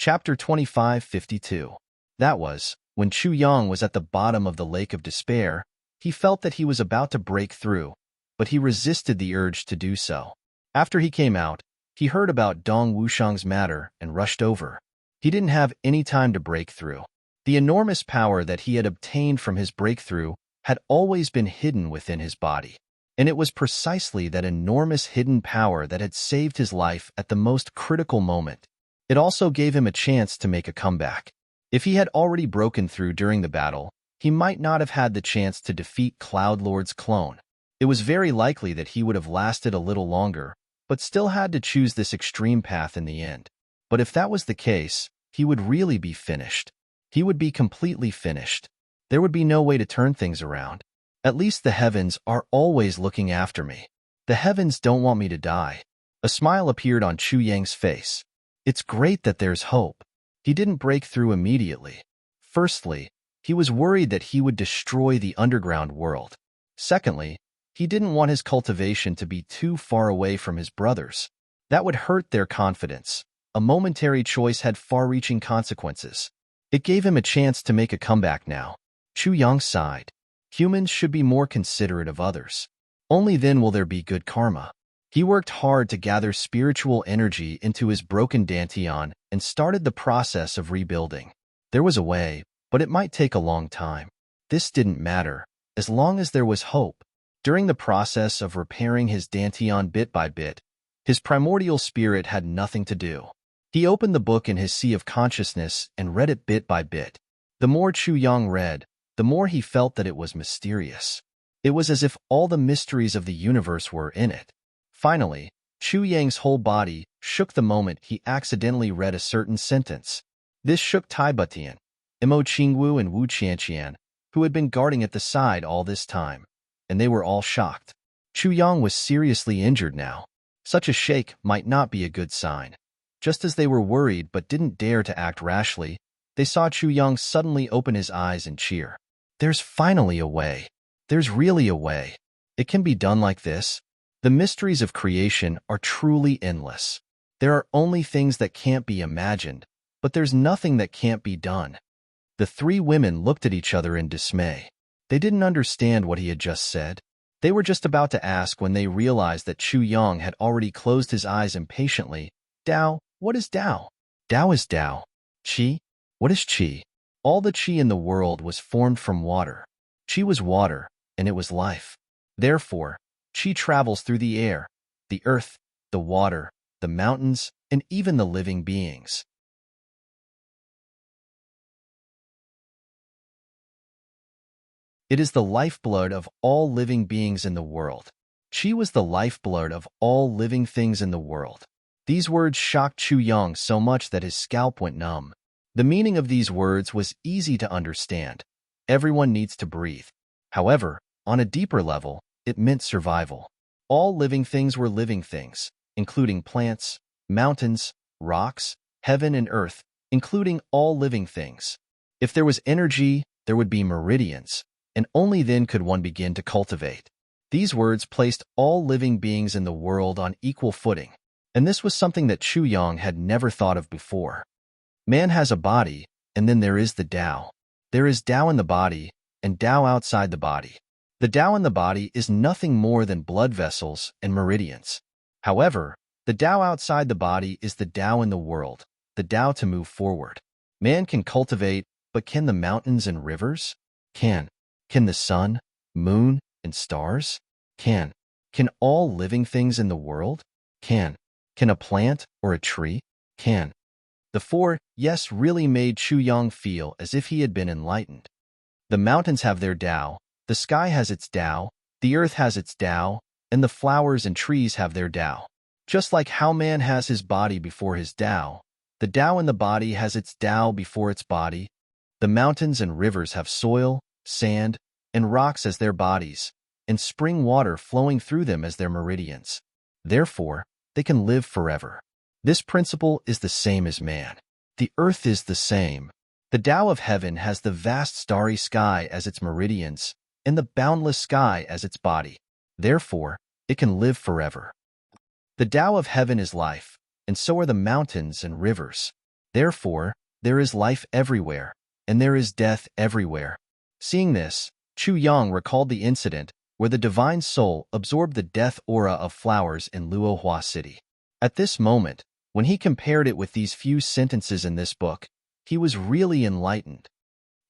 Chapter 2552. That was, when Chu Yang was at the bottom of the lake of despair, he felt that he was about to break through, but he resisted the urge to do so. After he came out, he heard about Dong Wushang's matter and rushed over. He didn't have any time to break through. The enormous power that he had obtained from his breakthrough had always been hidden within his body. And it was precisely that enormous hidden power that had saved his life at the most critical moment. It also gave him a chance to make a comeback. If he had already broken through during the battle, he might not have had the chance to defeat Cloud Lord's clone. It was very likely that he would have lasted a little longer, but still had to choose this extreme path in the end. But if that was the case, he would really be finished. He would be completely finished. There would be no way to turn things around. At least the heavens are always looking after me. The heavens don't want me to die. A smile appeared on Chu Yang's face. It's great that there's hope. He didn't break through immediately. Firstly, he was worried that he would destroy the underground world. Secondly, he didn't want his cultivation to be too far away from his brothers. That would hurt their confidence. A momentary choice had far-reaching consequences. It gave him a chance to make a comeback now. Chu Yang sighed. Humans should be more considerate of others. Only then will there be good karma. He worked hard to gather spiritual energy into his broken dantian and started the process of rebuilding. There was a way, but it might take a long time. This didn't matter, as long as there was hope. During the process of repairing his dantian bit by bit, his primordial spirit had nothing to do. He opened the book in his sea of consciousness and read it bit by bit. The more Chu Yang read, the more he felt that it was mysterious. It was as if all the mysteries of the universe were in it. Finally, Chu Yang's whole body shook the moment he accidentally read a certain sentence. This shook Tai Butian, Mo Qingwu and Wu Qianqian, who had been guarding at the side all this time, and they were all shocked. Chu Yang was seriously injured now. Such a shake might not be a good sign. Just as they were worried but didn't dare to act rashly, they saw Chu Yang suddenly open his eyes and cheer. There's finally a way. There's really a way. It can be done like this. The mysteries of creation are truly endless. There are only things that can't be imagined, but there's nothing that can't be done. The three women looked at each other in dismay. They didn't understand what he had just said. They were just about to ask when they realized that Chu Yang had already closed his eyes impatiently. Tao, what is Tao? Tao is Tao. Qi? What is Qi? All the Qi in the world was formed from water. Qi was water, and it was life. Therefore, Qi travels through the air, the earth, the water, the mountains, and even the living beings. It is the lifeblood of all living beings in the world. Qi was the lifeblood of all living things in the world. These words shocked Chu Yang so much that his scalp went numb. The meaning of these words was easy to understand. Everyone needs to breathe. However, on a deeper level, it meant survival. All living things were living things, including plants, mountains, rocks, heaven and earth, including all living things. If there was energy, there would be meridians, and only then could one begin to cultivate. These words placed all living beings in the world on equal footing, and this was something that Chu Yang had never thought of before. Man has a body, and then there is the Tao. There is Tao in the body, and Tao outside the body. The Tao in the body is nothing more than blood vessels and meridians. However, the Tao outside the body is the Tao in the world, the Tao to move forward. Man can cultivate, but can the mountains and rivers? Can the sun, moon, and stars? Can all living things in the world? Can a plant or a tree? Can. The four yes really made Chu Yang feel as if he had been enlightened. The mountains have their Tao, the sky has its Tao, the earth has its Tao, and the flowers and trees have their Tao. Just like how man has his body before his Tao, the Tao in the body has its Tao before its body. The mountains and rivers have soil, sand, and rocks as their bodies, and spring water flowing through them as their meridians. Therefore, they can live forever. This principle is the same as man. The earth is the same. The Tao of heaven has the vast starry sky as its meridians, and the boundless sky as its body. Therefore, it can live forever. The Tao of heaven is life, and so are the mountains and rivers. Therefore, there is life everywhere, and there is death everywhere. Seeing this, Chu Yang recalled the incident where the divine soul absorbed the death aura of flowers in Luohua City. At this moment, when he compared it with these few sentences in this book, he was really enlightened.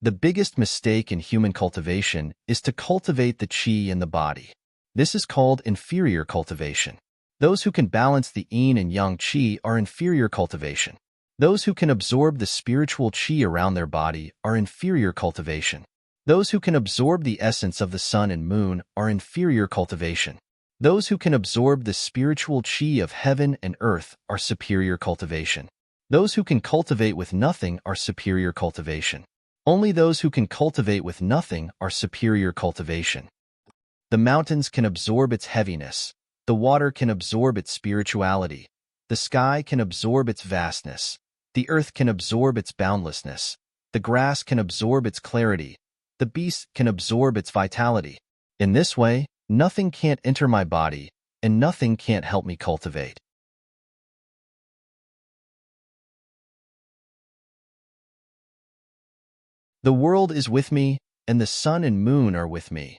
The biggest mistake in human cultivation is to cultivate the qi in the body. This is called inferior cultivation. Those who can balance the yin and yang qi are inferior cultivation. Those who can absorb the spiritual qi around their body are inferior cultivation. Those who can absorb the essence of the sun and moon are inferior cultivation. Those who can absorb the spiritual qi of heaven and earth are superior cultivation. Those who can cultivate with nothing are superior cultivation. Only those who can cultivate with nothing are superior cultivation. The mountains can absorb its heaviness. The water can absorb its spirituality. The sky can absorb its vastness. The earth can absorb its boundlessness. The grass can absorb its clarity. The beast can absorb its vitality. In this way, nothing can't enter my body, and nothing can't help me cultivate. The world is with me, and the sun and moon are with me.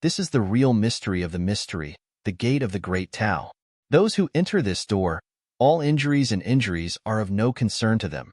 This is the real mystery of the mystery, the gate of the great Tao. Those who enter this door, all injuries and injuries are of no concern to them.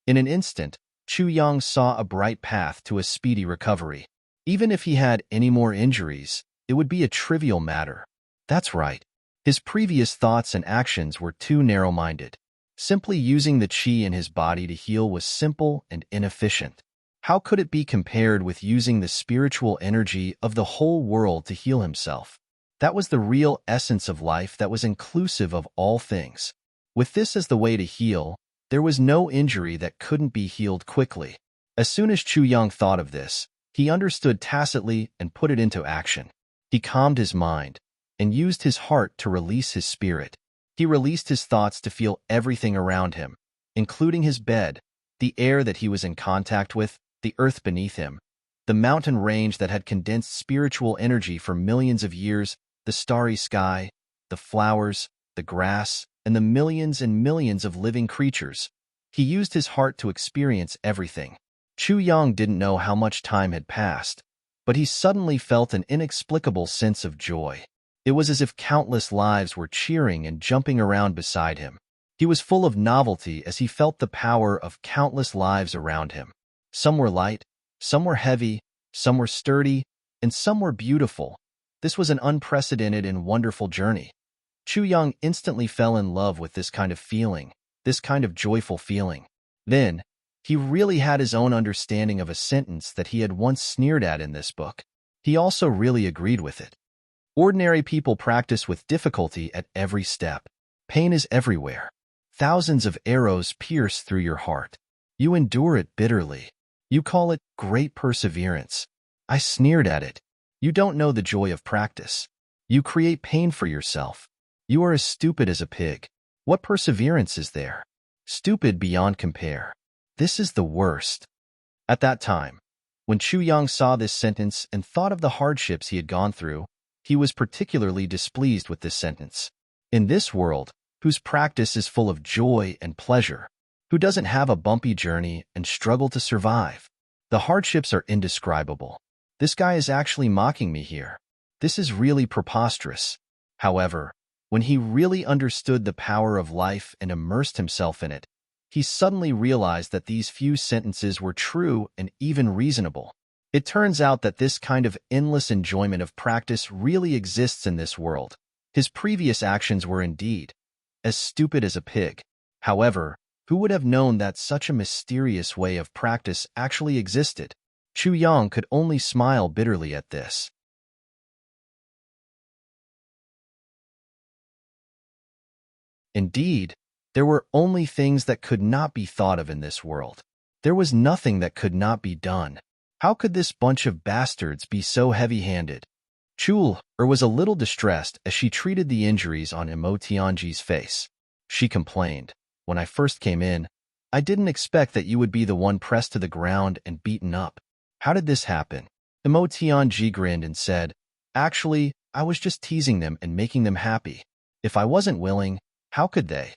In an instant, Chu Yang saw a bright path to a speedy recovery. Even if he had any more injuries, it would be a trivial matter. That's right. His previous thoughts and actions were too narrow-minded. Simply using the qi in his body to heal was simple and inefficient. How could it be compared with using the spiritual energy of the whole world to heal himself? That was the real essence of life that was inclusive of all things. With this as the way to heal, there was no injury that couldn't be healed quickly. As soon as Chu Yang thought of this, he understood tacitly and put it into action. He calmed his mind and used his heart to release his spirit. He released his thoughts to feel everything around him, including his bed, the air that he was in contact with, the earth beneath him, the mountain range that had condensed spiritual energy for millions of years, the starry sky, the flowers, the grass, and the millions and millions of living creatures. He used his heart to experience everything. Chu Yang didn't know how much time had passed, but he suddenly felt an inexplicable sense of joy. It was as if countless lives were cheering and jumping around beside him. He was full of novelty as he felt the power of countless lives around him. Some were light, some were heavy, some were sturdy, and some were beautiful. This was an unprecedented and wonderful journey. Chu Yang instantly fell in love with this kind of feeling, this kind of joyful feeling. Then, he really had his own understanding of a sentence that he had once sneered at in this book. He also really agreed with it. Ordinary people practice with difficulty at every step. Pain is everywhere. Thousands of arrows pierce through your heart. You endure it bitterly. You call it great perseverance. I sneered at it. You don't know the joy of practice. You create pain for yourself. You are as stupid as a pig. What perseverance is there? Stupid beyond compare. This is the worst. At that time, when Chu Yang saw this sentence and thought of the hardships he had gone through, he was particularly displeased with this sentence. In this world, whose practice is full of joy and pleasure, who doesn't have a bumpy journey and struggle to survive, the hardships are indescribable. This guy is actually mocking me here. This is really preposterous. However, when he really understood the power of life and immersed himself in it, he suddenly realized that these few sentences were true and even reasonable. It turns out that this kind of endless enjoyment of practice really exists in this world. His previous actions were indeed as stupid as a pig. However, who would have known that such a mysterious way of practice actually existed? Chu Yang could only smile bitterly at this. Indeed, there were only things that could not be thought of in this world. There was nothing that could not be done. How could this bunch of bastards be so heavy-handed? Chul-er was a little distressed as she treated the injuries on Imo Tianji's face. She complained, "When I first came in, I didn't expect that you would be the one pressed to the ground and beaten up. How did this happen?" Imo Tianji grinned and said, "Actually, I was just teasing them and making them happy. If I wasn't willing, how could they?"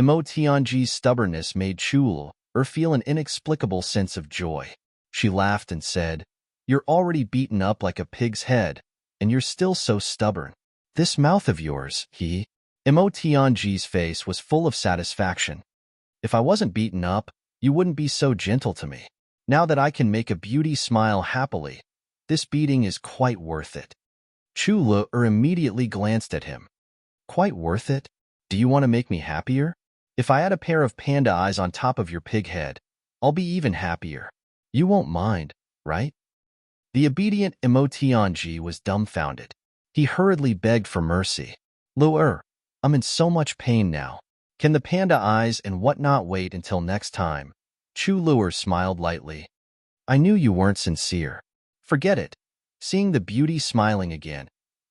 Tianji's stubbornness made Chul feel an inexplicable sense of joy. She laughed and said, "You're already beaten up like a pig's head, and you're still so stubborn. This mouth of yours," Tianji's face was full of satisfaction. "If I wasn't beaten up, you wouldn't be so gentle to me. Now that I can make a beauty smile happily, this beating is quite worth it." Chulu immediately glanced at him. "Quite worth it? Do you want to make me happier? If I add a pair of panda eyes on top of your pig head, I'll be even happier. You won't mind, right?" The obedient Tianji was dumbfounded. He hurriedly begged for mercy. "Lu'er, I'm in so much pain now. Can the panda eyes and whatnot wait until next time?" Chu Lu'er smiled lightly. "I knew you weren't sincere. Forget it." Seeing the beauty smiling again,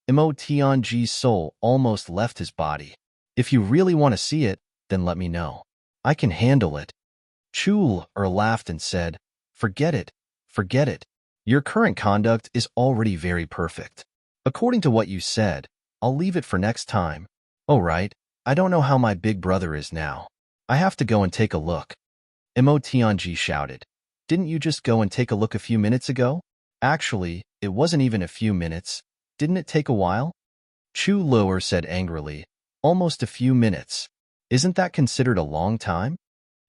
Tianji's soul almost left his body. "If you really want to see it, then let me know. I can handle it." Chu Lu'er laughed and said, Forget it. Forget it. Your current conduct is already very perfect. According to what you said, I'll leave it for next time. Oh, right. I don't know how my big brother is now. I have to go and take a look." Tianji shouted. "Didn't you just go and take a look a few minutes ago?" "Actually, it wasn't even a few minutes. Didn't it take a while?" Chu Lu'er said angrily. "Almost a few minutes. Isn't that considered a long time?"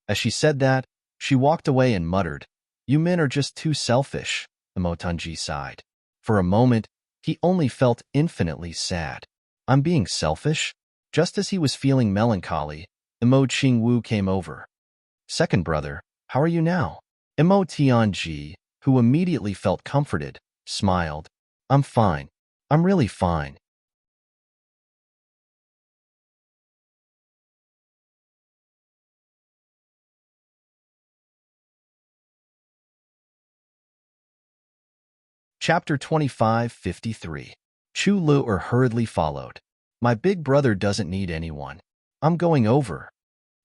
As she said that, she walked away and muttered, "You men are just too selfish." Tianji sighed. For a moment, he only felt infinitely sad. "I'm being selfish?" Just as he was feeling melancholy, Qingwu came over. "Second brother, how are you now?" Tianji, who immediately felt comforted, smiled. "I'm fine. I'm really fine." Chapter 25:53. Chu Lu'er hurriedly followed. "My big brother doesn't need anyone. I'm going over."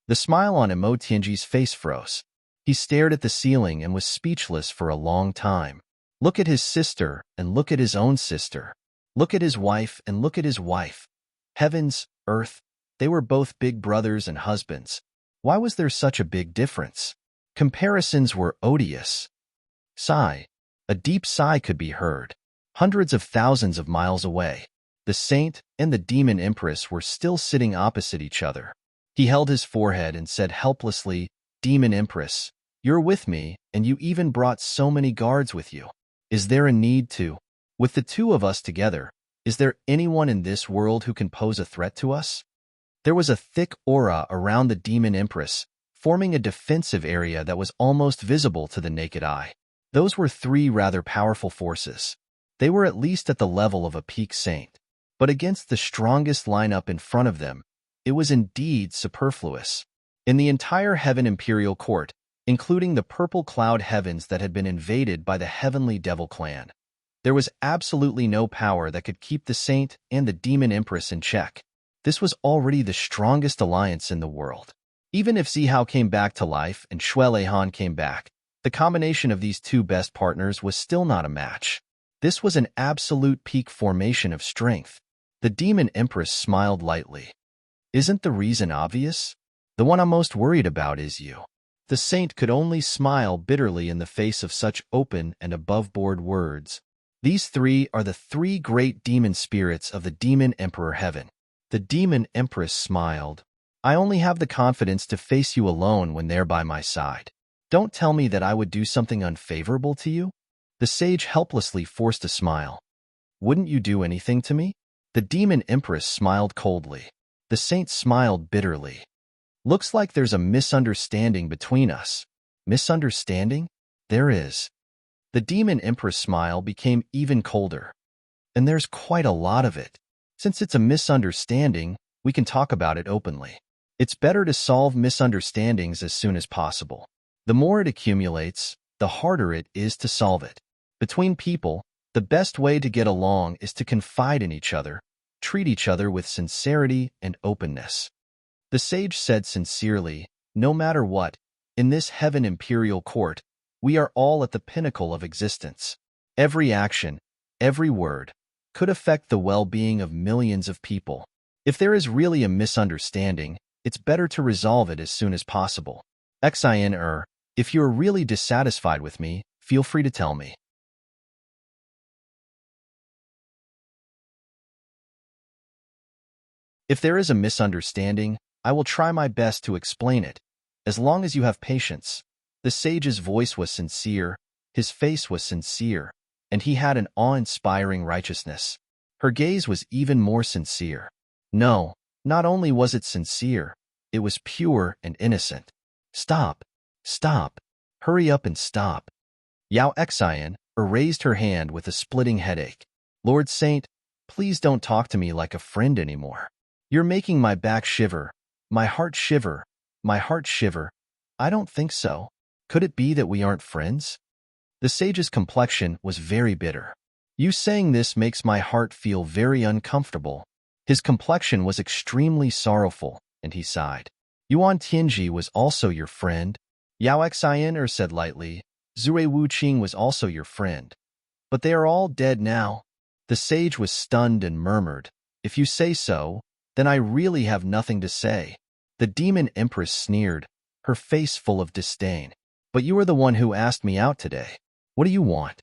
The smile on Tianji's face froze. He stared at the ceiling and was speechless for a long time. Look at his sister and look at his own sister. Look at his wife and look at his wife. Heavens, earth, they were both big brothers and husbands. Why was there such a big difference? Comparisons were odious. Sigh. A deep sigh could be heard. Hundreds of thousands of miles away, the saint and the demon empress were still sitting opposite each other. He held his forehead and said helplessly, "Demon empress, you're with me, and you even brought so many guards with you. Is there a need to? With the two of us together, is there anyone in this world who can pose a threat to us?" There was a thick aura around the demon empress, forming a defensive area that was almost visible to the naked eye. Those were three rather powerful forces. They were at least at the level of a peak saint. But against the strongest lineup in front of them, it was indeed superfluous. In the entire Heaven Imperial Court, including the purple cloud heavens that had been invaded by the heavenly devil clan, there was absolutely no power that could keep the saint and the demon empress in check. This was already the strongest alliance in the world. Even if Zihao came back to life and Shui Leihan came back, the combination of these two best partners was still not a match. This was an absolute peak formation of strength. The demon empress smiled lightly. "Isn't the reason obvious? The one I'm most worried about is you." The saint could only smile bitterly in the face of such open and above-board words. These three are the three great demon spirits of the demon emperor heaven. The demon empress smiled. "I only have the confidence to face you alone when they're by my side. Don't tell me that I would do something unfavorable to you." The sage helplessly forced a smile. "Wouldn't you do anything to me?" The demon empress smiled coldly. The saint smiled bitterly. "Looks like there's a misunderstanding between us." "Misunderstanding? There is." The demon empress smile became even colder. "And there's quite a lot of it. Since it's a misunderstanding, we can talk about it openly. It's better to solve misunderstandings as soon as possible. The more it accumulates, the harder it is to solve it. Between people, the best way to get along is to confide in each other, treat each other with sincerity and openness." The sage said sincerely, "No matter what, in this heaven imperial court, we are all at the pinnacle of existence. Every action, every word, could affect the well-being of millions of people. If there is really a misunderstanding, It's better to resolve it as soon as possible. Xin, if you are really dissatisfied with me, feel free to tell me. If there is a misunderstanding, I will try my best to explain it, as long as you have patience. The sage's voice was sincere, his face was sincere, and he had an awe-inspiring righteousness. Her gaze was even more sincere. No, not only was it sincere, it was pure and innocent. Stop, stop, hurry up and stop. Yao Xian raised her hand with a splitting headache. Lord Saint, please don't talk to me like a friend anymore. You're making my back shiver, my heart shiver, my heart shiver. I don't think so. Could it be that we aren't friends? The sage's complexion was very bitter. You saying this makes my heart feel very uncomfortable. His complexion was extremely sorrowful, and he sighed. Yuan Tianji was also your friend? Yao Xian said lightly. Zui Wuqing was also your friend. But they are all dead now. The sage was stunned and murmured, If you say so, then I really have nothing to say. The demon empress sneered, her face full of disdain. But you are the one who asked me out today. What do you want?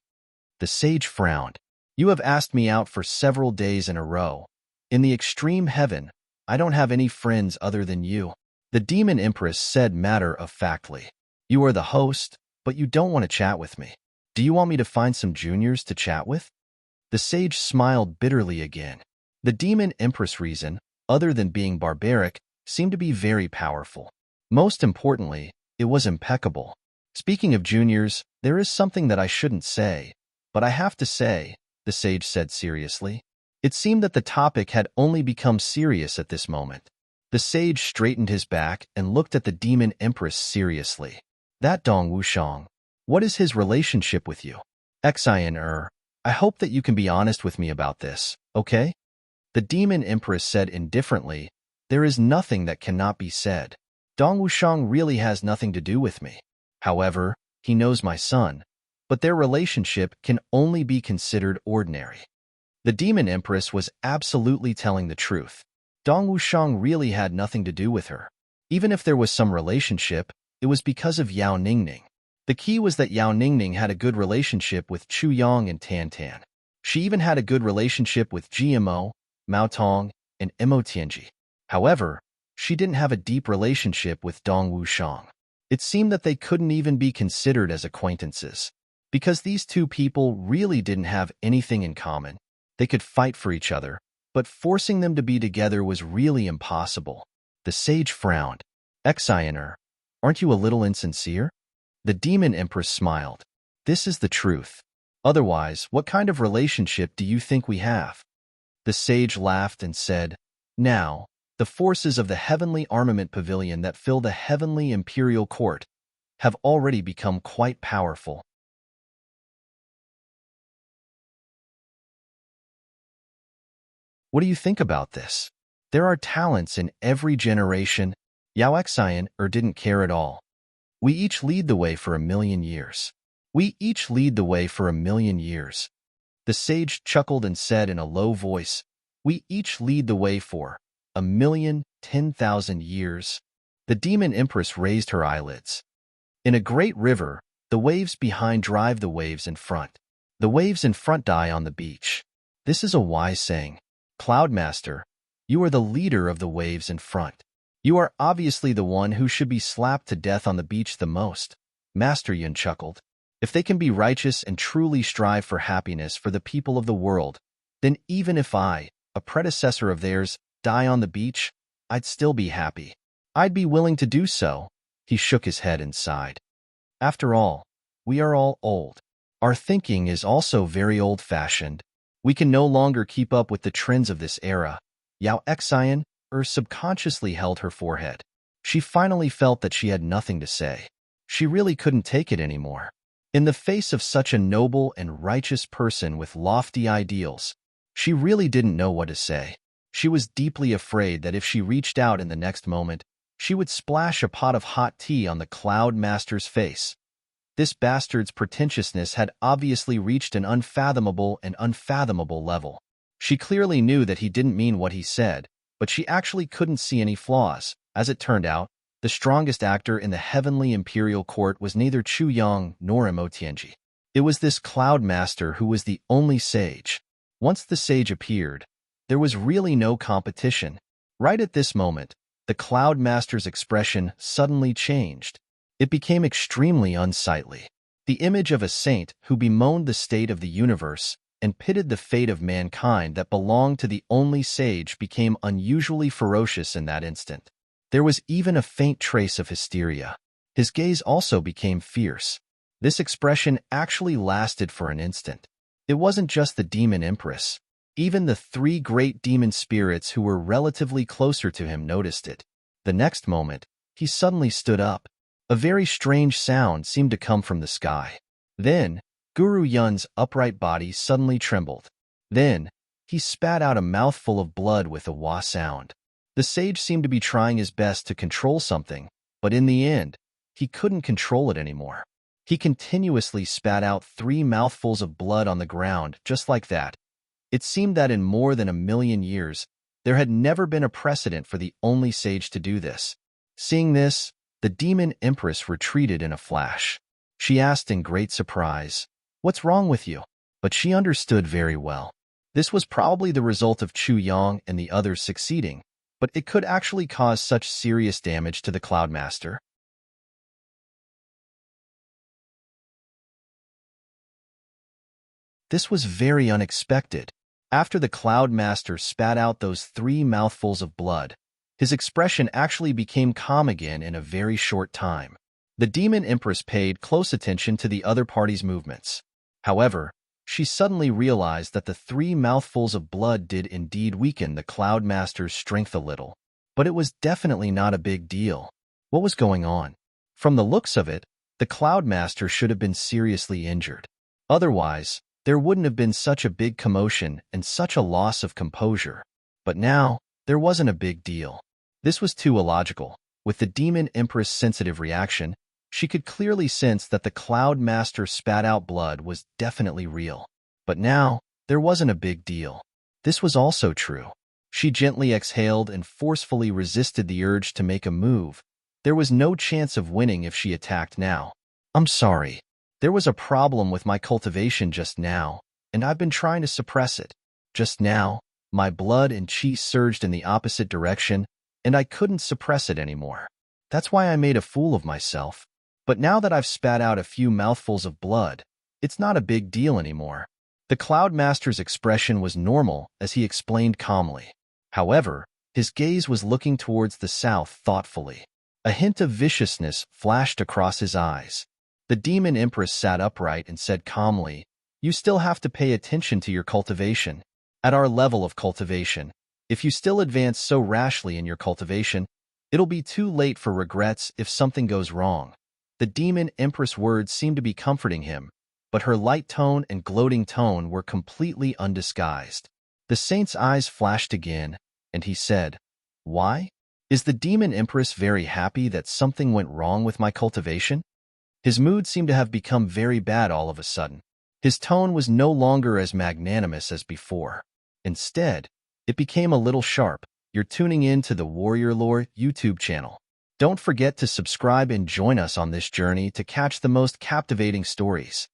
The sage frowned. You have asked me out for several days in a row. In the extreme heaven, I don't have any friends other than you. The demon empress said matter-of-factly. You are the host, but you don't want to chat with me. Do you want me to find some juniors to chat with? The sage smiled bitterly again. The demon empress reason, other than being barbaric, seemed to be very powerful. Most importantly, it was impeccable. Speaking of juniors, there is something that I shouldn't say, but I have to say, the sage said seriously. It seemed that the topic had only become serious at this moment. The sage straightened his back and looked at the demon empress seriously. That Dong Wushang. What is his relationship with you? Xian, I hope that you can be honest with me about this, okay? The demon empress said indifferently, There is nothing that cannot be said. Dong Wushang really has nothing to do with me. However, he knows my son, but their relationship can only be considered ordinary. The demon empress was absolutely telling the truth. Dong Wushang really had nothing to do with her. Even if there was some relationship, it was because of Yao Ningning. The key was that Yao Ningning had a good relationship with Chu Yang and Tan Tan. She even had a good relationship with GMO, Mao Tong, and Mo Tianji. However, she didn't have a deep relationship with Dong Wushang. It seemed that they couldn't even be considered as acquaintances. Because these two people really didn't have anything in common, they could fight for each other, but forcing them to be together was really impossible. The sage frowned. Xian, aren't you a little insincere? The demon empress smiled. This is the truth. Otherwise, what kind of relationship do you think we have? The sage laughed and said, Now, the forces of the heavenly armament pavilion that fill the heavenly imperial court have already become quite powerful. What do you think about this? There are talents in every generation. Yao Xian didn't care at all. We each lead the way for 1,000,000 years. We each lead the way for 1,000,000 years. The sage chuckled and said in a low voice, We each lead the way for 1,010,000 years. The demon empress raised her eyelids. In a great river, the waves behind drive the waves in front. The waves in front die on the beach. This is a wise saying. Cloudmaster, you are the leader of the waves in front. You are obviously the one who should be slapped to death on the beach the most. Master Yun chuckled. If they can be righteous and truly strive for happiness for the people of the world, then even if I, a predecessor of theirs, die on the beach, I'd still be happy. I'd be willing to do so. He shook his head and sighed. After all, we are all old. Our thinking is also very old-fashioned. We can no longer keep up with the trends of this era. Yao Xian subconsciously held her forehead. She finally felt that she had nothing to say. She really couldn't take it anymore. In the face of such a noble and righteous person with lofty ideals, she really didn't know what to say. She was deeply afraid that if she reached out in the next moment, she would splash a pot of hot tea on the Cloud Master's face. This bastard's pretentiousness had obviously reached an unfathomable level. She clearly knew that he didn't mean what he said, but she actually couldn't see any flaws. As it turned out, the strongest actor in the heavenly imperial court was neither Chu Yang nor Imotianji. It was this Cloud Master who was the only sage. Once the sage appeared, there was really no competition. Right at this moment, the Cloud Master's expression suddenly changed. It became extremely unsightly. The image of a saint who bemoaned the state of the universe and pitted the fate of mankind that belonged to the only sage became unusually ferocious in that instant. There was even a faint trace of hysteria. His gaze also became fierce. This expression actually lasted for an instant. It wasn't just the demon empress. Even the three great demon spirits who were relatively closer to him noticed it. The next moment, he suddenly stood up. A very strange sound seemed to come from the sky. Then, Guru Yun's upright body suddenly trembled. Then, he spat out a mouthful of blood with a wah sound. The sage seemed to be trying his best to control something, but in the end, he couldn't control it anymore. He continuously spat out 3 mouthfuls of blood on the ground, just like that. It seemed that in more than 1,000,000 years, there had never been a precedent for the only sage to do this. Seeing this, the demon empress retreated in a flash. She asked in great surprise, "What's wrong with you?" But she understood very well. This was probably the result of Chu Yang and the others succeeding, but it could actually cause such serious damage to the Cloud Master. This was very unexpected. After the Cloud Master spat out those 3 mouthfuls of blood, his expression actually became calm again in a very short time. The Demon Empress paid close attention to the other party's movements. However, she suddenly realized that the 3 mouthfuls of blood did indeed weaken the Cloud Master's strength a little. But it was definitely not a big deal. What was going on? From the looks of it, the Cloud Master should have been seriously injured. Otherwise, there wouldn't have been such a big commotion and such a loss of composure. But now, there wasn't a big deal. This was too illogical. With the Demon Empress' sensitive reaction, she could clearly sense that the Cloud Master spat out blood was definitely real. But now, there wasn't a big deal. This was also true. She gently exhaled and forcefully resisted the urge to make a move. There was no chance of winning if she attacked now. "I'm sorry. There was a problem with my cultivation just now, and I've been trying to suppress it. Just now, my blood and chi surged in the opposite direction, and I couldn't suppress it anymore. That's why I made a fool of myself. But now that I've spat out a few mouthfuls of blood, it's not a big deal anymore." The Cloud Master's expression was normal as he explained calmly. However, his gaze was looking towards the south thoughtfully. A hint of viciousness flashed across his eyes. The Demon Empress sat upright and said calmly, "You still have to pay attention to your cultivation. At our level of cultivation, if you still advance so rashly in your cultivation, it'll be too late for regrets if something goes wrong." The Demon Empress' words seemed to be comforting him, but her light tone and gloating tone were completely undisguised. The saint's eyes flashed again, and he said, "Why? Is the Demon Empress very happy that something went wrong with my cultivation?" His mood seemed to have become very bad all of a sudden. His tone was no longer as magnanimous as before. Instead, it became a little sharp. You're tuning in to the Warrior Lore YouTube channel. Don't forget to subscribe and join us on this journey to catch the most captivating stories.